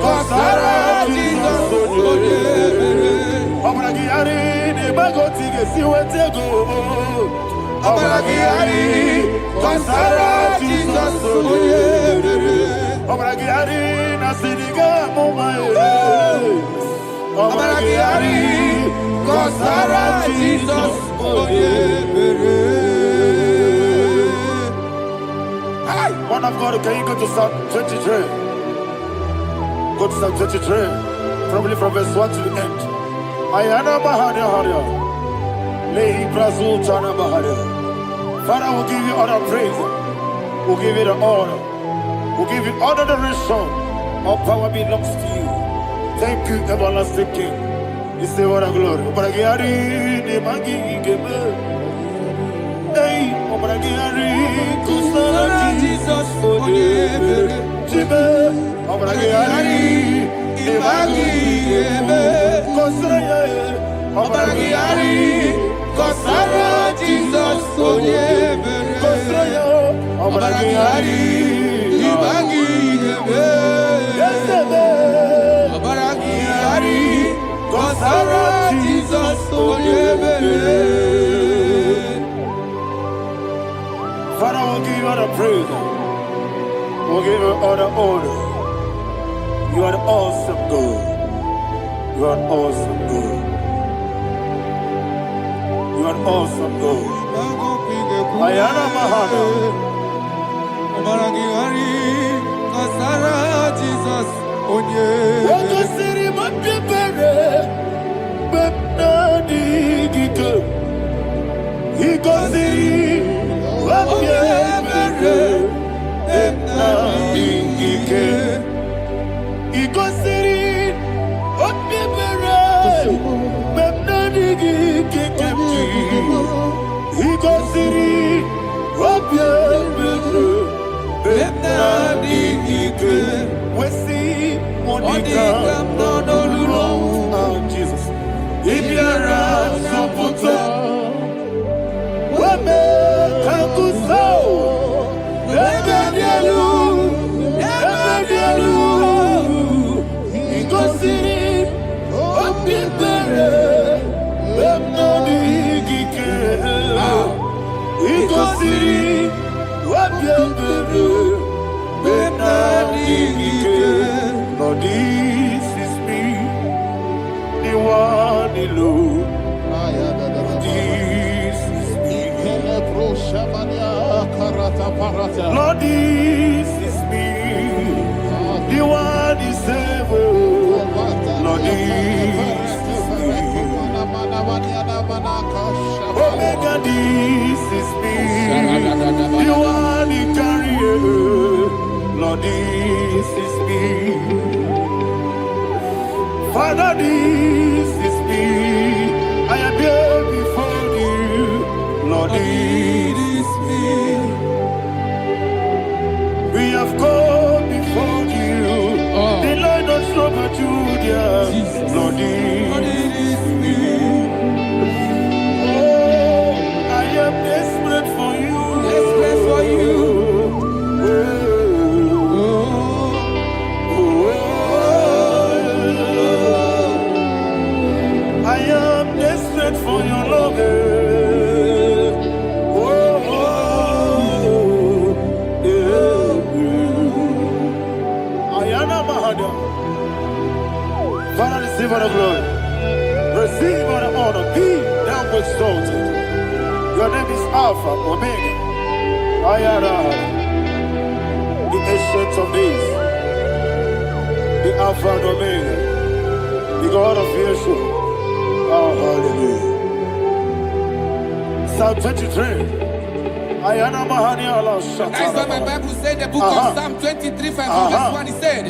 Speaker 3: kosara Jesus. Abarakiyari de magotige siwetego. Abarakiyari kosara Jesus. Abarakiyari nasiriga mumaye. Abarakiyari kosara Jesus. Man of God, can you go to Psalm 23? Go to Psalm 23, probably from verse 1 to the end. Ayana Bahada Haria. Lay Brazil Chana Bahada. Father, we'll give you all the praise. We'll give you the honor. We'll give you all the adoration. All power belongs to you. Thank you, everlasting King. You say what a glory. Obragari, the Magi, hey, Obragari, Kusara, Jesus, for you. Obragari, the Magi, Kusara, Obragari, Kusara, Jesus, for you. Obragari, the Magi, Obragari, Kusara, Jesus, for you. Father, we'll give you all the praise. We'll give you all the honor. You are the awesome God. You are an awesome God. You are an awesome God. Ayana Mahana.
Speaker 2: Omaragari, Kasara, Jesus, Onye.
Speaker 3: Wako siri mapyepere. Bepnadi gike. Iko siri. Wapyepere. Bepnadi gike. Iko siri. Wapyepere. Bepnadi gike. Iko siri. Wapyepere. Bepnadi gike. Wesi Monica. Oh, Jesus. Ibiara Sopoto. Wame Kanguso. Ebedielu. Igosiri. Opipere. Bepnadi gike. Igosiri. Opipere. Bepnadi gike. Lord, this is me, the one alone. This is me. Lord, this is me, the one is able. Lord, this is me. Omega, this is me, the one in carrier. Lord, this is me. Father, this is me. I am here before you. Lord, this is me. We have come before you. The Lord of Super Judah. Lord, this is me. Oh, I am desperate for you.
Speaker 2: Desperate for you.
Speaker 3: I am desperate for your love. Ayana Mahada. Father, receive all the glory. Receive all the honor. Be thou exalted. Your name is Alpha, Omega. Ayana. The ancient of days.
Speaker 1: Alpha and Omega, the God of Yeshua. Oh, hallelujah. Psalm 23. Ayana Mahani Allah Shata.
Speaker 2: That is what my Bible said in the book of Psalm 23, verse 1. It said,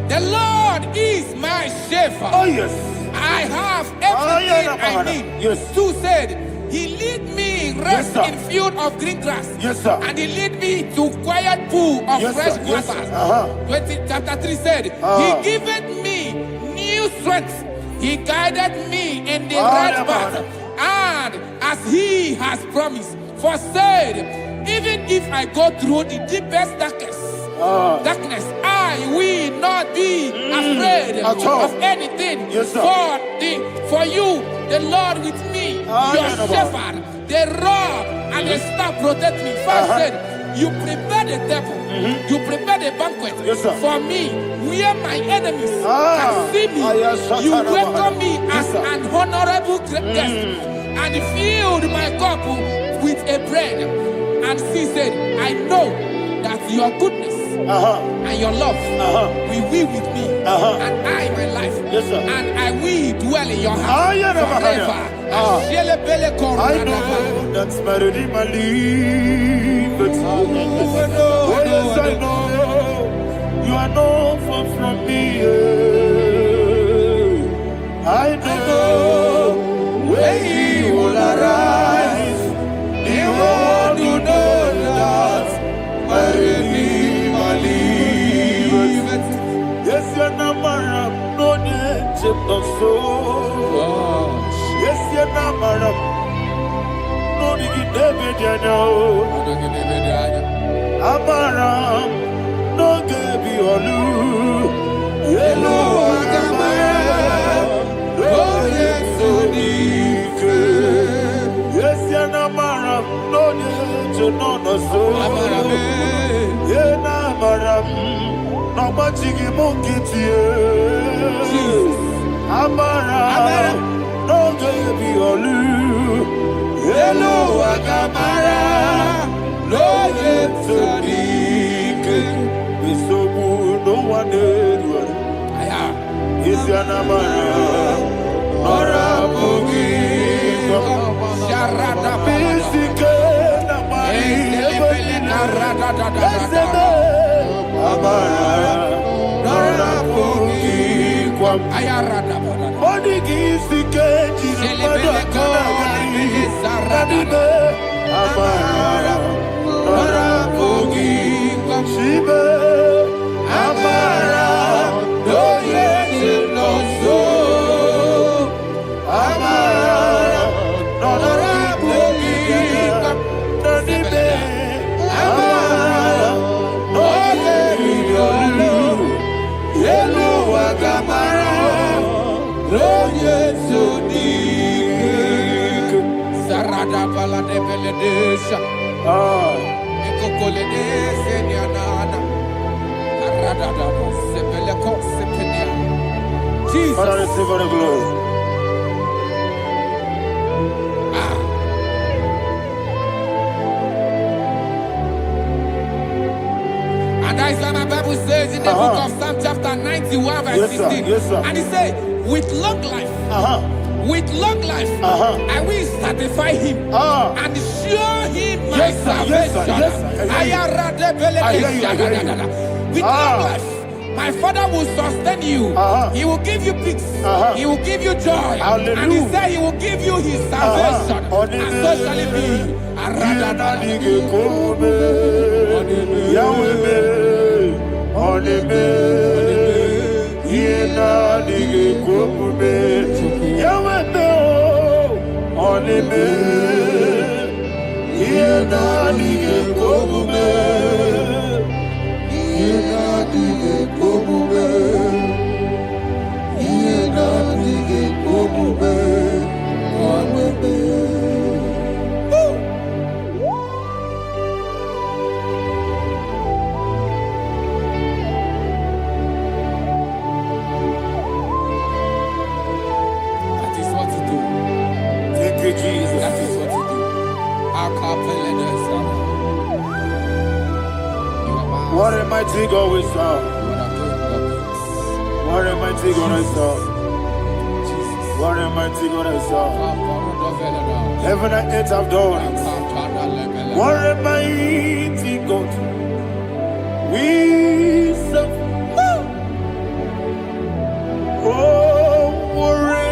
Speaker 2: "The Lord is my shepherd.
Speaker 1: Oh, yes.
Speaker 2: I have everything I need."
Speaker 1: Yes.
Speaker 2: 2 said, "He lead me rest
Speaker 1: Yes,
Speaker 2: in field of green grass."
Speaker 1: Yes, sir.
Speaker 2: "And he lead me to quiet pool of
Speaker 1: Yes,
Speaker 2: fresh
Speaker 1: sir. Yes,
Speaker 2: waters."
Speaker 1: sir.
Speaker 2: Chapter 3 said, "He giveth me new strength. He guided me in the right path, and as he has promised. For said, even if I go through the deepest darkness, I will not be afraid of anything.
Speaker 1: Yes, sir.
Speaker 2: For you, the Lord with me, your shepherd, the rod and the staff protect me." First said, "You prepare the table, you prepare the banquet for me, where my enemies can see me. You welcome me as an honorable guest, and filled my cup with a bread." And she said, "I know that your goodness and your love will be with me, and I, my life, and I will dwell in your house forever."
Speaker 1: I know that's my Redeemer lives. Oh, yes, I know you are not far from me. I know when he will arise, the world will know that my Redeemer lives. Yes, you're not married, no need to know so. Yes, you're not married, no need to know. Amaram, no give you all. Yellow, Amaram, no yes, so deep. Yes, you're not married, no need to know no so. Yeah, Amaram, no much you monkey to you. Amaram, no give you all. Yellow, Amaram. Lord, it's so big, it's so good, no one did one. Is your number, or a boogie, Sharada, basic, Jesus. Father, receive all the glory.
Speaker 2: And that is what my Bible says in the book of Psalm chapter 91 verse 16.
Speaker 1: Yes, sir.
Speaker 2: And he said, with long life, I will satisfy him and show him my salvation. With long life, my Father will sustain you. He will give you peace. He will give you joy.
Speaker 1: Hallelujah.
Speaker 2: And he said he will give you his salvation. And so shall it be.
Speaker 1: What a mighty God we serve. What a mighty God I serve. What a mighty God I serve. Heaven and earth have done it. What a mighty God we serve. Oh, what a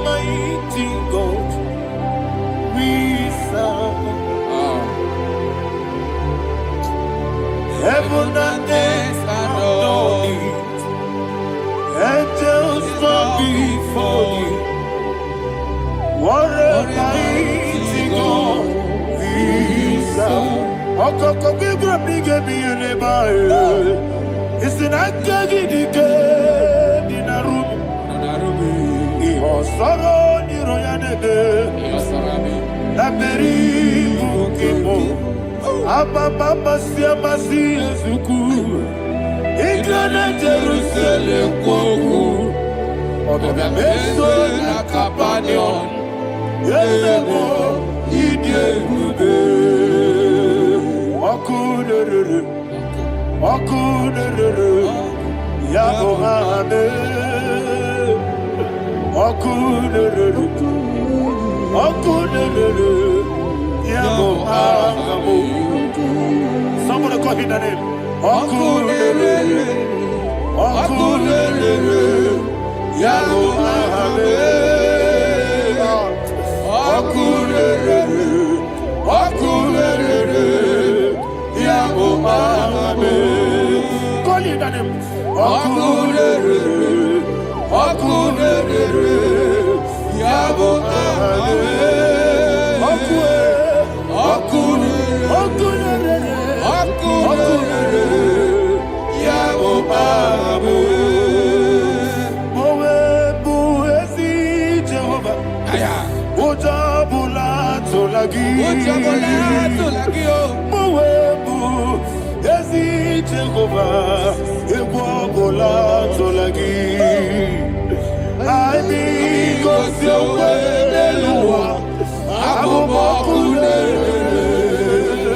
Speaker 1: mighty God we serve. Heaven and earth have done it. Angels bow before you. What a mighty God we serve. Okoko bibra bige bi eleba. Isina kagi dike dinarum. Iho soro ni royanede. Laberi bukipo. Ababa siamasi ezuku. Igrana Jerusalem kwoku. Odoga meso na Capernaum. Yesemo idie gube. Okunere. Yabo hame. Okunere. Yabo hame. Somebody call him the name. Okunere. Yabo hame. Okunere. Yabo hame. Call him the name. Okunere. Yabo hame.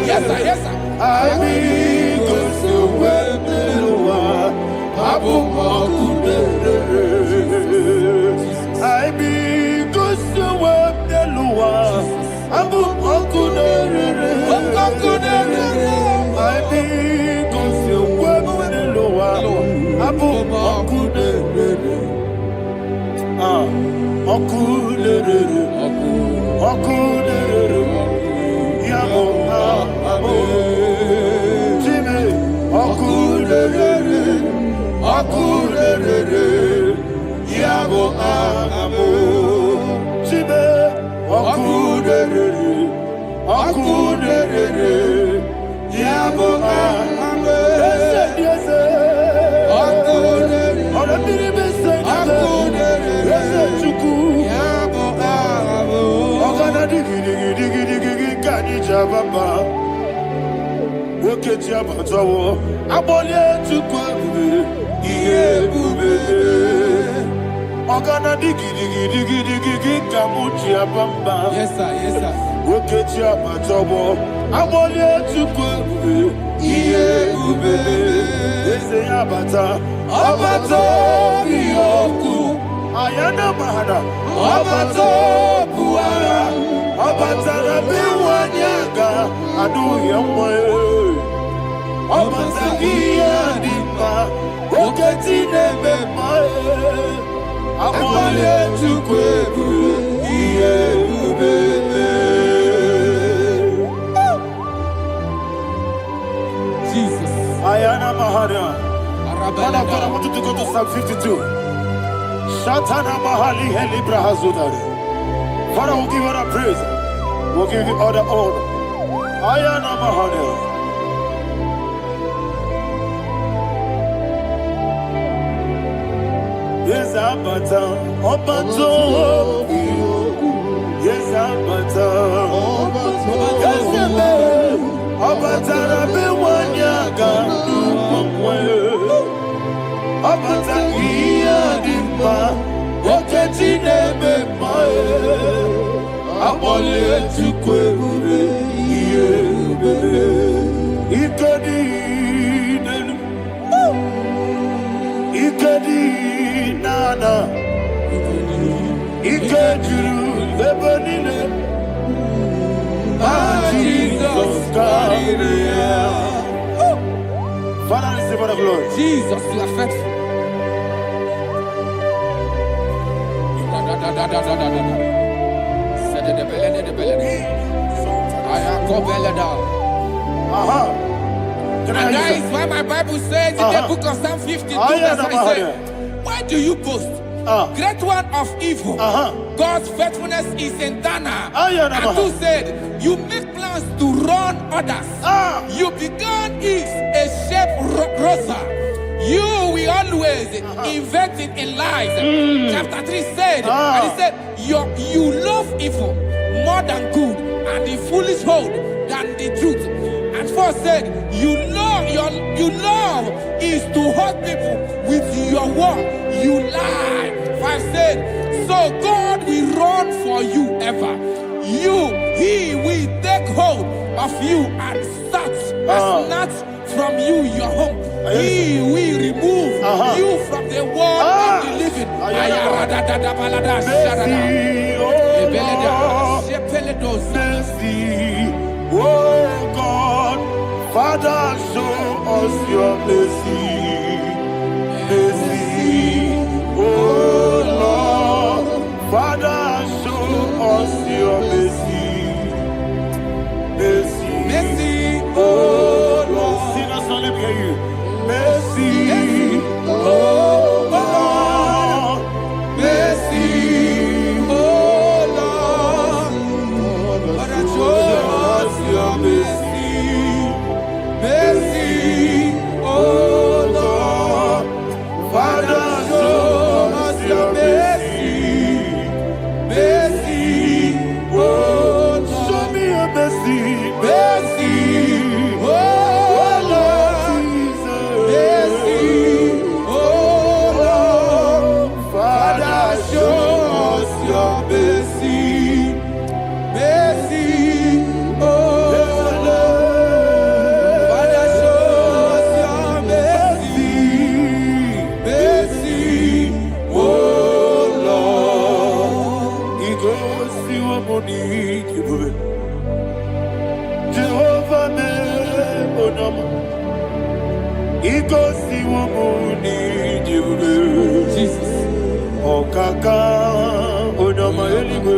Speaker 2: Yes, sir.
Speaker 1: I mean, go so well, Abu I mean, go so well, Abu I mean, go so well, Abu
Speaker 2: Yes, sir.
Speaker 1: Ayana mahana, abato buara, abatara biwanyaga, adu yamwe, abatagia dimba, oketi nebe mae, amole tukwebu, iye ubebe.
Speaker 2: Jesus.
Speaker 1: Ayana mahana. Man of God, I want you to go to Psalm 52. Shatana Mahali Heli Brahazudari. Father, we'll give you the praise. We'll give you all the honor. Ayana Mahali. Yes, Abata. Obato. Yes, Abata. Yes, Abata. Rabe Wanyaga. Abata iya dimba, oketi nebe mae, abole tukwebu iye ubebe, ikadi nenu, ikadi for the glory.
Speaker 2: Jesus, you are faithful. And that is why my Bible says in the book of Psalm 52, verse 9, why do you boast? Great one of evil. God's faithfulness is eternal. And two said, you make plans to run others. You began is a shape rosa. You will always inventing in lies. Chapter 3 said, and he said, you love evil more than good, and the foolish hold than the truth. And 4 said, you love is to hurt people with your word. You lie. 5 said, so God will run for you ever. He will take hold of you and snatch from you your home. He will remove you from the world of the living.
Speaker 1: Oh God, Father, show us your mercy. Mercy, oh Lord, Father, show us your mercy. Mercy,
Speaker 2: Mercy,
Speaker 1: oh Lord. Sing us all, let me hear you. Mercy, oh Lord. Mercy, oh Lord. Father, show us your mercy. Mercy, oh Lord. Father, show us your mercy. Mercy, oh Lord. Show me your mercy. Mercy, oh Lord. Mercy, oh Lord. Father, show us your mercy. Mercy, oh Lord. Father, show us your mercy. Mercy, oh Lord. He goes to your money. Jehovah me onama. He goes to your money.
Speaker 2: Jesus.
Speaker 1: Okaka onama eligwe.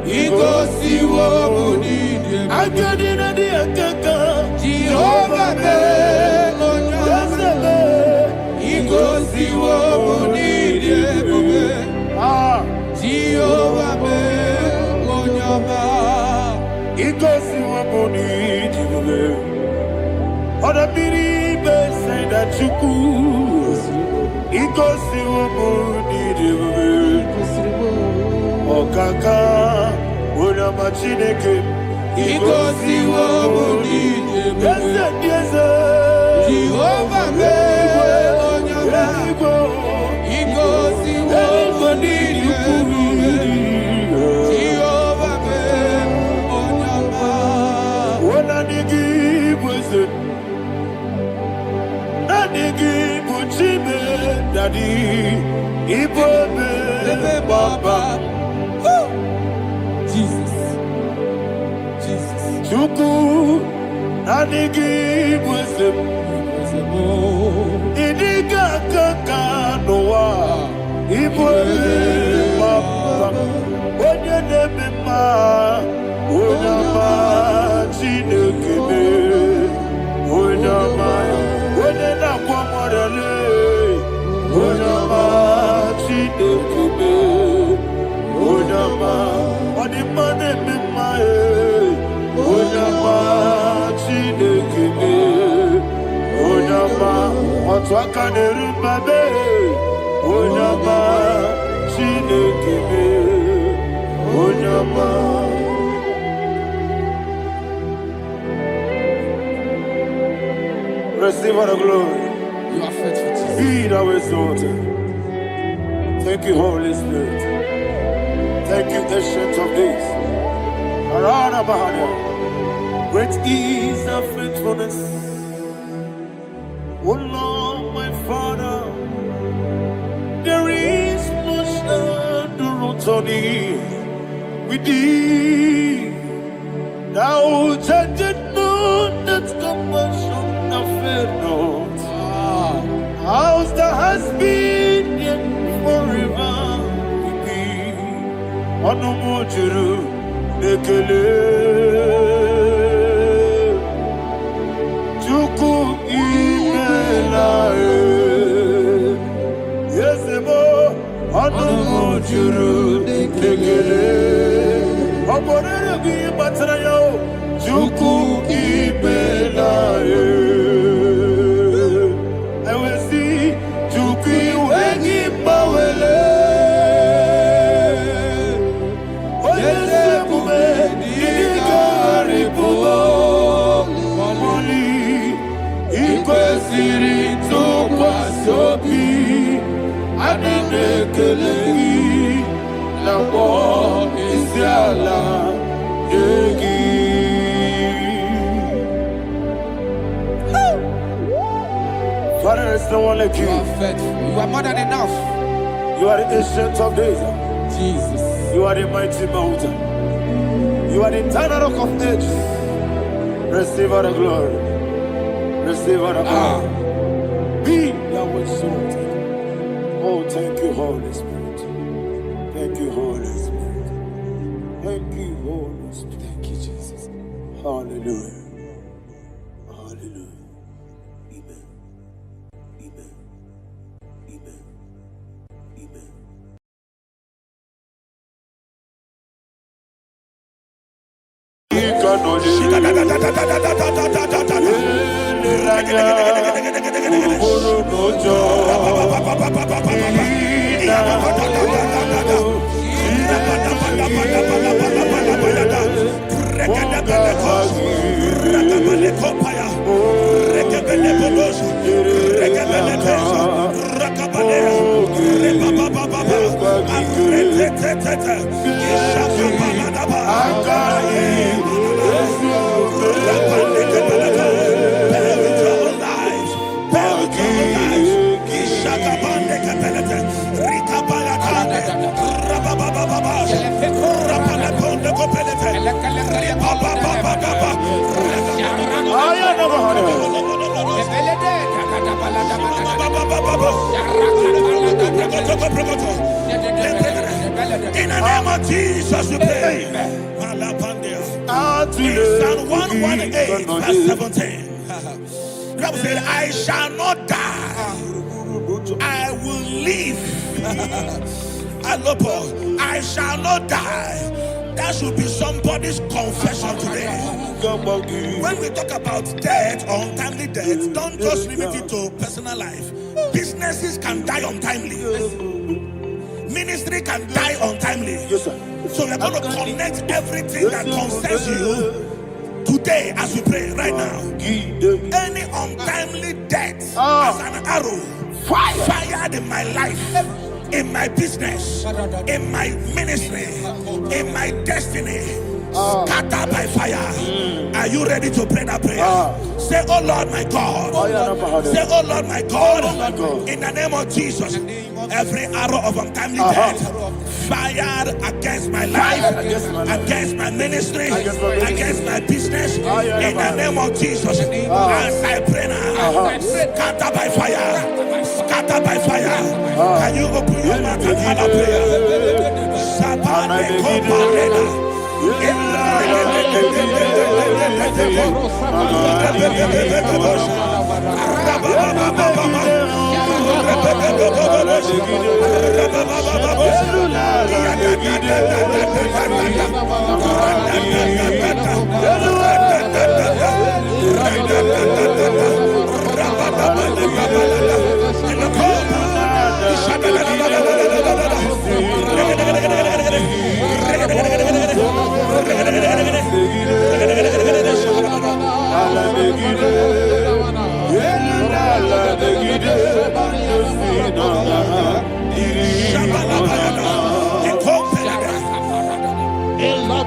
Speaker 1: He goes to your money. Akadina di akaka. Jehovah me onama. He goes to your money. Jehovah me onama. He goes to your money. Other people say that you could. He goes to your money. Okaka onama chineke. He goes to your money. Yes, Jehovah me onama. He goes to your money. Jehovah me onama. When I give was it? Daddy, Baba.
Speaker 2: Jesus.
Speaker 1: Chuku, Nanigi wisdom. Idiga kaka noa. Baba. Onye nebima. Onama chinekebe. Onama. Onye nakwa morele. Onama chinekebe. Onama. Onimane mimae. Onama chinekebe. Onama. Otwakaneru babe. Onama chinekebe. Onama. Receive all the glory.
Speaker 2: You are faithful, Jesus.
Speaker 1: Be thou exalted. Thank you, Holy Spirit. Thank you, Ancient of Days. Arana Bahania. Great is thy faithfulness. O Lord, my Father, there is much endurance on thee. With thee, thou changest not that compassion of faith not. Anumujuru ekele Chuku imelae Yesemo Anumujuru ekele Oborere gi batrayo Chuku imelae Ewesi Chuku wengi bawele Father, there's no one like you.
Speaker 2: You are faithful. You are more than enough.
Speaker 1: You are the ancient of days.
Speaker 2: Jesus.
Speaker 1: You are the mighty mountain. You are the eternal rock of ages. Receive all the glory. Receive all the glory. Be thou exalted. Oh, thank you, Holy Spirit. Thank you, Holy Spirit. Thank you, Holy Spirit.
Speaker 2: Thank you, Jesus.
Speaker 1: Hallelujah. Hallelujah. Amen. Amen. Amen. Amen.
Speaker 3: In the name of Jesus, we pray. In Psalm 118, verse 17, the Bible said, I shall not die, I will live. I shall not die. That should be somebody's confession today. When we talk about death or untimely death, don't just limit it to personal life. Businesses can die untimely. Ministry can die untimely.
Speaker 1: Yes, sir.
Speaker 3: So we're going to connect everything that concerns you today as we pray right now. Any untimely death as an arrow fired in my life, in my business, in my ministry, in my destiny, scattered by fire. Are you ready to pray that prayer? Say, oh Lord my God. Say, oh Lord my God. In the name of Jesus, every arrow of untimely death fired against my life, against my ministry, against my business, in the name of Jesus, as I pray now, scattered by fire, scattered by fire. Can you open your mouth and have a prayer? Sabane Koparena.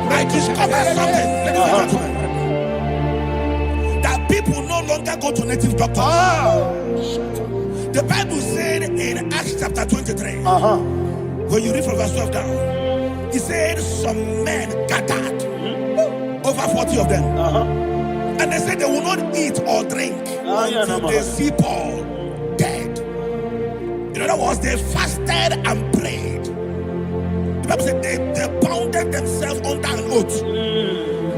Speaker 3: I discovered something that people no longer go to native doctors. The Bible said in Acts chapter 23, when you read from verse 12 down, it said some men gathered, over 40 of them, and they said they will not eat or drink until they see Paul dead. In other words, they fasted and prayed. The Bible said they bounded themselves under an oath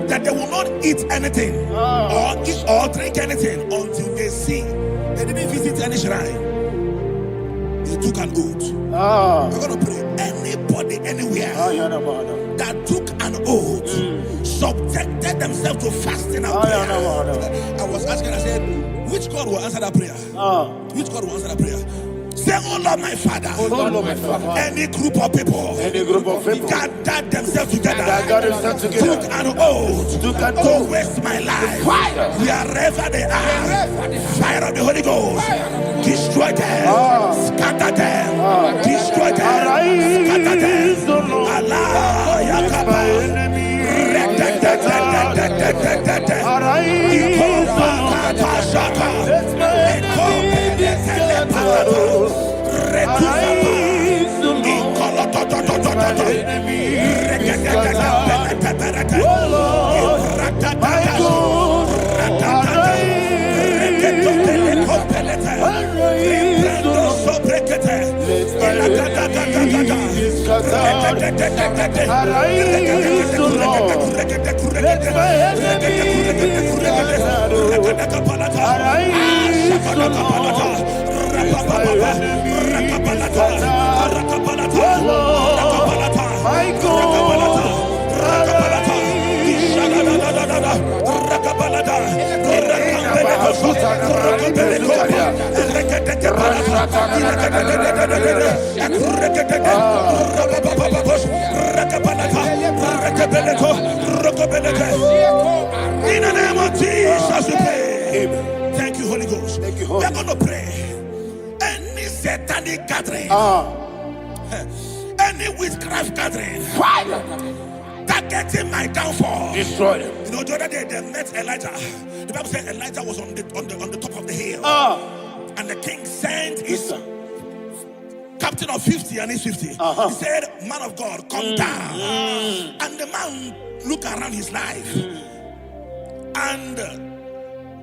Speaker 3: that they will not eat anything or eat or drink anything until they see. They didn't visit any shrine. They took an oath. We're going to pray. Anybody, anywhere that took an oath, subjected themselves to fasting and prayer. I was asking, I said, which God will answer that prayer? Which God will answer that prayer? Say, oh Lord, my Father.
Speaker 1: Oh Lord, my Father.
Speaker 3: Any group of people gathered themselves together, took an oath to waste my life. Wherever they are, fire of the Holy Ghost, destroy them, scatter them, destroy them, scatter them. Allah, Yakaba, in the name of Jesus, we pray. Thank you, Holy Ghost. Thank you, Holy. We're going to pray. Any satanic gathering, any witchcraft gathering, targeting my downfall, destroy them. You know, the other day they met Elijah. The Bible said Elijah was on the top of the hill, and the king sent his captain of 50 and his 50. He said, man of God, come down. And the man looked around his life and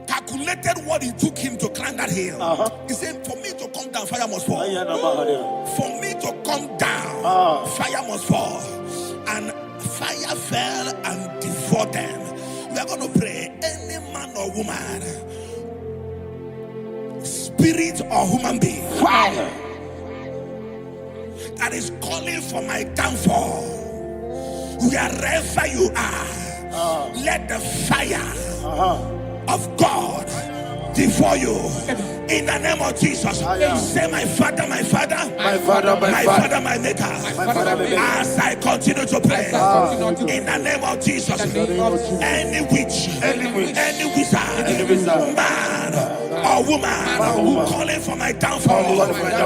Speaker 3: calculated what it took him to climb that hill. He said, for me to come down, fire must fall. For me to come down, fire must fall. And fire fell and devoured them. We are going to pray. Any man or woman, spirit or human being, fire, that is calling for my downfall, wherever you are, let the fire of God devour you in the name of Jesus. Say, my Father, my Father, my Father, my Father, my Maker. As I continue to pray in the name of Jesus, any witch, any wizard, man or woman calling for my downfall,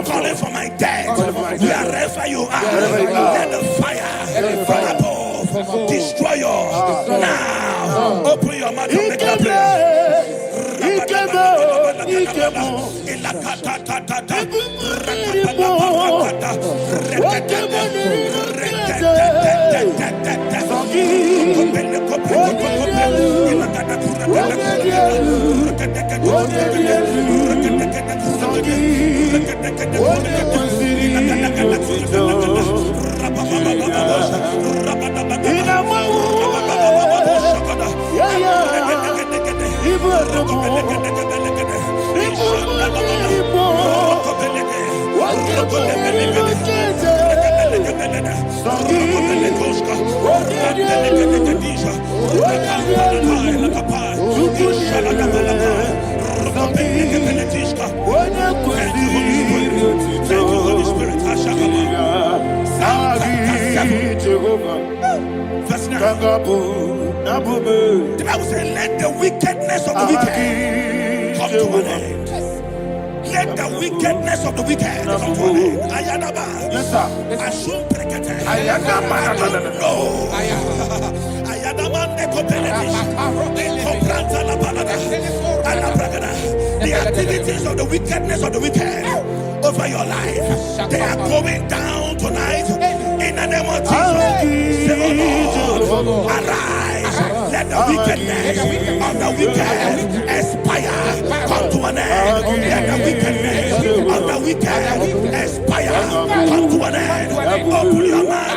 Speaker 3: calling for my death, wherever you are, let the fire from above destroy you now. Open your mouth and make a prayer. The Bible says, let the wickedness of the wicked come to an end. Let the wickedness of the wicked come to an end. Ayadaba. Yes, sir. Assume prekete. Ayadaba. I don't know. Ayadaba the activities of the wickedness of the wicked over your life, they are going down tonight in the name of Jesus. Say, oh Lord, arise. Let the wickedness of the wicked expire, come to an end. Let the wickedness of the wicked expire, come to an end. Open your mouth.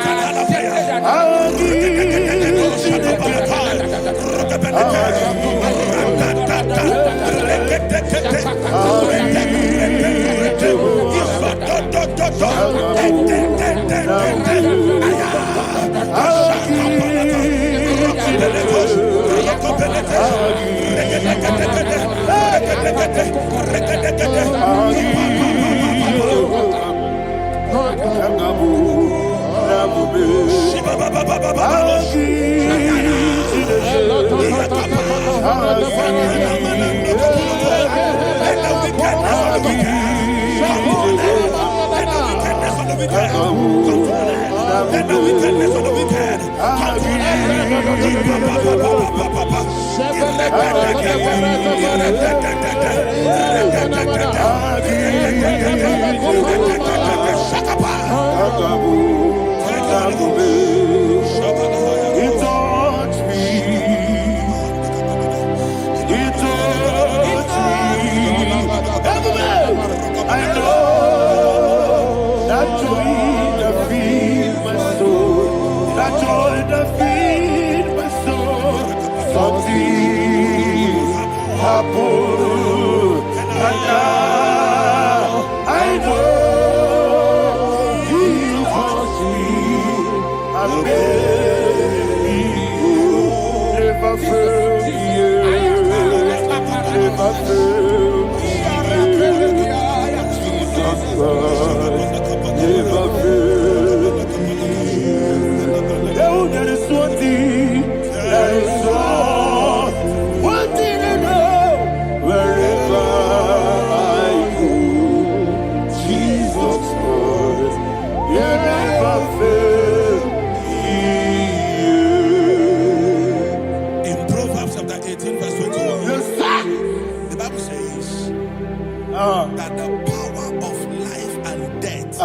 Speaker 3: That the power of life and death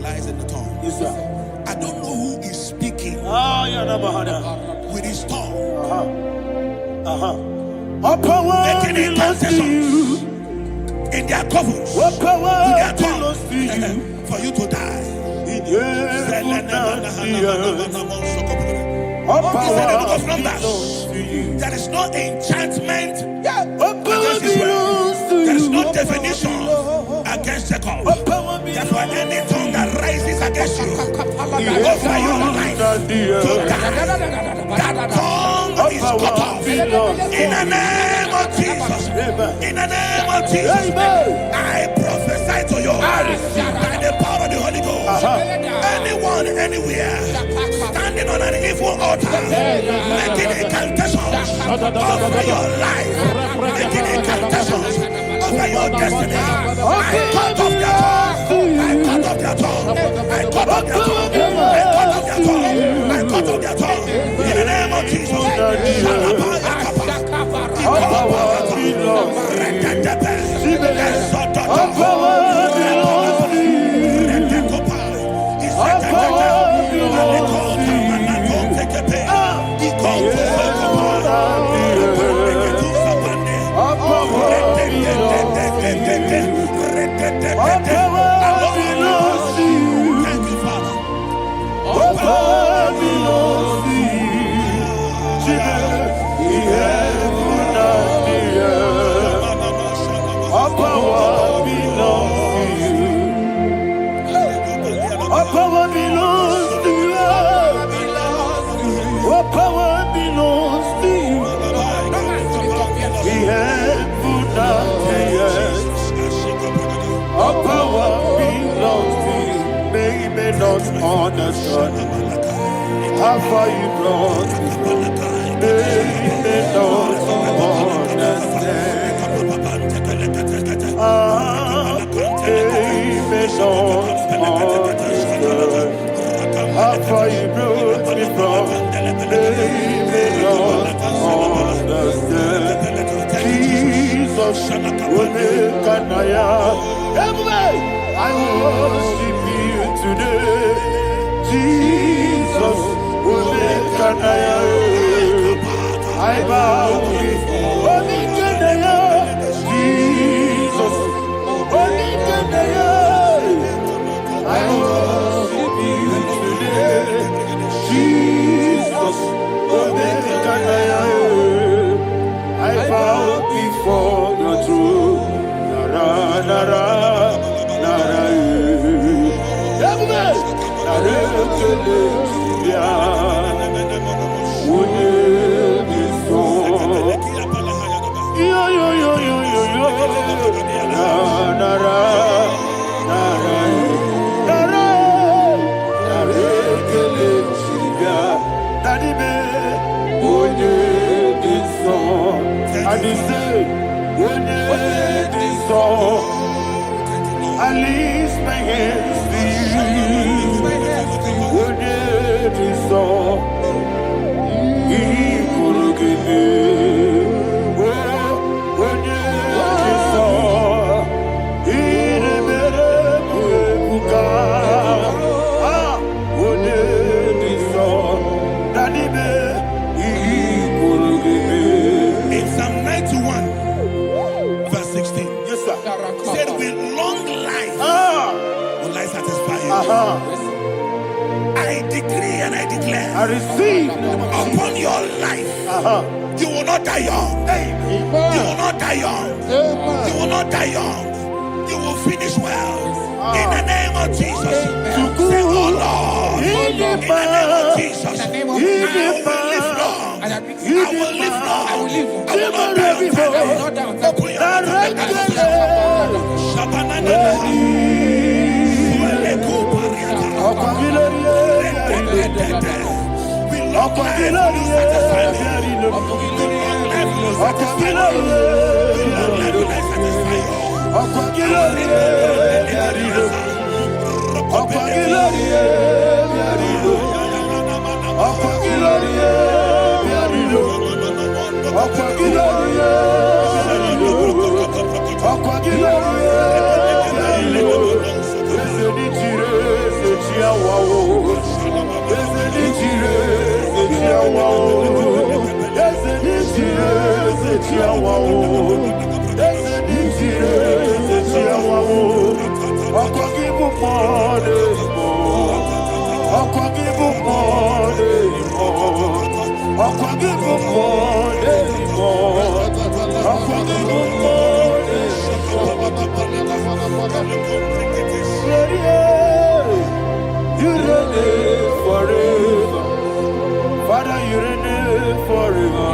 Speaker 3: lies in the tongue.
Speaker 1: Yes, sir.
Speaker 3: I don't know who is speaking with his tongue. Making incantations in their covens with their tongue for you to die. He said in the book of Numbers, there is no enchantment against Israel. There is no definition against Jacob. Therefore, any tongue that rises against you over your life to die, that tongue is cut off. In the name of Jesus. In the name of Jesus. I prophesy to you by the power of the Holy Ghost. Anyone, anywhere, standing on an evil altar, making incantations over your life, making incantations over your destiny. I cut off their tongue. I cut off their tongue. I cut off their tongue. I cut off their tongue. I cut off their tongue. In the name of Jesus. Thank you, Father.
Speaker 1: Understand how far you brought me. They don't understand. They don't understand how far you brought me from. They don't understand. Jesus, will make an I worship you today. Jesus, will make an I bow before Jesus, I worship you today. Jesus, will make an I bow before your throne. Nara, nara. I say, when it is all, I lift my hands to you. When it is all, he could give me. When it is all, he never could. Ah, when it is all, that he could give me.
Speaker 3: In Psalm 91, verse 16.
Speaker 1: Yes, sir.
Speaker 3: Said with long life will I satisfy you. I decree and I declare
Speaker 1: I receive
Speaker 3: upon your life. You will not die young. You will not die young. You will not die young. You will finish well. In the name of Jesus. Say, oh Lord. In the name of Jesus. I will live long. I will live long. I will not die on time. Open
Speaker 1: you reign forever. Father, you reign forever.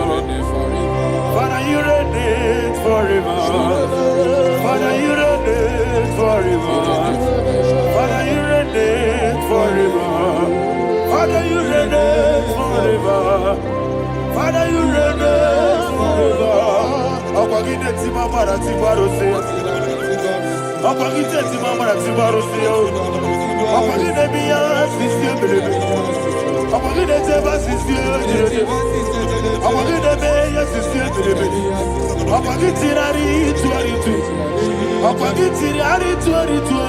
Speaker 1: Father, you reign forever. Father, you reign forever. Father, you reign forever. Father, you reign forever. Father, you reign forever. Akwagide ti mama ra ti baro se. Akwagide ti mama ra ti baro se. Akwagide biya sisi ebelebe. Akwagide te ba sisi ebelebe. Akwagide beya sisi ebelebe. Akwagide rari tuaritu. Akwagide rari tuaritu.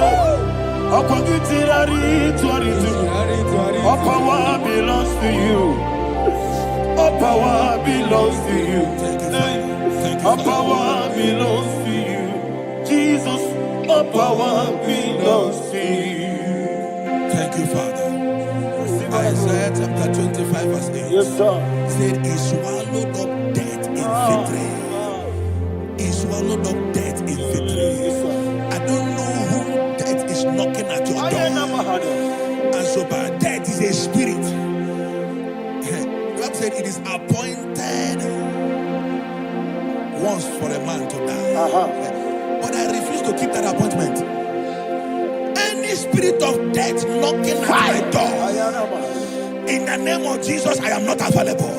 Speaker 1: Akwagide rari tuaritu. All power belongs to you. All power belongs to you. All power belongs to you. Jesus, all power belongs to you.
Speaker 3: Thank you, Father. Isaiah chapter 25, verse 8.
Speaker 1: Yes, sir.
Speaker 3: Said, he swallowed up death in victory. He swallowed up death in victory.
Speaker 1: Yes, sir.
Speaker 3: I don't know who death is knocking at your door. And so, but death is a spirit. God said it is appointed once for a man to die. But I refuse to keep that appointment. Any spirit of death knocking at my door, in the name of Jesus, I am not available.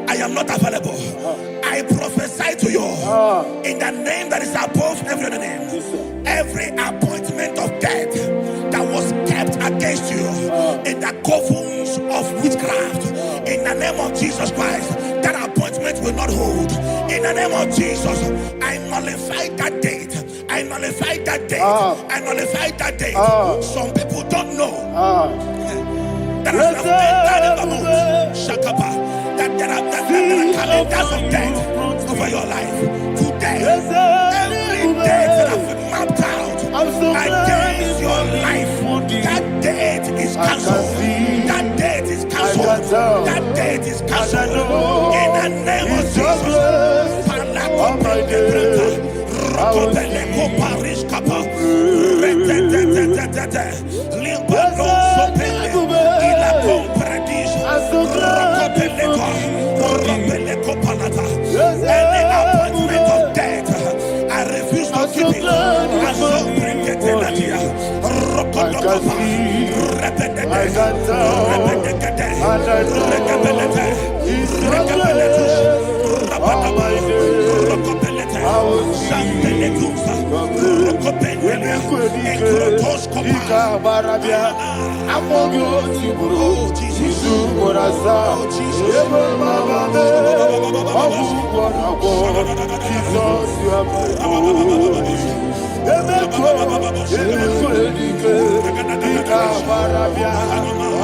Speaker 3: I am not available. I prophesy to you in the name that is above every other name. Every appointment of death that was kept against you in the covens of witchcraft, in the name of Jesus Christ, that appointment will not hold. In the name of Jesus, I nullify that date. I nullify that date. I nullify that date. Some people don't know that as of Shakapa, that there are calendars of death over your life. Today, every date that has been mapped out against your life, that date is cancelled. That date is cancelled. That date is cancelled. In the name of Jesus. Any appointment of death, I refuse to keep it. I so bring it in
Speaker 1: barabia. Amogo tiburu. Jisu borasa. Ebe bababe. Obu borabo. Jesus you are my Lord. Emeko edike. Ika barabia.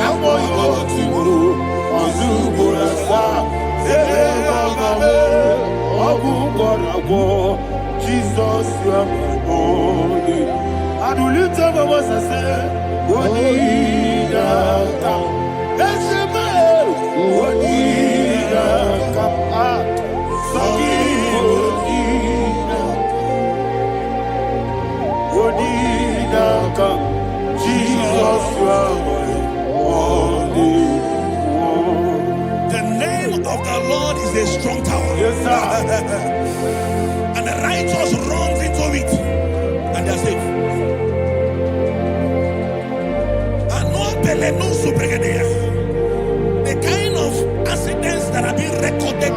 Speaker 1: Amogo tiburu. Jisu borasa. Ebe bababe. Obu borabo. Jesus you are my Lord. And we lift up our voice and say, Wodidaka. Esemael, Wodidaka. Sagi, Wodidaka. Jesus, you are my Lord.
Speaker 3: The name of the Lord is a strong tower.
Speaker 1: Yes, sir.
Speaker 3: And the righteous runs into it, and they are safe. The kind of accidents that are being recorded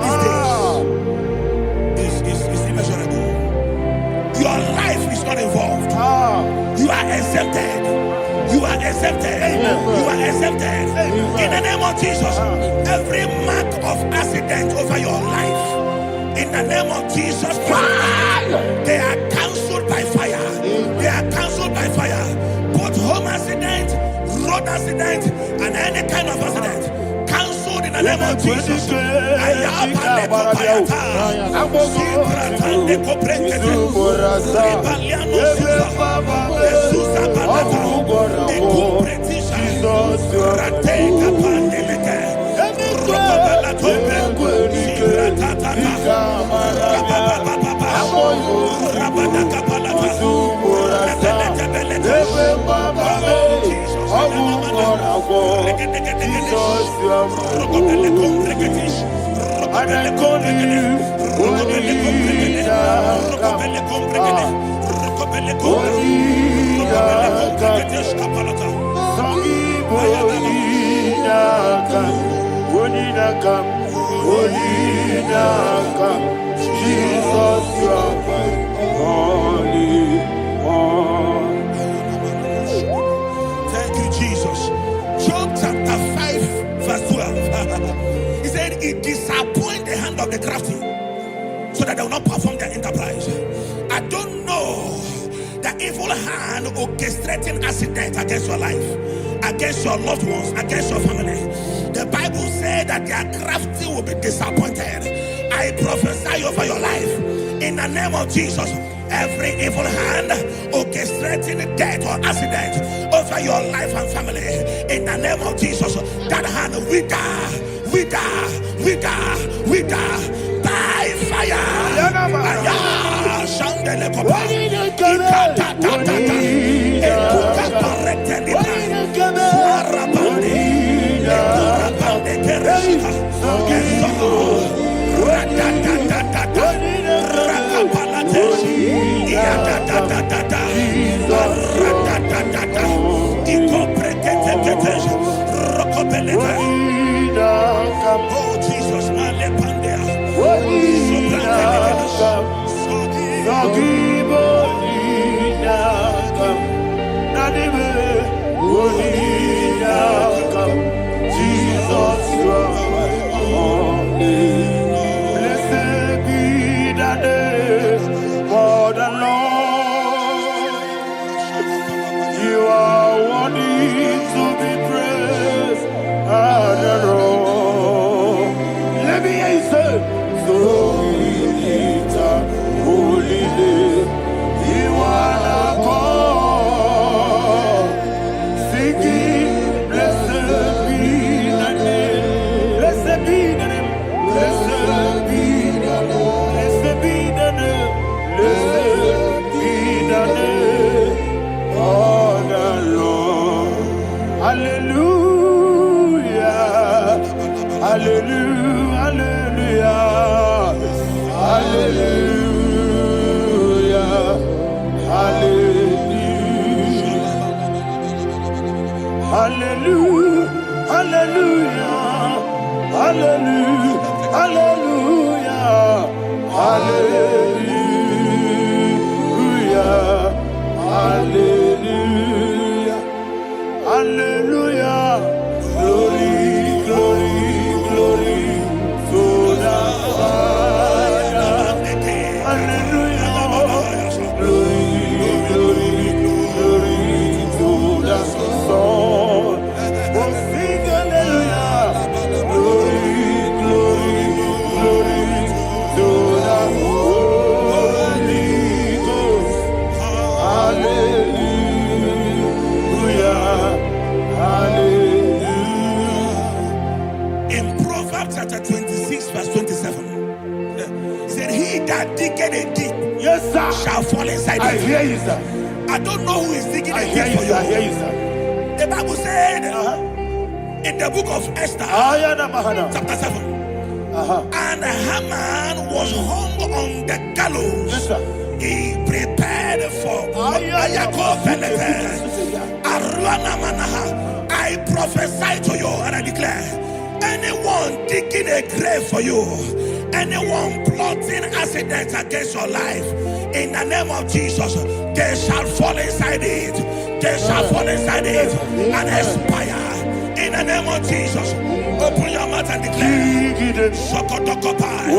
Speaker 3: these days is immeasurable. Your life is not involved. You are exempted. You are exempted. You are exempted. In the name of Jesus, every mark of accident over your life, in the name of Jesus Christ, they are cancelled by fire. They are cancelled by fire. Both home accident, road accident, and any kind of accident, cancelled in the name of Jesus.
Speaker 1: Jesus, you are my holy.
Speaker 3: Thank you, Jesus. Job chapter 5, verse 12. He said, it disappoints the hand of the crafty, so that they will not perform their enterprise. I don't know the evil hand orchestrating accident against your life, against your loved ones, against your family. The Bible said that their crafty will be disappointed. I prophesy over your life in the name of Jesus. Every evil hand orchestrating death or accident over your life and family, in the name of Jesus, that hand wither by fire. Oh Jesus,
Speaker 1: Jesus, you are my only. Blessed be the name for the Lord. You are worthy to be praised and adored. Let me hear you say, so we lift up holy name. You are the God. Singing, blessed be the name. Blessed be the name. Blessed be the name. Blessed be the name. Blessed be the name of the Lord. Hallelujah. Hallelujah. Hallelujah. Hallelujah. Hallelujah. Hallelujah. Hallelujah. Hallelujah. Hallelujah. Hallelujah.
Speaker 3: Shall fall inside it.
Speaker 1: I hear you, sir.
Speaker 3: I don't know who is digging a
Speaker 1: hear
Speaker 3: pit
Speaker 1: you,
Speaker 3: for
Speaker 1: sir. I
Speaker 3: you.
Speaker 1: hear you, sir.
Speaker 3: The Bible said in the book of Esther, chapter 7, and Haman was hung on the gallows.
Speaker 1: Yes, sir.
Speaker 3: He prepared for I prophesy to you and I declare, anyone digging a grave for you, anyone plotting accidents against your life, in the name of Jesus, they shall fall inside it. They shall fall inside it and expire. In the name of Jesus, open your mouth and declare. Sokotokopai.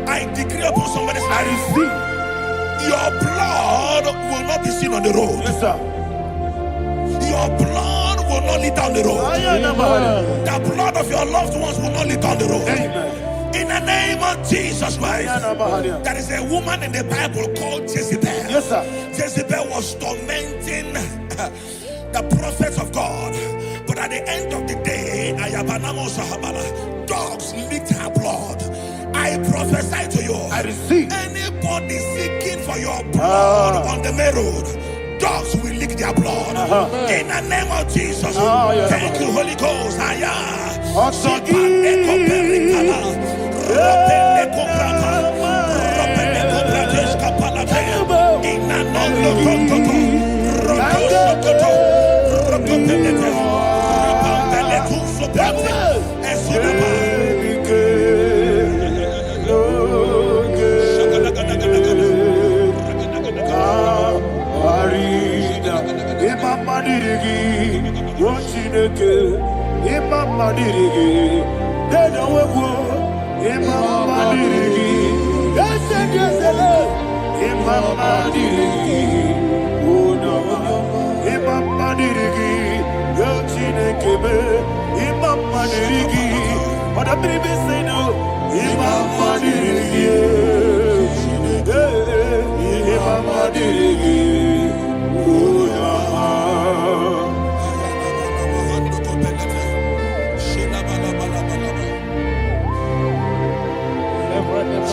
Speaker 3: I decree upon somebody's life, your blood will not be seen on the road.
Speaker 1: Yes, sir.
Speaker 3: Your blood will not lead down the road. The blood of your loved ones will not lead down the road.
Speaker 1: Amen.
Speaker 3: In the name of Jesus Christ. There is a woman in the Bible called Jezebel.
Speaker 1: Yes, sir.
Speaker 3: Jezebel was tormenting the prophets of God. But at the end of the day, dogs licked her blood. I prophesy to you.
Speaker 1: I receive.
Speaker 3: Anybody seeking for your blood on the main road, dogs will lick their blood. In the name of Jesus. Thank you, Holy Ghost.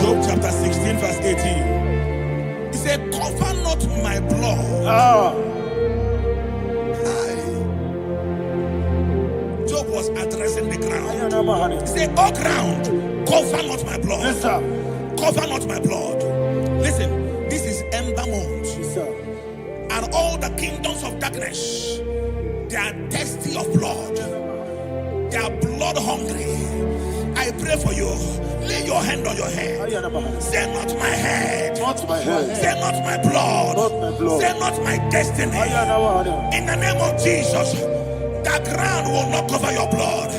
Speaker 3: Job chapter 16 verse 18. He said, cover not my blood. Job was addressing the ground. He said, oh ground, cover not my blood.
Speaker 1: Yes, sir.
Speaker 3: Cover not my blood. Listen, this is ember month.
Speaker 1: Yes, sir.
Speaker 3: And all the kingdoms of darkness, they are thirsty of blood. They are blood hungry. I pray for you. Lay your hand on your head. Say not my head.
Speaker 1: Not my head.
Speaker 3: Say not my blood.
Speaker 1: Not my blood.
Speaker 3: Say not my destiny. In the name of Jesus, the ground will not cover your blood.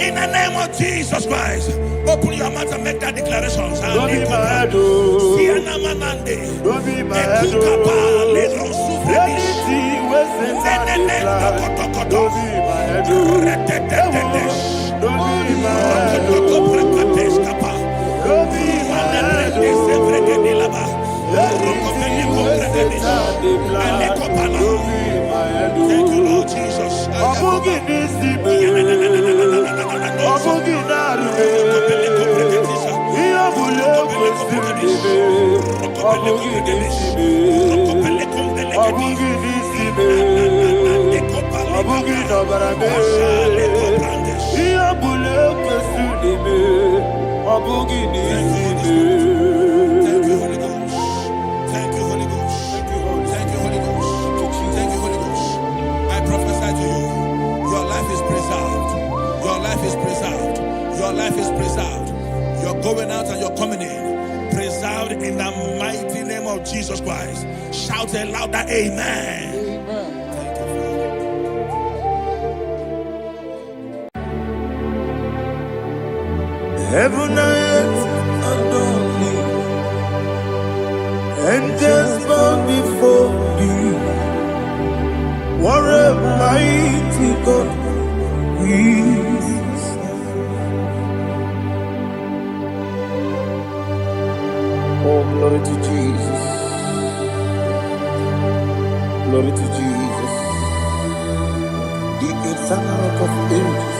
Speaker 3: In the name of Jesus Christ, open your mouth and make that declaration.
Speaker 1: Don't be mad, oh. Don't be mad, oh. Anything was in that plan. Don't be mad, oh. Don't be mad, oh. Don't be mad, oh. Anything was in that plan. Don't be mad, oh.
Speaker 3: Thank you, Lord Jesus. Thank you, Holy Ghost. Thank you, Holy Ghost. Thank you, Holy Ghost. I prophesy to you, your life is preserved. Your life is preserved. Your life is preserved. You're going out and you're coming in. Preserved in the mighty name of Jesus Christ. Shout a louder amen. Thank you, Father.
Speaker 1: Heaven and earth adore thee, angels bow before thee. What a mighty God we serve. Oh, glory to Jesus. Glory to Jesus. The eternal rock of ages.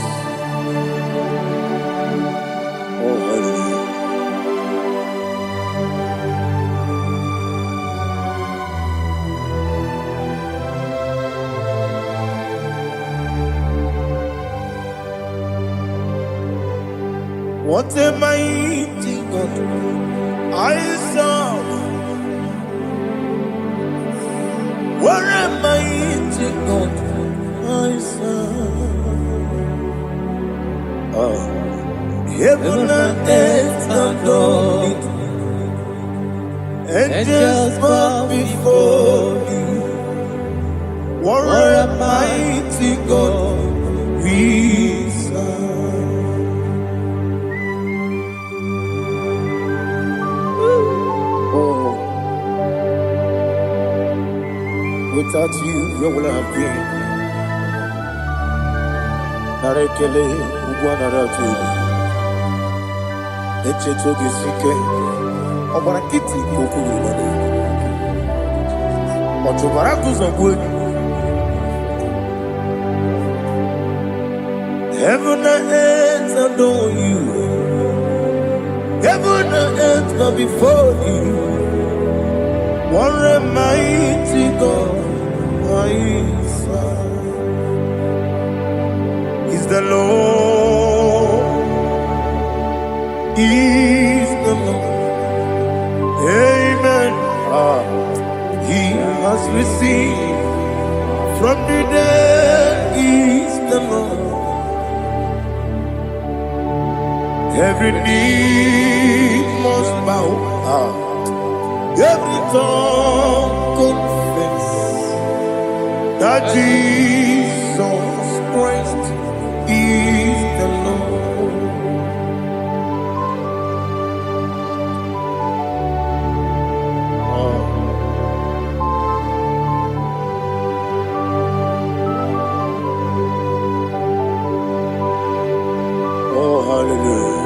Speaker 1: Oh, hallelujah. What a mighty God I serve. What a mighty God I serve. Oh. Heaven and earth adore it. Angels bow before thee. What a mighty God we serve. Oh, without you, where would I have been? Narekele ugwanaratu. Echetoge sike. Obarakiti kokuru bade. Otobaraku zongwe. Heaven and earth adore you. Heaven and earth bow before you. What a mighty God I serve. Is the Lord. Is the Lord. Amen. He has received from the dead. Is the Lord. Every knee must bow. Every tongue confess that Jesus Christ is the Lord. Oh, hallelujah.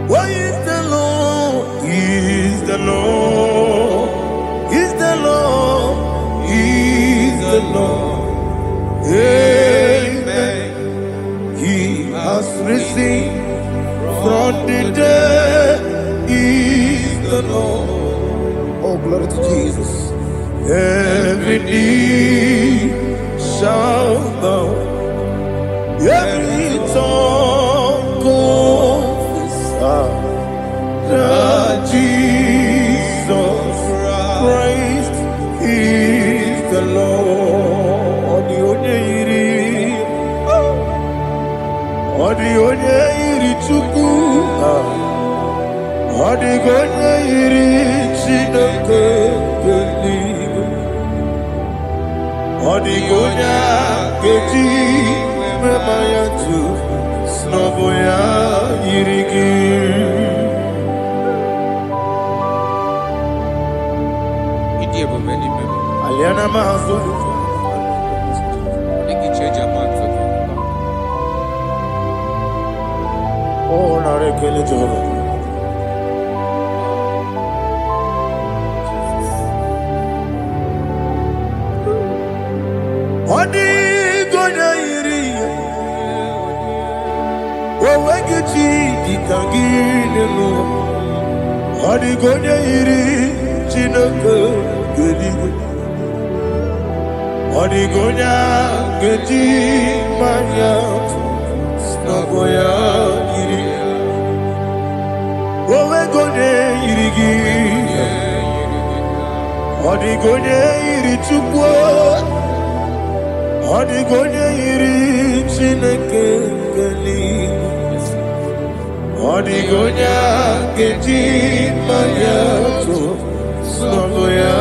Speaker 1: What is the Lord? Is the Lord? Is the Lord? Is the Lord? Amen. He has risen from the dead. Is the Lord? Oh, glory to Jesus. Every knee shall bow. Every tongue confess that Jesus Christ is the Lord. The onye iri Chukwu, the onye iri Chineke eluigwe, the onye keji mema ya tu, n'ọbụ ya yiri gị. Aliana mahazo. Oh, narekele Jehovah.
Speaker 3: Odi gonya iri. Owegechi dikangine no. Odi gonya iri chineke gedi. Odi gonya gedi manya snagoya iri. Owegonya iri gi. Odi gonya iri chukwu. Odi gonya iri chineke gedi. Odi gonya gedi manya snagoya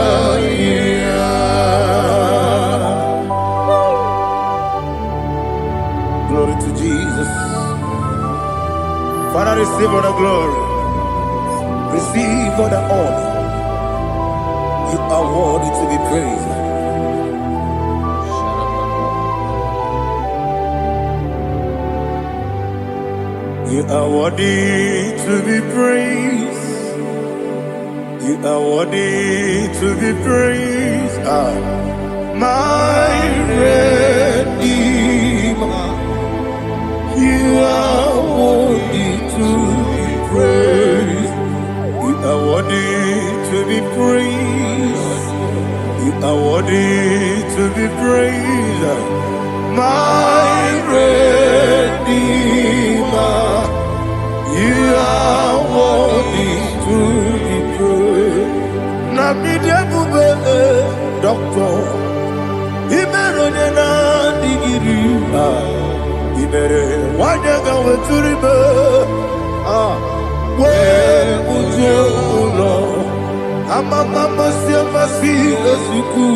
Speaker 3: iri. Glory to Jesus. Father, receive all the glory. Receive all the honor. You are worthy to be praised. You are worthy to be praised. You are worthy to be praised. My Redeemer. You are worthy to be praised. You are worthy to be praised. You are worthy to be praised. My Redeemer. You are worthy to be praised. Namidebube, Doctor. Imeronena digiri. Ibere wanyaga weturibe we ujo ulo amama masi esiku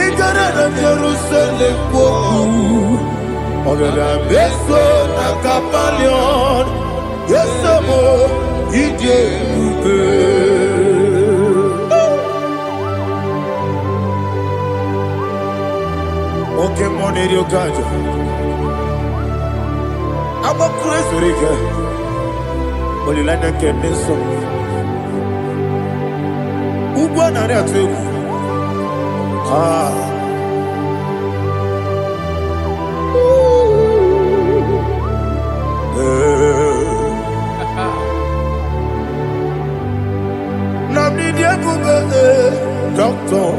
Speaker 3: igara na Jerusalem poku ogara beso na kapalion yesamo ije ube oke moneri okajo I'm a crazy rigger. Only like a kenso. Ubwana ya tuku. Namni dia kube doctor.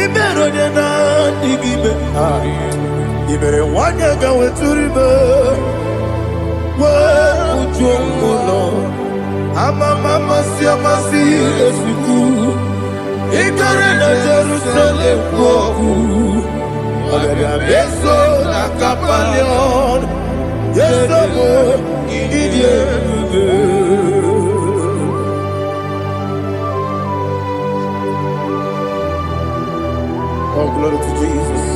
Speaker 3: Ibero na digibe. Ibere wanya gawe turibe. Ujomulo amama masi esiku igare na Jerusalem woku agara beso na kapalion yesomo idie Oh, glory to Jesus.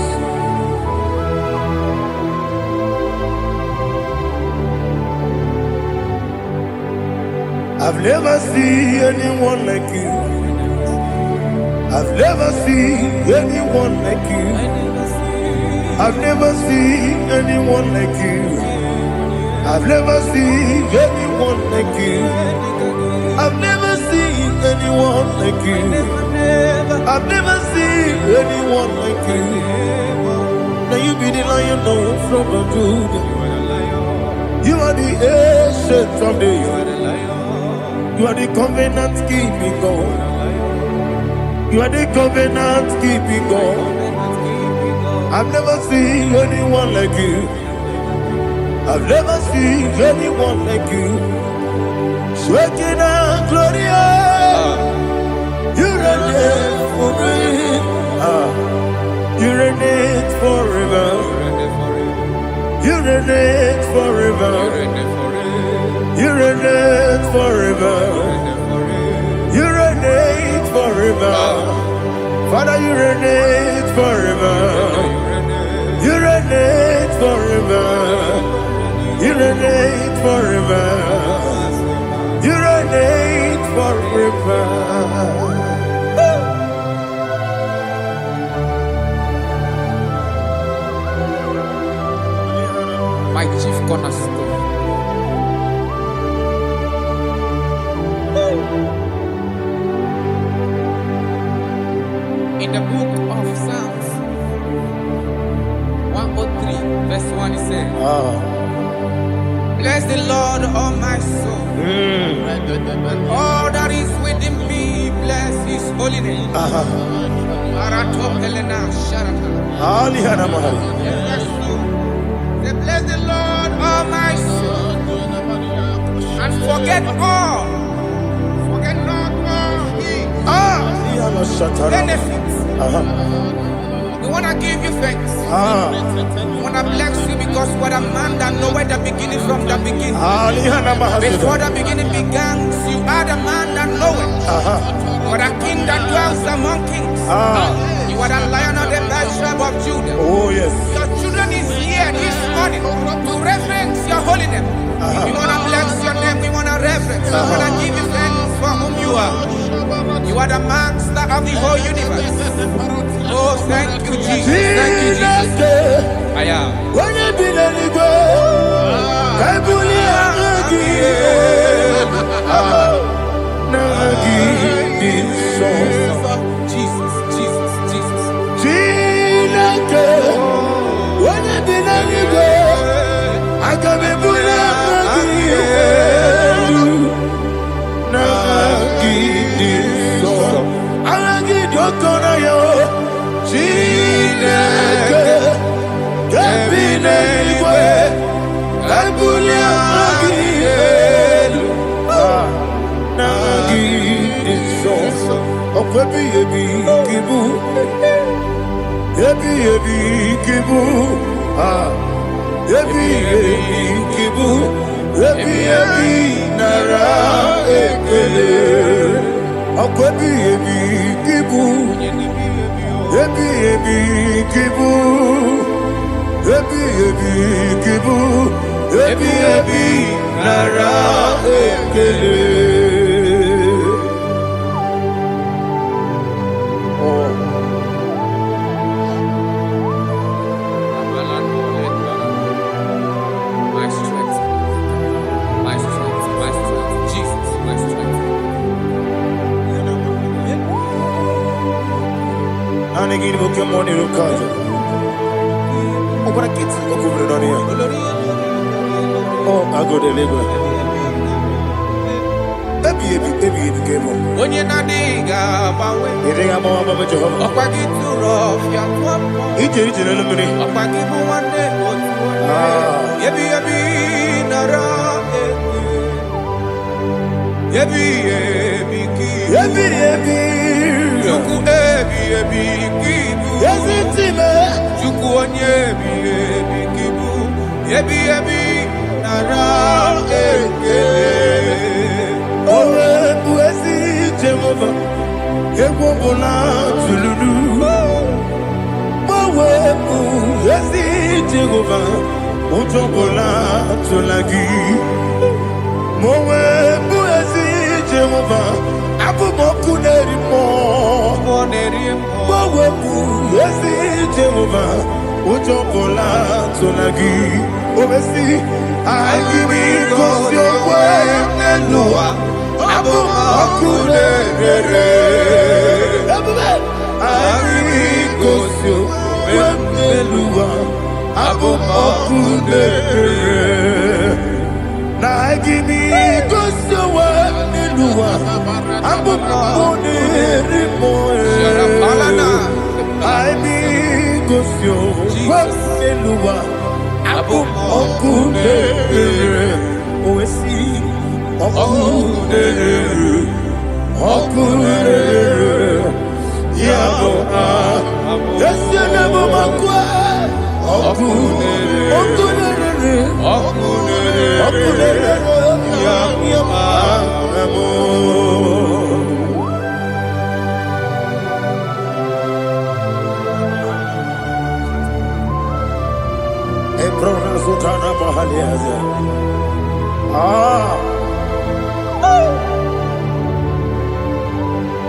Speaker 3: I've never seen anyone like you. I've never seen anyone like you. I've never seen anyone like you. I've never seen anyone like you. I've never seen anyone like you. I've never seen anyone like you. Now you be the lion from the Judah. You are the ancient of days. You are the covenant keeping God. You are the covenant keeping God. I've never seen anyone like you. I've never seen anyone like you. Shekinah Gloria, you reign forever. You reign forever. You reign forever. You reign forever. You reign forever. Father, you reign forever. You reign forever. You reign forever. You reign forever.
Speaker 2: My chief cornerstone. In the book of Psalms, 1, he said, bless the Lord, all my soul. All that is within me, bless his holy name. Say, bless the Lord, all my soul. And forget all. Forget not all his benefits. We want to give you thanks. We want to bless you because what a man that know where the beginning from the beginning. Before the beginning began, you are the man that know it. You are the king that dwells among kings. You are the lion of the tribe of Judah.
Speaker 3: Oh yes.
Speaker 2: Your children is here this morning to reverence your holy name. We want to bless your name. We want to reverence. We want to give you thanks for whom you are. You are the master of the whole universe. Oh, thank you, Jesus. Thank you, Jesus. I am.
Speaker 3: When you be the Igbo,
Speaker 2: Jesus, Jesus, Jesus.
Speaker 3: When you be the Igbo, I can be Oh, I go to Deliverance.
Speaker 2: When you're not digging,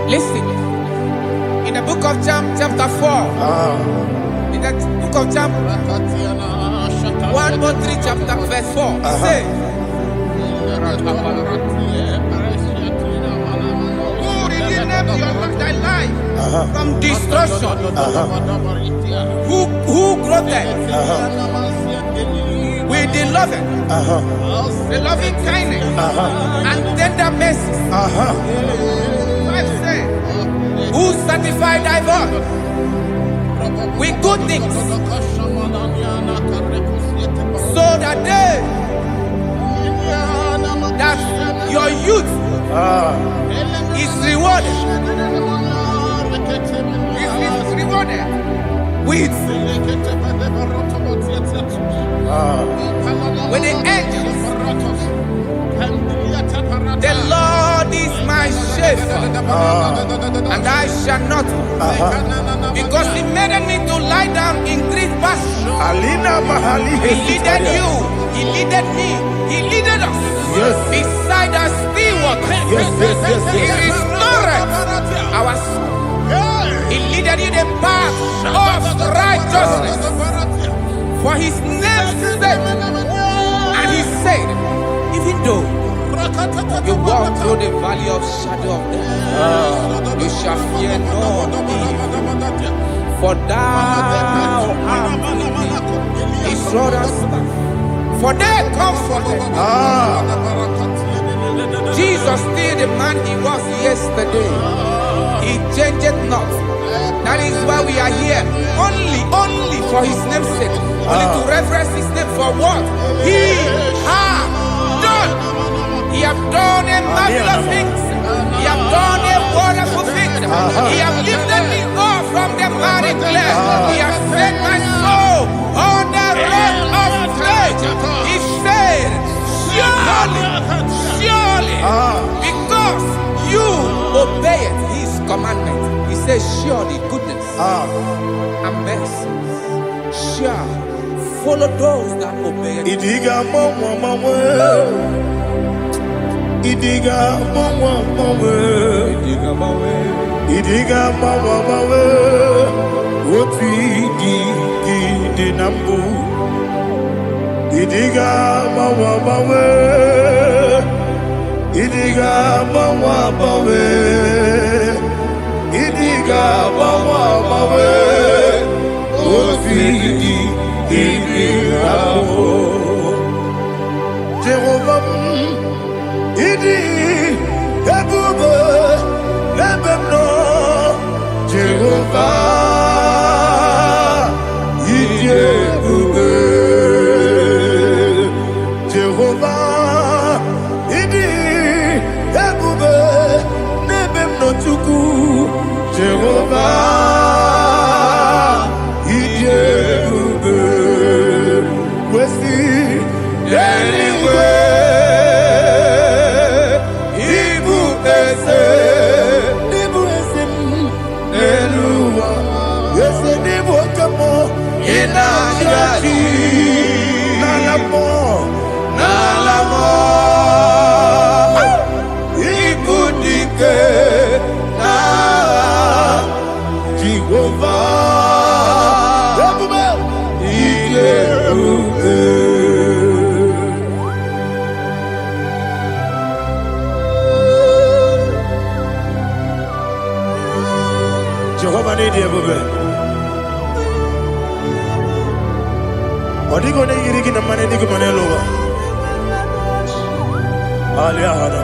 Speaker 2: Listen, in the book of John, chapter 4, in the book of John, 1 or 3, chapter verse 4, it says, who redeemed thy life from destruction? Who grew them? with the loving, the loving kindness, and tender mercies. 5 says, who satisfy thy voice with good things, so that your youth is rewarded. Is rewarded with the angels. The Lord is my shepherd, and I shall not want, because He made me to lie down in green pastures. He leaded you, He leaded me, He leaded us beside the still waters. He restored our soul. He leaded you the path of righteousness for His name's sake. And He said, even though you walk through the valley of shadow of death, you shall fear no evil, for thou art with me. His rod and staff, for they comforted. Jesus still the man He was yesterday. He changed not. That is why we are here. Only for His name's sake. Only to reverence His name for what He has done. He has done a marvelous things. He has done a wonderful thing. He has lifted me up from the miry clay. He has set my soul on the rock of faith. He said, surely, because you obeyed His commandment. He says, surely goodness and mercy shall follow those that obey it.
Speaker 3: Idiga mawe Oti di nambu Idiga mawe Idiga mawe Idiga mawe Oti di nambu Jehovah Idi ebube lebemno Jehovah Idi ebube Jehovah Idi ebube lebemno tuku Jehovah Idi ebube wesi anyway Jehovah need you, baby. Odi go ne yiri kina mane di ko mane loga. Alia hana.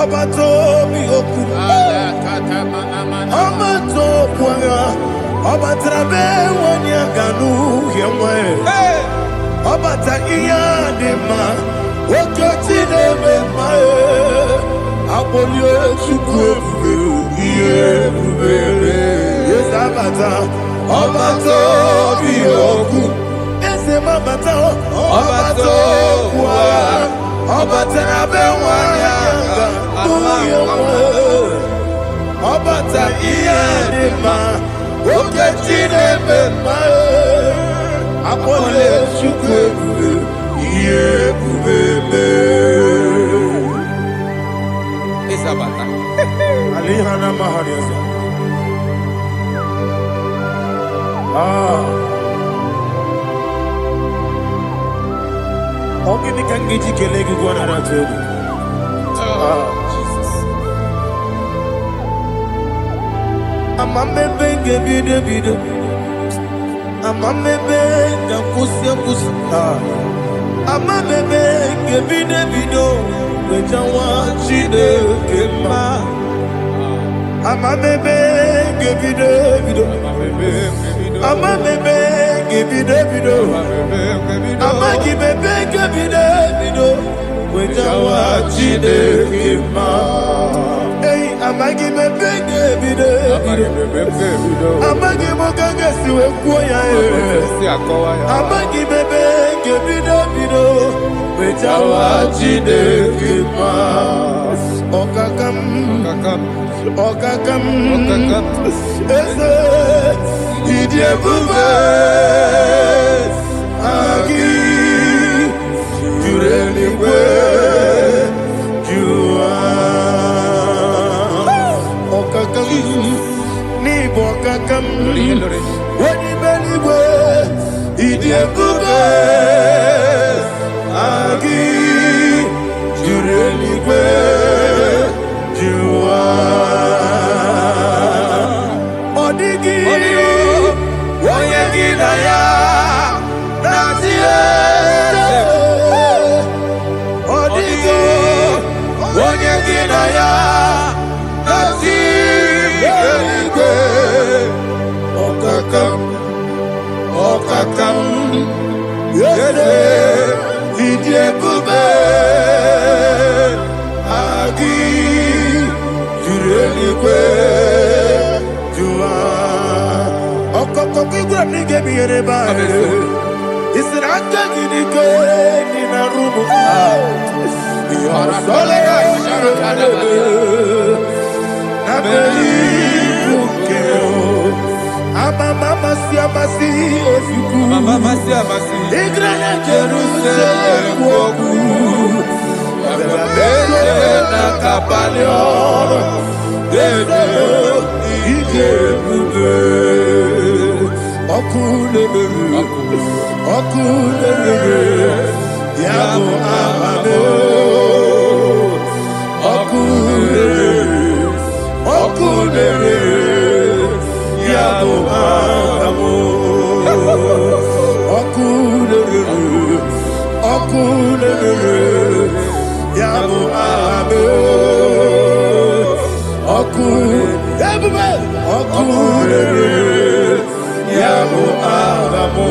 Speaker 3: Abato mi oku. Abato kwanga. Abatrabe wanya ganu yemwe. Abata iya dema. Okoti deme mae. Abolio chukwe iye bubele. Yes abata. Abato bioku. Ese mabata. Abato kwa. Abatrabe wanya ganu yemwe. Abata iya dema. Oketi deme mae. Abolio chukwe iye bubele.
Speaker 2: Isabata.
Speaker 3: Alihana mahariasa. Ogini kangiji kelegi gwana ratu.
Speaker 2: Jesus.
Speaker 3: I'm a baby, baby. I'm a baby, I'm a baby, baby. When I want you to come, I'm a baby, baby. I'm a baby, baby. I'm a baby, baby. When I want you to come. Hey, I'm a give a big baby. I'm a give a gagas to a choir. I'm a give a big baby. Which I watch it. Okakam, Okakam, Idiot Bubes, Agi, you really were, you are. Okakam, Nibokakam, when you belly were, Idiot Bubes, Agi, you really were, you are. Odigi, Oyegi Naya, Nazie, Odigi, Oyegi Naya, Nazie, Okakam, Okakam, Yede, Idie Bube, Agi, Jurelikwe, Jua, Okokoki Grammy gave me a rebel. It's an Akaginique in a room. You are Mama Siamasi, Mama Siamasi, Igrana Jerusalem, Woku, Abela Capaleon, Dede, Igebuge, Okule, Yago Amamo, Okule, Yabo amo, okule, yabo amo, okule, yabo amo.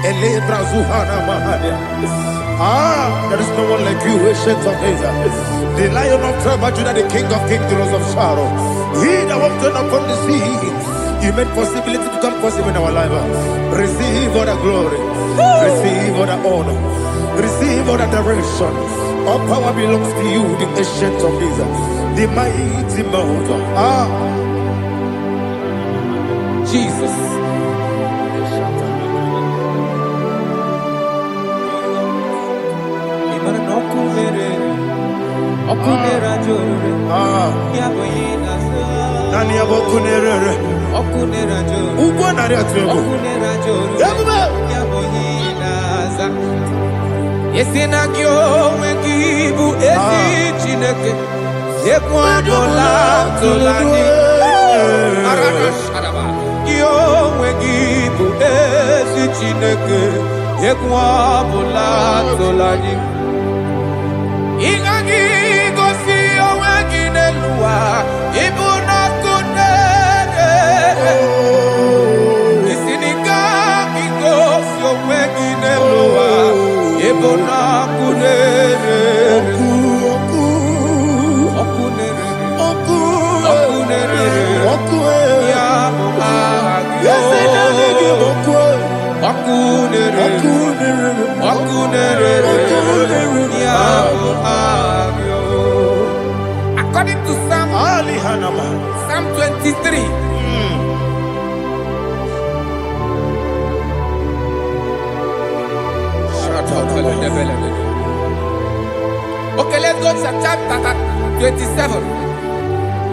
Speaker 3: Ele brazuhana mahania. There is no one like you, ancient of days. The Lion of tribe of Judah, the King of kings, the Rose of Sharon. He that walked upon the sea, He made possibility to come possible in our life. Receive all the glory, receive all the honor, receive all the direction. All power belongs to you, the ancient of days, the mighty mountain.
Speaker 2: Jesus.
Speaker 3: Nani abokunere
Speaker 2: Okunera joro
Speaker 3: ugbo nari atego
Speaker 2: Okunera joro
Speaker 3: Yabube
Speaker 2: Yaboyinaza Yesina kyo wengibu esi chineke Yekwadola tolani Arana sharaba Kyo wengibu esi chineke Yekwadola tolani Ingagi gosi oweginelua Ibuna kunere Isinika gosi oweginelua Ibuna kunere Okunere Ya Agyo Okunere According to Psalm 23. Okay, let's go to chapter 27.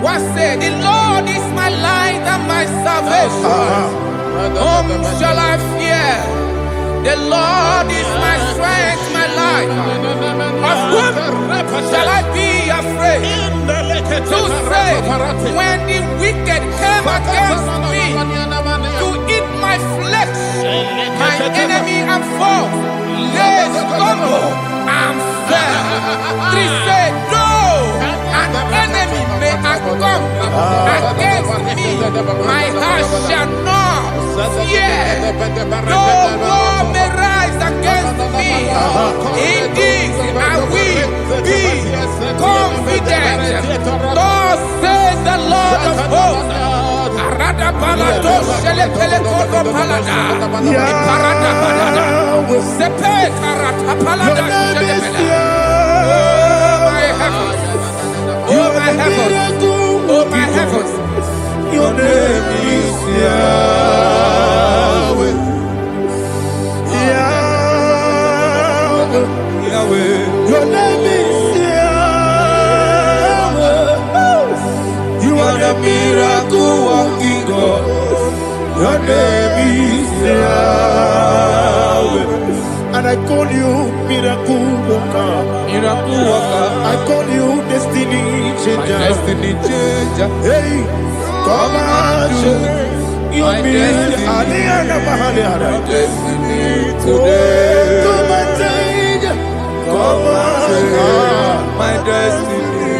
Speaker 2: What said? The Lord is my light and my salvation. Whom The Lord is my strength, my life. Of whom shall I be afraid? To say, when the wicked came against me to eat my flesh, my enemy and foe, they stumble and fell. 3 say, though an enemy may have come against me, my heart shall not fear. Though war may rise against me, in this I will be confident. Thus says the Lord of hosts. Arada balado shele pele kodo palada. Iparada balada. Sepe karata palada shele pele. Oh my heavens. Oh my heavens. Oh my heavens.
Speaker 3: Your name is Yahweh. Yahweh. Yahweh. Your name is Yahweh. You are the miracle working God. Your name is Yahweh. And I call you miracle worker. Miracle worker. I call you destiny changer. Destiny changer. Hey, come on, you mean Aliana Mahaliana. Destiny today. Come and change. Come on, my destiny.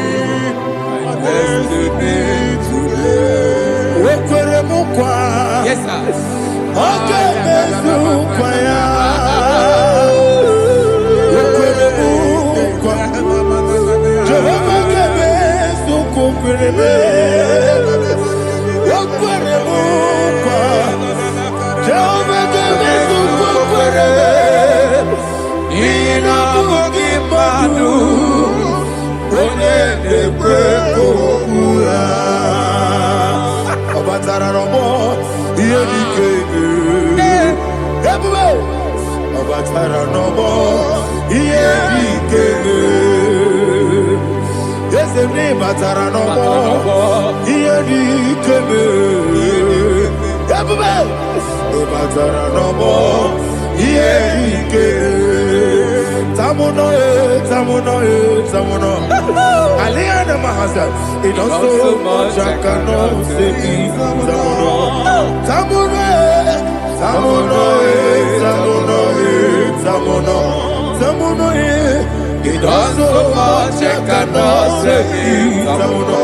Speaker 3: My destiny today.
Speaker 2: Yes, sir.
Speaker 3: Okay, Aliana Mahasa, it also much I cannot say. Tamuno, it also much I cannot say. Tamuno,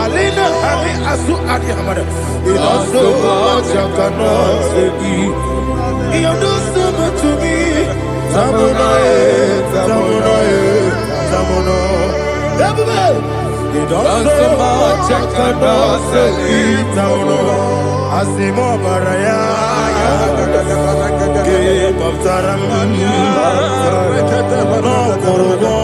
Speaker 3: Alina, Ali Asu Adi Hamada, it also much I cannot say. You do so much to me. Tamuno. You don't so much I cannot say. Tamuno. Asimo Baraya. Give up Taram. No Kurugo.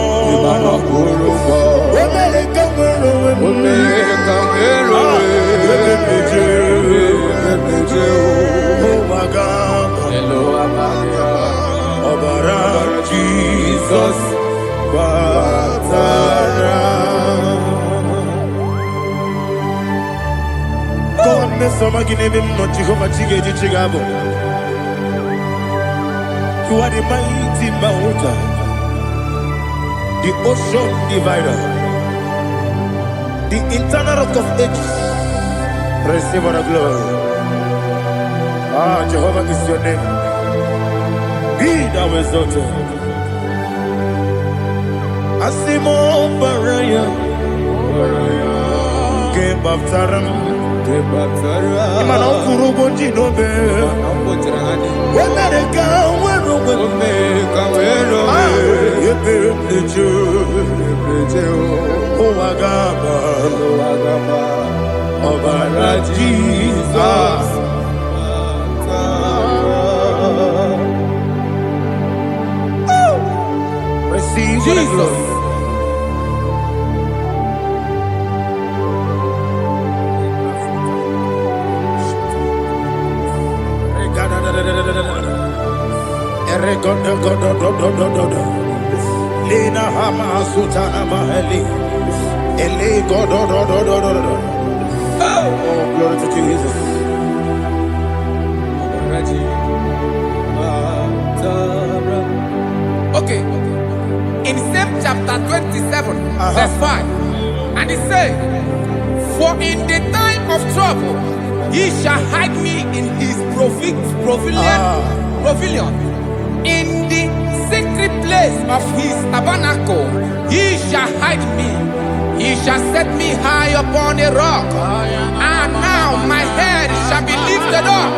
Speaker 3: Jesus, God, me some give him not Jehovah Chigabo. You are the mighty mountain, the ocean divider, the internal rock of ages. Receive all the glory. Ah, Jehovah is your name. Be thou exalted. Asimo Baraya, Game of Taram, Imano Kurugo Jinobe, America, Obara Jesus. Receive Jesus. Lina Hama Sutana Mahali. Ele Godo. Oh, glory to Jesus.
Speaker 2: Okay. In same chapter 27, verse 5. And it says, for in the time of trouble, he shall hide me in his pavilion. In the secret place of his tabernacle, he shall hide me. He shall set me high upon a rock. And now my head shall be lifted up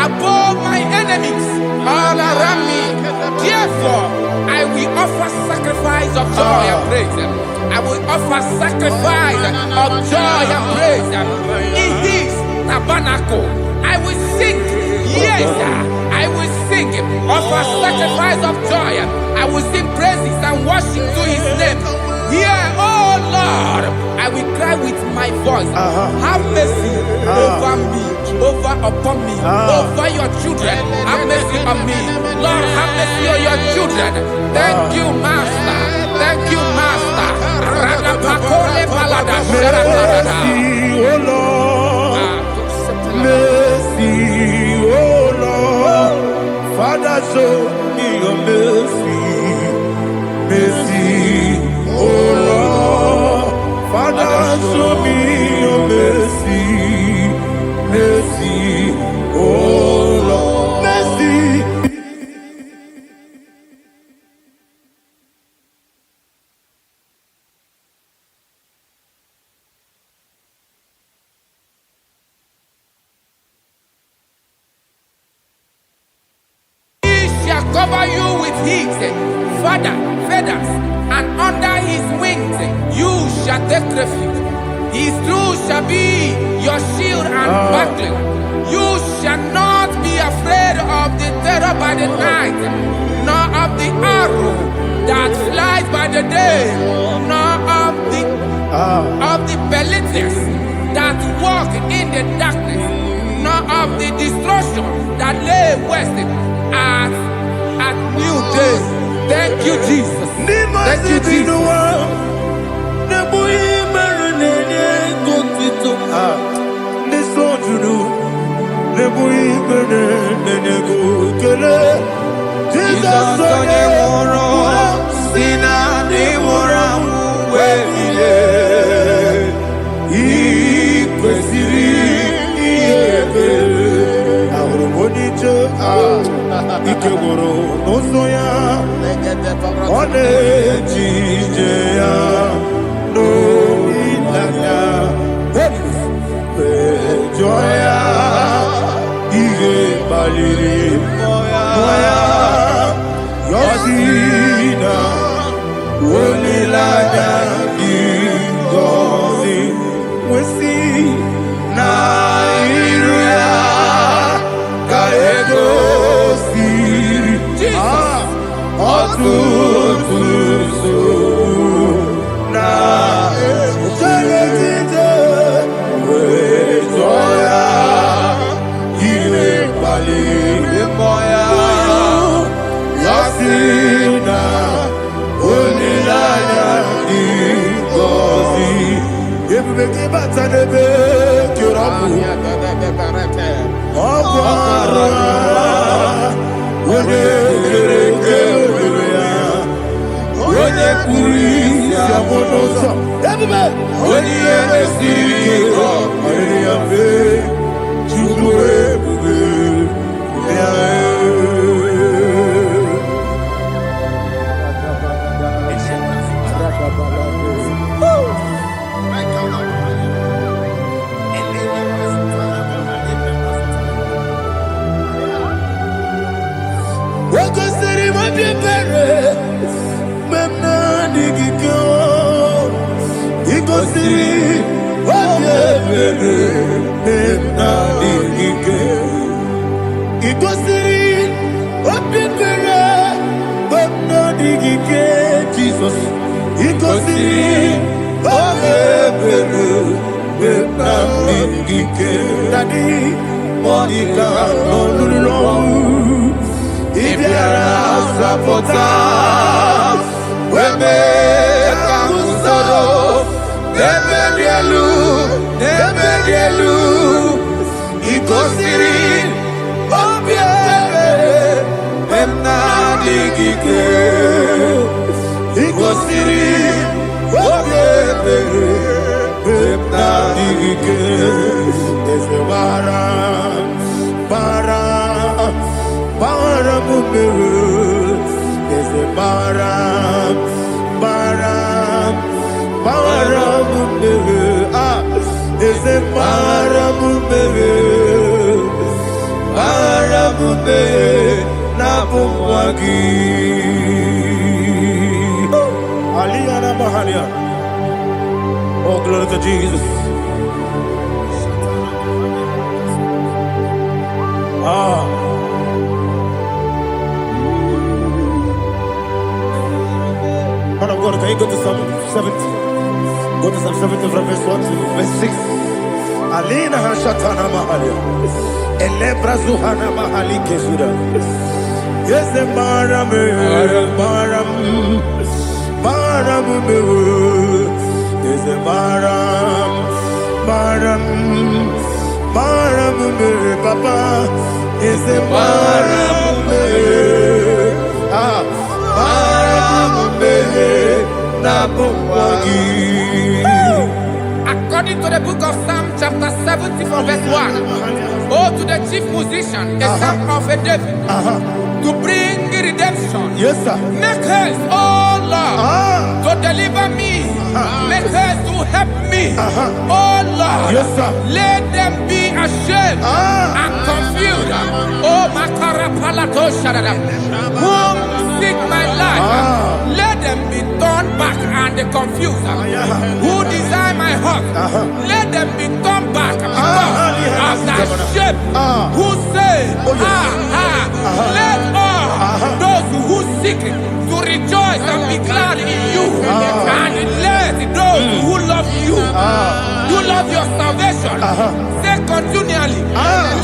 Speaker 2: above my enemies all around me. Therefore, I will offer sacrifice of joy and praise. I will offer sacrifice of joy and praise in his tabernacle. I will sing, yes, I will sing, offer sacrifice of joy. I will sing praises and worship to his name. Here, oh Lord, I will cry with my voice. Have mercy over me, upon me, over your children. Have mercy on me. Lord, have mercy on your children. Thank you, Master. Thank you, Master.
Speaker 3: Mercy, oh Lord. Mercy, oh Lord. Father, show me your mercy. Mercy, oh Lord. Father, show me your mercy. Mercy, oh Lord. Mercy.
Speaker 2: Cover you with heat, feathers, and under his wings you shall take refuge. His truth shall be your shield and buckler. You shall not be afraid of the terror by the night, nor of the arrow that flies by the day, nor of the pestilence that walk in the darkness, nor of the destruction that lay waste at new day. Thank you, Jesus. Thank you, Jesus.
Speaker 3: Ikegoro n'ụzọ ọ na-eji ije ya n'olilanya mejọ ya ihe kpaliri mmụọ ya yọzi na olileanya dị ngọzi nwesị na iru ya ka ego ọtụtụ nsogbu na echeletite wee jụọ ya ihe kpaliri mmụọ ya ya si na olileanya dị ngọzi ebube gị bata n'ebe kere ọkụ arụ onye kere eke obere ya onye kpụrụ isi abụ n'ụzọ ebube onye ihe mesiri ike ọ kpaliri ya mfe Chukwu ebube ya Jesus,
Speaker 2: Never
Speaker 3: n'elu igosiri obi ebere emna digike igosiri obi ebere emna digike eze bara mumere eze bara mumere eze bara mumere na bumwagi Aliyana Mahalia. Oh, glory to Jesus. Man of God, can you go to Psalm 70? Go to Psalm 70 from verse 1 to verse 6. Alina Hashatana Mahalia. Elebra Zuhana Mahali Kesuda. Yes, the Maram. Yes, the Maram. Papa. Yes, the Maram.
Speaker 2: According to the book of Psalm chapter 70 from verse 1, oh, to the chief musician, a psalm of a David, to bring redemption.
Speaker 3: Yes, sir.
Speaker 2: Make haste, oh Lord, to deliver me. Make haste to help me. Oh Lord,
Speaker 3: yes, sir.
Speaker 2: Let them be ashamed and confused. Oh, Makara Palato Shadada, whom seek my life, let them be turned back and confused. Who desire my heart, let them be turned back because of that shape. Who say, let all those who seek to rejoice and be glad in you, and let those who love you, you love your salvation, say continually,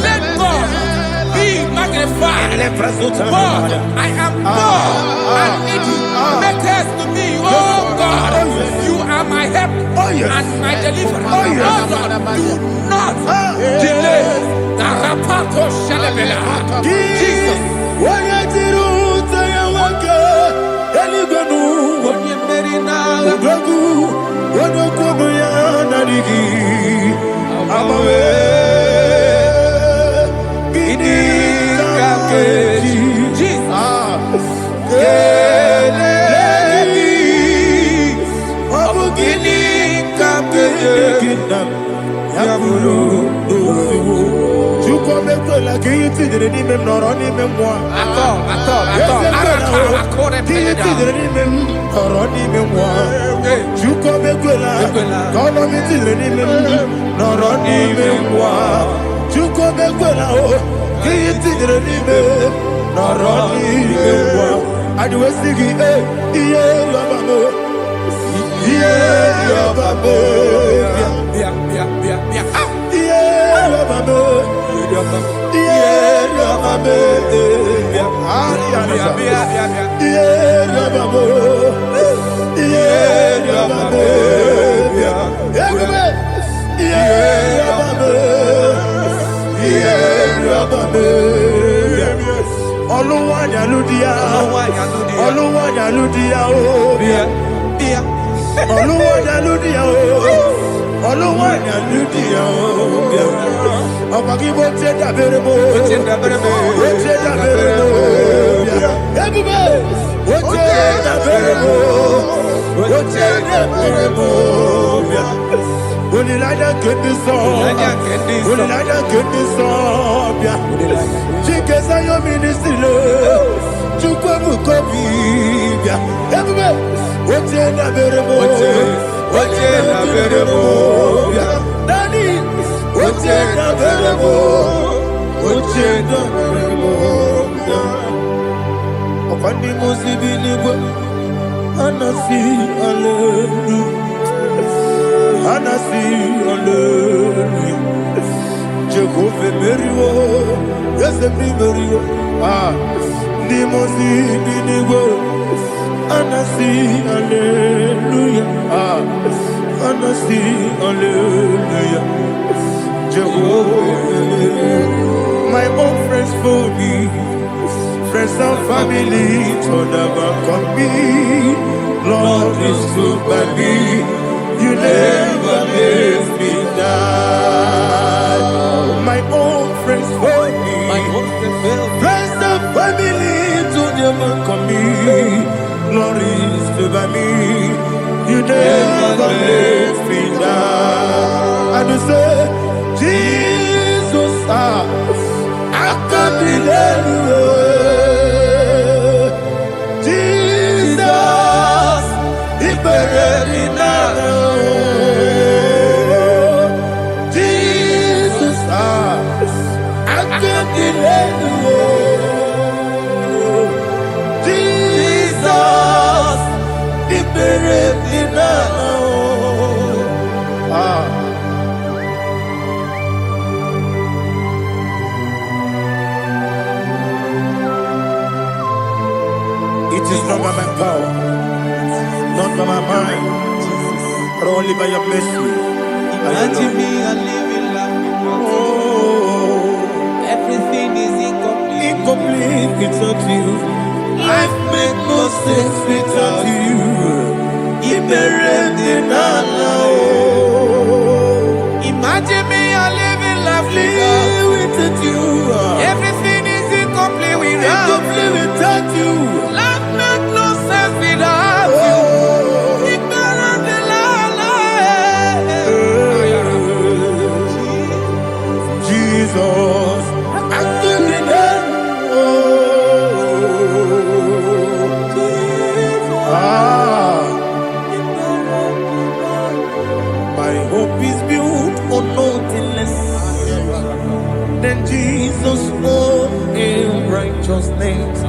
Speaker 2: let God be magnified. God, I am poor and needy. Make haste to me, oh God. You are my help and my deliverer. Oh Lord, do not delay. Tarapato Shalabela. Jesus.
Speaker 3: Jehovah, my own friends for me, friends and family to never come me. Lord is good by me, you never leave me down. My own friends for me, friends and family to never come me. Lord is good by me, you never leave me down. And you say, Jesus, I can't be anywhere. Jesus, He buried in Jesus, I can't be anywhere. Jesus, He buried in It is not by my power, not by my mind, but only by your mercy.
Speaker 2: Imagine me a living life without you. Everything is incomplete.
Speaker 3: Incomplete without you. Life makes no sense without you.
Speaker 2: Imagine me a living life
Speaker 3: without you.
Speaker 2: Everything is incomplete without
Speaker 3: you.
Speaker 2: Life makes no sense without you.
Speaker 3: Jesus, my hope is built on nothing less than Jesus' own righteousness. I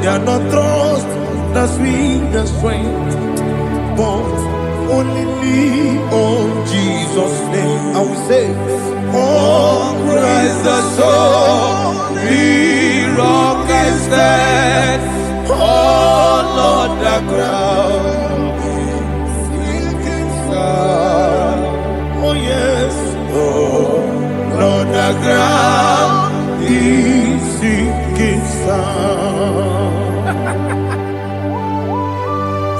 Speaker 3: cannot trust the sweetest strength, but only lean on Jesus' name. I will say, on Christ the solid rock I stand. All on the ground, sinking sun. Oh yes, all on the ground, is sinking sun.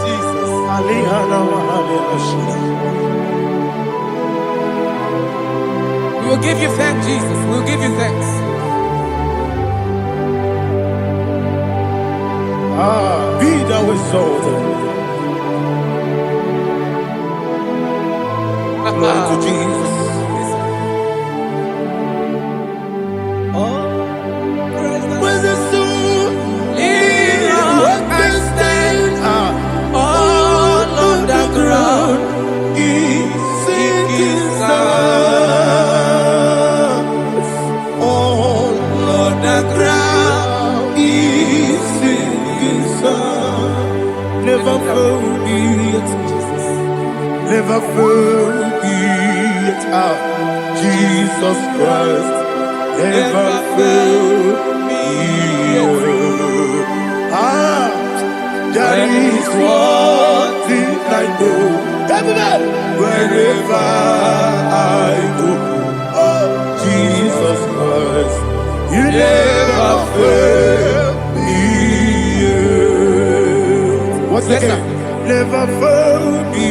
Speaker 3: Jesus,
Speaker 2: we will give you thanks, Jesus. We will give you thanks.
Speaker 3: Be thou exalted. Glory to Jesus. Where's the soul? What can stand? All on the ground is sinking sun. All on the ground is sinking sun. Never forget, never forget, Jesus Christ. Never forget. There is one thing I know. Everybody, wherever I go, oh Jesus Christ, you never fail me. What's the name? Never fail me.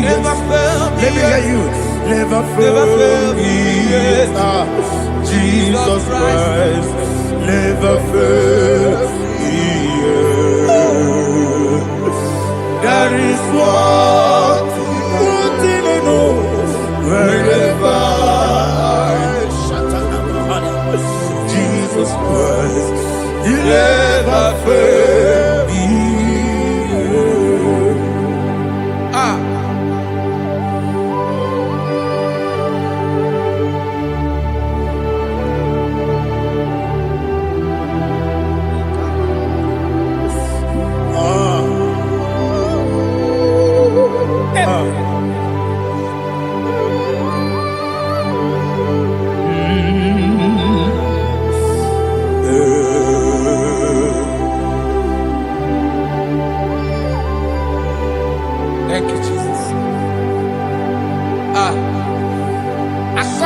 Speaker 2: Never fail me.
Speaker 3: Let me hear you. Never fail me. Jesus Christ, never fail me. There is one thing I know. Wherever I Jesus Christ, you never fail me.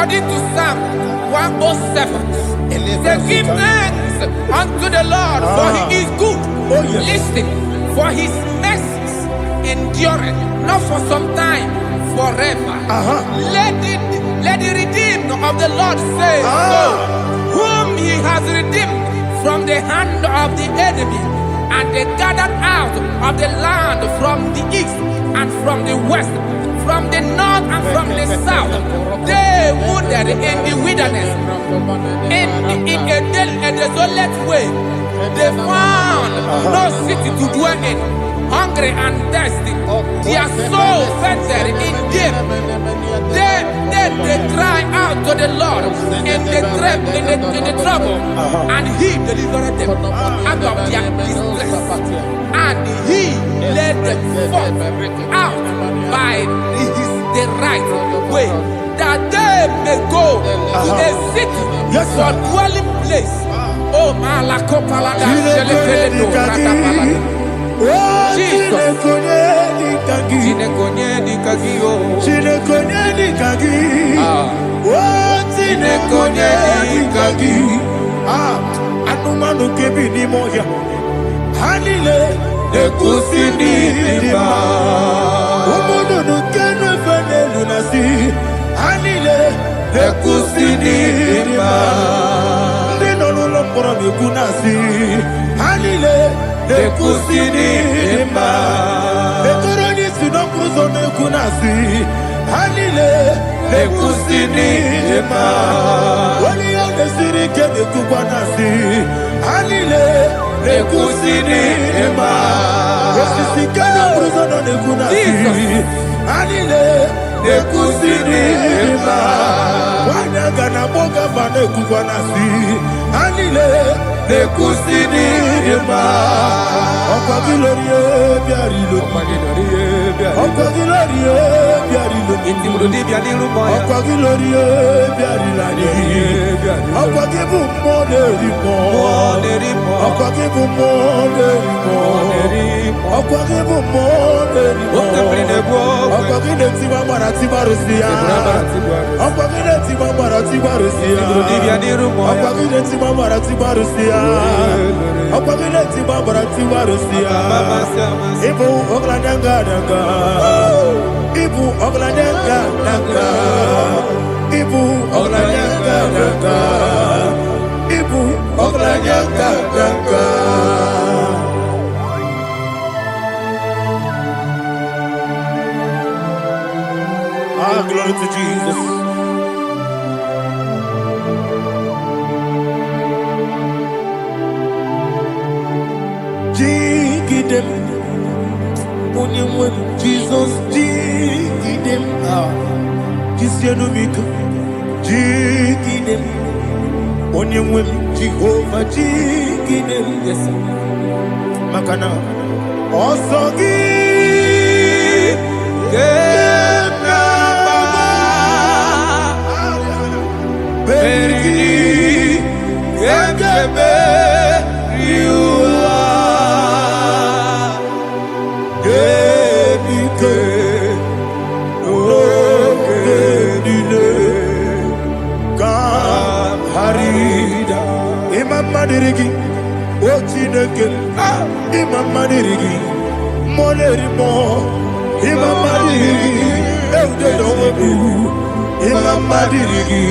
Speaker 2: According to Psalm 107, they give thanks unto the Lord, for he is good. Listen, for his mercies endureth, not for some time, forever. Let the redeemed of the Lord say so, whom he has redeemed from the hand of the enemy, and they gathered out of the land from the east and from the west, from the north and from the south. They wandered in the wilderness, in a desolate way. They found no city to dwell in, hungry and thirsty. Their soul fainted in death. They cry out to the Lord in the trouble, and he delivered them out of their distress, and he led them forth out by the right way, that they may go to a city for dwelling place. Oh, Malakopalada,
Speaker 3: Anumanu kebi ni moya Hanile Ekusini lima Umudu nukenu fene lunasi Hanile Ekusini lima Ndino lulopora mikunasi Hanile Ekusini lima Ekoroni sinokruzo nekunasi Hanile Ekusini lima Wali yane sirike nekukwanasi Hanile Ekusini lima Esisikana bruzono nekunasi Hanile Ekusini lima Wanyaga na boga vane kukwanasi Hanile Ekusini lima Okwa gilorie biarilo Okwa gilorie biarilo Okwa gilorie biarilani Okwa gibu moderimo Okwa gibu moderimo Okwa gibu moderimo Okwa gine tiba marati barusia Okwa gine tiba marati barusia Okwa gine tiba marati barusia Okwa gine tiba marati barusia Ibu oglanyanga danga Ibu oglanyanga danga Ibu oglanyanga danga Ibu oglanyanga danga Glory to Jesus. Jigidem, Onyemwem, Jesus, Jigidem, Jisianumika, Jigidem, Onyemwem, Jehovah, Jigidem, yes, Makana, Osogi, Madirigi, Ochineke, Imam Madirigi, Monerimo, Imam Madirigi, Eudedobu, Imam Madirigi,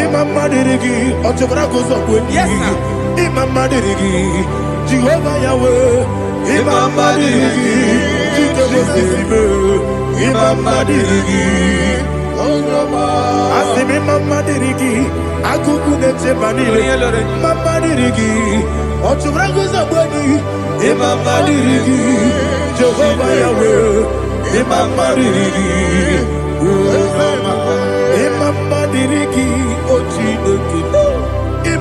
Speaker 3: Imam Madirigi, Ochobragos of Winnie, Imam Madirigi, Jehovah Yahweh, Imam Madirigi, Imam Madirigi, Asimi Mama Dirigi, Akukune Chebanile, Mama Dirigi, Ochubraguza Boni, Mama Dirigi, Jehovah Yahweh, Mama Dirigi, Mama Dirigi, Ochineki,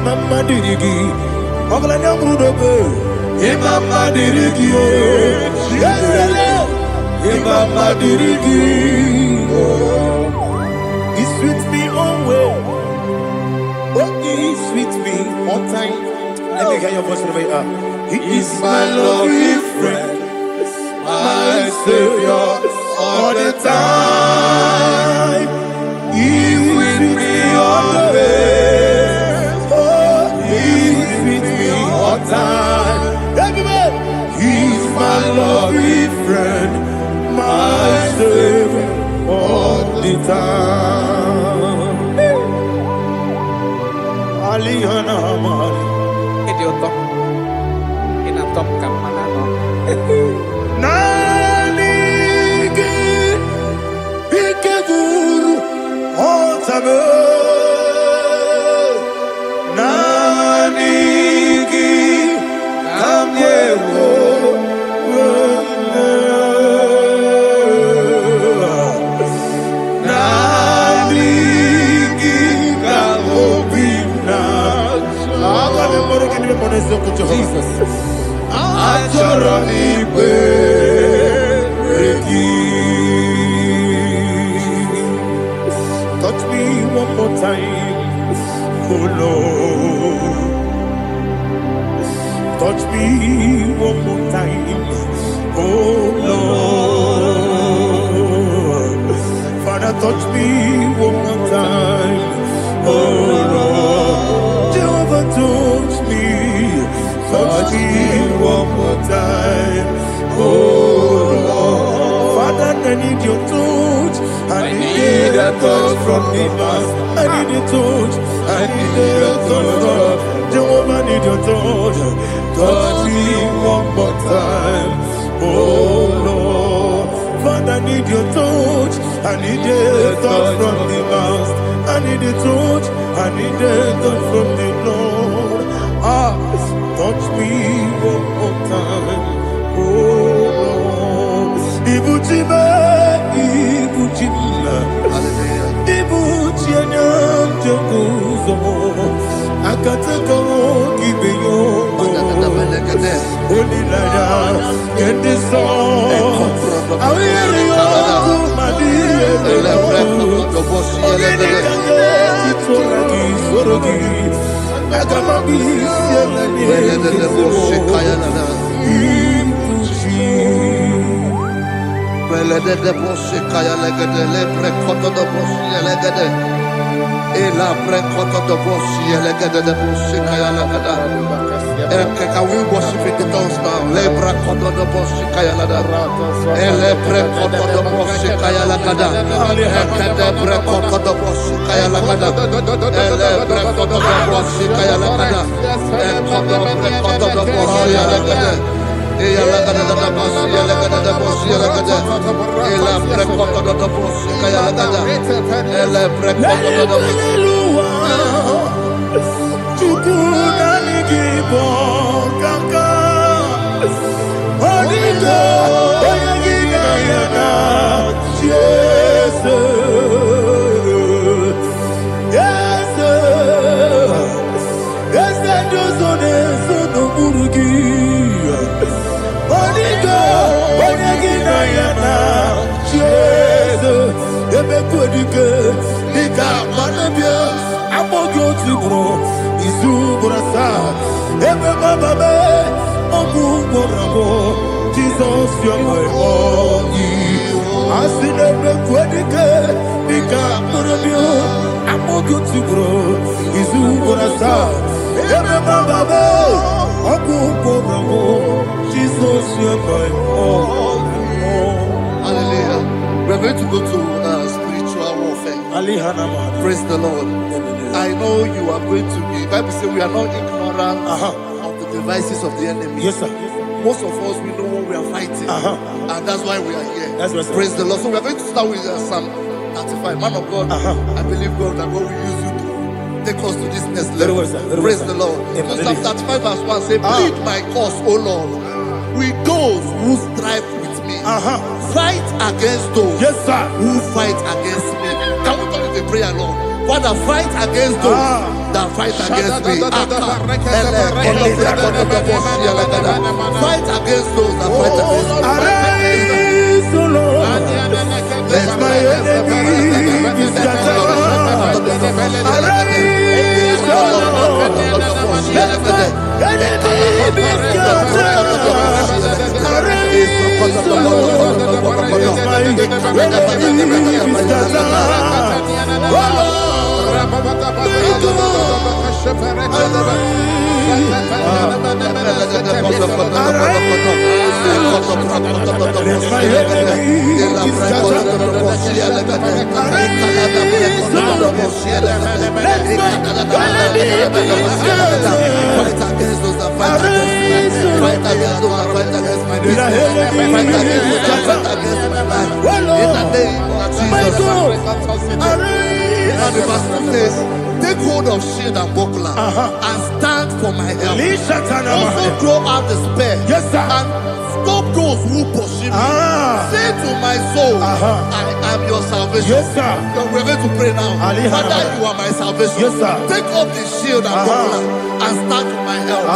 Speaker 3: Mama Dirigi, Oglanya Brudobe, Mama Dirigi, Mama Dirigi, He sweet me on way. Oh, he sweet me on time. Let me hear your voice over here. He is my loving friend, my Savior all the time. friend, my Savior all the time. Aliyana Mari.
Speaker 2: Idiota. Inatom kamanano.
Speaker 3: Nanigi Ikeguru Otame Nanigi Kamyewo Nanigi Kamobina
Speaker 2: Jesus.
Speaker 3: Touch me one more time, oh Lord. Touch me one more time, oh Lord. Father, touch me one more time, oh Lord. Jehovah, touch me. Touch me one more time, oh Lord. Father, I need your touch. I need a touch from the Master. I need a touch. I need a touch from Jehovah. I need your touch. Touch me one more time, oh Lord. Father, I need your touch. I need a touch from the Master. I need a touch. I need a touch from the Lord. Touch me one more time, oh Lord. Ibuchima, Ibuchima, Ibuchina, Jaguzo, Akatako, Gibeyo, Onilaya, get this song. I hear you,
Speaker 4: Can we worship in the tongues now? Lebra koto do boshi kaya lada. Ele pre koto do boshi kaya lada. Ekede pre koto do boshi kaya lada. Ele pre koto do boshi kaya lada. Ekodo pre koto do boshi lada. Eya lada da boshi lada da boshi lada. Ele pre koto do boshi kaya lada. Ele pre koto do boshi.
Speaker 3: Jesus, you are my all. I see the Quedica, Nika, Murabio, I'm more good to grow. Is who gonna start? Jesus, you are my all.
Speaker 4: Hallelujah. We're going to go to spiritual warfare. Praise the Lord. I know you are going to be. Bible says we are not ignorant of the devices of the enemy.
Speaker 3: Yes, sir.
Speaker 4: Most of us, we know what we are fighting. And that's why we are here.
Speaker 3: That's right, sir.
Speaker 4: Praise the Lord. So we are going to start with Psalm 35. Man of God, I believe God that God will use you to take us to this next level.
Speaker 3: Very well, sir. Very
Speaker 4: Praise
Speaker 3: well,
Speaker 4: the Lord.
Speaker 3: Yeah,
Speaker 4: So Psalm 35 verse 1 say, plead my cause, O Lord, with those who strive with me. Fight against those who fight against me. Can we call it a prayer, Lord? Father, fight against those that fight against me. Fight against those that fight against me.
Speaker 3: Arise, O Lord, let my enemy be scattered. Arise, O Lord, let my enemy be scattered. Arise, O Lord, let my enemy be scattered. Oh Lord,
Speaker 4: Take hold of shield and buckler and stand for my help. Also throw out despair.
Speaker 3: Yes, sir.
Speaker 4: And stop those who pursue me. Say to my soul, I am your salvation.
Speaker 3: Yes, sir.
Speaker 4: We're going to pray now. Father, you are my salvation.
Speaker 3: Yes, sir.
Speaker 4: Take up the shield and buckler and stand for my help.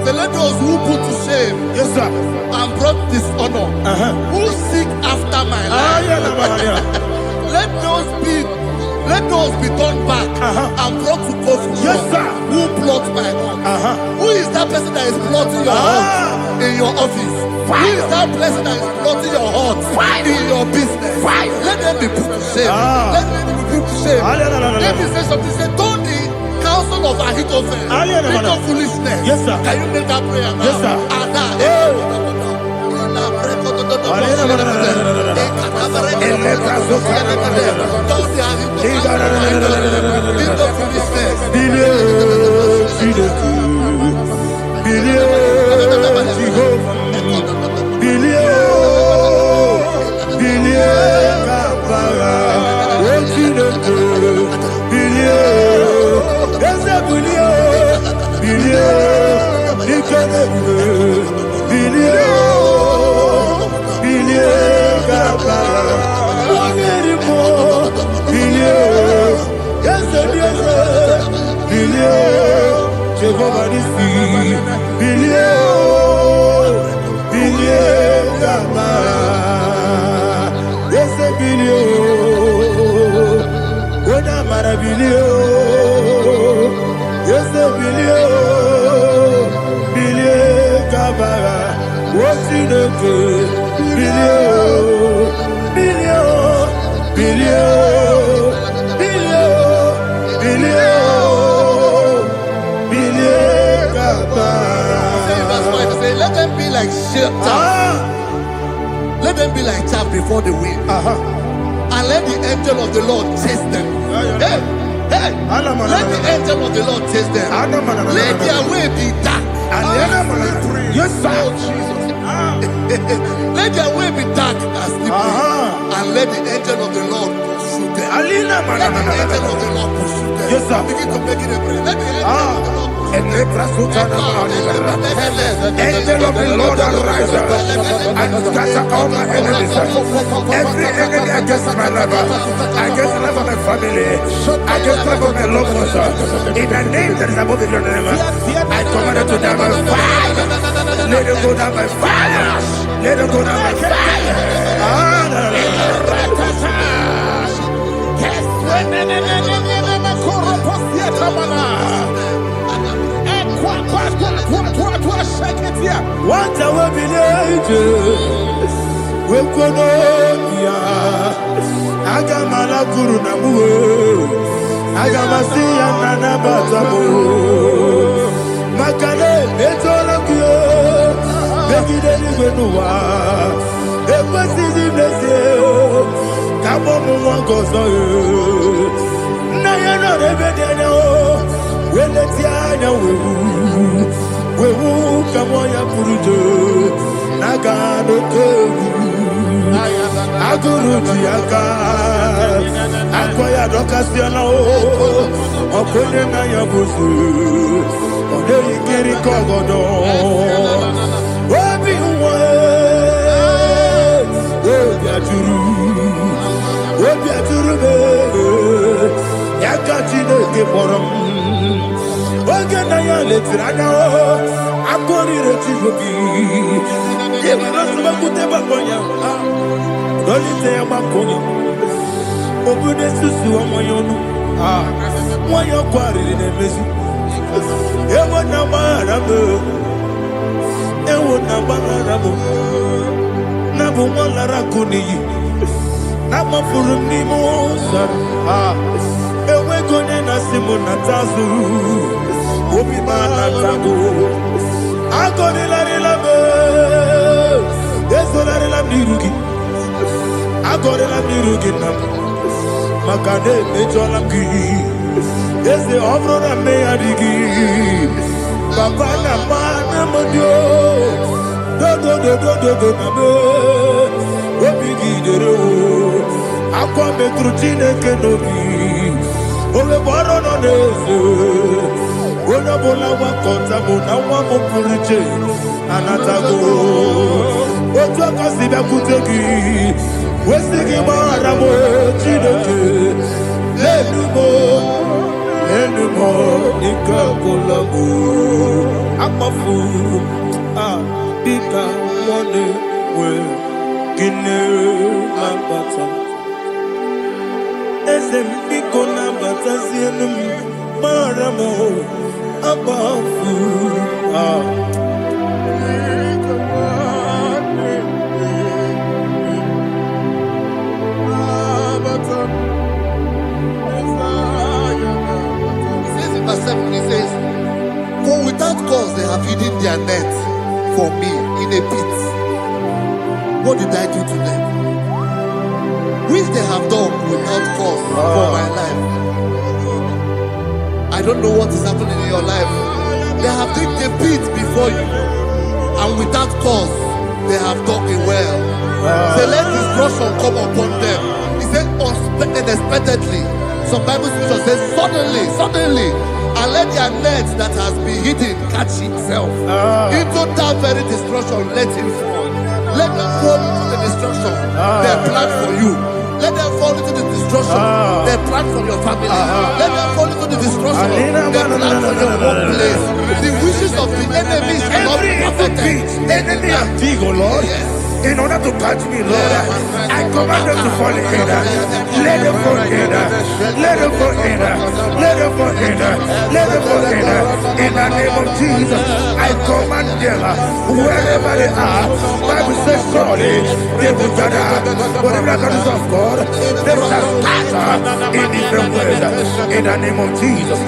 Speaker 4: So let those who put to shame,
Speaker 3: Yes, sir.
Speaker 4: and brought dishonor, who seek after my life, let those be turned back and brought to confusion.
Speaker 3: Yes, sir.
Speaker 4: Who plot my hurt? Who is that person that is plotting your heart in your office? Who is that person that is plotting your heart in your business? Let them be put to shame. Let them be put to shame. Let me say something. Say, don't the counsel of Ahithophel think of foolishness.
Speaker 3: Yes, sir.
Speaker 4: Can you make that prayer now?
Speaker 3: Yes, sir. Let them be like shelter. Let them be like chaff before the wind. And let the angel of the Lord chase them. Hey, hey. Let the angel of the Lord chase them. Let their way be dark. Yes, sir.
Speaker 4: Oh, Jesus. Let their way be dark and slippery. And let the angel of the Lord pursue them. Let the angel of the Lord pursue them.
Speaker 3: Yes, sir.
Speaker 4: Begin to make it a prayer. Let the angel of the Lord pursue them.
Speaker 3: Angel of the Lord arise and scatter all my enemies. Every enemy against my life, against the life of my family, against the life of my loved ones. In the name that is above your name, I command it to die by fire. Let it go down by fire. Let it go down by fire. What I will be ages, we could Agamala Guru Namu, Agamasia Nana Batamu, Makane, Etolakio, Begideni Benua, Equasi Blessio, Kabomu Wangozo, Nayana Rebedeno, Weletiana we will come on your Purujo, Nagano. Aguruji aka akwaya dokasiana o okonye na ya bozu ode ikiri kogodo obi nwe obi aturu be yaka Chineke kpọrọ m oge na ya letiri anya akọrire Chizobi ịbụrụ nsogbu bakọnya dolite ya bakọnya obodo susu ọmọnya ọnụ nwanyị ọkụ arịrị na-emezu ewo na gbaghara m na bụ nwa lara akụ n'iyi na mafuru m n'ime ụzọ enweghị onye na-asị m na tazụ obi ma na-atago agọrịlarịla m ezorarịla m n'iru gị agọrịla m n'iru gị na m maka na emejọla m gị eze ọ bụrụ na mmegharị gị papa na mma na modio dodododododo na me obi gị dere o akwa metụrụ Chineke n'obi owebe ọrụ nọ n'eze onye ọbụla gbakọta mụ na nwa m pụrụ iche anatago otu aka si bịakwute gị wesị gị gbaghara m Chineke lenumo ike ọbụla m akpafuru dịka nwanne nwee gịnị na-abata eze m biko na-abatazienu m mara m akpafuru
Speaker 4: He says, for without cause they have hidden their net for me in a pit. What did I do to them? Which they have done without cause for my life. I don't know what is happening in your life. They have digged a pit before you, and without cause they have dug it well. Say, let destruction come upon them. He said, unexpectedly. Some Bible scripture says, suddenly, and let their net that has been hidden catch itself. Into that very destruction, let him fall. Let them fall into the destruction they plan for you. Let them fall into the destruction they plan for your family. Let them fall into the destruction they plan for your workplace. The wishes of the enemy shall not be perfected.
Speaker 3: Enemy and dig, oh Lord. Yes. In order to catch me, Lord, I command them to fall in. Let them fall in. Let them fall in. Let them fall in. Let them fall in. In the name of Jesus, I command them wherever they are. Bible says surely they will gather. But the miracles of God, they shall scatter in different ways. In the name of Jesus.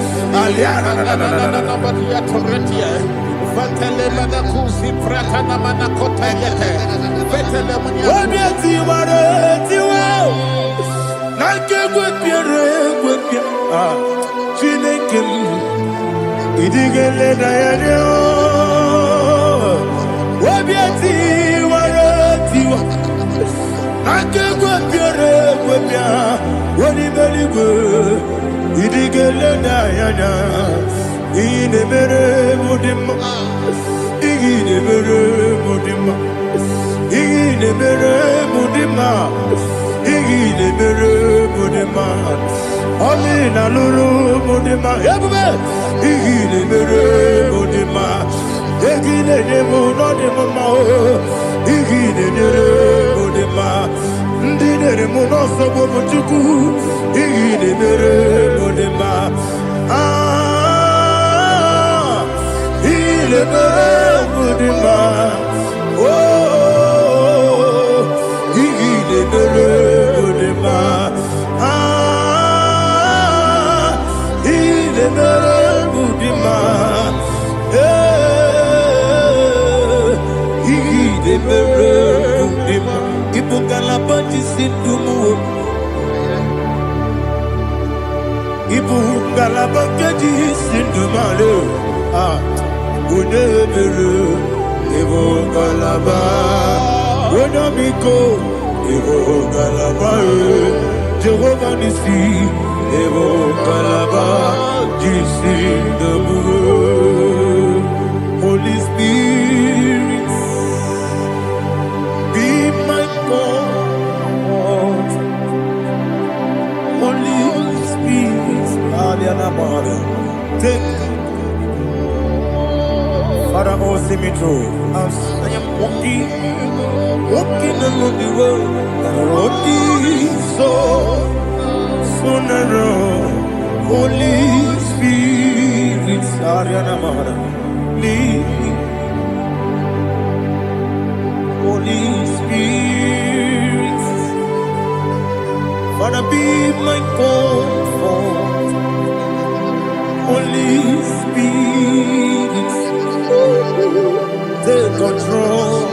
Speaker 3: Ine mere mudima, ine mere mudima, ine mere mudima, ine mere mudima. Oni na luru mudima, yabube. Ine mere mudima, ine nemo no nemo mao. Ine mere mudima, ndine nemo no sobo muchuku. Ine mere mudima. Le mudima, oh, il est le mudima, il est le mudima, il est le mudima, il faut qu'à la bâtisse s'indumo, il faut qu'à la bâtisse s'indumalo, Unebere, Evo Kalaba, Unamiko. Evo Kalaba, Jehovah Nissi, Evo Kalaba, Jesus the Lord. Holy Spirit, be my God. Holy Spirit, take Father, oh, see me through. As I am walking along the road, the road is so narrow. Holy Spirit, Ariana Mahara, lead me. Holy Spirit, Father, be my comfort. Holy Spirit, take control.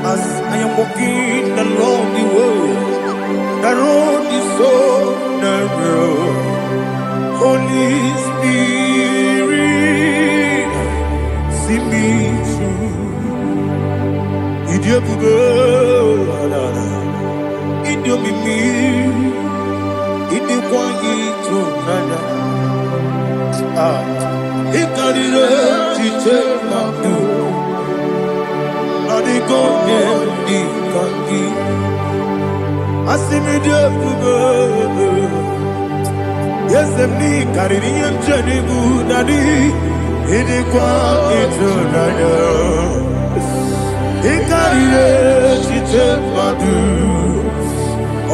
Speaker 3: As I am walking along the road is so narrow. Holy Spirit, see me through. Idiobugo, idiomimi, idikwanyito nana. Ikarire chiche mabdu. Adigo di kangi. Asimide bugo. Yes, me kariri emjeni budadi. Idikwanyito nana. Ikarire chiche mabdu.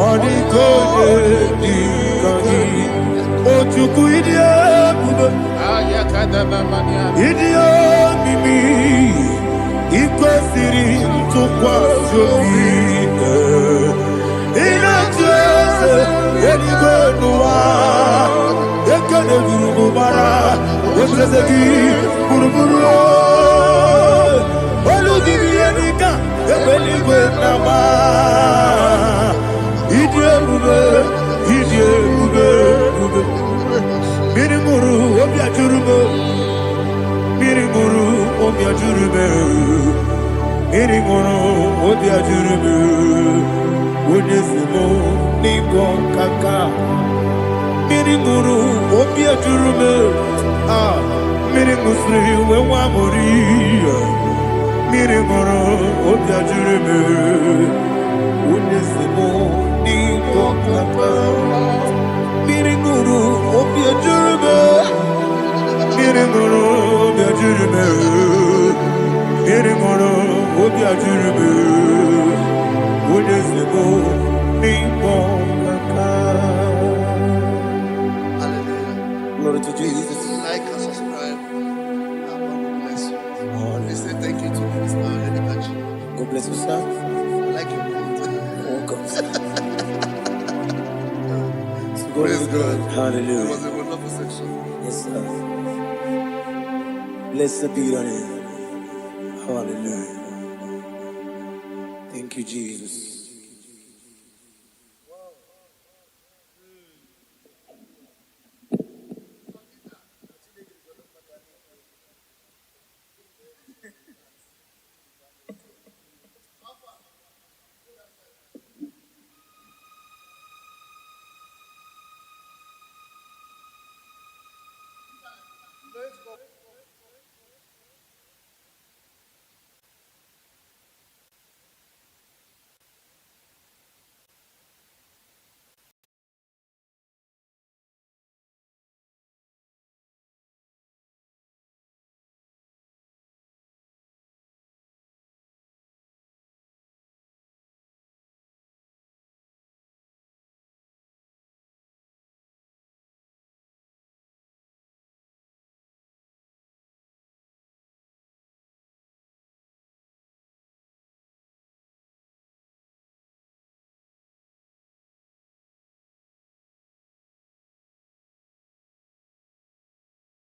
Speaker 3: Adigo di kangi. Ochuku idiobugo. Idio mimi iko siri tukwa shobine ina jese edigo nuwa ekene gurugu bara wesezegi buruburu olugibi enika ebeligwe nama idie bube Mirimuru obia jurume Mirimuru obia jurume Mirimuru obia jurume Wodesimo ningo kaka Mirimuru obia jurume Mirimusri wewa mori Mirimuru obia jurume Wodesimo ningo kaka Mirimuru obia jurume Mirimuru obia jurume Mirimuru obia jurume Wodesimo ningo kaka.
Speaker 4: Hallelujah.
Speaker 3: Glory to Jesus.
Speaker 4: Please like and subscribe. God bless you. Please say thank you to Minister Lady Bachi.
Speaker 3: God bless you, sir.
Speaker 4: I like your quote.
Speaker 3: Welcome.
Speaker 4: Praise God.
Speaker 3: Hallelujah.
Speaker 4: It was a wonderful section.
Speaker 3: Yes, sir. Blessed be your name. Hallelujah. Thank you, Jesus.